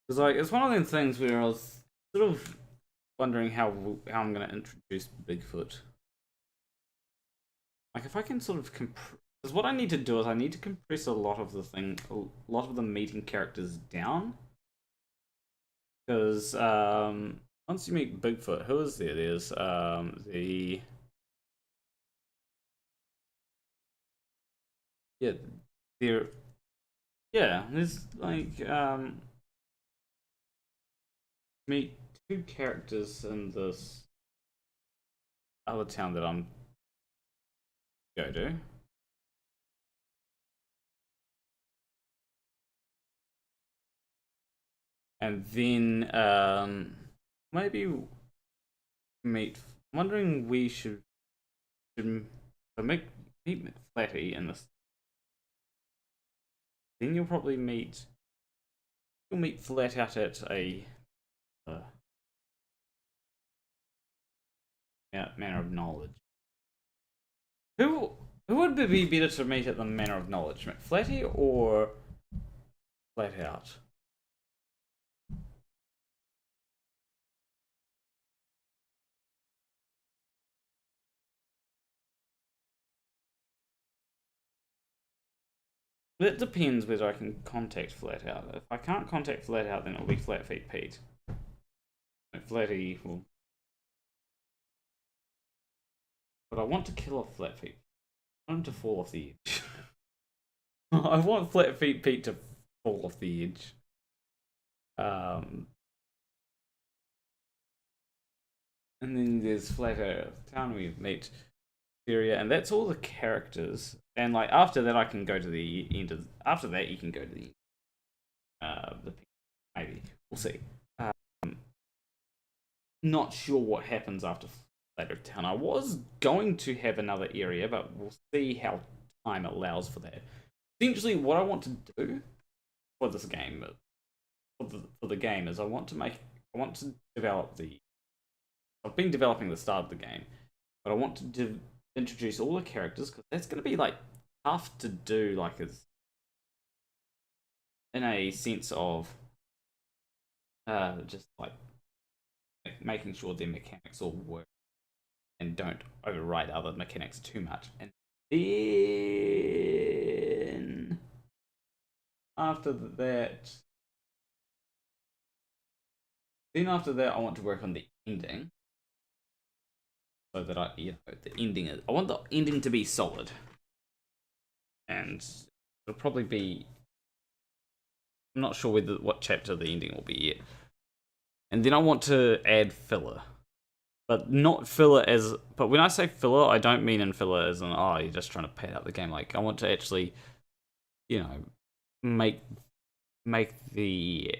Because like it's one of them things where I was sort of wondering how I'm going to introduce Bigfoot. Like if I can sort of because what I need to do is I need to compress a lot of the meeting characters down. Because once you meet Bigfoot, who is there? There's there's like meet 2 characters in this other town that I'm go to. And then maybe meet. I'm wondering we should meet Flatty in this. Then you'll probably meet. You'll meet Flat out at a Manor of Knowledge. Who would be better to meet at the Manor of Knowledge, Flatty or Flat Out? It depends whether I can contact Flat Out. If I can't contact Flat Out, then it'll be Flat Feet Pete. Flatty will. But I want to kill off Flat Feet. I want him to fall off the edge. I want Flat Feet Pete to fall off the edge. And then there's Flat Earth Town. We meet area, and that's all the characters. And like after that, I can go to the end of. After that, you can go to the maybe we'll see. Not sure what happens after Flat Earth Town. I was going to have another area, but we'll see how time allows for that. Essentially, what I want to do for this game, for the game, is I want to develop the. I've been developing the start of the game, but I want to introduce all the characters because that's going to be like tough to do, like as in a sense of just like making sure their mechanics all work and don't override other mechanics too much. And then after that, I want to work on the ending. So that the ending is. I want the ending to be solid, and it'll probably be. I'm not sure what chapter the ending will be yet. And then I want to add filler, but not filler as. But when I say filler, I don't mean in filler as in you're just trying to pad out the game. Like I want to actually, make the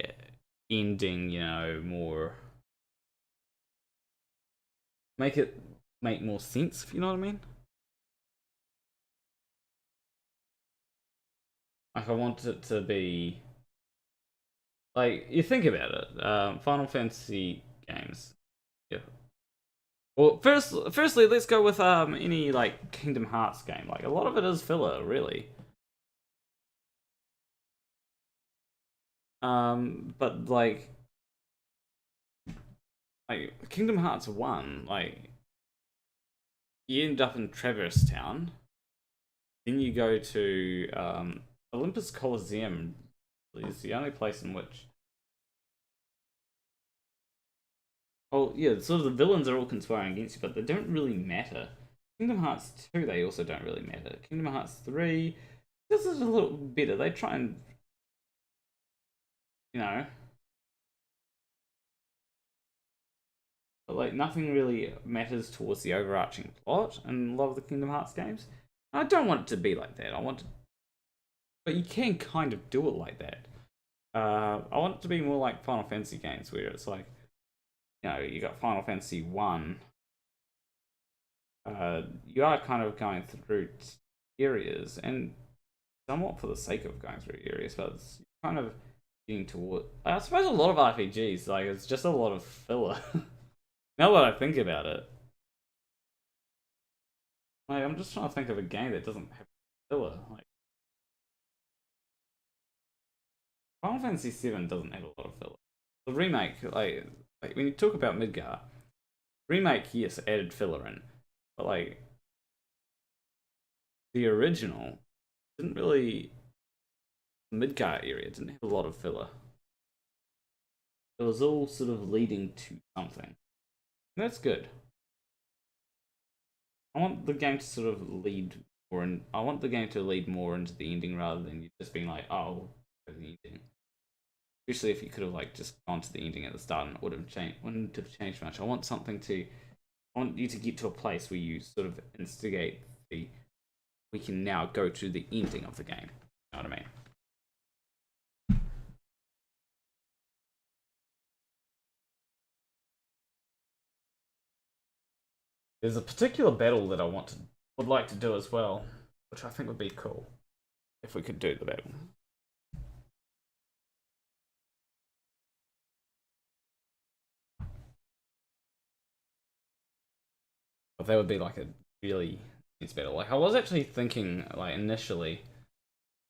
ending, more. Make more sense, if you know what I mean. Like I want it to be like you think about it. Final Fantasy games. Yeah. Well, firstly, let's go with any like Kingdom Hearts game. Like a lot of it is filler, really. But like Kingdom Hearts 1, like. You end up in Traverse Town. Then you go to Olympus Coliseum. It's the only place in which. Oh yeah, sort of the villains are all conspiring against you, but they don't really matter. Kingdom Hearts 2, they also don't really matter. Kingdom Hearts 3, this is a little better. They try and, but like nothing really matters towards the overarching plot in a lot of the Kingdom Hearts games. I don't want it to be like that. But you can kind of do it like that. I want it to be more like Final Fantasy games, where it's like, you got Final Fantasy 1. You are kind of going through areas, and somewhat for the sake of going through areas, but it's kind of getting toward. I suppose a lot of RPGs, like it's just a lot of filler. Now that I think about it, Like, I'm just trying to think of a game that doesn't have filler. Like, Final Fantasy VII doesn't have a lot of filler. The remake, like when you talk about Midgar, remake, yes, added filler in, but like the original didn't really. The Midgar area didn't have a lot of filler. It was all sort of leading to something. And that's good. I want the game to sort of lead more, and I want the game to lead more into the ending rather than you just being like, oh, the ending. Especially if you could have like just gone to the ending at the start and it wouldn't have changed much. I want you to get to a place where you sort of instigate we can now go to the ending of the game. You know what I mean? There's a particular battle that I would like to do as well, which I think would be cool if we could do the battle. But that would be like a really intense battle. Like I was actually thinking, like initially,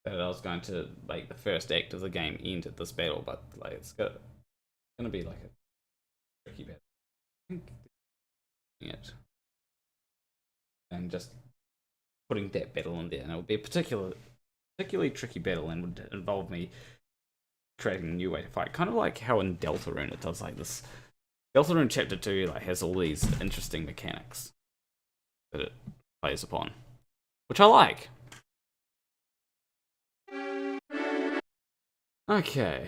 that I was going to like the first act of the game end at this battle, but like it's gonna be like a tricky battle. I think it. And just putting that battle in there, and it would be a particularly tricky battle, and would involve me creating a new way to fight, kind of like how in Deltarune it does like this. Deltarune Chapter 2 like has all these interesting mechanics that it plays upon, which I like. Okay.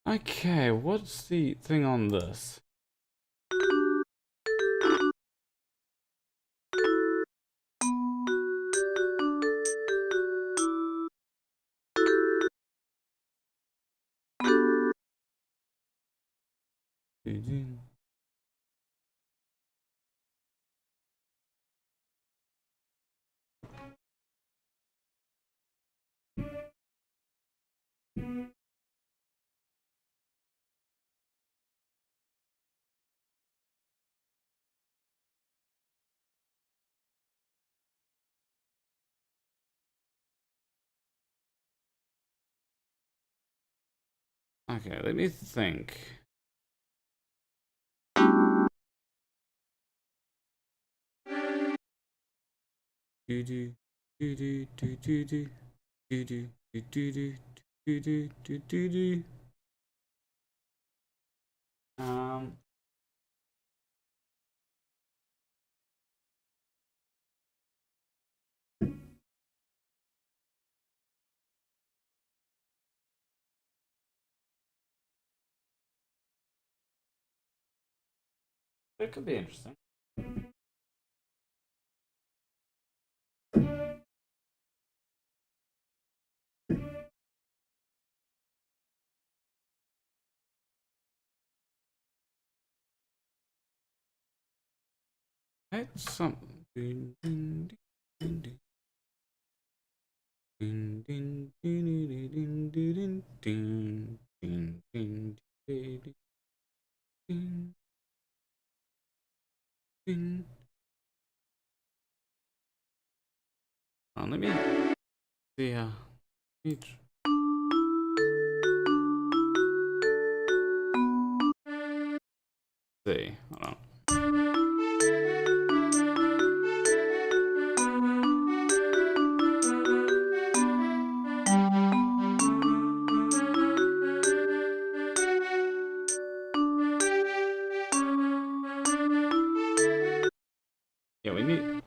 Okay, what's the thing on this? Okay, let me think. That could be interesting. That's something. Let me see how. See, hold on. Yeah, we need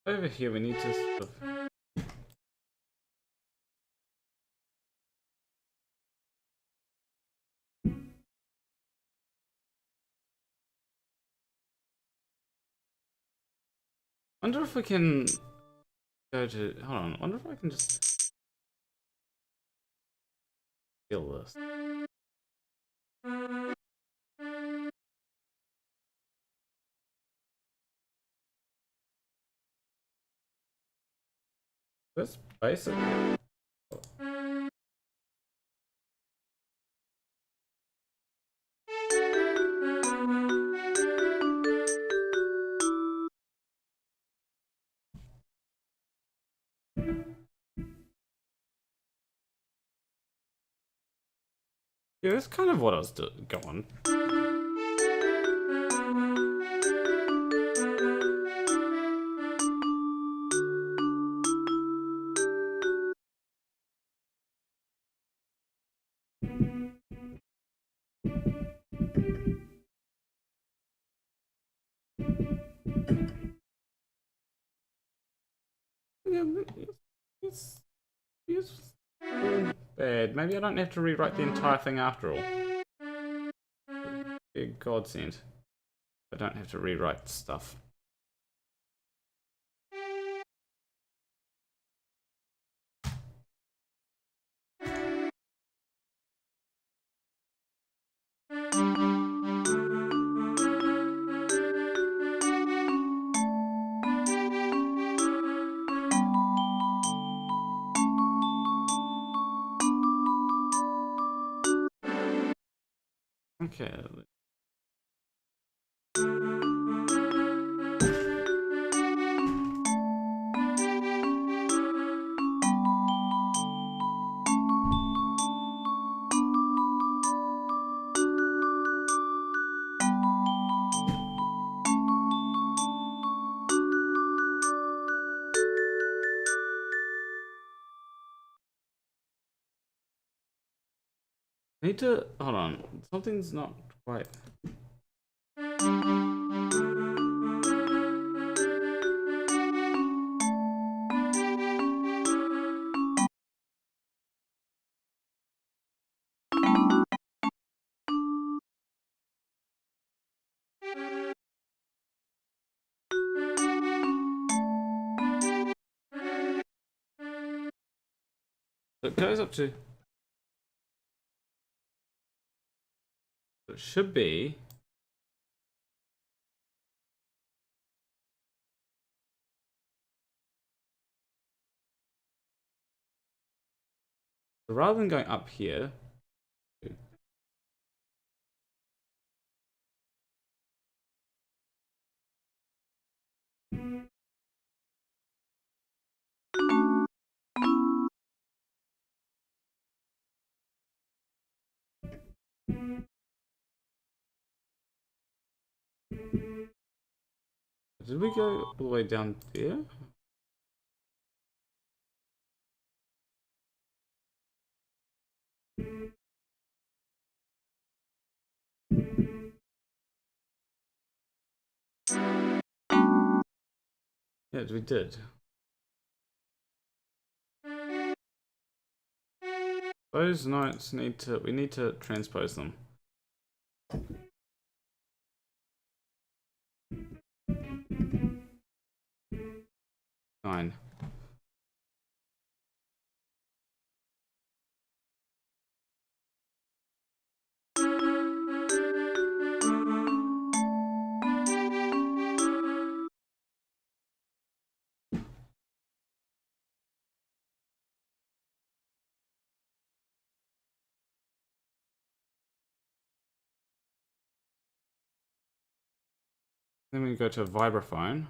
over here. We need to sort of. Wonder if we can go to. Hold on. Wonder if I can just kill this. That's basic. Yeah, that's kind of what I was going. Yeah, it's bad. Maybe I don't have to rewrite the entire thing after all. Be a godsend. I don't have to rewrite stuff. Okay. I need to hold on. Something's not quite. It goes up to. It should be. So rather than going up here. Did we go all the way down there? Yes, we did. Those notes need to. We need to transpose them. Fine. Then we go to vibraphone.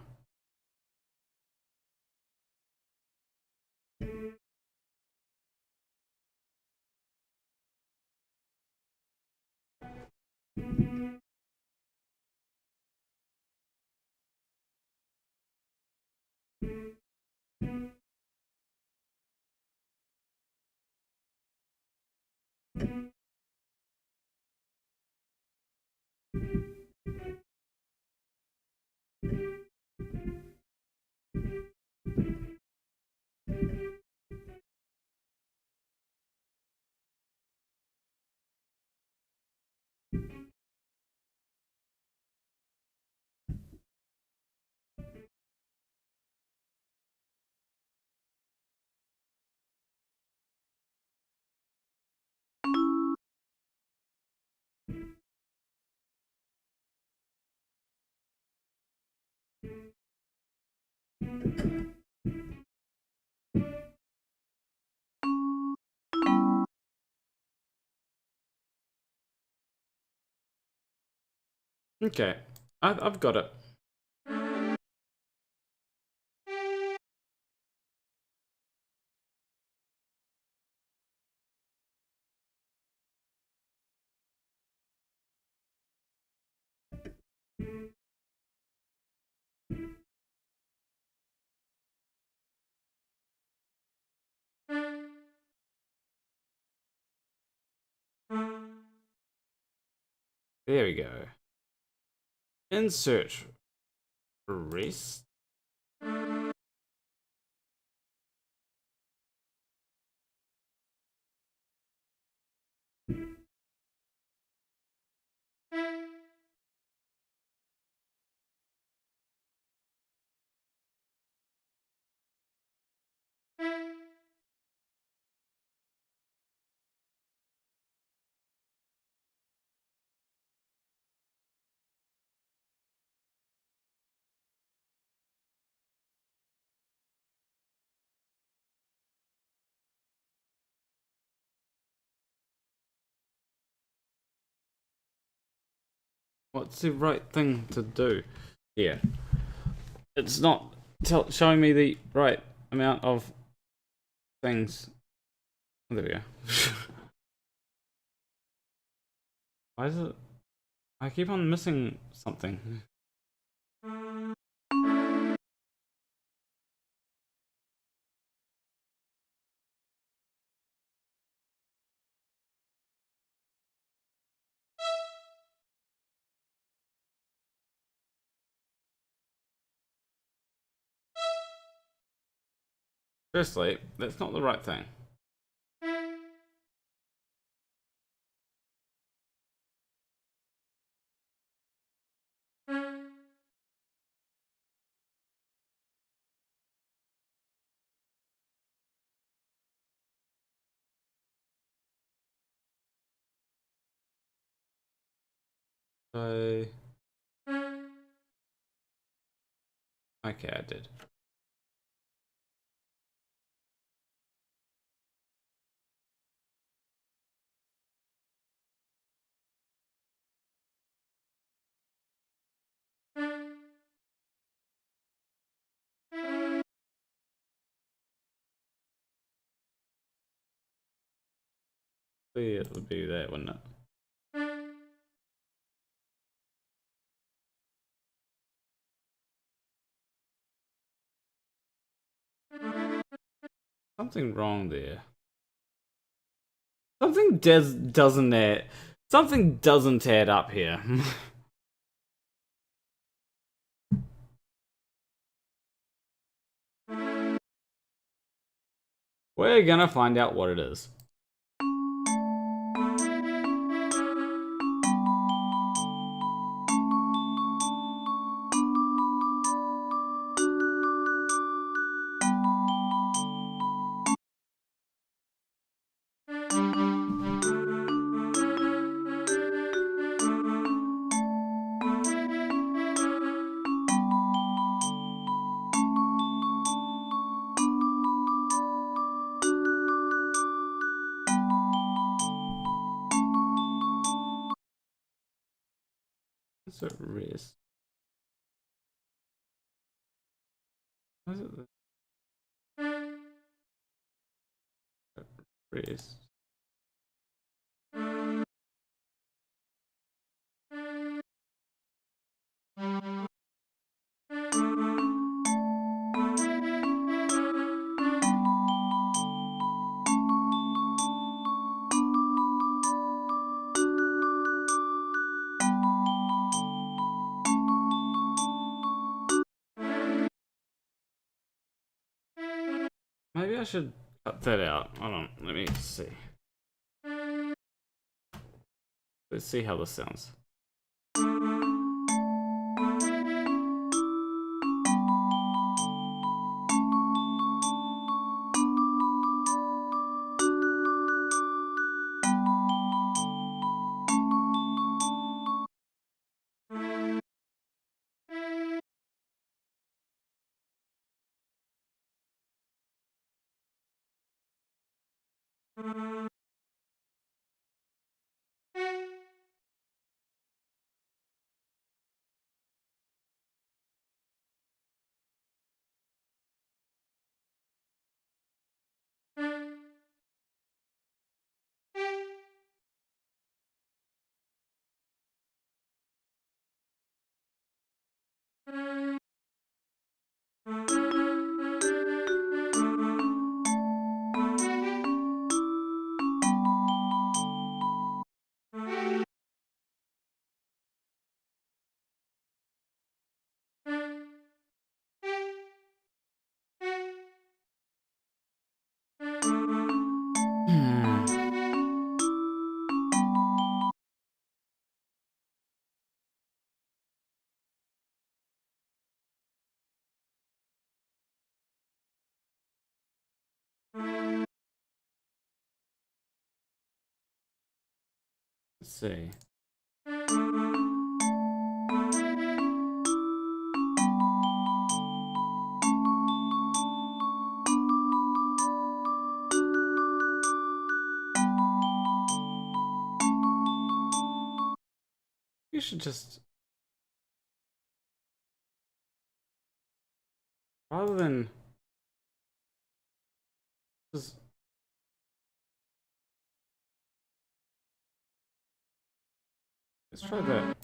Okay, I've got it. There we go. In search for rest. What's the right thing to do here? It's not showing me the right amount of things. Oh, there we go. Why is it? I keep on missing something. Firstly, that's not the right thing. So... Okay, I did. It would be that, wouldn't it? Something wrong there. Something doesn't add. Something doesn't add up here. We're gonna find out what it is. What's it rest? What is it? Rest. Maybe I should cut that out. Hold on, let me see. Let's see how this sounds. see. You should just, rather than just, let's try that.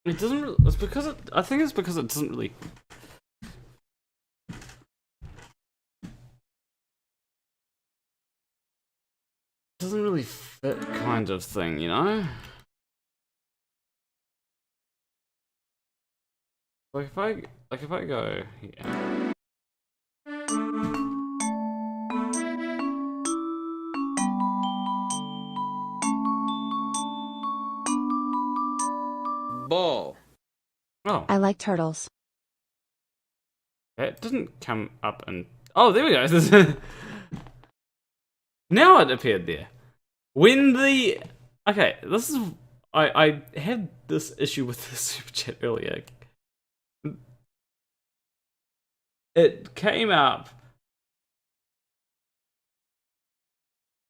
It doesn't. It's because it. I think it's because it doesn't really. Doesn't really fit, kind of thing, you know. Like if I go here. Ball. Oh. I like turtles. It didn't come up and... Oh, there we go. Now it appeared there. When the... Okay, this is... I had this issue with the super chat earlier. It came up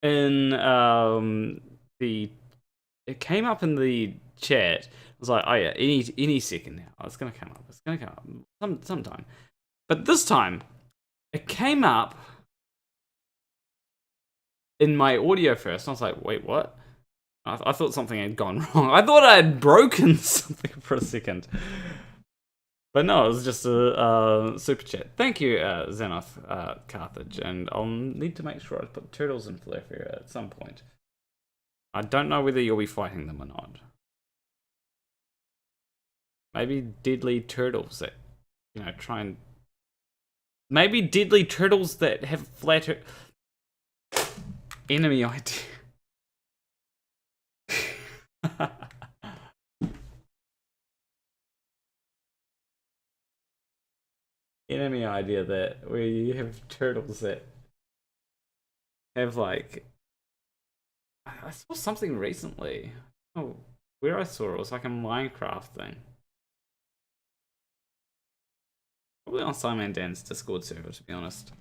in the... It came up in the chat. I was like, oh yeah, any second now. Oh, it's gonna come up. It's gonna come up sometime. But this time, it came up in my audio first. And I was like, wait, what? I thought something had gone wrong. I thought I had broken something for a second. But no, it was just a super chat. Thank you, Xenoth Carthage. And I'll need to make sure I put turtles in Flerfia at some point. I don't know whether you'll be fighting them or not. Maybe deadly turtles that, you know, try and... Maybe deadly turtles that have flatter... Enemy idea. Enemy idea that where you have turtles that have like... I saw something recently. Oh, where I saw it was like a Minecraft thing. Probably on Simon Dan's Discord server, to be honest.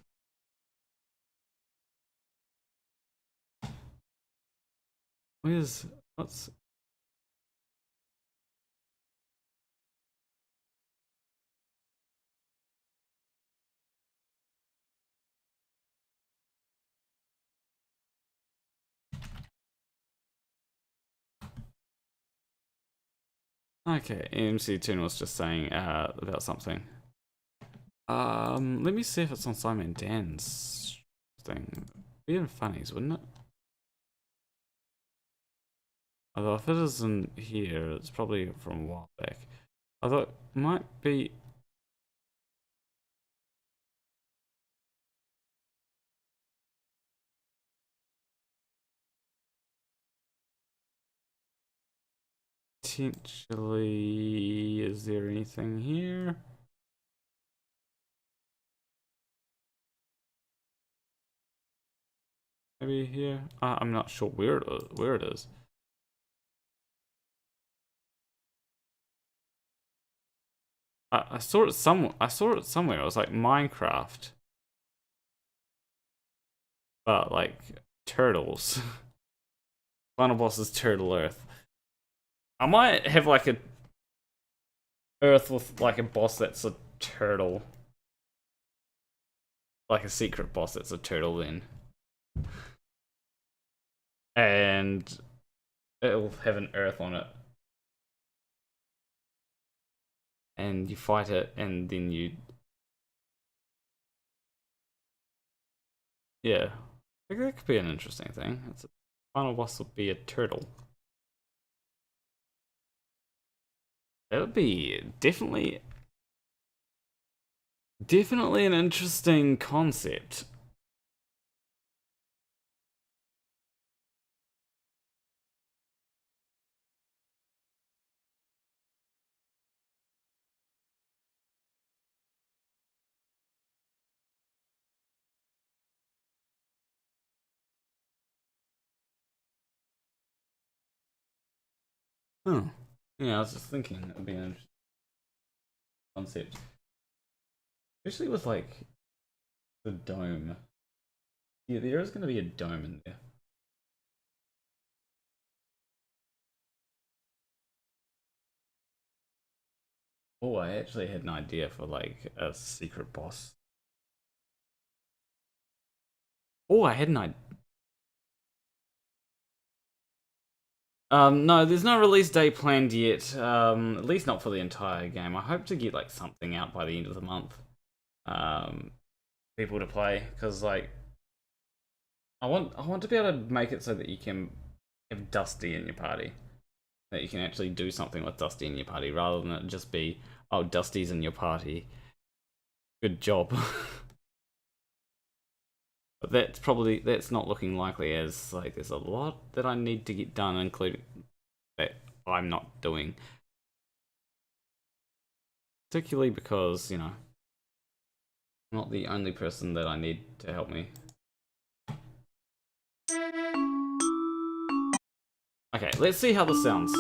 What's... Okay, MCToon was just saying about something. Let me see if it's on Simon Dan's thing. Be in funnies, wouldn't it? Although if it isn't here, it's probably from a while back. Although it might be... Potentially... Is there anything here? Maybe here? I'm not sure where it is. I saw it somewhere. It was like Minecraft, but like turtles. Final boss is Turtle Earth. I might have like a Earth with like a boss that's a turtle, like a secret boss that's a turtle then, and it'll have an Earth on it. And you fight it, and then you... Yeah. I think that could be an interesting thing. Final boss will be a turtle. That would be definitely an interesting concept. Oh, yeah, I was just thinking it would be an interesting concept. Especially with, like, the dome. Yeah, there is going to be a dome in there. Oh, I actually had an idea for, like, a secret boss. Oh, I had an idea. No, there's no release date planned yet. At least not for the entire game. I hope to get like something out by the end of the month. People to play, because like I want to be able to make it so that you can have Dusty in your party. That you can actually do something with Dusty in your party, rather than it just be, oh, Dusty's in your party. Good job. But that's not looking likely, as like there's a lot that I need to get done, including that I'm not doing. Particularly because, you know, I'm not the only person that I need to help me. Okay, let's see how this sounds.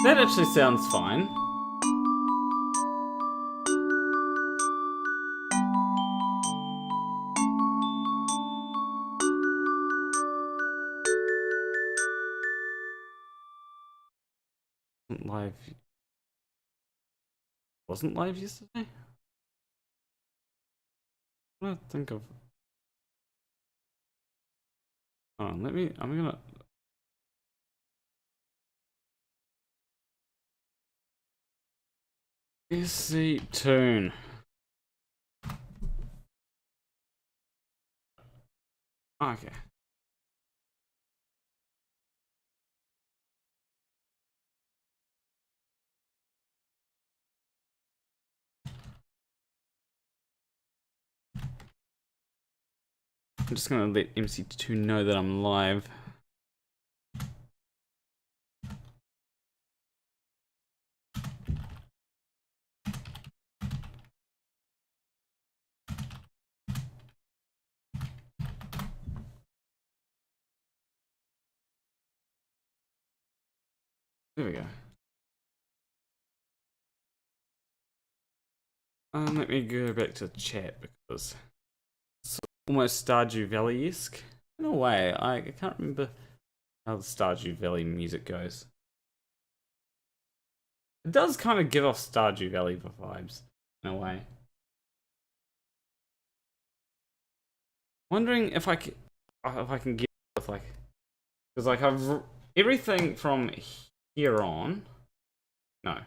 That actually sounds fine. Live. Wasn't live yesterday? I'm gonna think of. Oh, I'm gonna. MCToon. Okay. I'm just gonna let MCToon know that I'm live. There we go. Let me go back to chat because it's almost Stardew Valley-esque in a way. I can't remember how the Stardew Valley music goes. It does kind of give off Stardew Valley vibes in a way. Wondering if I can get with like, because like I've everything from here on. No.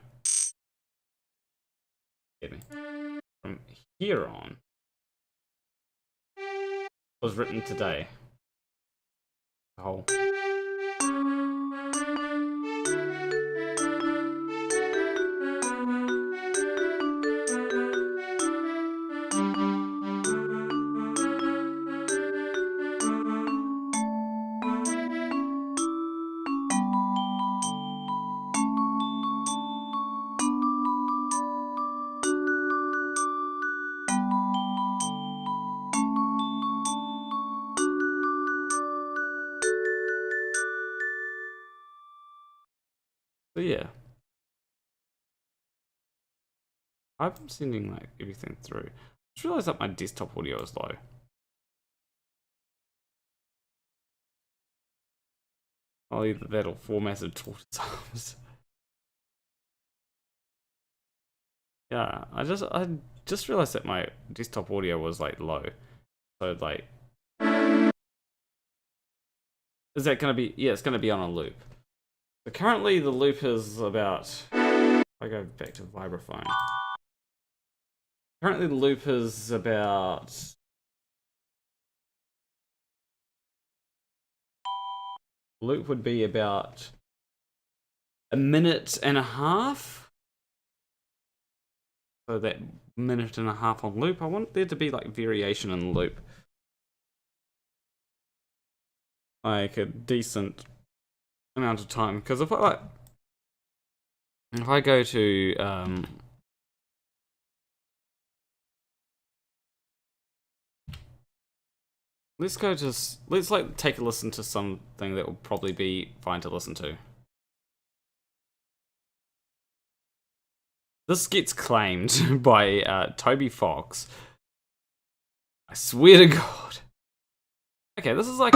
Get me. From here on was written today. The whole. So yeah, I've been sending like everything through. I just realized that my desktop audio is low. I'll either that or four massive tortoise arms. Yeah, I just realized that my desktop audio was like low. So like, is that gonna be? Yeah, it's gonna be on a loop. So currently the loop is about, if I go back to vibraphone. Currently the loop is about, loop would be about a minute and a half. So that minute and a half on loop, I want there to be like variation in the loop. Like a decent amount of time, because if I go to let's like take a listen to something that will probably be fine to listen to. This gets claimed by Toby Fox. I swear to God. Okay, this is like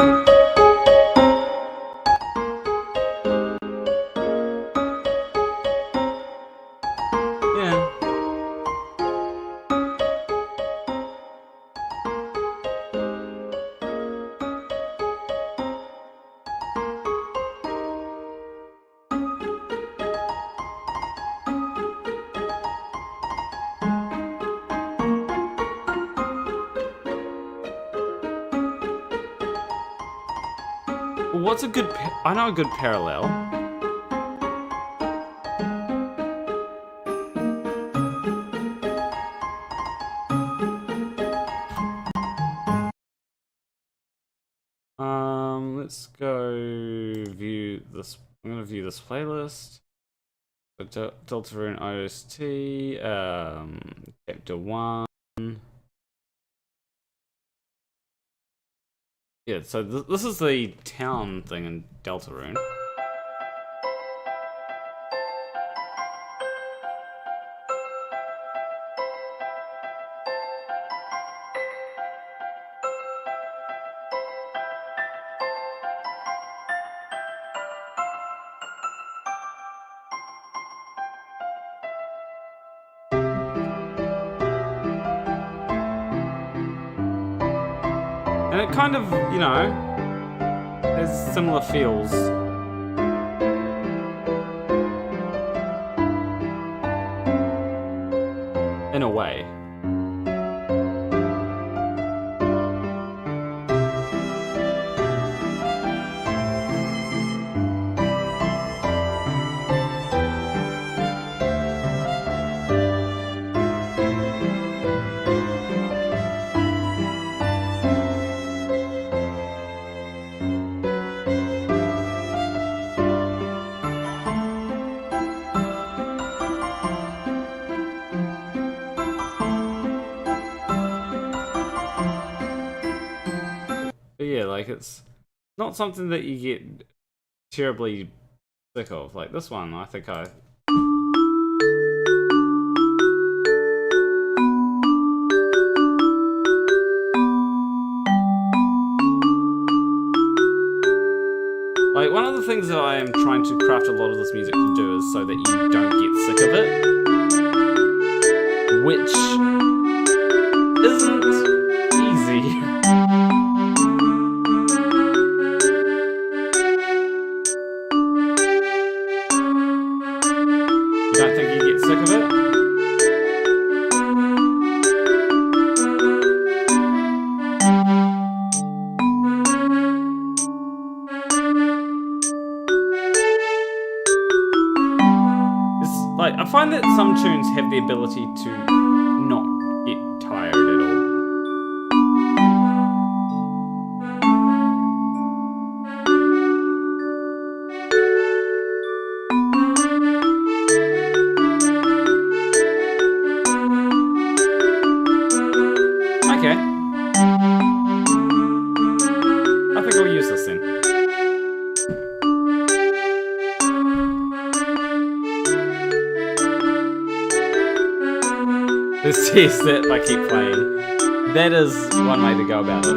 what's a good? I know a good parallel. Let's go view this. I'm gonna view this playlist. Deltarune OST. Chapter 1. Yeah, so this is the town thing in Deltarune. And it kind of, you know, has similar feels. In a way. Like, it's not something that you get terribly sick of. Like this one, I think I... Like, one of the things that I am trying to craft a lot of this music to do is so that you don't get sick of it. Which isn't easy. You don't think you get sick of it? Like, I find that some tunes have the ability to not get tired at all. Okay. I think I'll use this then. This is it, I keep playing. That is one way to go about it.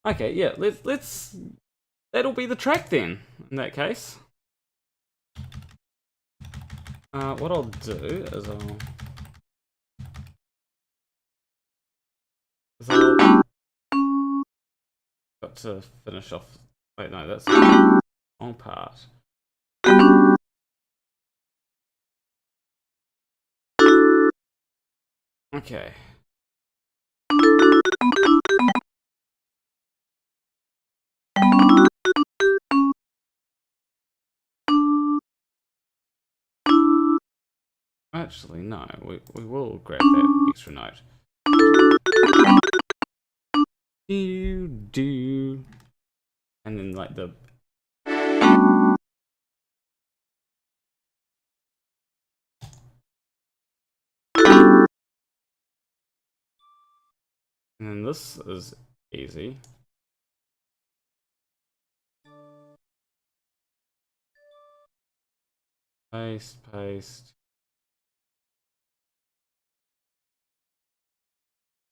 Okay, yeah, let's that'll be the track then, in that case. What I'll do is I'll got to finish off. Wait, no, that's the wrong part. Okay. Actually, no, we will grab that extra note. Do. And then, like, the... And then this is easy. Paste.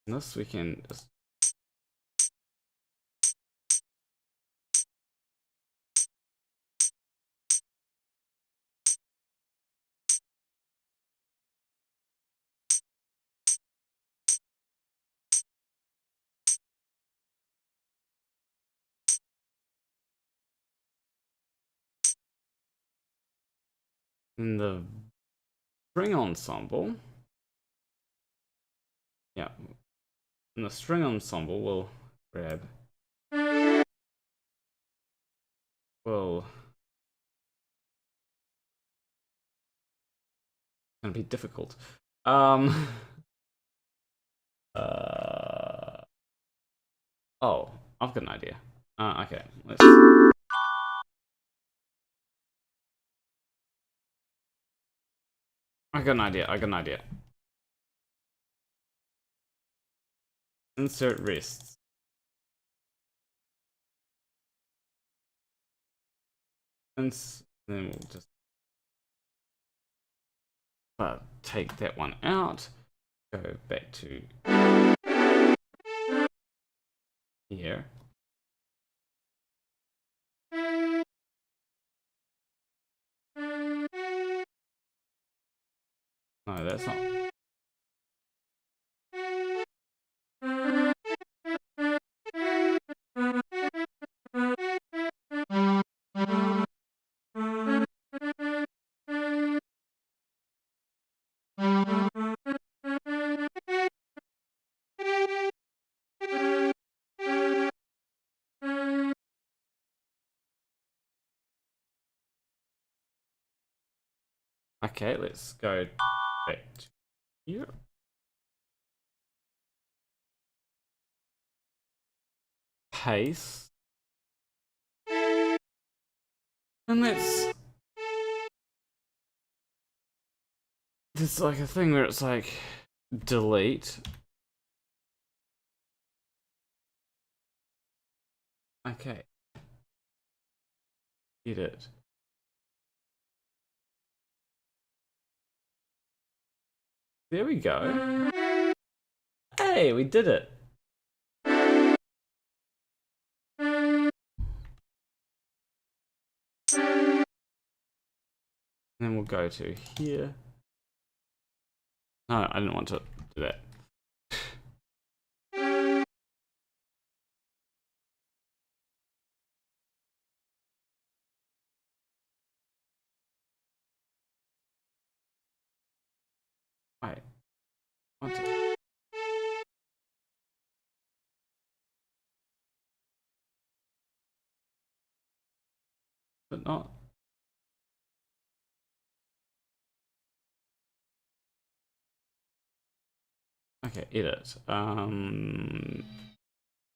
And this we can just... In the string ensemble, yeah, in the string ensemble, we'll grab, it's gonna be difficult. Oh, I've got an idea. Okay, let's. I got an idea. Insert rests. And then we'll just take that one out. Go back to here. No, that's not. Okay, let's go back to here. paste. And let's... There's like a thing where it's like delete. Okay. Edit. There we go. Hey, we did it. And then we'll go to here. No, I didn't want to do that. Wait. Want to... But not... Okay, edit.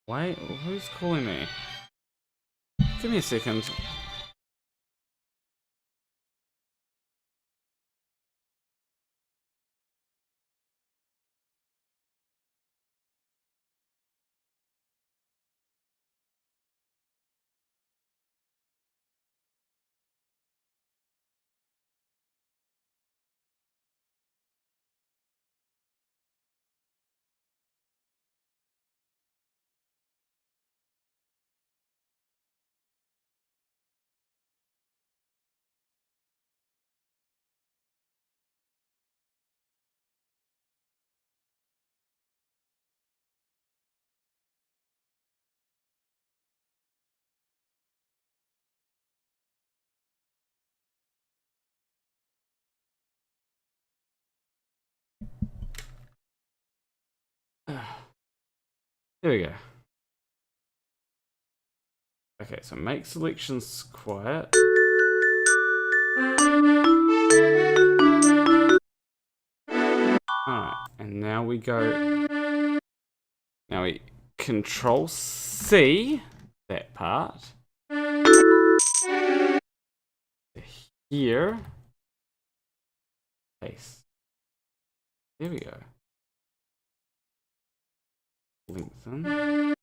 Wait, who's calling me? Give me a second. There we go. Okay, so make selections quiet. Alright, and now we go... Now we Control C that part. Here. Paste. There we go. Lengthen.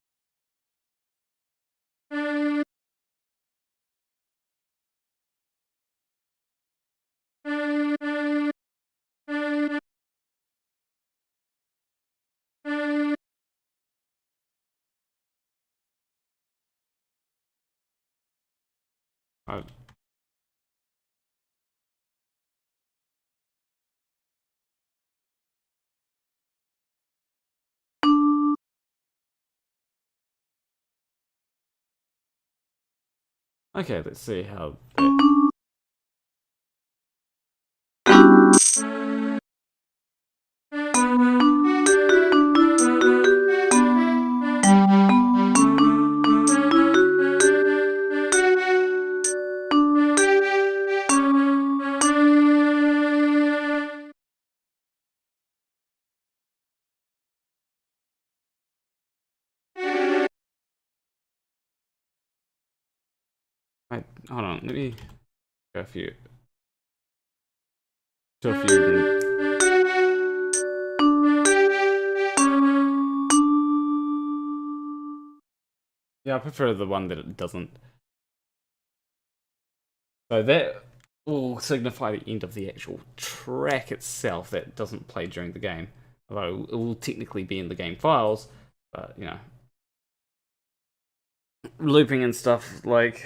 Okay, let's see how that... Wait, hold on, let me go a few. Yeah, I prefer the one that it doesn't. So that will signify the end of the actual track itself that doesn't play during the game. Although it will technically be in the game files, but you know. Looping and stuff like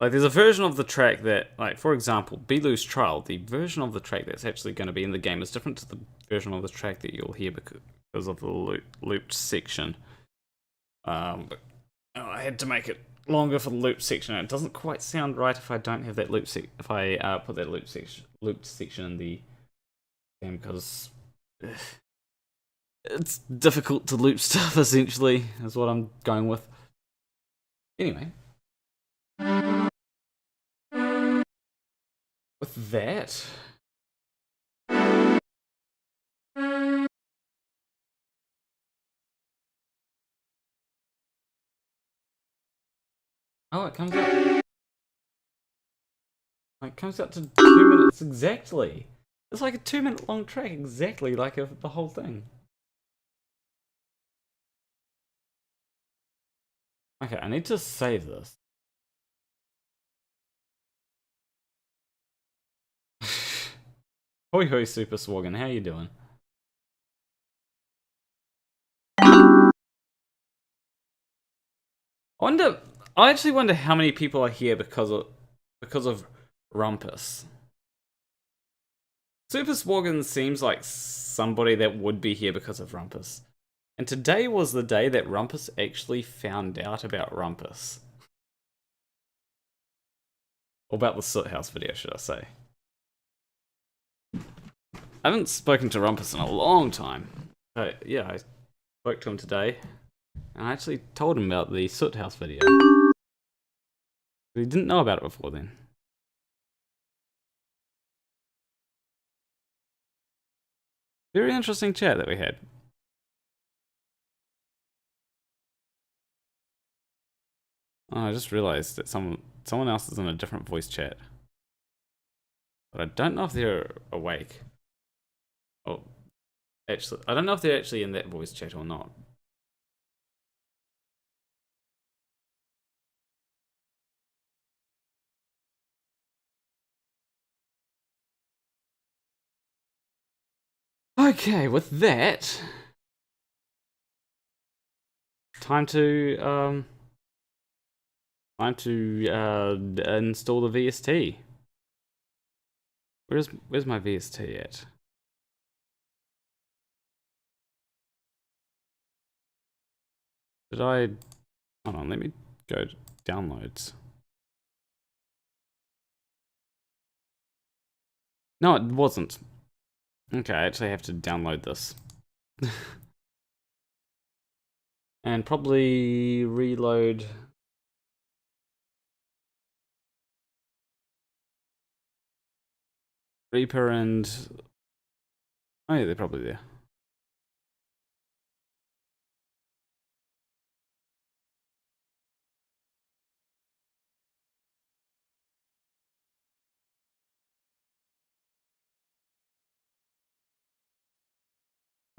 there's a version of the track that, like, for example, Belu's Trial, the version of the track that's actually going to be in the game is different to the version of the track that you'll hear because of the looped section. But I had to make it longer for the looped section. It doesn't quite sound right if I don't have that if I put that looped section in the game, because it's difficult to loop stuff, essentially, is what I'm going with. Anyway. With that, Oh, it comes out. It comes out to 2 minutes exactly. It's like a 2-minute long track exactly, like the whole thing. Okay, I need to save this. Hoi hoi Super Swoggin, how you doing? I actually wonder how many people are here because of Rumpus. Super Swoggin seems like somebody that would be here because of Rumpus. And today was the day that Rumpus actually found out about Rumpus. Or about the Soot House video, should I say. I haven't spoken to Rumpus in a long time. But yeah, I spoke to him today. And I actually told him about the Soot House video. But he didn't know about it before then. Very interesting chat that we had. Oh, I just realized that someone else is in a different voice chat. But I don't know if they're awake. Oh, actually, I don't know if they're actually in that voice chat or not. Okay, with that, time to install the VST. Where's my VST at? Did I? Hold on, let me go to downloads. No, it wasn't. Okay, I actually have to download this. And probably reload. Reaper and... Oh yeah, they're probably there.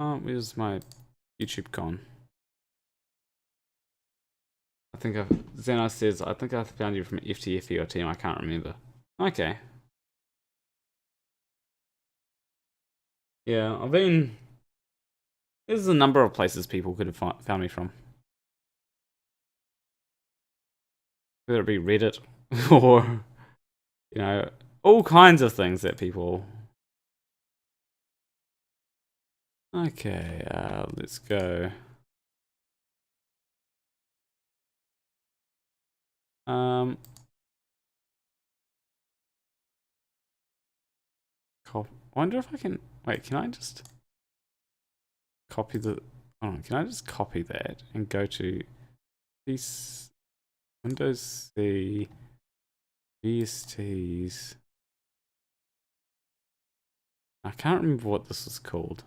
Oh, where's my YouTube con? I think Xenos says, I think I found you from FTFE or team, I can't remember. Okay. Yeah, I've been... There's a number of places people could have found me from. Whether it be Reddit, or, you know, all kinds of things that people... Okay, let's go. I wonder if I can... Wait, can I just copy the... Hold on, can I just copy that and go to these Windows C VSTs? I can't remember what this is called.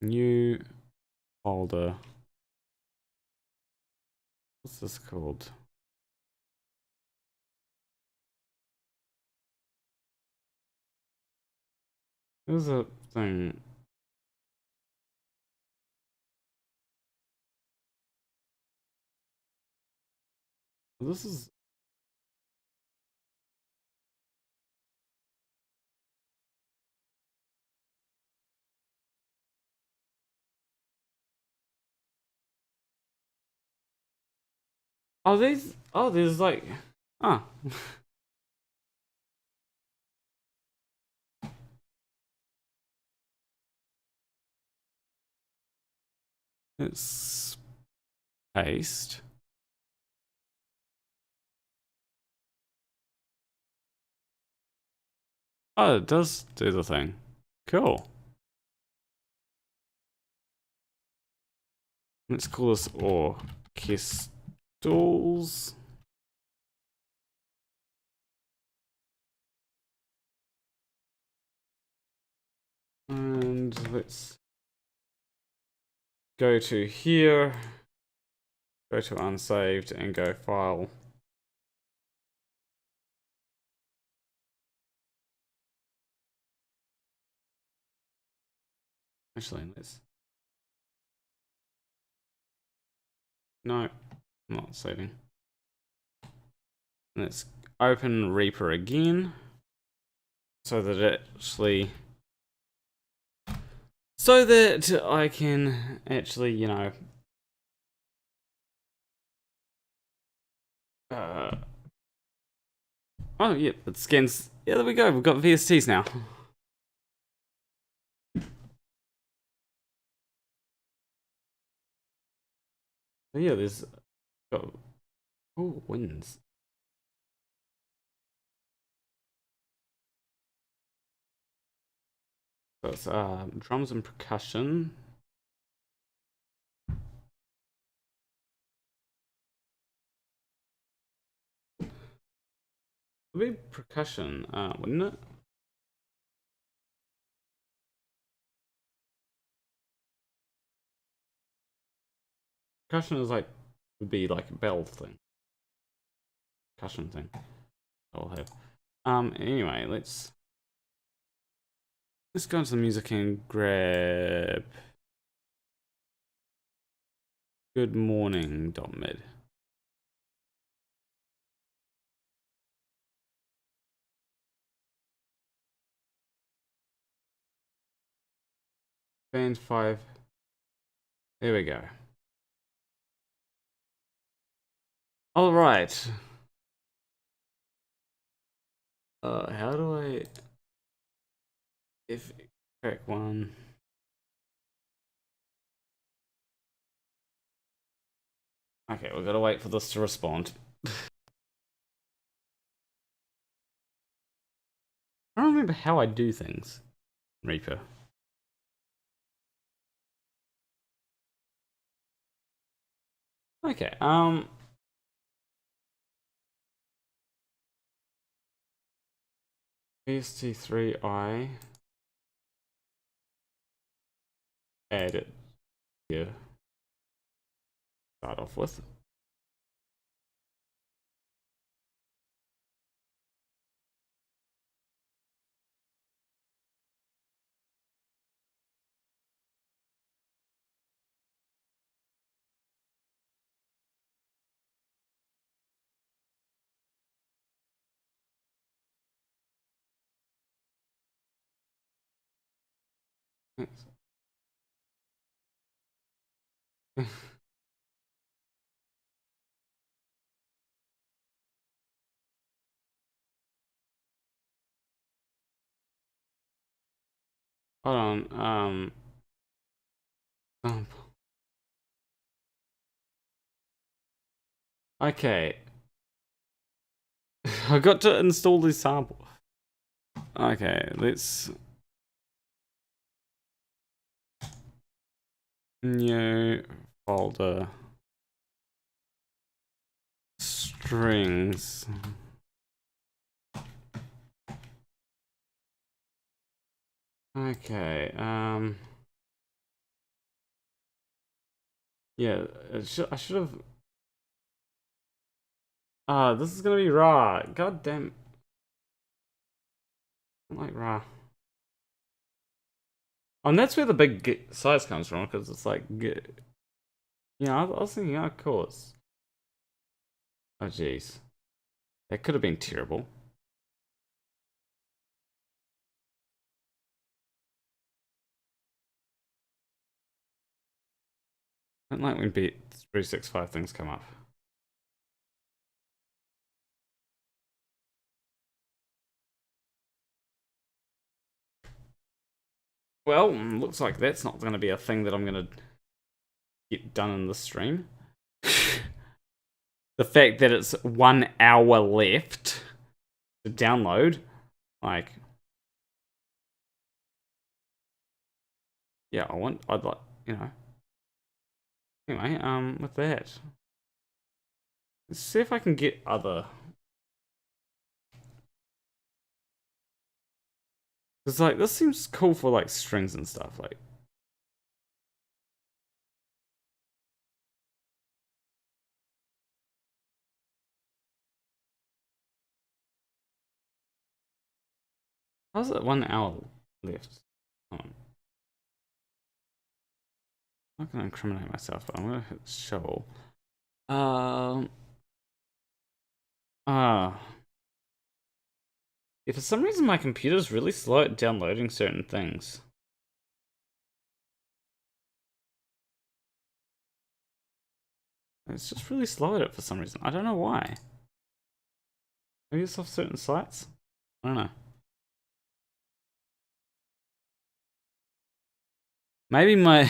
New folder. What's this called? There's a thing. This is... Oh, these... Oh, there's like... Ah. It's paste. Oh, it does do the thing. Cool. Let's call this orchestrals. And let's go to here, go to unsaved, and go file. Actually, let's. No, I'm not saving. Let's open Reaper again, so that it actually. So that I can actually, you know, oh yeah, it scans. Yeah, there we go. We've got VSTs now. Oh, yeah, there's. Oh, winds. So it's drums and percussion. It'd be percussion, wouldn't it? Percussion is like, would be like a bell thing. Percussion thing. I'll have. Anyway, let's go into the music and grab Good Morning .mid. Band 5. There we go. All right. How do I? If track 1. Okay, we've got to wait for this to respond. I don't remember how I do things. Reaper. Okay, VST3i. Add it here. Start off with. Hold on, okay. I got to install this sample. Okay, let's new folder strings. Okay, yeah, I should have. This is gonna be raw. God damn. I don't like raw. And that's where the big size comes from, because it's like, you know, I was thinking, oh, cool. Oh, jeez. That could have been terrible. I don't like when beat 365 things come up. Well, looks like that's not going to be a thing that I'm going to get done in the stream. The fact that it's 1 hour left to download, like, yeah, I'd like, you know. Anyway, with that, let's see if I can get other Cause like this seems cool for like strings and stuff. Like, how's it 1 hour left? Hold on. I'm not gonna incriminate myself, but I'm gonna hit show. Yeah, for some reason my computer's really slow at downloading certain things. It's just really slow at it for some reason. I don't know why. Maybe it's off certain sites? I don't know. Maybe my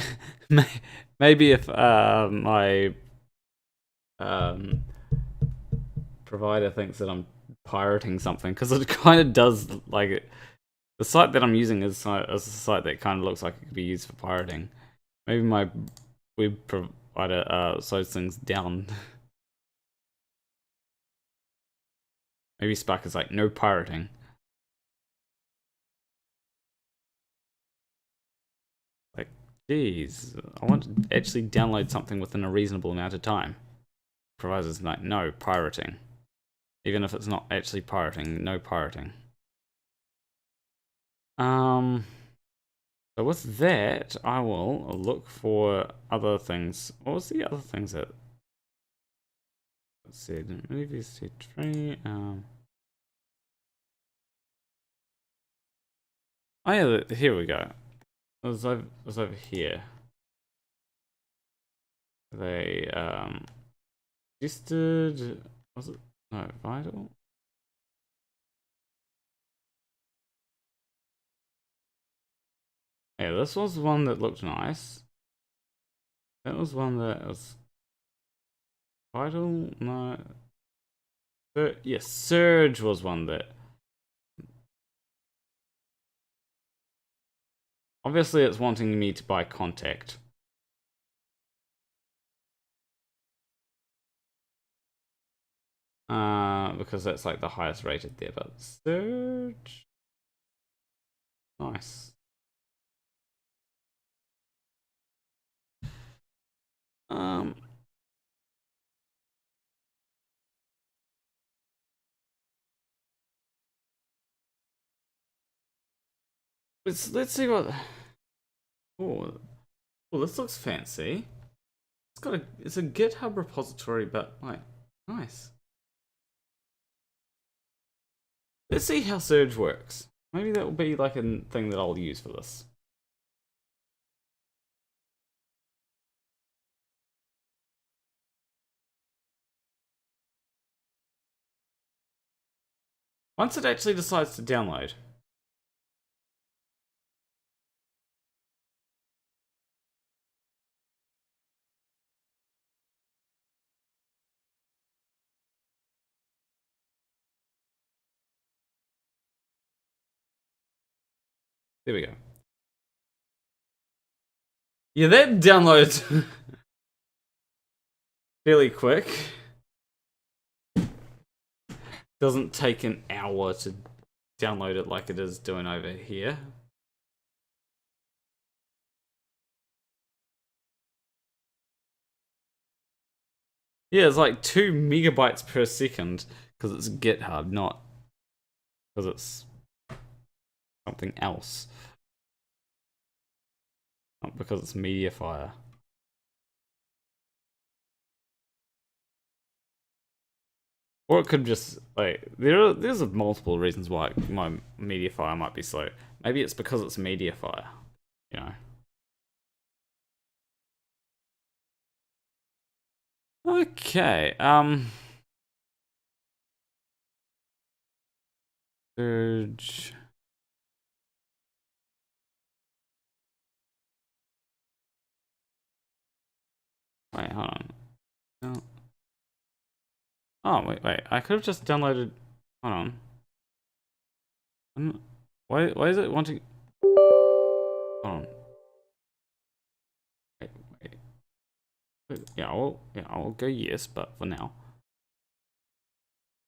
maybe if my provider thinks that I'm pirating something, because it kind of does. Like, the site that I'm using is a site that kind of looks like it could be used for pirating. Maybe my web provider slows things down. Maybe Spark is like, no pirating. Like, geez, I want to actually download something within a reasonable amount of time. Providers like, no pirating. Even if it's not actually pirating, no pirating. So with that, I will look for other things. What was the other things that? Let's see, movies, free. Oh yeah, here we go. It was over here. They suggested, was it? No, Vital. Yeah, this was one that looked nice. That was one that was Vital. No. Yes, Surge was one that. Obviously, it's wanting me to buy Contact. Because that's like the highest rated there, but Surge. Nice. Let's see what. Oh, this looks fancy. It's a GitHub repository, but like nice. Let's see how Surge works. Maybe that will be like a thing that I'll use for this. Once it actually decides to download. There we go. Yeah, that downloads fairly quick. Doesn't take an hour to download it like it is doing over here. Yeah, it's like 2 megabytes per second because it's GitHub, not because it's something else. Not because it's Mediafire. Or it could just, like, there's multiple reasons why my Mediafire might be slow. Maybe it's because it's Mediafire, you know. Okay, Surge. Wait, hold on. No. Oh, wait, I could have just downloaded. Hold on. Why is it wanting. Hold on. Wait. Yeah, I'll go yes, but for now.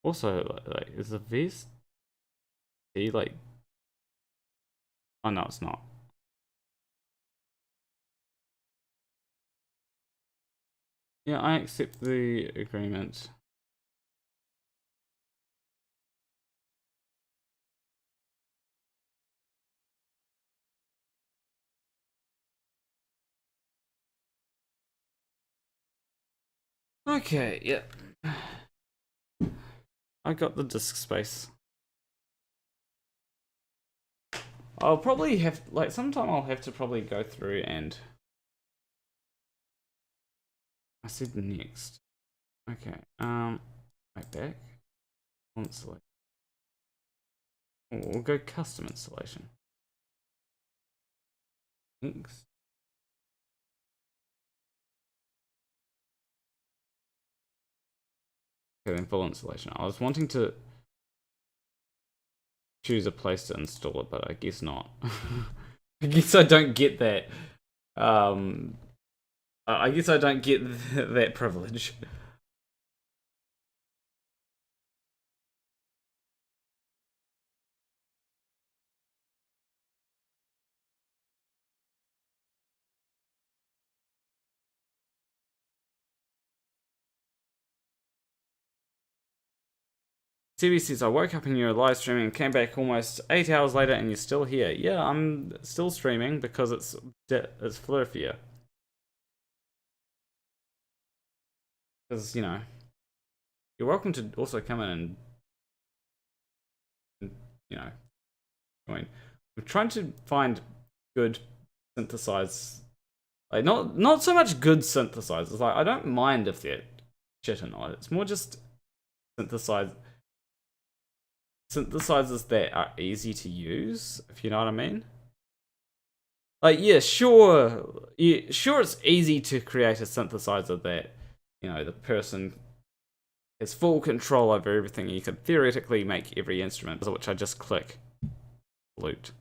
Also, like is the VST like Oh no, it's not. Yeah, I accept the agreement. Okay, yep. I got the disk space. I'll probably have, like, sometime I'll have to probably go through and... I said next. Okay, right back. Installation. We'll go custom installation. Thanks. Okay, then full installation. I was wanting to choose a place to install it, but I guess not. I guess I don't get that. I guess I don't get that privilege. CB says, I woke up and you were live streaming and came back almost 8 hours later and you're still here. Yeah, I'm still streaming because it's Flerfia. Because, you know, you're welcome to also come in and you know, join. I'm trying to find good synthesizers. Like, not so much good synthesizers. Like, I don't mind if they're shit or not. It's more just synthesizers that are easy to use, if you know what I mean. Like, yeah, sure it's easy to create a synthesizer that, you know, the person has full control over everything. You could theoretically make every instrument, which I just click. Loot.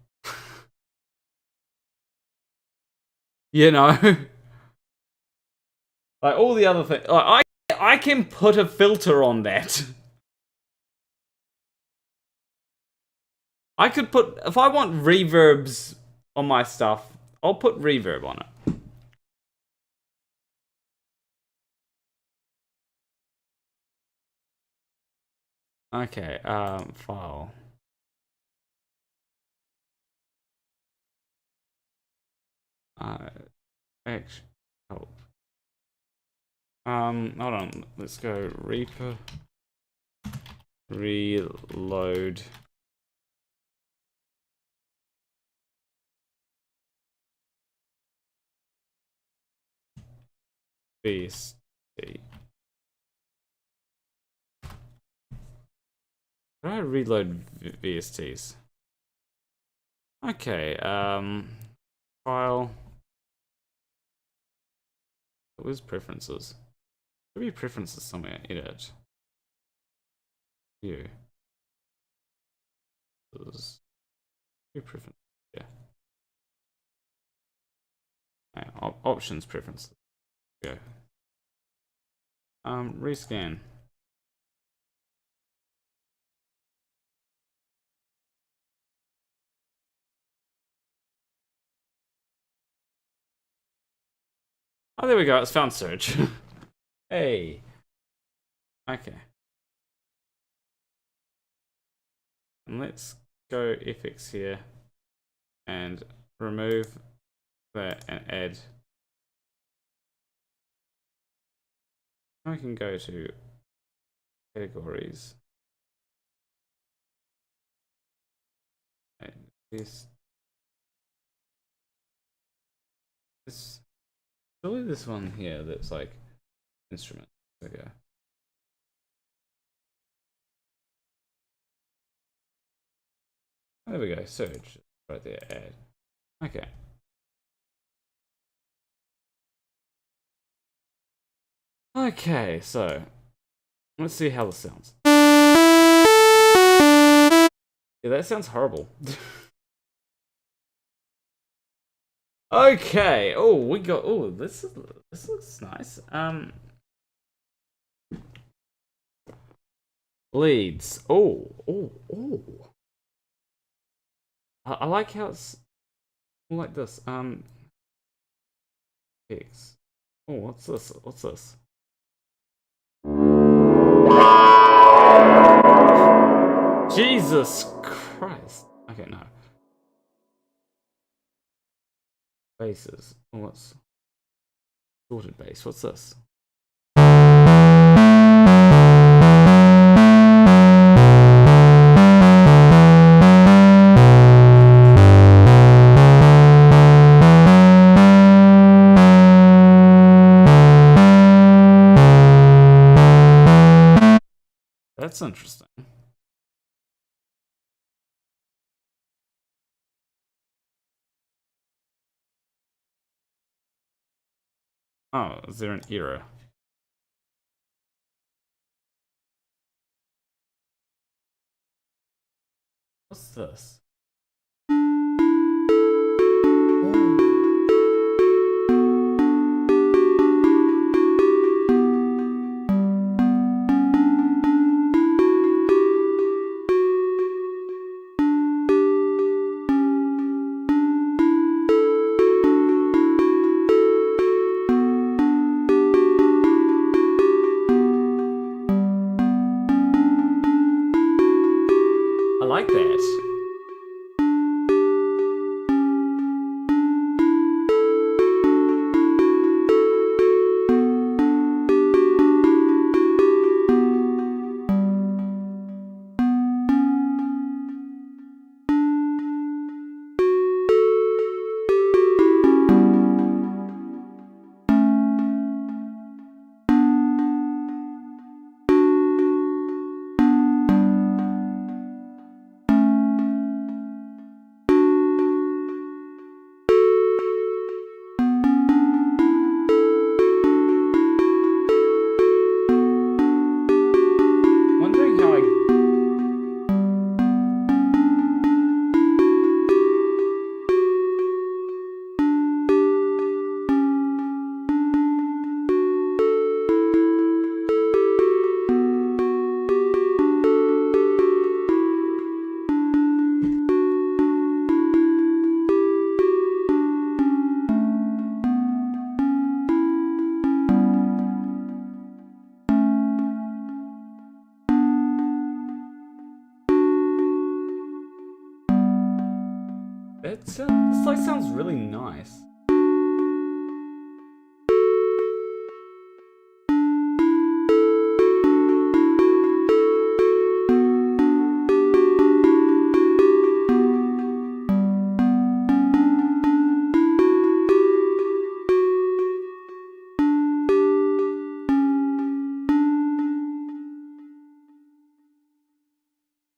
You know? Like, all the other things. Like, I can put a filter on that. I could put, if I want reverbs on my stuff, I'll put reverb on it. Okay, file. Help. Hold on, let's go Reaper. Reload. VST. How do I reload VSTs? Okay, file. What was preferences? There be preferences somewhere. Edit. View. Preference. Yeah. Okay, options preferences. Go. Rescan. Oh, there we go. It's found search. Hey. Okay. And let's go FX here and remove that and add. I can go to categories. And this surely this one here that's like instrument. Okay. There we go. Search right there. Add. Okay. Okay, so let's see how this sounds. Yeah, that sounds horrible. Okay. Oh, we got. Oh, this looks nice. Leads. Oh. I like how it's Like this. X. Oh, what's this? What's this? Jesus Christ. Okay, no. Bases. Oh, what's sorted base? What's this? That's interesting. Oh, is there an error? What's this? I like that. Wondering how I... This like sounds really nice.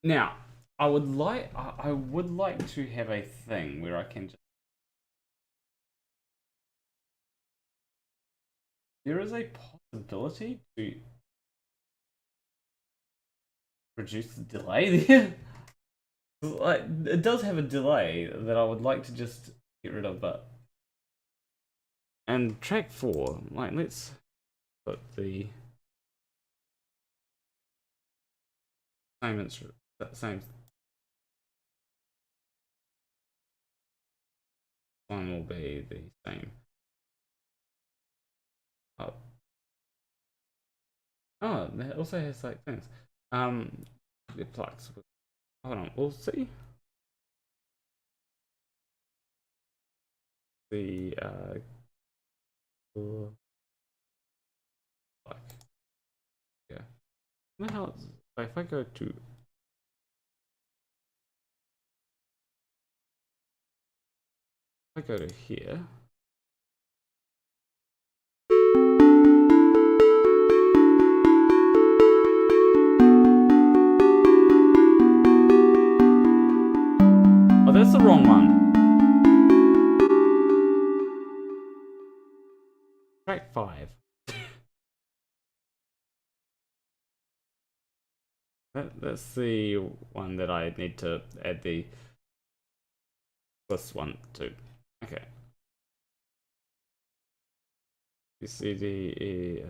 Now, I would like to have a thing where I can just... There is a possibility to reduce the delay there. Like, it does have a delay that I would like to just get rid of, but... And track 4, like, let's put the same instrument, same one will be the same. Oh, that also has like things. The plugs. Hold on, we'll see. The like, yeah. What the hell is, if I go to here. Oh, that's the wrong one. Track 5. That's the one that I need to add the plus one to. Okay. You see the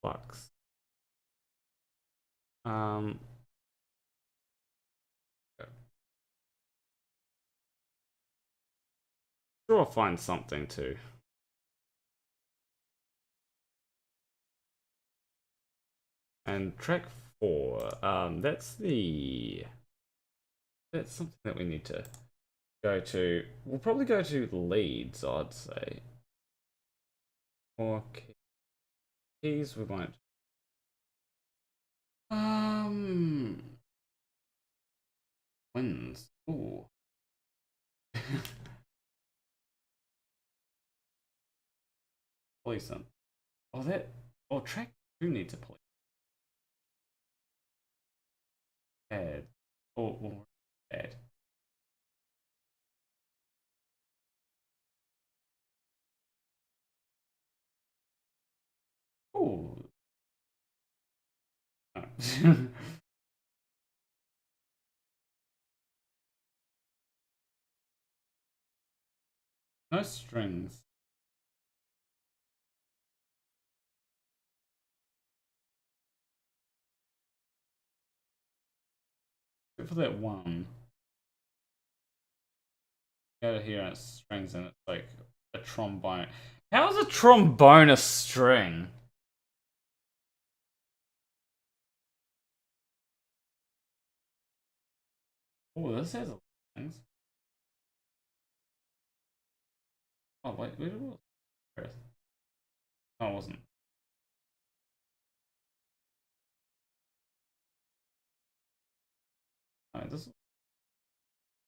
flux. sure I'll find something too. And track 4, that's something that we need to go to. We'll probably go to Leeds, I'd say. Or keys, we won't. Wins. Ooh. Police. Oh, track 2 needs a police. Bad. Or bad. Ooh. Oh. No strings. Except for that one. Go to here and it's strings and it's like a trombone. How is a trombone a string? Oh, this has a lot of things. Oh, wait, where was it? Oh, it wasn't. No, this is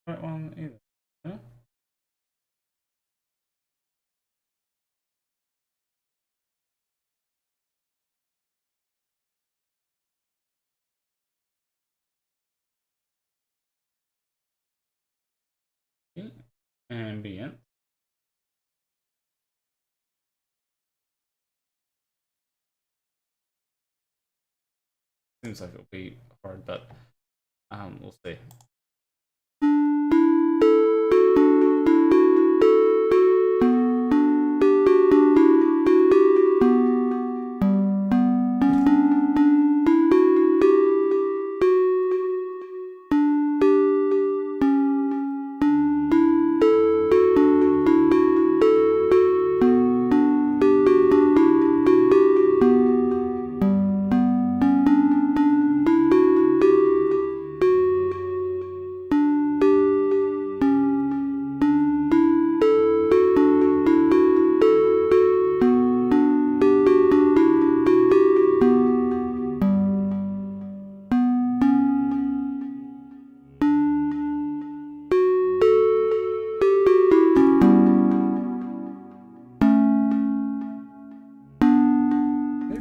the right one either. Yeah? Ambient. Seems like it'll be hard, but we'll see.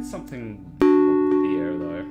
Something in the air though.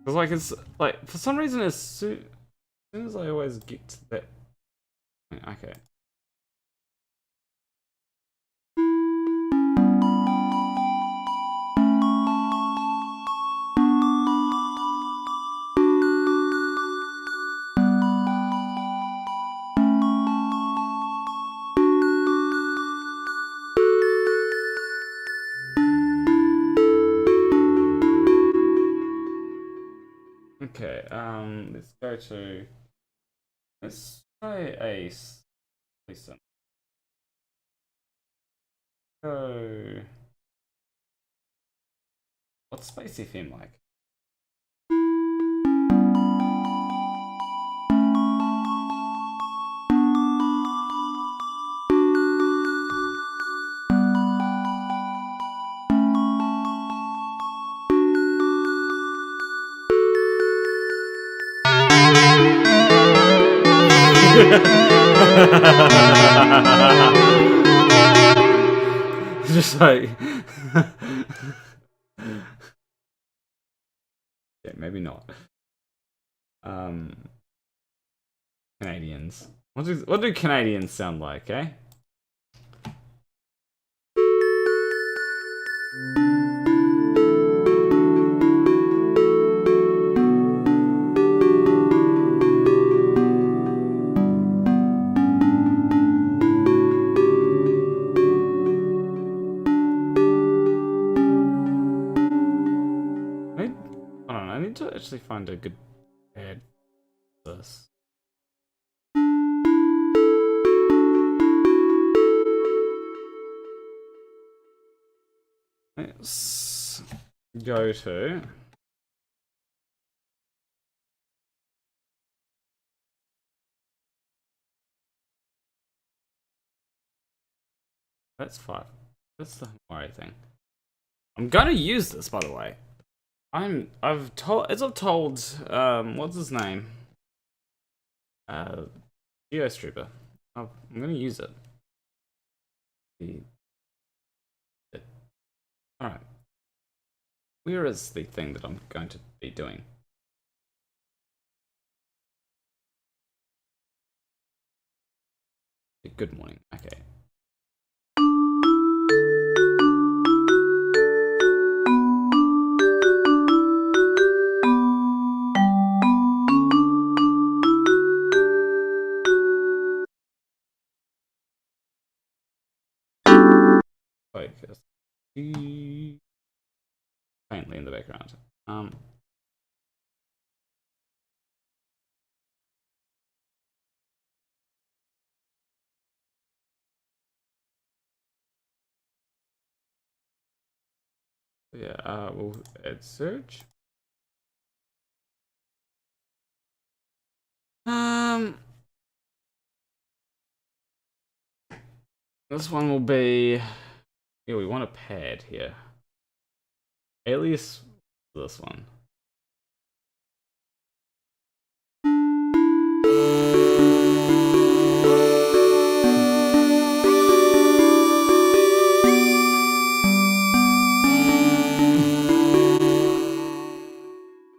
Like it's like for some reason as soon as I always get to that. Okay. Okay, let's go to, let's try a, listen. Go, what's Space FM like? Just like... yeah, maybe not. Canadians. What do Canadians sound like, eh? I need to actually find a good ad for this. Let's go to... That's 5. That's the Morrie thing. I'm gonna use this, by the way. I've told what's his name? Geostripper. I'm gonna use it. Alright. Where is the thing that I'm going to be doing? Good morning. Okay. Focus. Faintly in the background. Yeah, we'll add search. This one will be... Yeah, we want a pad here. Alias this one.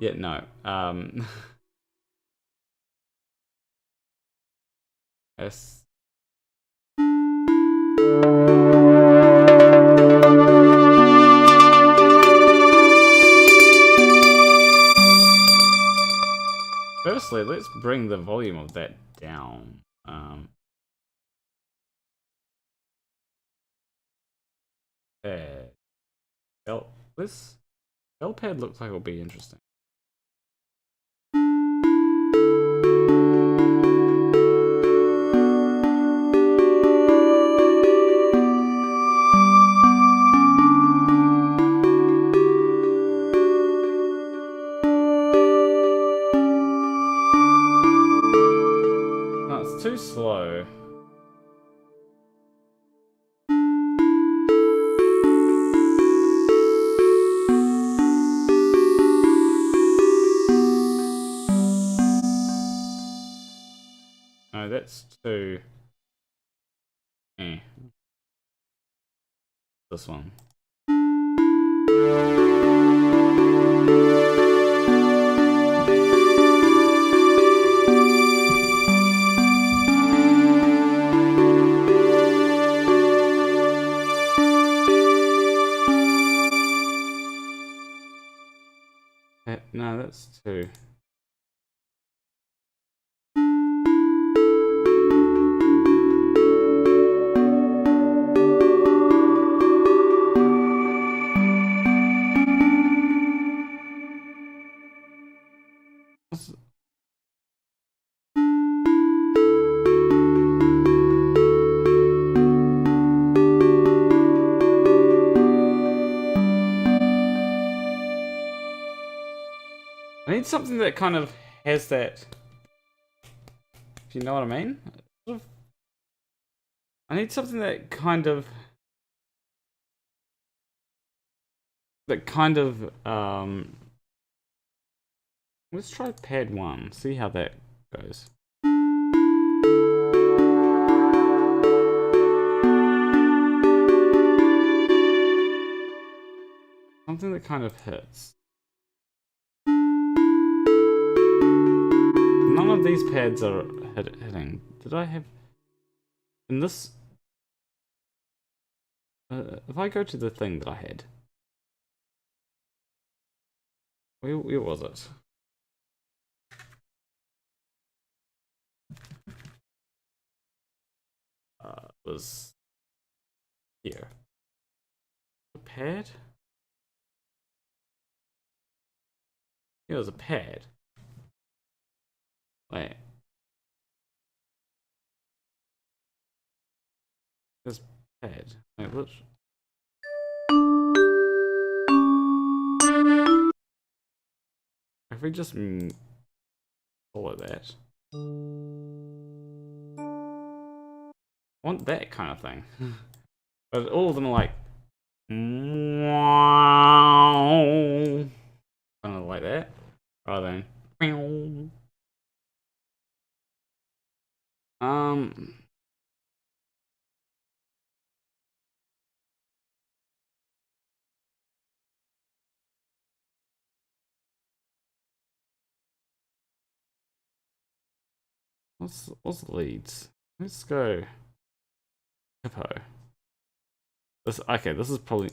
Yeah, no. S. Firstly, let's bring the volume of that down. This L-pad looks like it'll be interesting. No, it's too slow. No, that's too... This one. No, that's too... I need something that kind of has that, if you know what I mean. I need something that kind of, let's try pad 1, see how that goes. Something that kind of hits. None of these pads are hitting. Did I have... In this... if I go to the thing that I had... Where was it? It was... here. A pad? It was a pad. Wait. This pad. Wait, what? If we just follow that. I want that kind of thing. But all of them are like kind of like that. Rather than what's the leads? Let's go hippo. This is probably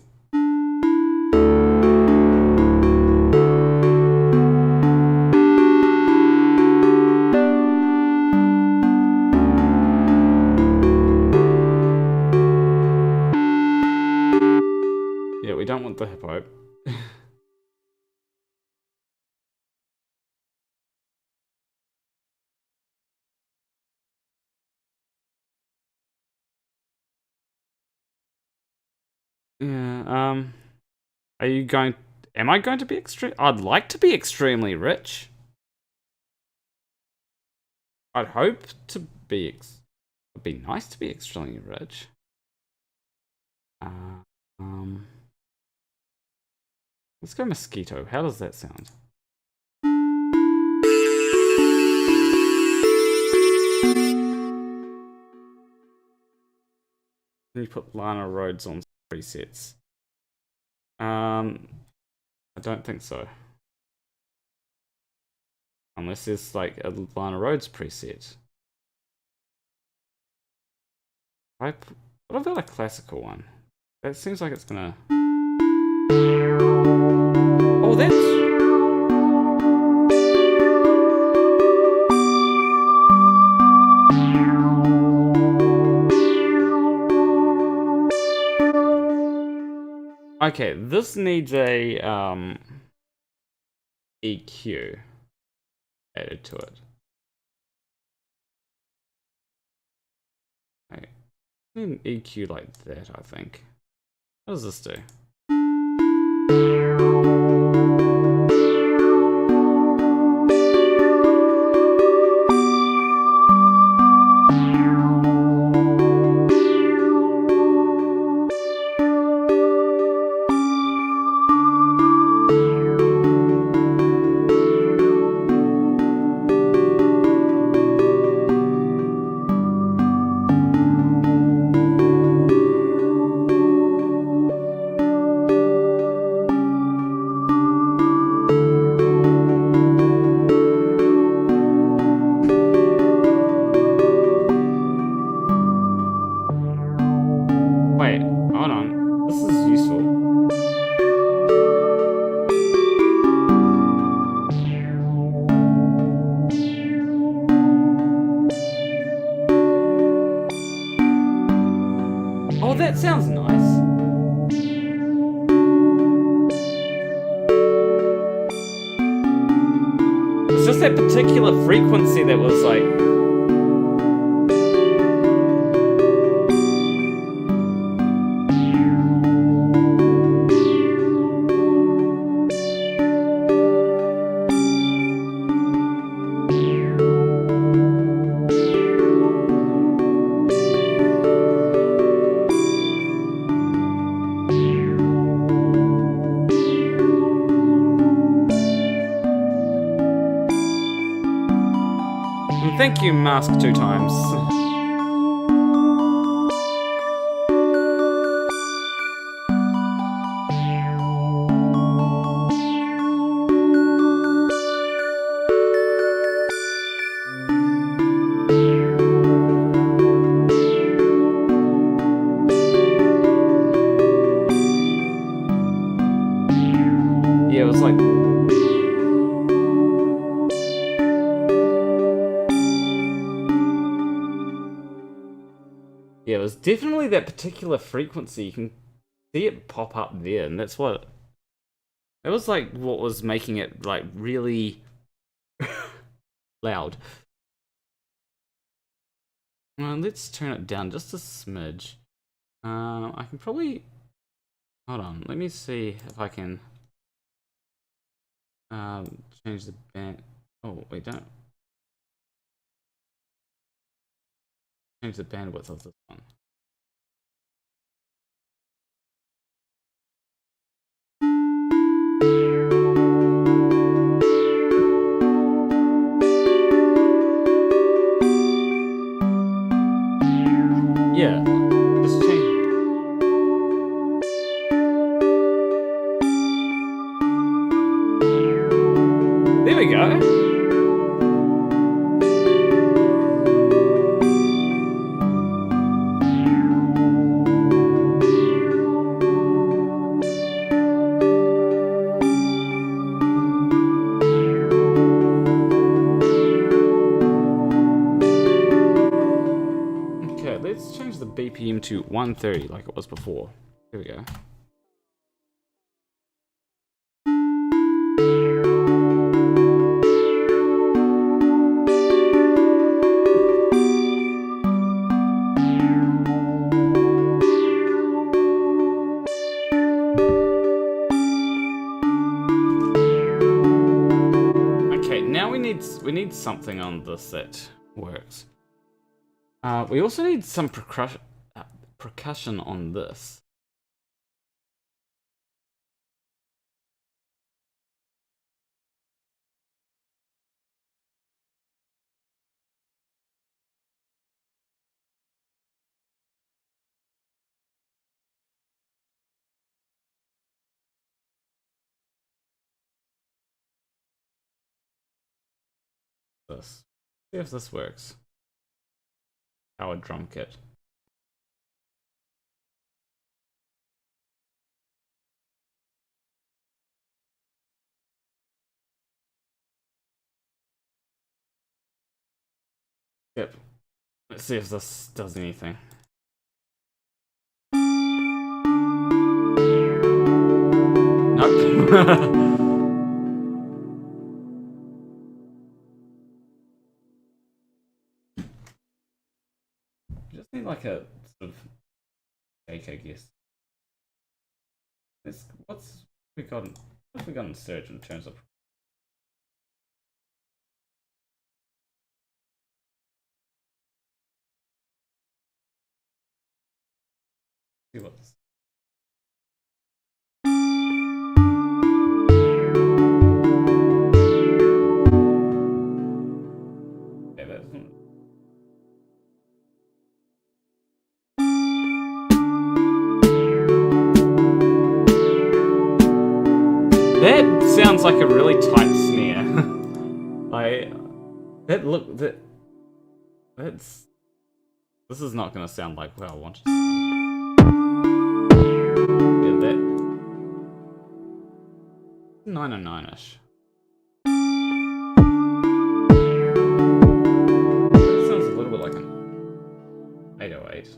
yeah, we don't want the hippo. Yeah, am I going to be I'd like to be extremely rich. I'd hope to be, it'd be nice to be extremely rich. Let's go mosquito. How does that sound? Can you put Lana Rhodes on presets? I don't think so. Unless there's like a Lana Rhodes preset. What about a classical one? That seems like it's gonna... Oh, that's... Okay, this needs a EQ added to it. I need an EQ like that, I think. What does this do? Frequency that was like... Thank you, Mask 2 times. was definitely that particular frequency. You can see it pop up there, and that's what... That was like what was making it like really loud. Let's turn it down just a smidge. I can probably... Hold on, let me see if I can change the band... Oh, wait, don't. Change the bandwidth of this one. Yeah, just change. There we go. BPM to 130 like it was before. Here we go. Okay, now we need something on this that works. We also need some percussion on this. See if this works. Powered drum kit. Yep. Let's see if this does anything. Nope. Just need like a sort of shake, I guess. What's we got in search in terms of see what this. Okay, that's that sounds like a really tight snare. This is not gonna sound like what I want it to sound. Yeah, that 909-ish. That sounds a little bit like an 808.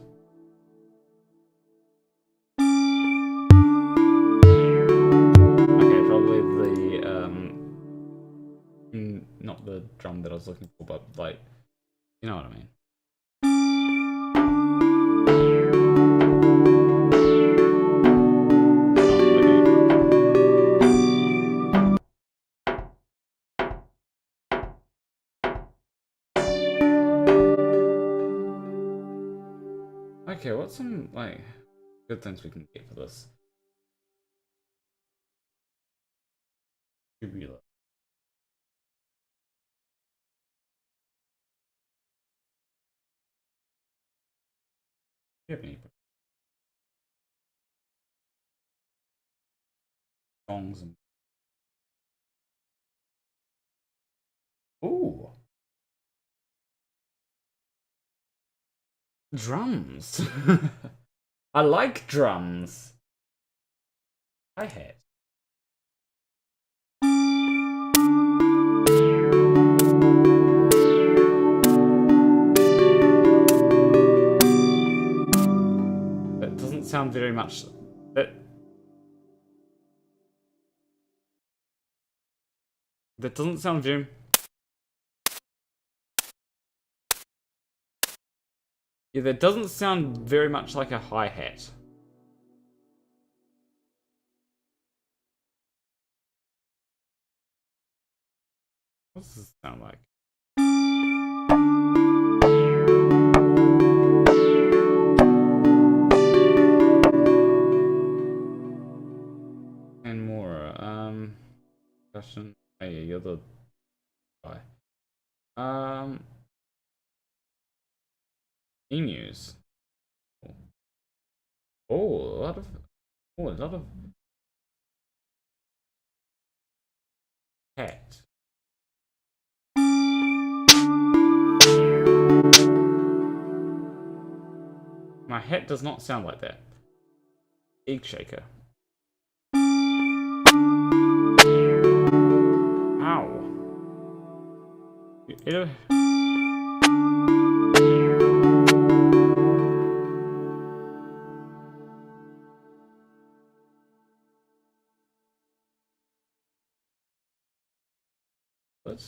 Okay, probably the not the drum that I was looking for, but like, you know what I mean. Okay, what's some like good things we can get for this? Tubular. Do you have any songs and ooh, drums. I like drums. Hi-hat. much. That doesn't sound very... Yeah, that doesn't sound very much like a hi-hat. What does this sound like? And more, question. Oh yeah, you're the guy. Emus. Oh, a lot of cat. My hat does not sound like that. Egg shaker. Ow. What?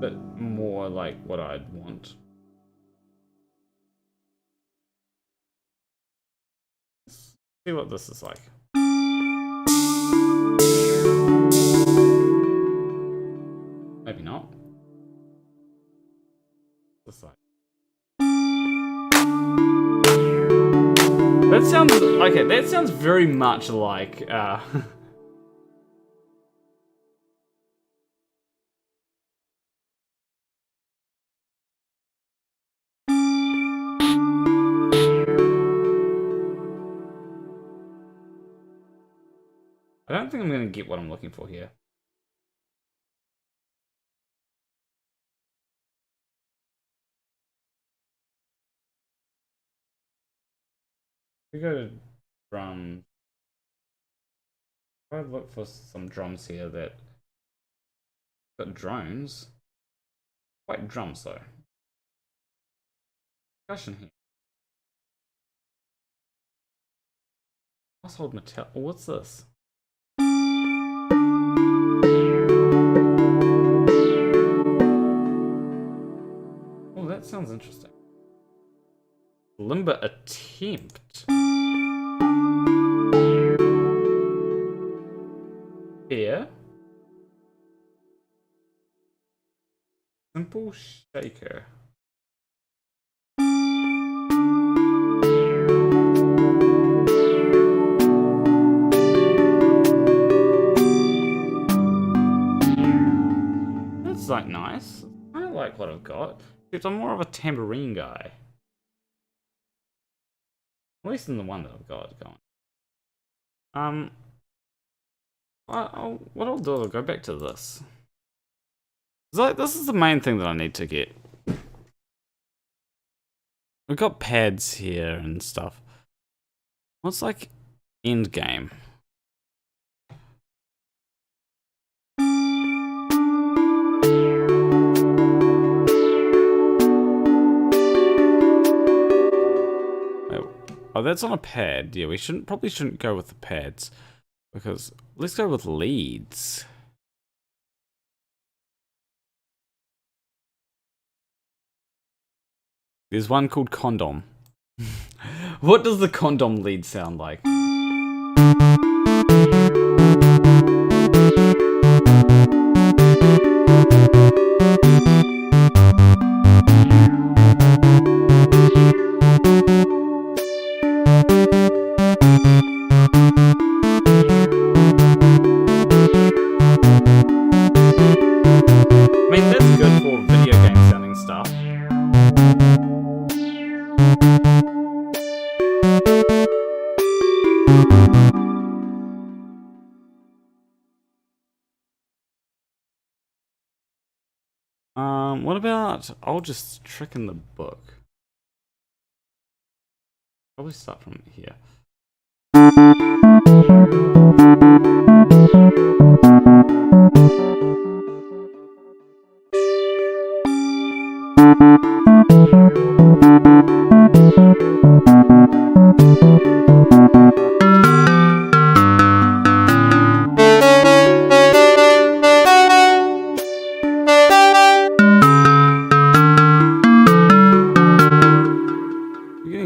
But more like what I'd want. Let's see what this is like. Maybe not. This like. That sounds okay. That sounds very much like I don't think I'm gonna get what I'm looking for here. We go to drum. I'd look for some drums here that got drones. Quite drums though. Percussion here. Household metal. What's this? Oh, that sounds interesting. Limber attempt. Here. Simple shaker. That's like nice. I don't like what I've got. Except I'm more of a tambourine guy. At least in the one that I've got going. What I'll do, I'll go back to this. Like, this is the main thing that I need to get. We've got pads here and stuff. What's like end game? Oh, that's on a pad. Yeah, we probably shouldn't go with the pads. Because let's go with leads. There's one called condom. What does the condom lead sound like? What about I'll just trick in the book. Probably start from here.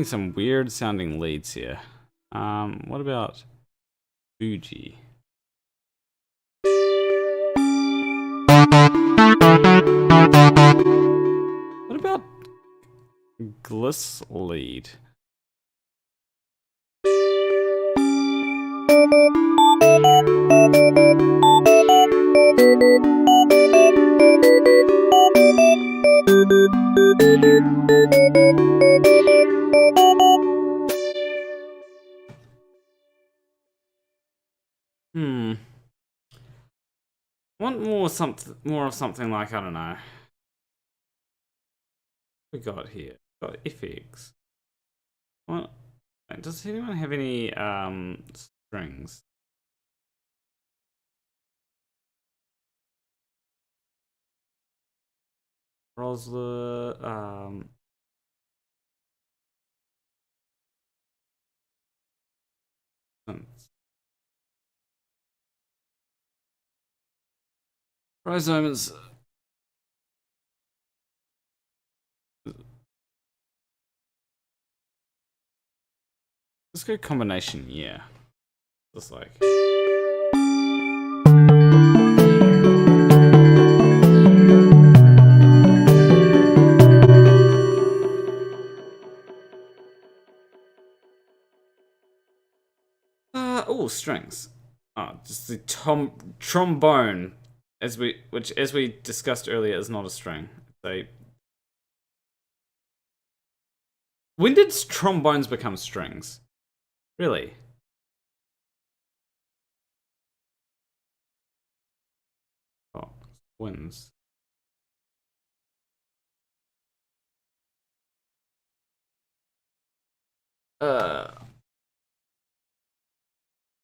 some weird sounding leads here. What about Fuji? What about Gliss lead? Want more of something like, I don't know. What we got here? Got FX. What? Does anyone have any strings? Rosler, Rhizomes. Let's go combination, yeah. Just like. Oh, strings. Oh, just the trombone. As we discussed earlier, is not a string. When did trombones become strings? Really? Oh, wins. Yeah,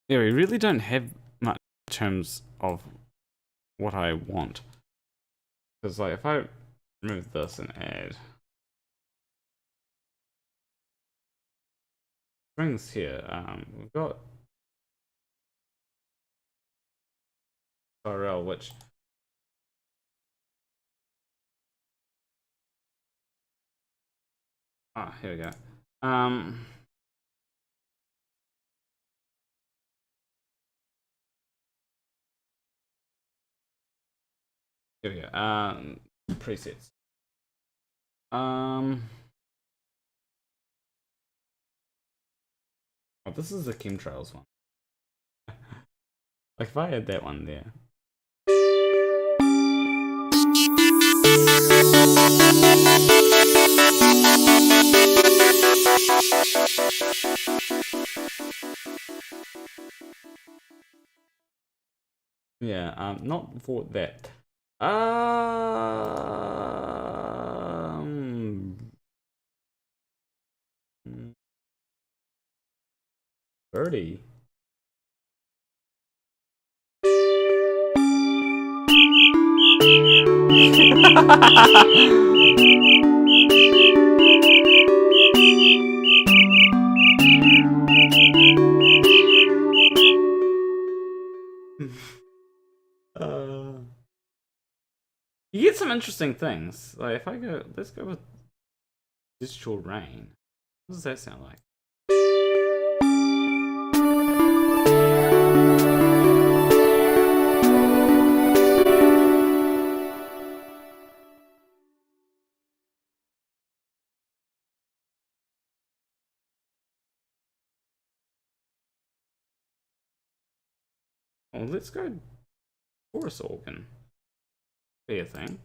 we really don't have much in terms of what I want. Because like if I remove this and add strings here, we've got URL which here we go. Here we go. Presets. Oh, this is the chemtrails one. Like if I had that one there. Yeah, not for that. Birdie. You get some interesting things. Like if I go, let's go with digital rain. What does that sound like? Well, let's go chorus organ. Be a thing.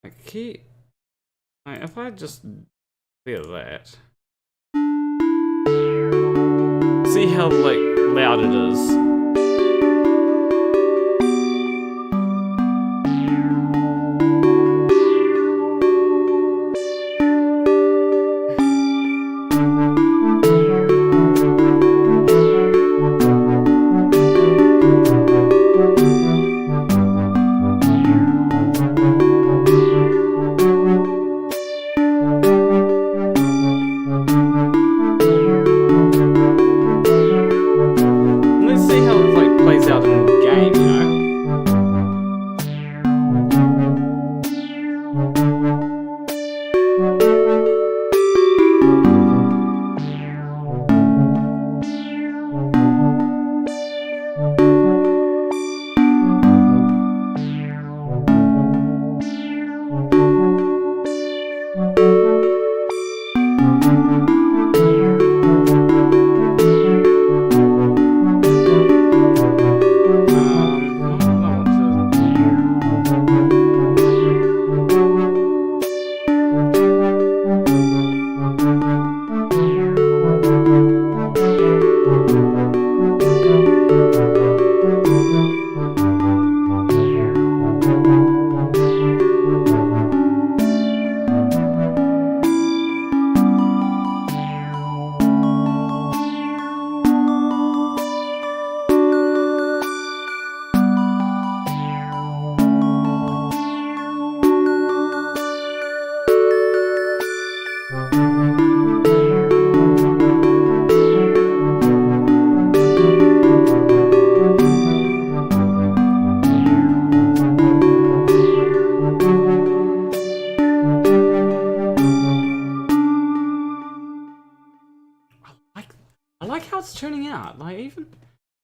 like... if I just clear that... See how, like, loud it is. Turning out, like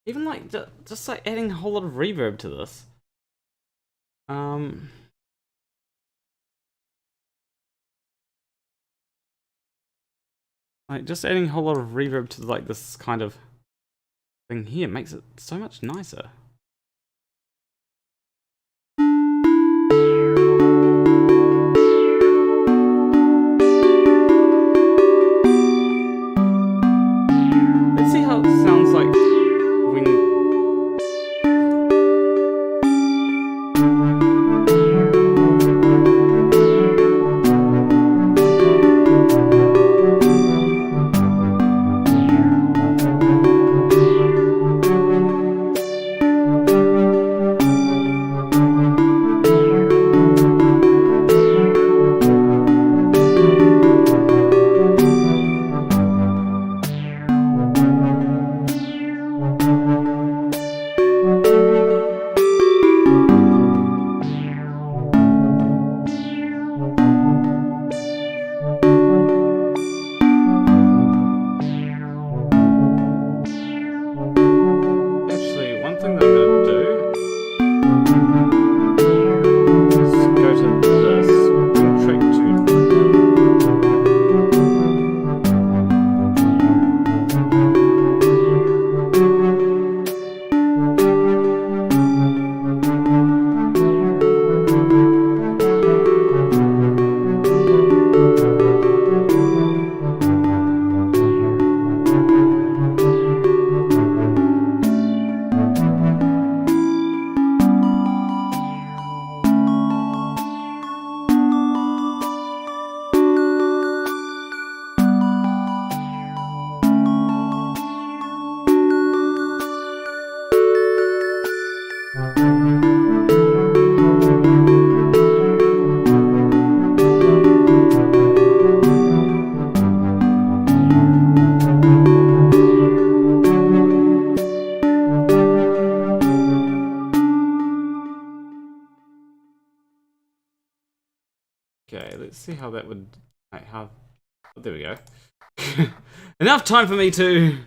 even like just like adding a whole lot of reverb to this. Like just adding a whole lot of reverb to like this kind of thing here makes it so much nicer. Let's see how it sounds like when... Okay, let's see how that would... how... Oh, there we go. Enough time for me to...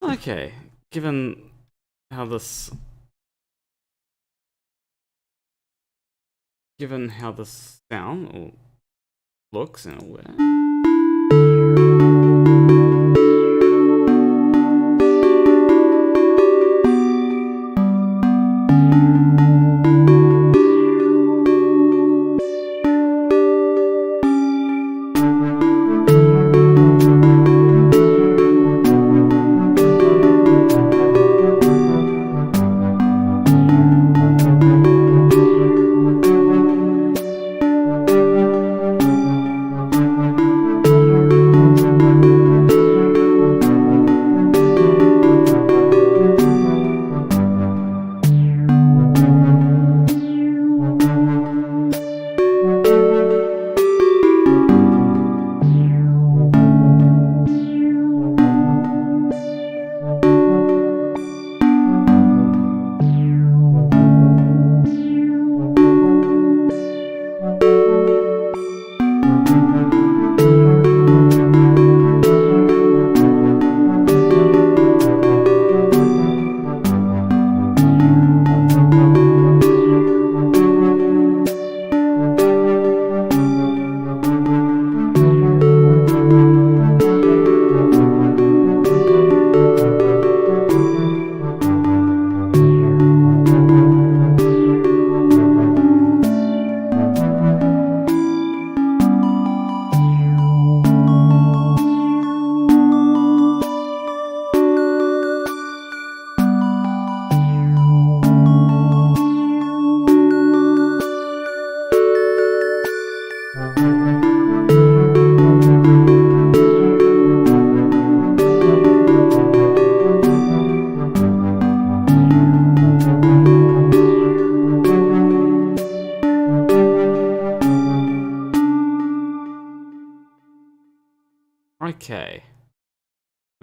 Okay, given how this... Given how this sound or looks and all that...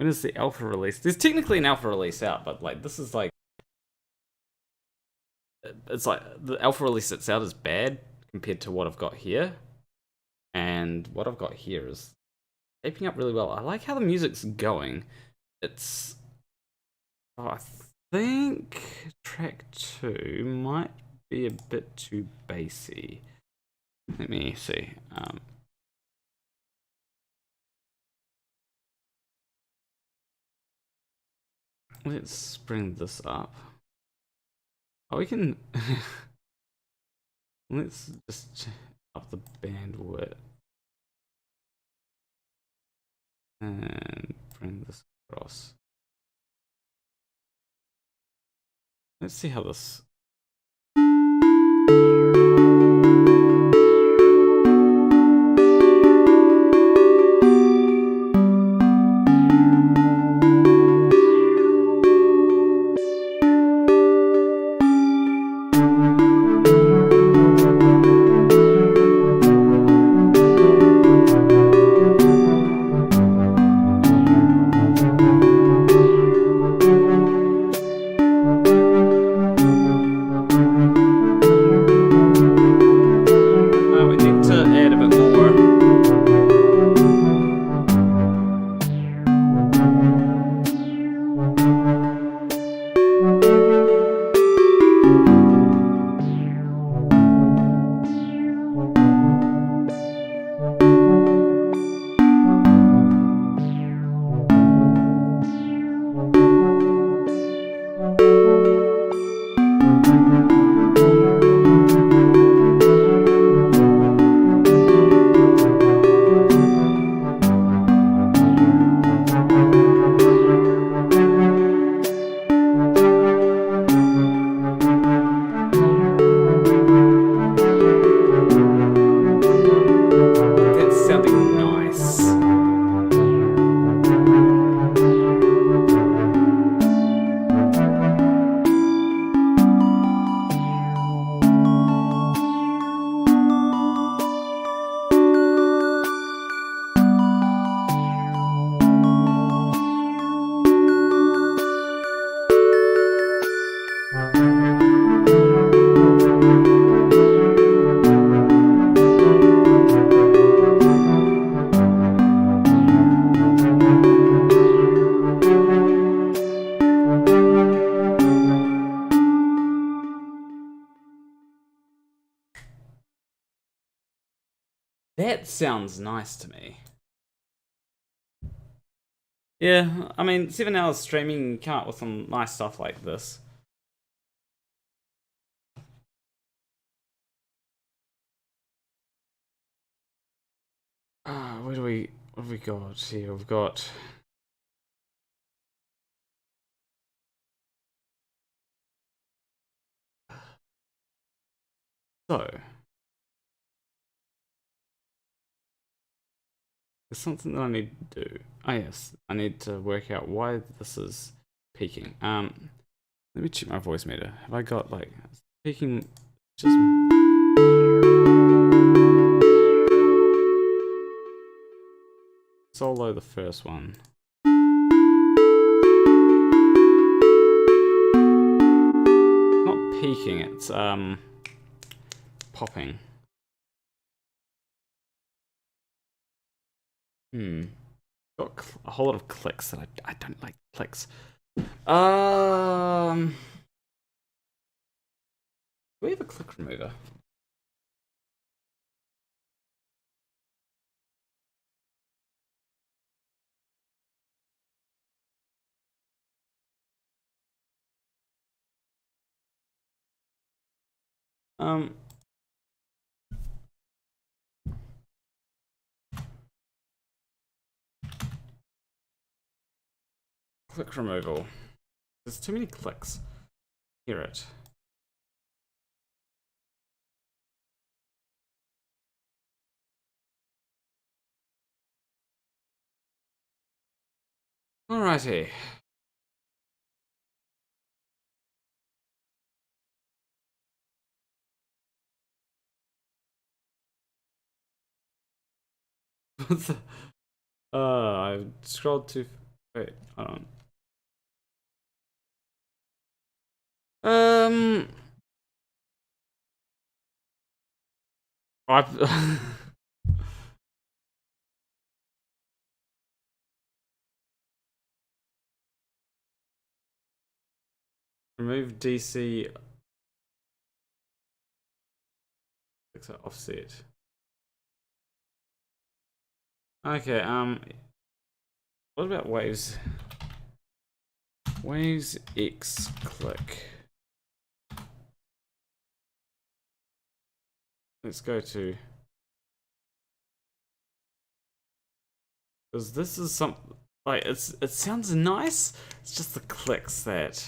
When is the alpha release? There's technically an alpha release out, but like this is like, it's like the alpha release that's out is bad compared to what I've got here, and what I've got here is shaping up really well. I like how the music's going. It's, oh, I think track 2 might be a bit too bassy. Let me see. Let's bring this up. Oh, we can. Let's just up the bandwidth and bring this across. Let's see how this. That sounds nice to me. Yeah, I mean, 7 hours streaming, come up with some nice stuff like this. What have we got here? We've got so there's something that I need to do. Oh yes, I need to work out why this is peaking. Let me check my voice meter. Have I got like peaking just solo the first one? Not peaking, it's popping. Got a whole lot of clicks that I don't like clicks. Do we have a click remover? Click removal. There's too many clicks. Hear it. Alrighty. What's the... I scrolled too... Wait, hold on. I've remove DC. Fix offset. Okay, what about waves? Waves X click. Let's go to, because this is some, like, it sounds nice. It's just the clicks that.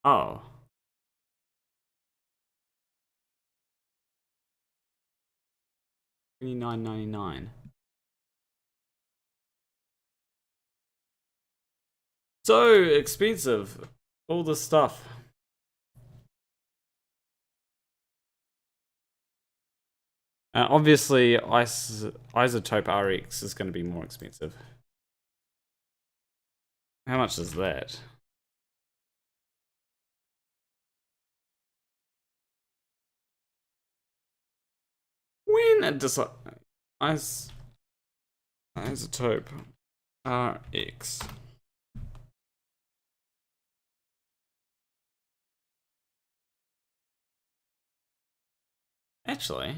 Oh. $29.99. So expensive. All this stuff. Obviously, Isotope RX is going to be more expensive. How much is that? When it Isotope RX. Actually,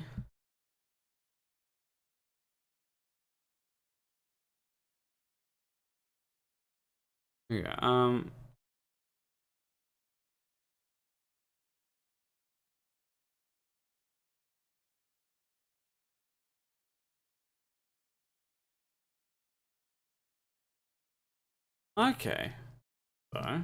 yeah, okay. So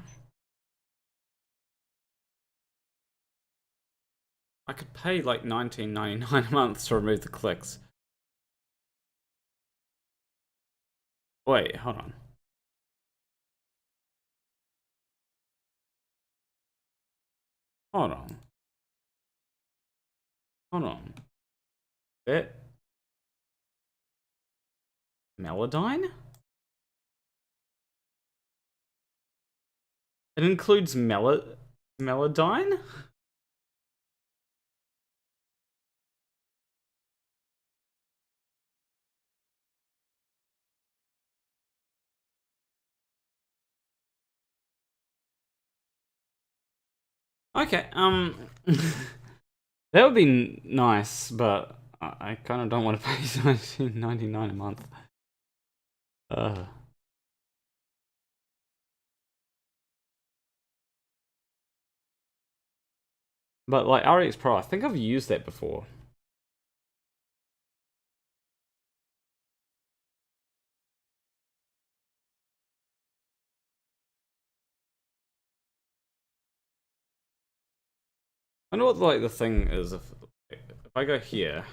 I could pay like $19.99 a month to remove the clicks. Wait, hold on. Hold on. Hold on. That Melodyne? It includes Melodyne? Okay, that would be nice, but I kind of don't want to pay $19.99 a month. But like RX Pro, I think I've used that before. I know what like the thing is if I go here.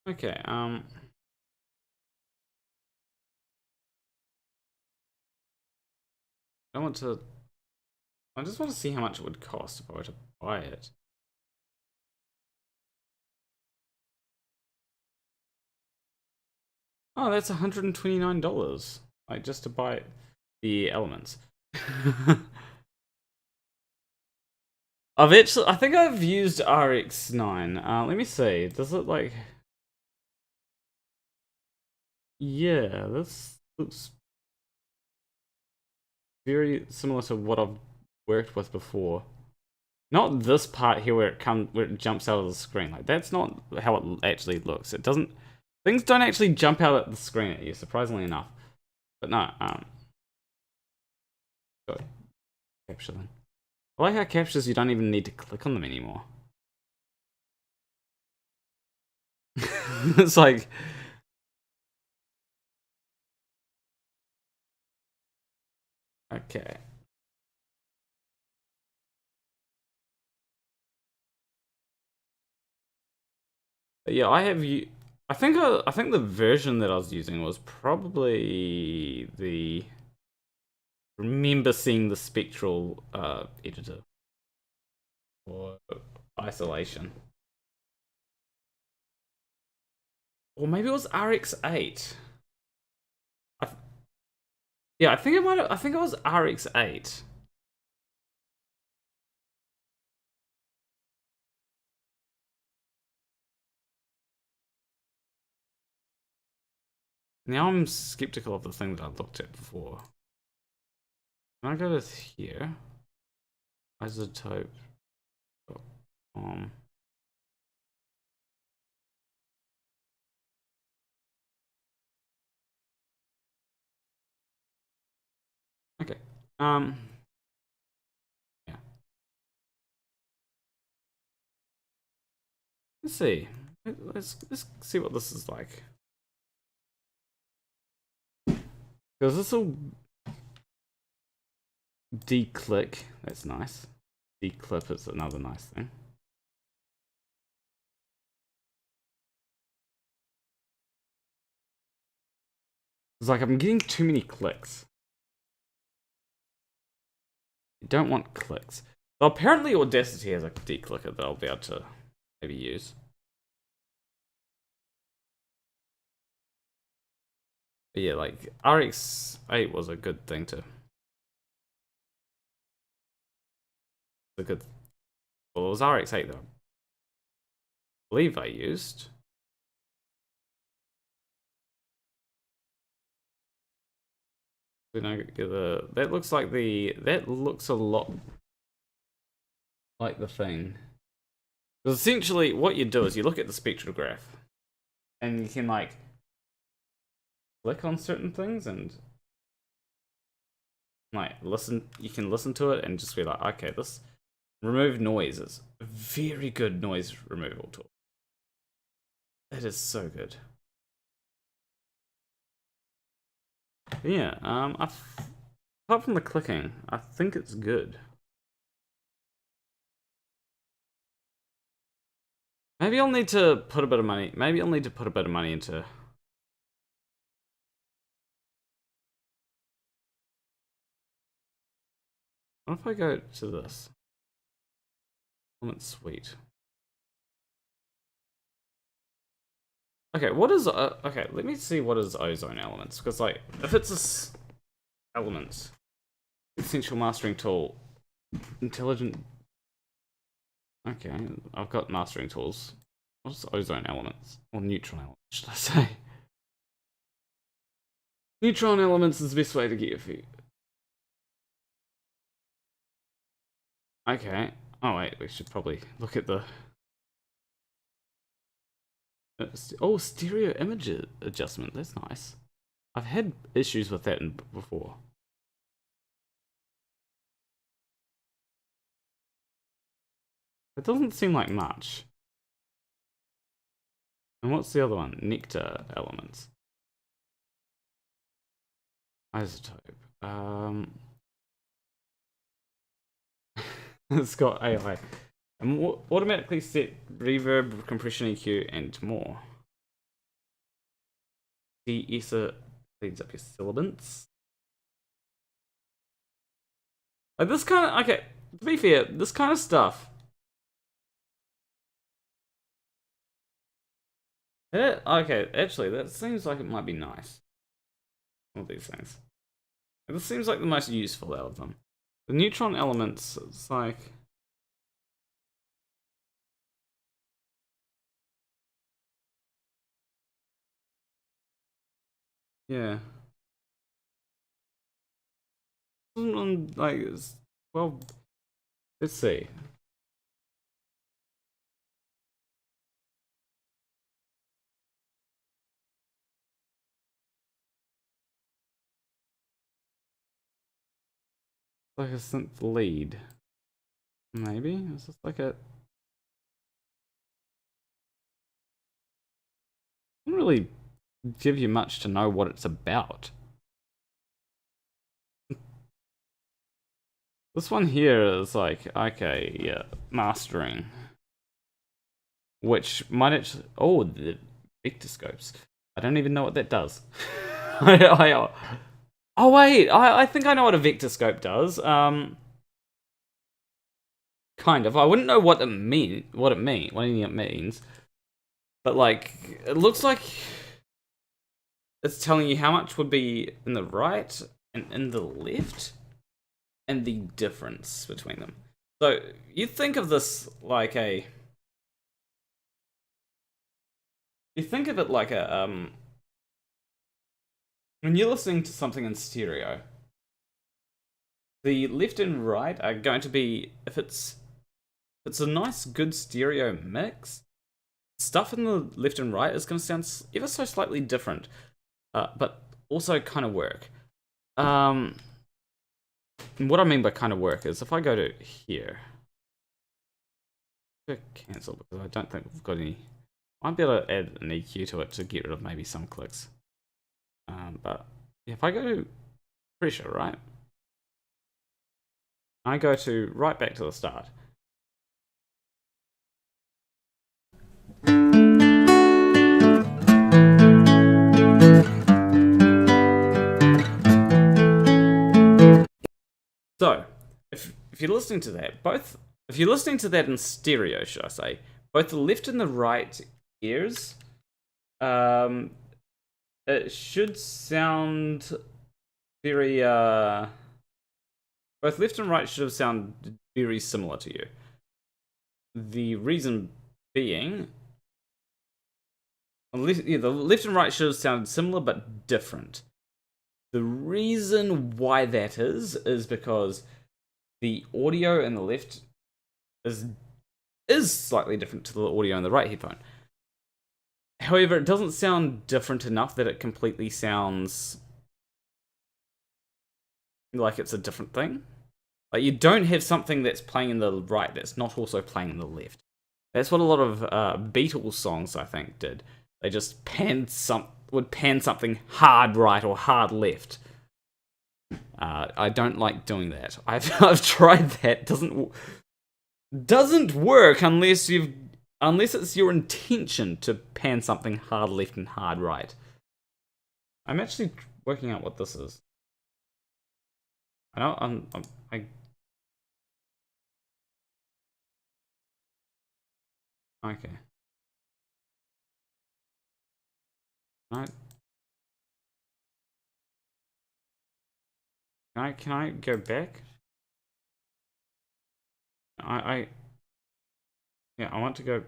Okay, I want to. I just want to see how much it would cost if I were to buy it. Oh, that's $129. Like just to buy the elements. I think I've used RX9. Let me see. Does it like? Yeah, this looks very similar to what I've worked with before. Not this part here where it jumps out of the screen. Like that's not how it actually looks. It doesn't. Things don't actually jump out at the screen at you, surprisingly enough. But no, go capture them. I like how captures you don't even need to click on them anymore. It's like. Okay. But yeah, I think the version that I was using was probably the. Remember seeing the spectral editor or isolation, or maybe it was RX8. Yeah, I think it might. I think it was RX8. Now I'm skeptical of the thing that I looked at before. Can I go to here? Isotope. Okay. Yeah. Let's see. Let's see what this is like. Because this will declick. That's nice. Declip is another nice thing. It's like I'm getting too many clicks. You don't want clicks. Well, apparently Audacity has a declicker that I'll be able to maybe use. But yeah, like RX8 was a good thing to. Well, it was RX8 that I believe I used. That looks like that looks a lot like the thing. Because essentially what you do is you look at the spectral graph and you can like click on certain things and like listen. You can listen to it and just be like, okay, this remove noise is a very good noise removal tool. It is so good. But yeah, apart from the clicking, I think it's good. Maybe I'll need to put a bit of money. Maybe I'll need to put a bit of money into. What if I go to this? Element suite. Okay, what is okay? Let me see what is ozone elements, because like if it's a elements, essential mastering tool, intelligent. Okay, I've got mastering tools. What's ozone elements or neutron elements? Should I say? Neutron elements is the best way to get your feet. Okay. Oh wait, we should probably look at the. Oh, stereo image adjustment. That's nice. I've had issues with that before. It doesn't seem like much. And what's the other one? Nectar elements. Isotope. It's got AI. And automatically set reverb, compression, EQ, and more. De-esser cleans up your sibilants. Like this kind of, okay, to be fair, this kind of stuff. Okay, actually, that seems like it might be nice. All these things. This seems like the most useful out of them. The neutron elements, it's like. Yeah. Like, well, let's see. Like a synth lead. Maybe? It's just like a. Doesn't really give you much to know what it's about. This one here is like, okay, yeah, mastering. Which might actually. Oh, Vectorscopes. I don't even know what that does. Oh wait, I think I know what a vectorscope does. Kind of. I wouldn't know what anything it means. But like, it looks like it's telling you how much would be in the right and in the left, and the difference between them. So you think of this like a. You think of it like a when you're listening to something in stereo, the left and right are going to be, if it's a nice good stereo mix, stuff in the left and right is going to sound ever so slightly different, but also kind of work. And what I mean by kind of work is if I go to here, cancel because I don't think we've got any. I might be able to add an EQ to it to get rid of maybe some clicks. But if I go to pressure, right? I go to right back to the start. So, if you're listening to that, if you're listening to that in stereo, should I say, both the left and the right ears, it should sound very, both left and right should sound very similar to you. The reason being, the left and right should have sounded similar but different. The reason why that is because the audio in the left is slightly different to the audio in the right headphone. However, it doesn't sound different enough that it completely sounds like it's a different thing. Like, you don't have something that's playing in the right that's not also playing in the left. That's what a lot of Beatles songs, I think, did. They just would pan something hard right or hard left. I don't like doing that. I've tried that. Doesn't work unless it's your intention to pan something hard left and hard right. I'm actually working out what this is. I know okay. Right. Can I go back? Yeah, I want to go.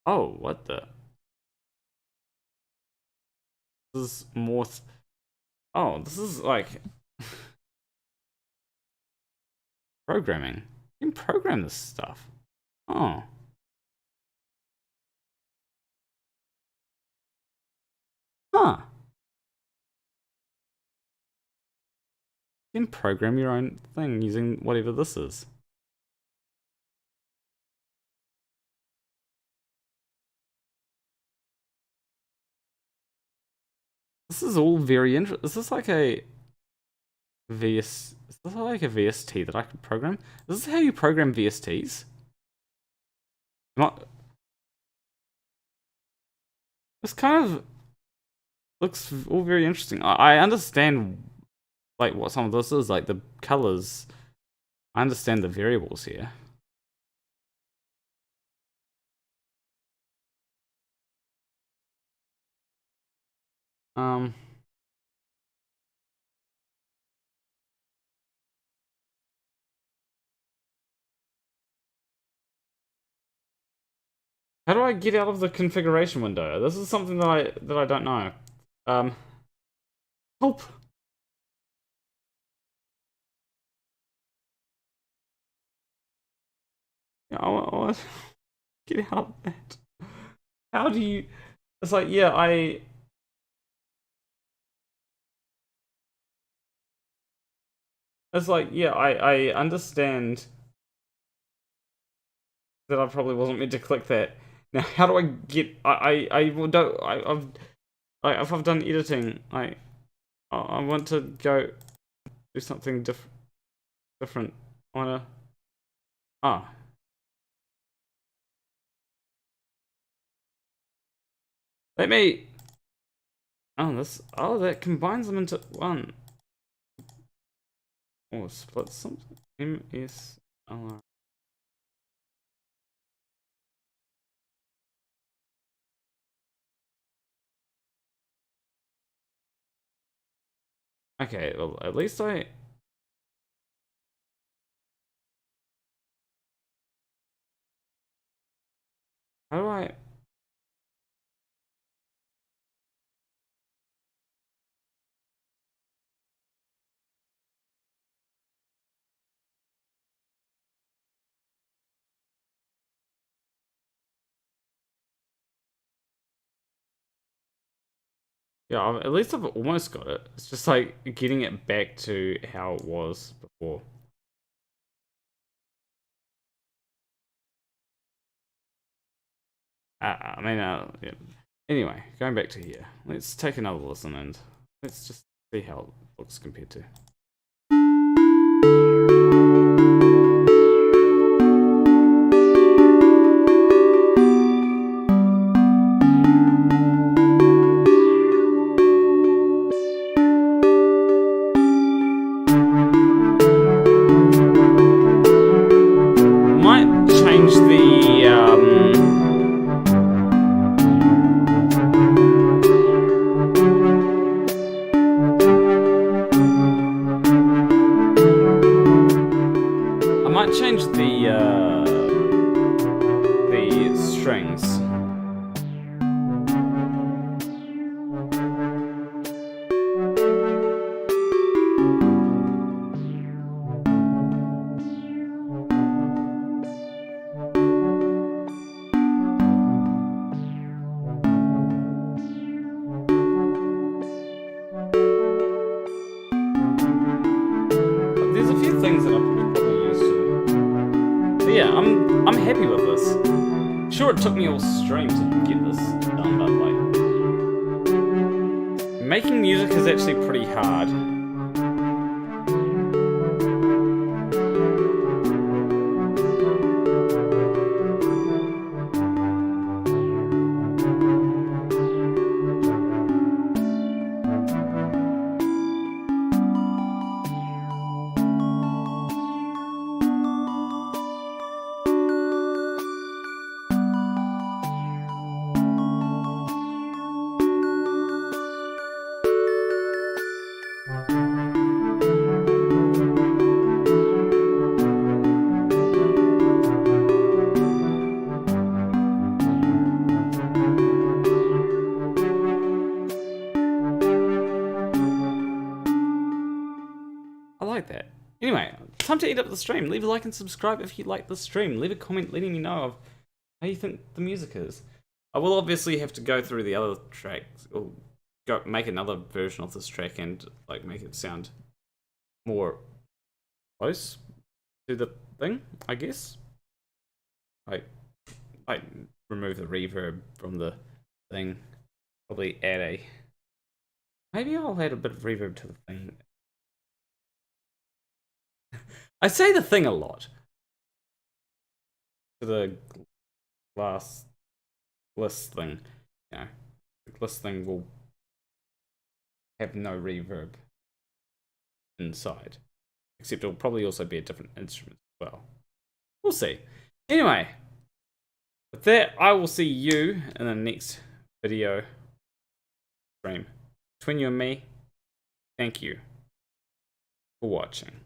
Oh, what the? This is more. Oh, this is like programming. You can program this stuff. Oh. Huh. You can program your own thing using whatever this is. This is all very interesting. Is this like a VS? Is this like a VST that I could program? Is this how you program VSTs? This kind of looks all very interesting. I understand like what some of this is, like the colors. I understand the variables here. How do I get out of the configuration window? This is something that I don't know. Help. Yeah, I want to get out of that. How do you? It's like, yeah, It's like, yeah, I understand that I probably wasn't meant to click that. Now, how do I get? If I've done editing, I want to go do something different. different kind of. Oh. Let me. Oh, this. Oh, that combines them into one. Or split something. MSLR. Okay, well, at least I. How do I? Yeah, at least I've almost got it. It's just like getting it back to how it was before. Yeah. Anyway, going back to here. Let's take another listen and let's just see how it looks compared to. It took me all stream to get this done, but like making music is actually pretty hard. Time to eat up the stream. Leave a like and subscribe if you like the stream. Leave a comment letting me know of how you think the music is. I will obviously have to go through the other tracks or make another version of this track and like make it sound more close to the thing, I guess. Like remove the reverb from the thing. Probably add maybe I'll add a bit of reverb to the thing. I say the thing a lot. To the glass thing. You know, the glass thing will have no reverb inside. Except it'll probably also be a different instrument as well. We'll see. Anyway, with that, I will see you in the next video stream. Between you and me, thank you for watching.